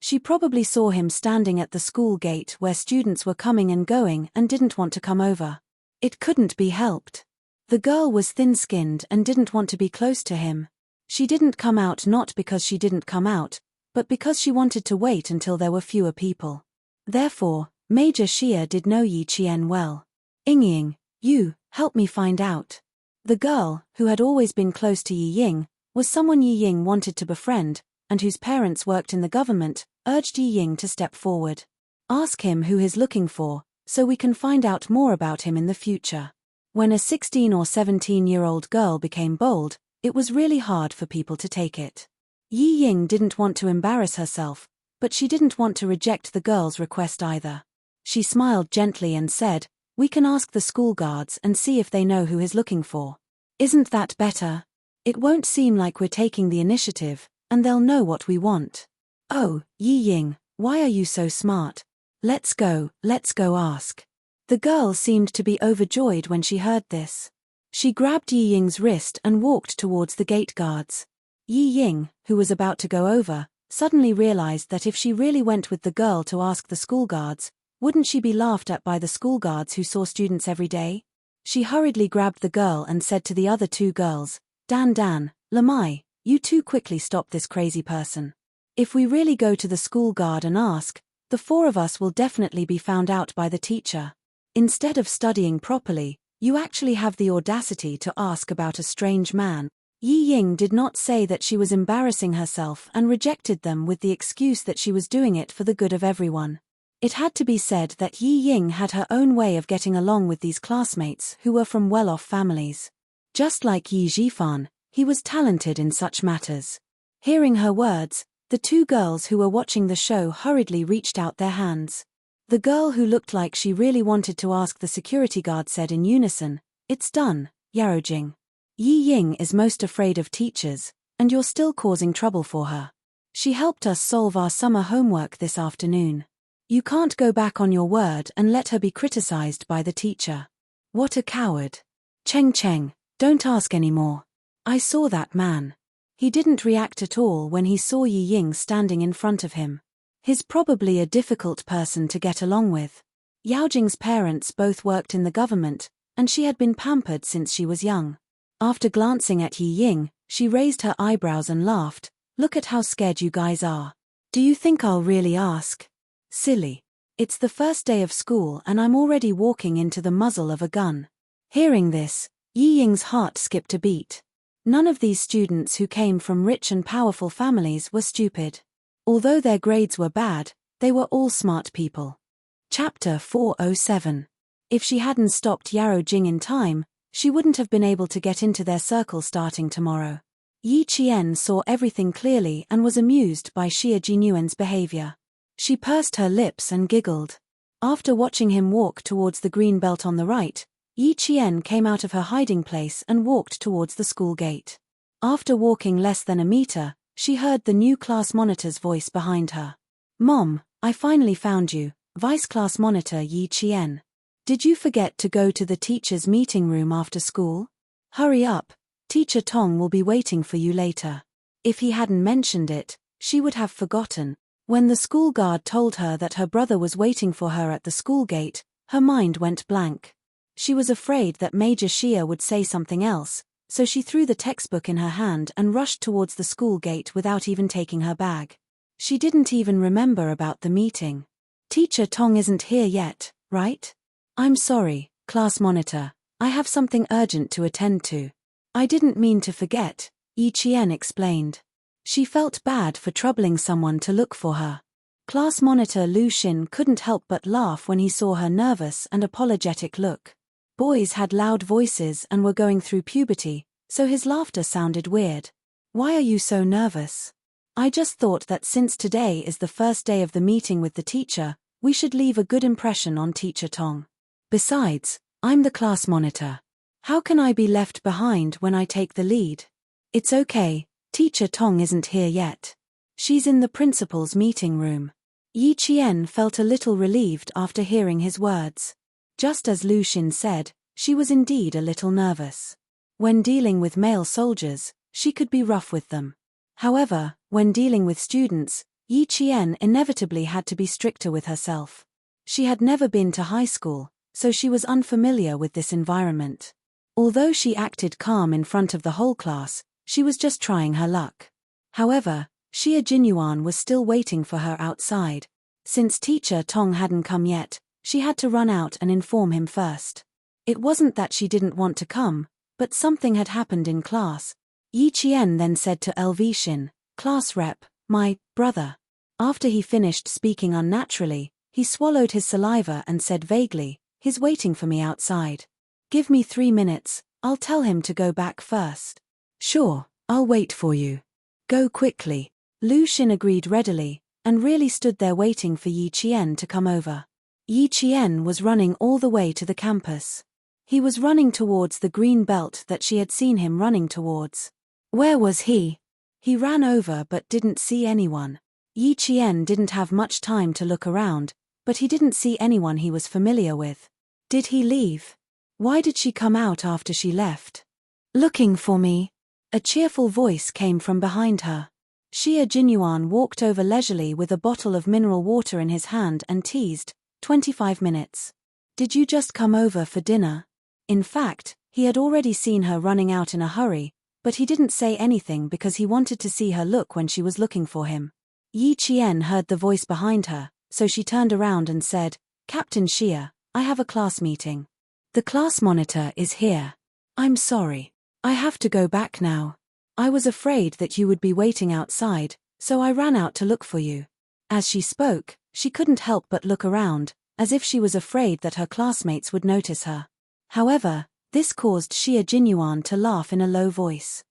She probably saw him standing at the school gate where students were coming and going and didn't want to come over. It couldn't be helped. The girl was thin-skinned and didn't want to be close to him. She didn't come out not because she didn't come out, but because she wanted to wait until there were fewer people. Therefore, Major Xia did know Yi Qian well. Ying, you, help me find out. The girl, who had always been close to Yi Ying, was someone Yi Ying wanted to befriend, and whose parents worked in the government, urged Yi Ying to step forward. Ask him who he's looking for, so we can find out more about him in the future. When a 16 or 17-year-old girl became bold, it was really hard for people to take it. Yi Ying didn't want to embarrass herself, but she didn't want to reject the girl's request either. She smiled gently and said, "We can ask the school guards and see if they know who he's looking for. Isn't that better? It won't seem like we're taking the initiative, and they'll know what we want." "Oh, Yi Ying, why are you so smart? Let's go ask." The girl seemed to be overjoyed when she heard this. She grabbed Yi Ying's wrist and walked towards the gate guards. Yi Ying, who was about to go over, suddenly realized that if she really went with the girl to ask the school guards, wouldn't she be laughed at by the school guards who saw students every day? She hurriedly grabbed the girl and said to the other two girls, Dan, Lamai, you two quickly stop this crazy person. If we really go to the school guard and ask, the four of us will definitely be found out by the teacher. Instead of studying properly, you actually have the audacity to ask about a strange man. Yi Ying did not say that she was embarrassing herself and rejected them with the excuse that she was doing it for the good of everyone. It had to be said that Yi Ying had her own way of getting along with these classmates who were from well-off families. Just like Yi Zhifan, he was talented in such matters. Hearing her words, the two girls who were watching the show hurriedly reached out their hands. The girl who looked like she really wanted to ask the security guard said in unison, "It's done, Yarojing. Yi Ying is most afraid of teachers, and you're still causing trouble for her. She helped us solve our summer homework this afternoon. You can't go back on your word and let her be criticized by the teacher. What a coward. Cheng, don't ask anymore. I saw that man. He didn't react at all when he saw Yi Ying standing in front of him. He's probably a difficult person to get along with. Yaojing's parents both worked in the government, and she had been pampered since she was young." After glancing at Yi Ying, She raised her eyebrows and laughed. Look at how scared you guys are. Do you think I'll really ask? Silly. It's the first day of school and I'm already walking into the muzzle of a gun. Hearing this, Yi Ying's heart skipped a beat. None of these students who came from rich and powerful families were stupid. Although their grades were bad, they were all smart people. Chapter 407. If she hadn't stopped Yarrow Jing in time, she wouldn't have been able to get into their circle starting tomorrow. Yi Qian saw everything clearly and was amused by Xia Jinyuan's behavior. She pursed her lips and giggled. After watching him walk towards the green belt on the right, Yi Qian came out of her hiding place and walked towards the school gate. After walking less than a meter, she heard the new class monitor's voice behind her. Mom, I finally found you, Vice Class Monitor Yi Qian. Did you forget to go to the teacher's meeting room after school? Hurry up, Teacher Tong will be waiting for you later. If he hadn't mentioned it, she would have forgotten. When the school guard told her that her brother was waiting for her at the school gate, her mind went blank. She was afraid that Major Xia would say something else, so she threw the textbook in her hand and rushed towards the school gate without even taking her bag. She didn't even remember about the meeting. Teacher Tong isn't here yet, right? I'm sorry, class monitor, I have something urgent to attend to. I didn't mean to forget, Yi Qian explained. She felt bad for troubling someone to look for her. Class monitor Lu Xin couldn't help but laugh when he saw her nervous and apologetic look. Boys had loud voices and were going through puberty, so his laughter sounded weird. Why are you so nervous? I just thought that since today is the first day of the meeting with the teacher, we should leave a good impression on Teacher Tong. Besides, I'm the class monitor. How can I be left behind when I take the lead? It's okay, Teacher Tong isn't here yet. She's in the principal's meeting room. Yi Qian felt a little relieved after hearing his words. Just as Lu Xin said, she was indeed a little nervous. When dealing with male soldiers, she could be rough with them. However, when dealing with students, Yi Qian inevitably had to be stricter with herself. She had never been to high school, so she was unfamiliar with this environment. Although she acted calm in front of the whole class, she was just trying her luck. However, Xia Jinyuan was still waiting for her outside. Since Teacher Tong hadn't come yet, she had to run out and inform him first. It wasn't that she didn't want to come, but something had happened in class. Yi Qian then said to LV Xin, class rep, my brother. After he finished speaking unnaturally, he swallowed his saliva and said vaguely, he's waiting for me outside. Give me 3 minutes, I'll tell him to go back first. Sure, I'll wait for you. Go quickly. Lu Xin agreed readily, and really stood there waiting for Yi Qian to come over. Yi Qian was running all the way to the campus. He was running towards the green belt that she had seen him running towards. Where was he? He ran over but didn't see anyone. Yi Qian didn't have much time to look around, but he didn't see anyone he was familiar with. Did he leave? Why did she come out after she left? Looking for me? A cheerful voice came from behind her. Xia Jinyuan walked over leisurely with a bottle of mineral water in his hand and teased, 25 minutes. Did you just come over for dinner? In fact, he had already seen her running out in a hurry, but he didn't say anything because he wanted to see her look when she was looking for him. Yi Qian heard the voice behind her, so she turned around and said, Captain Xia, I have a class meeting. The class monitor is here. I'm sorry. I have to go back now. I was afraid that you would be waiting outside, so I ran out to look for you. As she spoke, she couldn't help but look around, as if she was afraid that her classmates would notice her. However, this caused Xia Jinyuan to laugh in a low voice.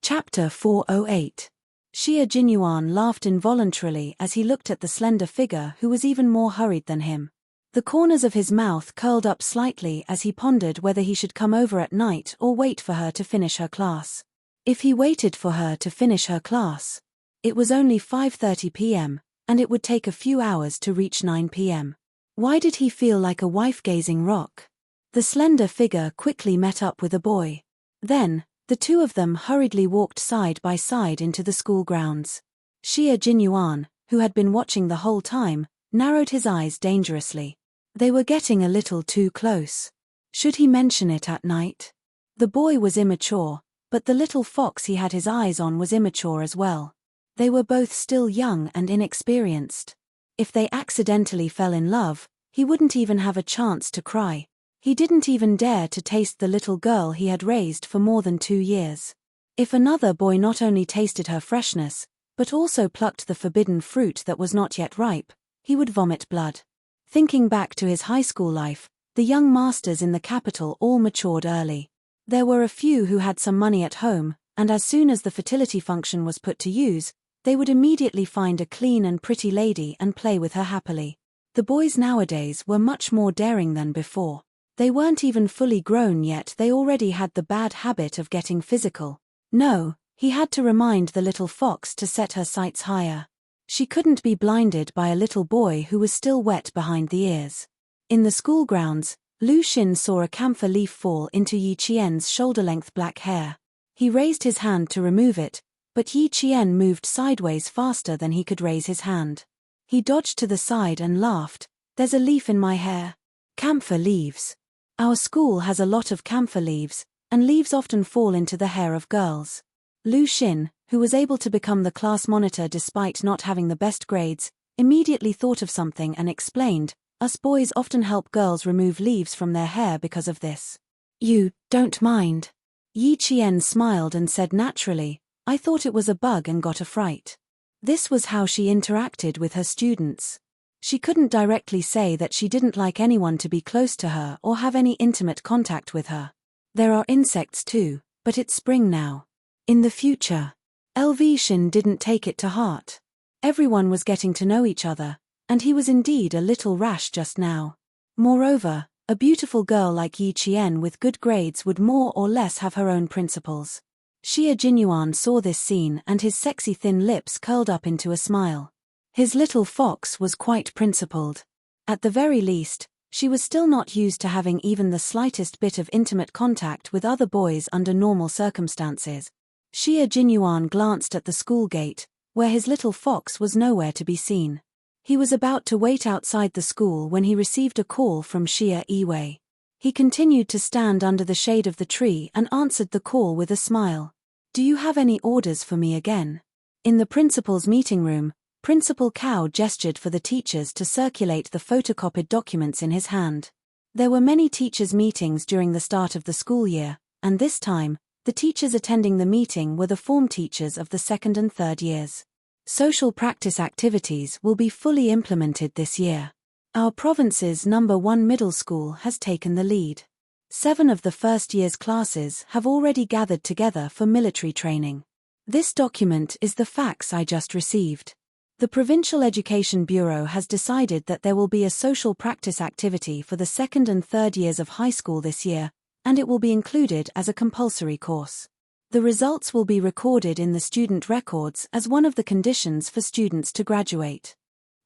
Chapter 408. Xia Jinyuan laughed involuntarily as he looked at the slender figure who was even more hurried than him. The corners of his mouth curled up slightly as he pondered whether he should come over at night or wait for her to finish her class. If he waited for her to finish her class, it was only 5:30 p.m., and it would take a few hours to reach 9 p.m. Why did he feel like a wife-gazing rock? The slender figure quickly met up with a boy. Then, the two of them hurriedly walked side by side into the school grounds. Xia Jinyuan, who had been watching the whole time, narrowed his eyes dangerously. They were getting a little too close. Should he mention it at night? The boy was immature, But the little fox he had his eyes on was immature as well. They were both still young and inexperienced. If they accidentally fell in love, he wouldn't even have a chance to cry. He didn't even dare to taste the little girl he had raised for more than 2 years. If another boy not only tasted her freshness, but also plucked the forbidden fruit that was not yet ripe, he would vomit blood. Thinking back to his high school life, the young masters in the capital all matured early. There were a few who had some money at home, and as soon as the fertility function was put to use, they would immediately find a clean and pretty lady and play with her happily. The boys nowadays were much more daring than before. They weren't even fully grown yet, they already had the bad habit of getting physical. No, he had to remind the little fox to set her sights higher. She couldn't be blinded by a little boy who was still wet behind the ears. In the school grounds, Lu Xin saw a camphor leaf fall into Yi Qian's shoulder-length black hair. He raised his hand to remove it, but Yi Qian moved sideways faster than he could raise his hand. He dodged to the side and laughed. "There's a leaf in my hair." Camphor leaves. Our school has a lot of camphor leaves, and leaves often fall into the hair of girls. Lu Xin, who was able to become the class monitor despite not having the best grades, immediately thought of something and explained, "Us boys often help girls remove leaves from their hair because of this." "You don't mind?" Yi Qian smiled and said naturally, "I thought it was a bug and got a fright." This was how she interacted with her students. She couldn't directly say that she didn't like anyone to be close to her or have any intimate contact with her. There are insects too, but it's spring now. In the future. Xin didn't take it to heart. Everyone was getting to know each other, and he was indeed a little rash just now. Moreover, a beautiful girl like Yi Qian with good grades would more or less have her own principles. Xie Jinyuan saw this scene and his sexy thin lips curled up into a smile. His little fox was quite principled. At the very least, she was still not used to having even the slightest bit of intimate contact with other boys under normal circumstances. Xie Jinyuan glanced at the school gate, where his little fox was nowhere to be seen. He was about to wait outside the school when he received a call from Xie Yiwei. He continued to stand under the shade of the tree and answered the call with a smile. "Do you have any orders for me again?" In the principal's meeting room, Principal Cao gestured for the teachers to circulate the photocopied documents in his hand. There were many teachers' meetings during the start of the school year, and this time, the teachers attending the meeting were the form teachers of the 2nd and 3rd years. Social practice activities will be fully implemented this year. Our province's number 1 middle school has taken the lead. 7 of the first year's classes have already gathered together for military training. This document is the fax I just received. The Provincial Education Bureau has decided that there will be a social practice activity for the 2nd and 3rd years of high school this year, and it will be included as a compulsory course. The results will be recorded in the student records as one of the conditions for students to graduate.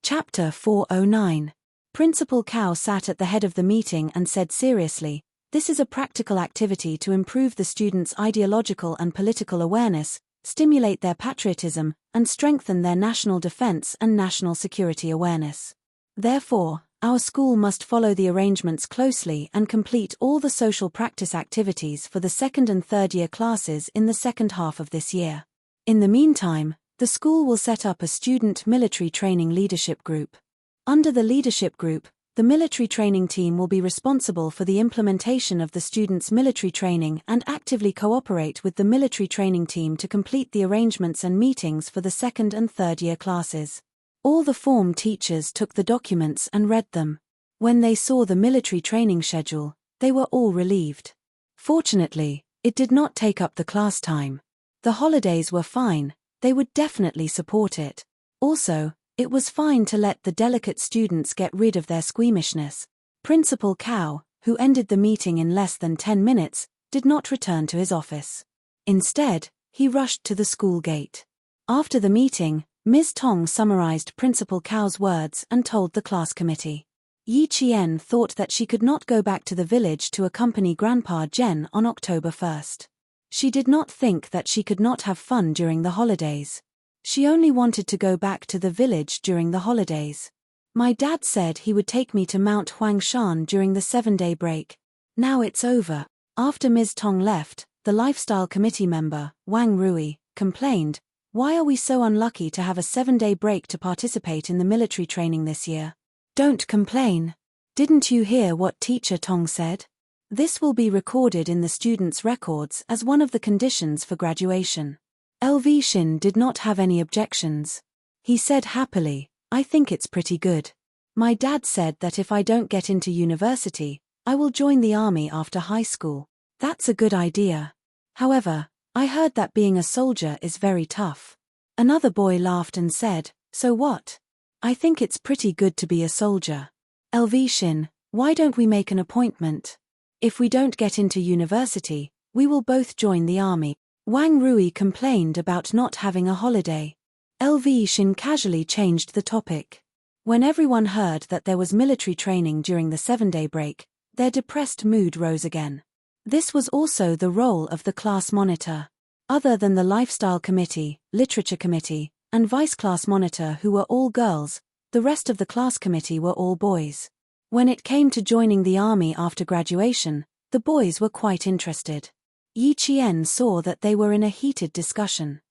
Chapter 409. Principal Cao sat at the head of the meeting and said seriously, "This is a practical activity to improve the students' ideological and political awareness, stimulate their patriotism, and strengthen their national defense and national security awareness. Therefore, our school must follow the arrangements closely and complete all the social practice activities for the 2nd and 3rd year classes in the second half of this year. In the meantime, the school will set up a student military training leadership group. Under the leadership group, the military training team will be responsible for the implementation of the students' military training and actively cooperate with the military training team to complete the arrangements and meetings for the 2nd and 3rd year classes." All the form teachers took the documents and read them. When they saw the military training schedule, they were all relieved. Fortunately, it did not take up the class time. The holidays were fine, they would definitely support it. Also, it was fine to let the delicate students get rid of their squeamishness. Principal Cao, who ended the meeting in less than 10 minutes, did not return to his office. Instead, he rushed to the school gate. After the meeting, Ms. Tong summarized Principal Cao's words and told the class committee. Yi Qian thought that she could not go back to the village to accompany Grandpa Zhen on October 1st. She did not think that she could not have fun during the holidays. She only wanted to go back to the village during the holidays. "My dad said he would take me to Mount Huangshan during the 7-day break. Now it's over." After Ms. Tong left, the lifestyle committee member, Wang Rui, complained, "Why are we so unlucky to have a 7-day break to participate in the military training this year? Don't complain. Didn't you hear what Teacher Tong said? This will be recorded in the students' records as one of the conditions for graduation." LV Shin did not have any objections. He said happily, "I think it's pretty good. My dad said that if I don't get into university, I will join the army after high school. That's a good idea. However, I heard that being a soldier is very tough." Another boy laughed and said, "So what? I think it's pretty good to be a soldier. LV Shin, why don't we make an appointment? If we don't get into university, we will both join the army." Wang Rui complained about not having a holiday. LV Shin casually changed the topic. When everyone heard that there was military training during the 7-day break, their depressed mood rose again. This was also the role of the class monitor. Other than the lifestyle committee, literature committee, and vice class monitor who were all girls, the rest of the class committee were all boys. When it came to joining the army after graduation, the boys were quite interested. Yi Qian saw that they were in a heated discussion.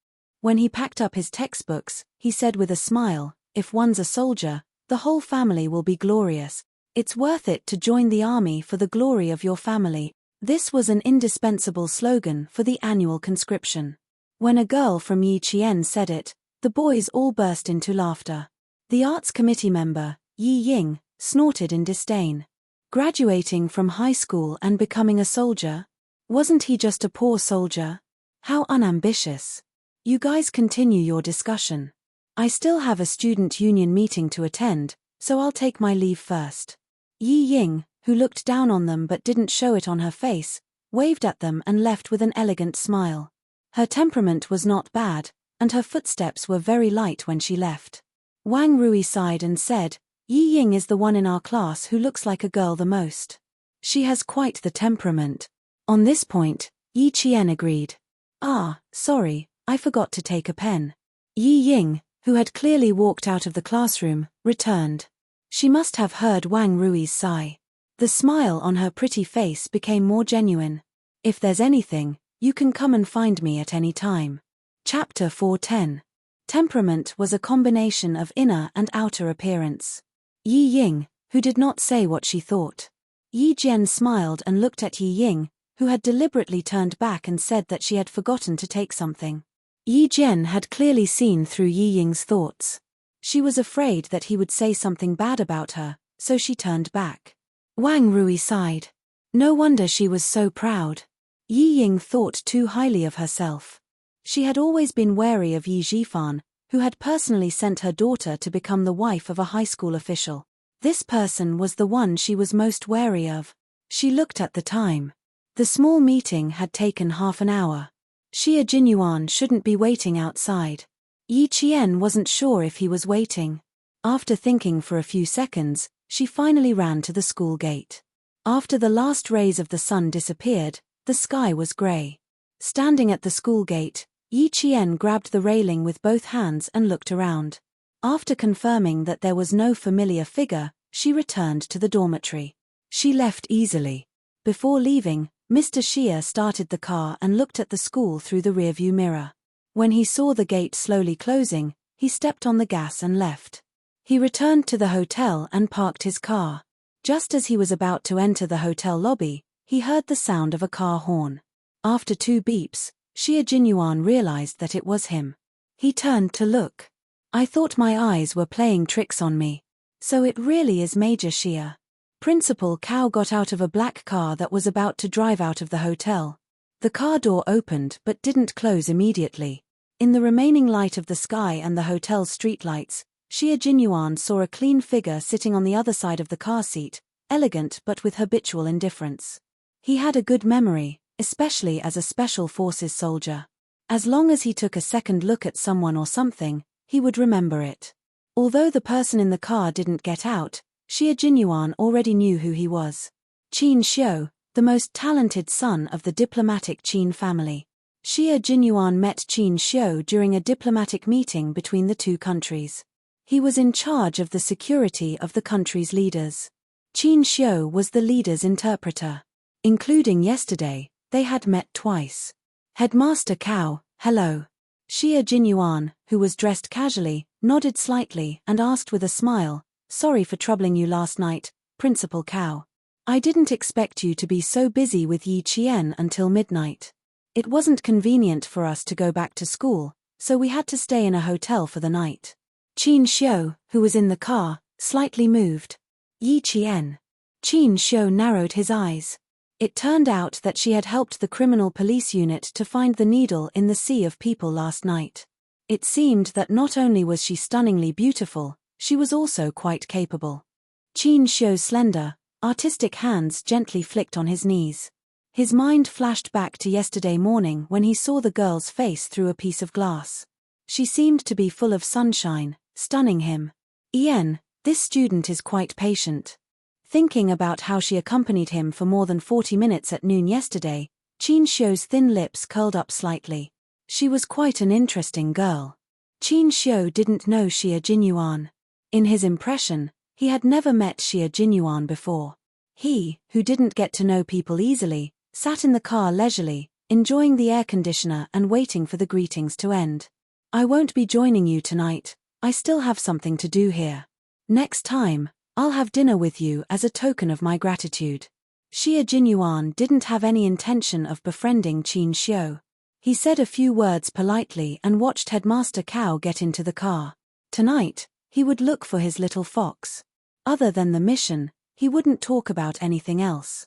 When he packed up his textbooks, he said with a smile, "If one's a soldier, the whole family will be glorious. It's worth it to join the army for the glory of your family." This was an indispensable slogan for the annual conscription. When a girl from Yi Qian said it, the boys all burst into laughter. The arts committee member, Yi Ying, snorted in disdain. Graduating from high school and becoming a soldier? Wasn't he just a poor soldier? How unambitious. You guys continue your discussion. I still have a student union meeting to attend, so I'll take my leave first. Yi Ying, who looked down on them but didn't show it on her face, waved at them and left with an elegant smile. Her temperament was not bad, and her footsteps were very light when she left. Wang Rui sighed and said, "Yi Ying is the one in our class who looks like a girl the most. She has quite the temperament." On this point, Yi Qian agreed. "Ah, sorry, I forgot to take a pen." Yi Ying, who had clearly walked out of the classroom, returned. She must have heard Wang Rui's sigh. The smile on her pretty face became more genuine. "If there's anything, you can come and find me at any time." Chapter 410. Temperament was a combination of inner and outer appearance. Yi Ying, who did not say what she thought. Yi Jian smiled and looked at Yi Ying, who had deliberately turned back and said that she had forgotten to take something. Yi Jian had clearly seen through Yi Ying's thoughts. She was afraid that he would say something bad about her, so she turned back. Wang Rui sighed. No wonder she was so proud. Yi Ying thought too highly of herself. She had always been wary of Yi Zhifan, who had personally sent her daughter to become the wife of a high school official. This person was the one she was most wary of. She looked at the time. The small meeting had taken half an hour. Xie Jinyuan shouldn't be waiting outside. Yi Qian wasn't sure if he was waiting. After thinking for a few seconds, she finally ran to the school gate. After the last rays of the sun disappeared, the sky was grey. Standing at the school gate, Yi Qian grabbed the railing with both hands and looked around. After confirming that there was no familiar figure, she returned to the dormitory. She left easily. Before leaving, Mr. Xie started the car and looked at the school through the rearview mirror. When he saw the gate slowly closing, he stepped on the gas and left. He returned to the hotel and parked his car. Just as he was about to enter the hotel lobby, he heard the sound of a car horn. After 2 beeps, Xie Jinyuan realized that it was him. He turned to look. "I thought my eyes were playing tricks on me. So it really is Major Xie." Principal Cao got out of a black car that was about to drive out of the hotel. The car door opened but didn't close immediately. In the remaining light of the sky and the hotel's streetlights, Xie Jinyuan saw a clean figure sitting on the other side of the car seat, elegant but with habitual indifference. He had a good memory, especially as a special forces soldier. As long as he took a second look at someone or something, he would remember it. Although the person in the car didn't get out, Xie Jinyuan already knew who he was. Qin Xiu, the most talented son of the diplomatic Qin family. Xie Jinyuan met Qin Xiu during a diplomatic meeting between the two countries. He was in charge of the security of the country's leaders. Qin Xiu was the leader's interpreter. Including yesterday, They had met twice. Headmaster Cao, hello. Xia Jinyuan, who was dressed casually, nodded slightly and asked with a smile, sorry for troubling you last night, Principal Cao. I didn't expect you to be so busy with Yi Qian until midnight. It wasn't convenient for us to go back to school, so we had to stay in a hotel for the night. Qin Xiu, who was in the car, slightly moved. Yi Qian. Qin Xiu narrowed his eyes. It turned out that she had helped the criminal police unit to find the needle in the sea of people last night. It seemed that not only was she stunningly beautiful, she was also quite capable. Qin Xiu's slender, artistic hands gently flicked on his knees. His mind flashed back to yesterday morning when he saw the girl's face through a piece of glass. She seemed to be full of sunshine, stunning him. Ian, this student is quite patient. Thinking about how she accompanied him for more than 40 minutes at noon yesterday, Qin Xiu's thin lips curled up slightly. She was quite an interesting girl. Qin Xiu didn't know Xia Jinyuan. In his impression, he had never met Xia Jinyuan before. He, who didn't get to know people easily, sat in the car leisurely, enjoying the air conditioner and waiting for the greetings to end. I won't be joining you tonight, I still have something to do here. Next time, I'll have dinner with you as a token of my gratitude. Xia Jinyuan didn't have any intention of befriending Qin Xiu. He said a few words politely and watched Headmaster Cao get into the car. Tonight, he would look for his little fox. Other than the mission, he wouldn't talk about anything else.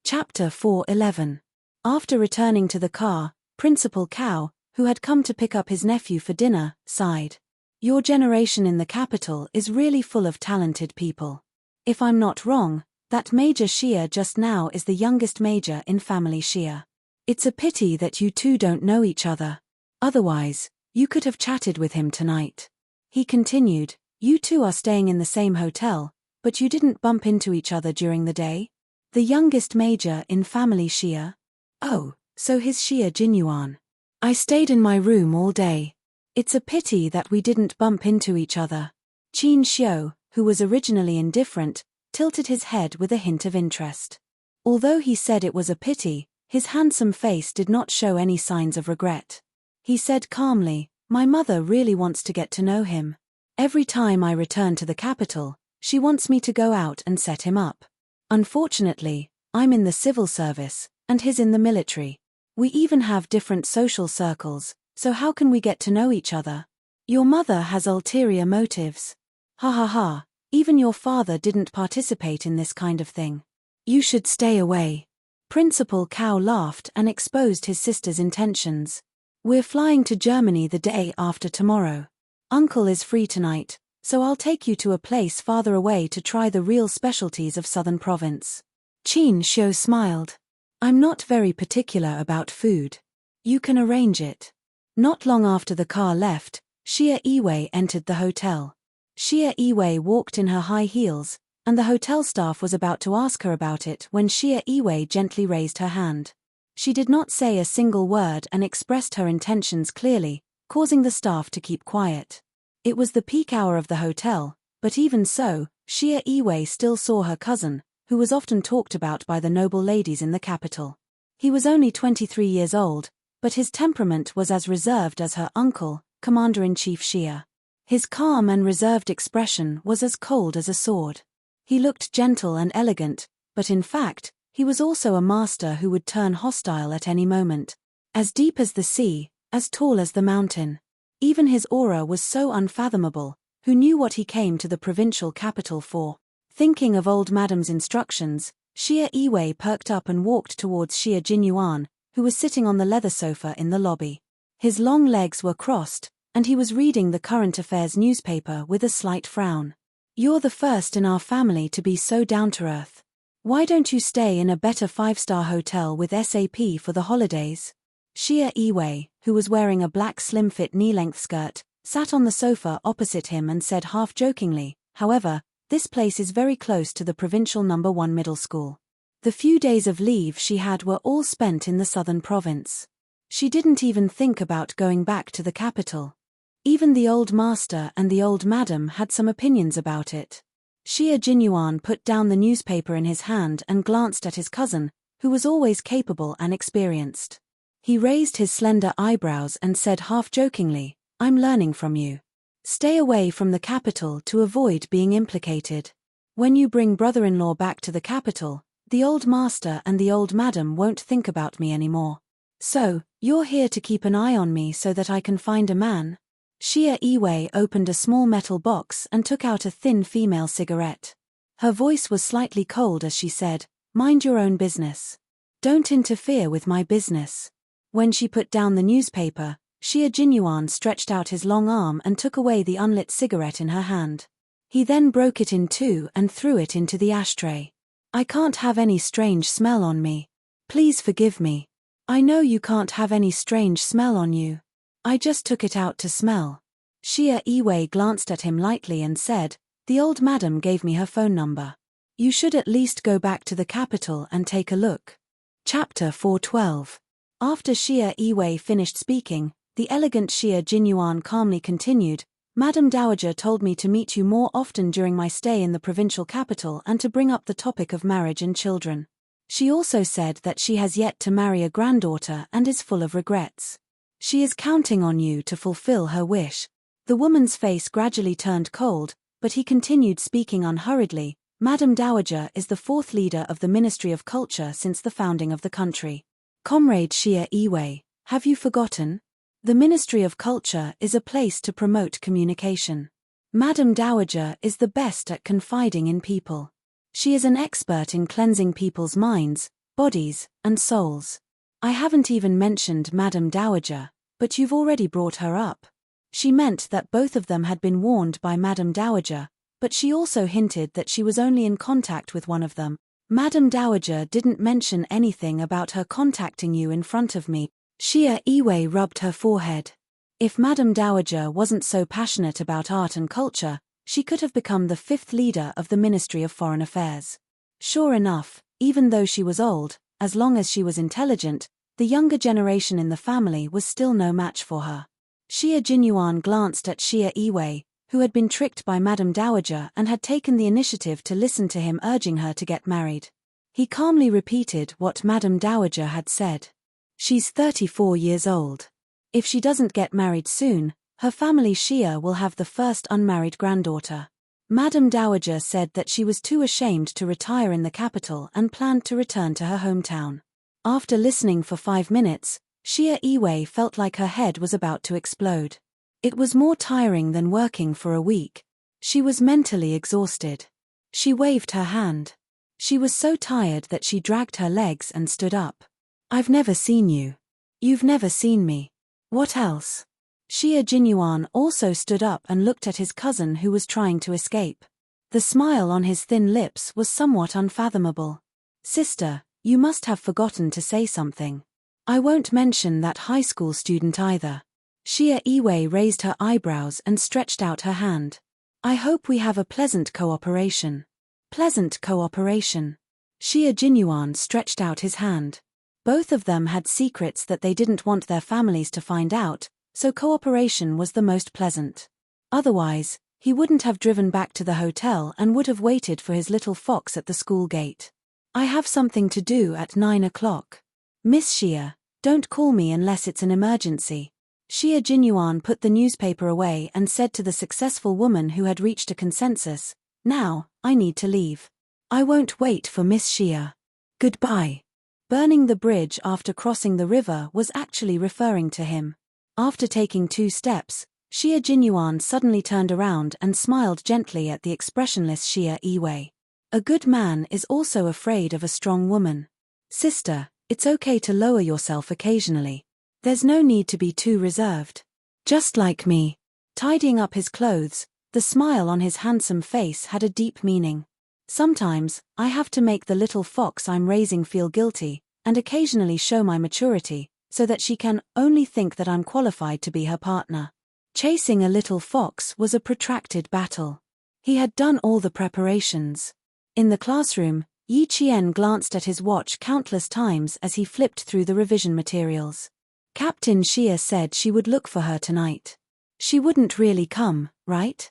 Chapter 4:11. After returning to the car, Principal Cao, who had come to pick up his nephew for dinner, sighed. Your generation in the capital is really full of talented people. If I'm not wrong, that Major Xia just now is the youngest major in family Xia. It's a pity that you two don't know each other. Otherwise, you could have chatted with him tonight. He continued, you two are staying in the same hotel, but you didn't bump into each other during the day? The youngest major in family Xia? Oh, so he's Xia Jinyuan. I stayed in my room all day. It's a pity that we didn't bump into each other. Qin Xiu, who was originally indifferent, tilted his head with a hint of interest. Although he said it was a pity, his handsome face did not show any signs of regret. He said calmly, my mother really wants to get to know him. Every time I return to the capital, she wants me to go out and set him up. Unfortunately, I'm in the civil service, and he's in the military. We even have different social circles, so how can we get to know each other? Your mother has ulterior motives. Ha ha ha, even your father didn't participate in this kind of thing. You should stay away. Principal Cao laughed and exposed his sister's intentions. We're flying to Germany the day after tomorrow. Uncle is free tonight, so I'll take you to a place farther away to try the real specialties of Southern Province. Qin Xiu smiled. I'm not very particular about food. You can arrange it. Not long after the car left, Xia Yiwei entered the hotel. Xia Yiwei walked in her high heels, and the hotel staff was about to ask her about it when Xia Yiwei gently raised her hand. She did not say a single word and expressed her intentions clearly, causing the staff to keep quiet. It was the peak hour of the hotel, but even so, Xia Yiwei still saw her cousin, who was often talked about by the noble ladies in the capital. He was only 23 years old, but his temperament was as reserved as her uncle, Commander-in-Chief Xia. His calm and reserved expression was as cold as a sword. He looked gentle and elegant, but in fact, he was also a master who would turn hostile at any moment. As deep as the sea, as tall as the mountain. Even his aura was so unfathomable, who knew what he came to the provincial capital for? Thinking of old Madam's instructions, Xia Yiwei perked up and walked towards Xia Jinyuan, who was sitting on the leather sofa in the lobby. His long legs were crossed, and he was reading the current affairs newspaper with a slight frown. You're the first in our family to be so down-to-earth. Why don't you stay in a better 5-star hotel with SAP for the holidays? Xia Yiwei, who was wearing a black slim-fit knee-length skirt, sat on the sofa opposite him and said half-jokingly, however, this place is very close to the provincial No. 1 middle school. The few days of leave she had were all spent in the southern province. She didn't even think about going back to the capital. Even the old master and the old madam had some opinions about it. Xia Jinyuan put down the newspaper in his hand and glanced at his cousin, who was always capable and experienced. He raised his slender eyebrows and said half-jokingly, "I'm learning from you. Stay away from the capital to avoid being implicated. When you bring brother-in-law back to the capital, the old master and the old madam won't think about me anymore. So, you're here to keep an eye on me so that I can find a man?" Xia Yiwei opened a small metal box and took out a thin female cigarette. Her voice was slightly cold as she said, "Mind your own business. Don't interfere with my business." When she put down the newspaper, Xia Jinyuan stretched out his long arm and took away the unlit cigarette in her hand. He then broke it in two and threw it into the ashtray. "I can't have any strange smell on me. Please forgive me. I know you can't have any strange smell on you. I just took it out to smell." Xia Yiwei glanced at him lightly and said, "The old madam gave me her phone number. You should at least go back to the capital and take a look." Chapter 412. After Xia Yiwei finished speaking, the elegant Xia Jinyuan calmly continued, "Madam Dowager told me to meet you more often during my stay in the provincial capital and to bring up the topic of marriage and children. She also said that she has yet to marry a granddaughter and is full of regrets. She is counting on you to fulfill her wish." The woman's face gradually turned cold, but he continued speaking unhurriedly. "Madam Dowager is the fourth leader of the Ministry of Culture since the founding of the country. Comrade Xia Yiwei, have you forgotten? The Ministry of Culture is a place to promote communication. Madam Dowager is the best at confiding in people. She is an expert in cleansing people's minds, bodies, and souls. I haven't even mentioned Madam Dowager, but you've already brought her up." She meant that both of them had been warned by Madam Dowager, but she also hinted that she was only in contact with one of them. "Madam Dowager didn't mention anything about her contacting you in front of me." Xia Yiwei rubbed her forehead. If Madam Dowager wasn't so passionate about art and culture, she could have become the fifth leader of the Ministry of Foreign Affairs. Sure enough, even though she was old, as long as she was intelligent, the younger generation in the family was still no match for her. Xia Jinyuan glanced at Xia Yiwei, who had been tricked by Madam Dowager and had taken the initiative to listen to him urging her to get married. He calmly repeated what Madam Dowager had said. "She's 34 years old. If she doesn't get married soon, her family Xia will have the first unmarried granddaughter." Madam Dowager said that she was too ashamed to retire in the capital and planned to return to her hometown. After listening for 5 minutes, Xia Yiwei felt like her head was about to explode. It was more tiring than working for a week. She was mentally exhausted. She waved her hand. She was so tired that she dragged her legs and stood up. "I've never seen you. You've never seen me. What else?" Xia Jinyuan also stood up and looked at his cousin who was trying to escape. The smile on his thin lips was somewhat unfathomable. "Sister, you must have forgotten to say something. I won't mention that high school student either." Xia Yiwei raised her eyebrows and stretched out her hand. "I hope we have a pleasant cooperation." Pleasant cooperation. Xia Jinyuan stretched out his hand. Both of them had secrets that they didn't want their families to find out, so cooperation was the most pleasant. Otherwise, he wouldn't have driven back to the hotel and would have waited for his little fox at the school gate. "I have something to do at 9 o'clock. Miss Xia, don't call me unless it's an emergency." Xia Jinyuan put the newspaper away and said to the successful woman who had reached a consensus, "Now, I need to leave. I won't wait for Miss Xia. Goodbye." Burning the bridge after crossing the river was actually referring to him. After taking 2 steps, Xia Jinyuan suddenly turned around and smiled gently at the expressionless Xia Yiwei. A good man is also afraid of a strong woman. "Sister, it's okay to lower yourself occasionally. There's no need to be too reserved. Just like me." Tidying up his clothes, the smile on his handsome face had a deep meaning. "Sometimes, I have to make the little fox I'm raising feel guilty, and occasionally show my maturity, so that she can only think that I'm qualified to be her partner." Chasing a little fox was a protracted battle. He had done all the preparations. In the classroom, Yi Qian glanced at his watch countless times as he flipped through the revision materials. Captain Xia said she would look for her tonight. She wouldn't really come, right?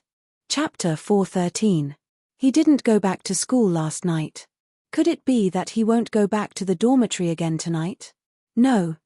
Chapter 413. He didn't go back to school last night. Could it be that he won't go back to the dormitory again tonight? No,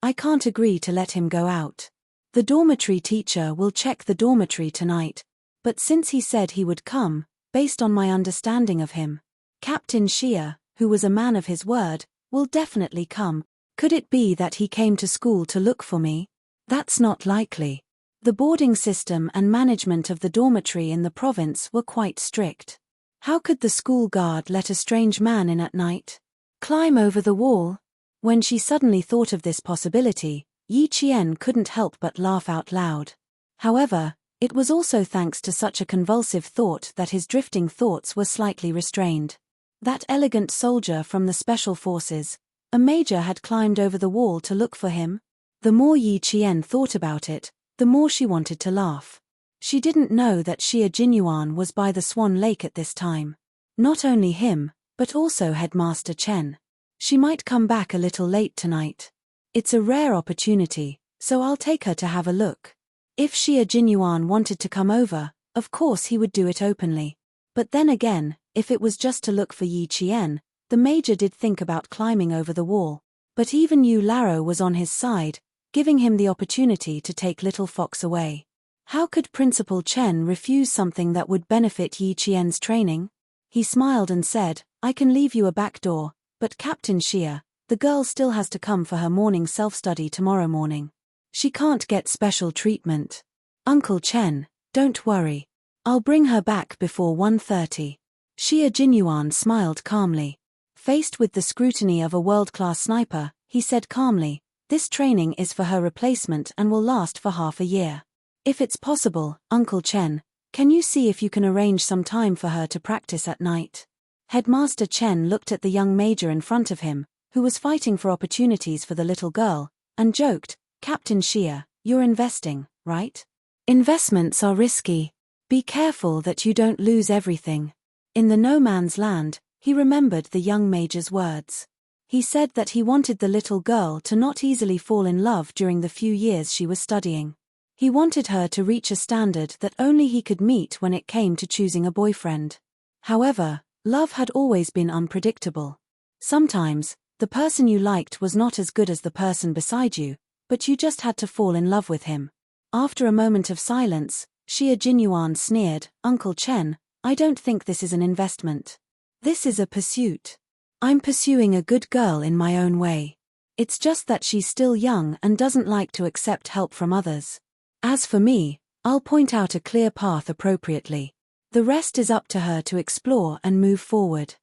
I can't agree to let him go out. The dormitory teacher will check the dormitory tonight, but since he said he would come, based on my understanding of him, Captain Shea, who was a man of his word, will definitely come. Could it be that he came to school to look for me? That's not likely. The boarding system and management of the dormitory in the province were quite strict. How could the school guard let a strange man in at night? Climb over the wall? When she suddenly thought of this possibility, Yi Qian couldn't help but laugh out loud. However, it was also thanks to such a convulsive thought that his drifting thoughts were slightly restrained. That elegant soldier from the special forces, a major, had climbed over the wall to look for him? The more Yi Qian thought about it, the more she wanted to laugh. She didn't know that Xie Jinyuan was by the Swan Lake at this time. Not only him, but also Headmaster Chen. She might come back a little late tonight. It's a rare opportunity, so I'll take her to have a look. If Xie Jinyuan wanted to come over, of course he would do it openly. But then again, if it was just to look for Yi Qian, the major did think about climbing over the wall. But even Yu Laro was on his side, giving him the opportunity to take Little Fox away. How could Principal Chen refuse something that would benefit Yi Qian's training? He smiled and said, I can leave you a back door, but Captain Xie, the girl still has to come for her morning self-study tomorrow morning. She can't get special treatment. Uncle Chen, don't worry. I'll bring her back before 1:30. Xie Jinyuan smiled calmly. Faced with the scrutiny of a world-class sniper, he said calmly, this training is for her replacement and will last for half a year. If it's possible, Uncle Chen, can you see if you can arrange some time for her to practice at night? Headmaster Chen looked at the young major in front of him, who was fighting for opportunities for the little girl, and joked, Captain Xie, you're investing, right? Investments are risky. Be careful that you don't lose everything. In the no man's land, he remembered the young major's words. He said that he wanted the little girl to not easily fall in love during the few years she was studying. He wanted her to reach a standard that only he could meet when it came to choosing a boyfriend. However, love had always been unpredictable. Sometimes, the person you liked was not as good as the person beside you, but you just had to fall in love with him. After a moment of silence, Xie Jinyuan sneered, Uncle Chen, I don't think this is an investment. This is a pursuit. I'm pursuing a good girl in my own way. It's just that she's still young and doesn't like to accept help from others. As for me, I'll point out a clear path appropriately. The rest is up to her to explore and move forward.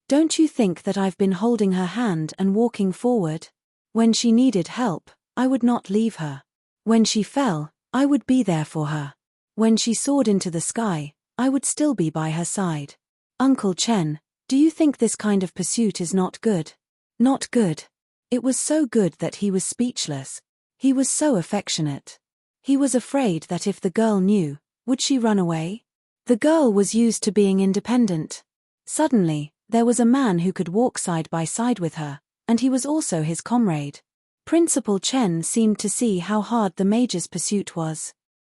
Don't you think that I've been holding her hand and walking forward? When she needed help, I would not leave her. When she fell, I would be there for her. When she soared into the sky, I would still be by her side. Uncle Chen, do you think this kind of pursuit is not good? Not good. It was so good that he was speechless. He was so affectionate. He was afraid that if the girl knew, would she run away? The girl was used to being independent. Suddenly, there was a man who could walk side by side with her, and he was also his comrade. Principal Chen seemed to see how hard the major's pursuit was.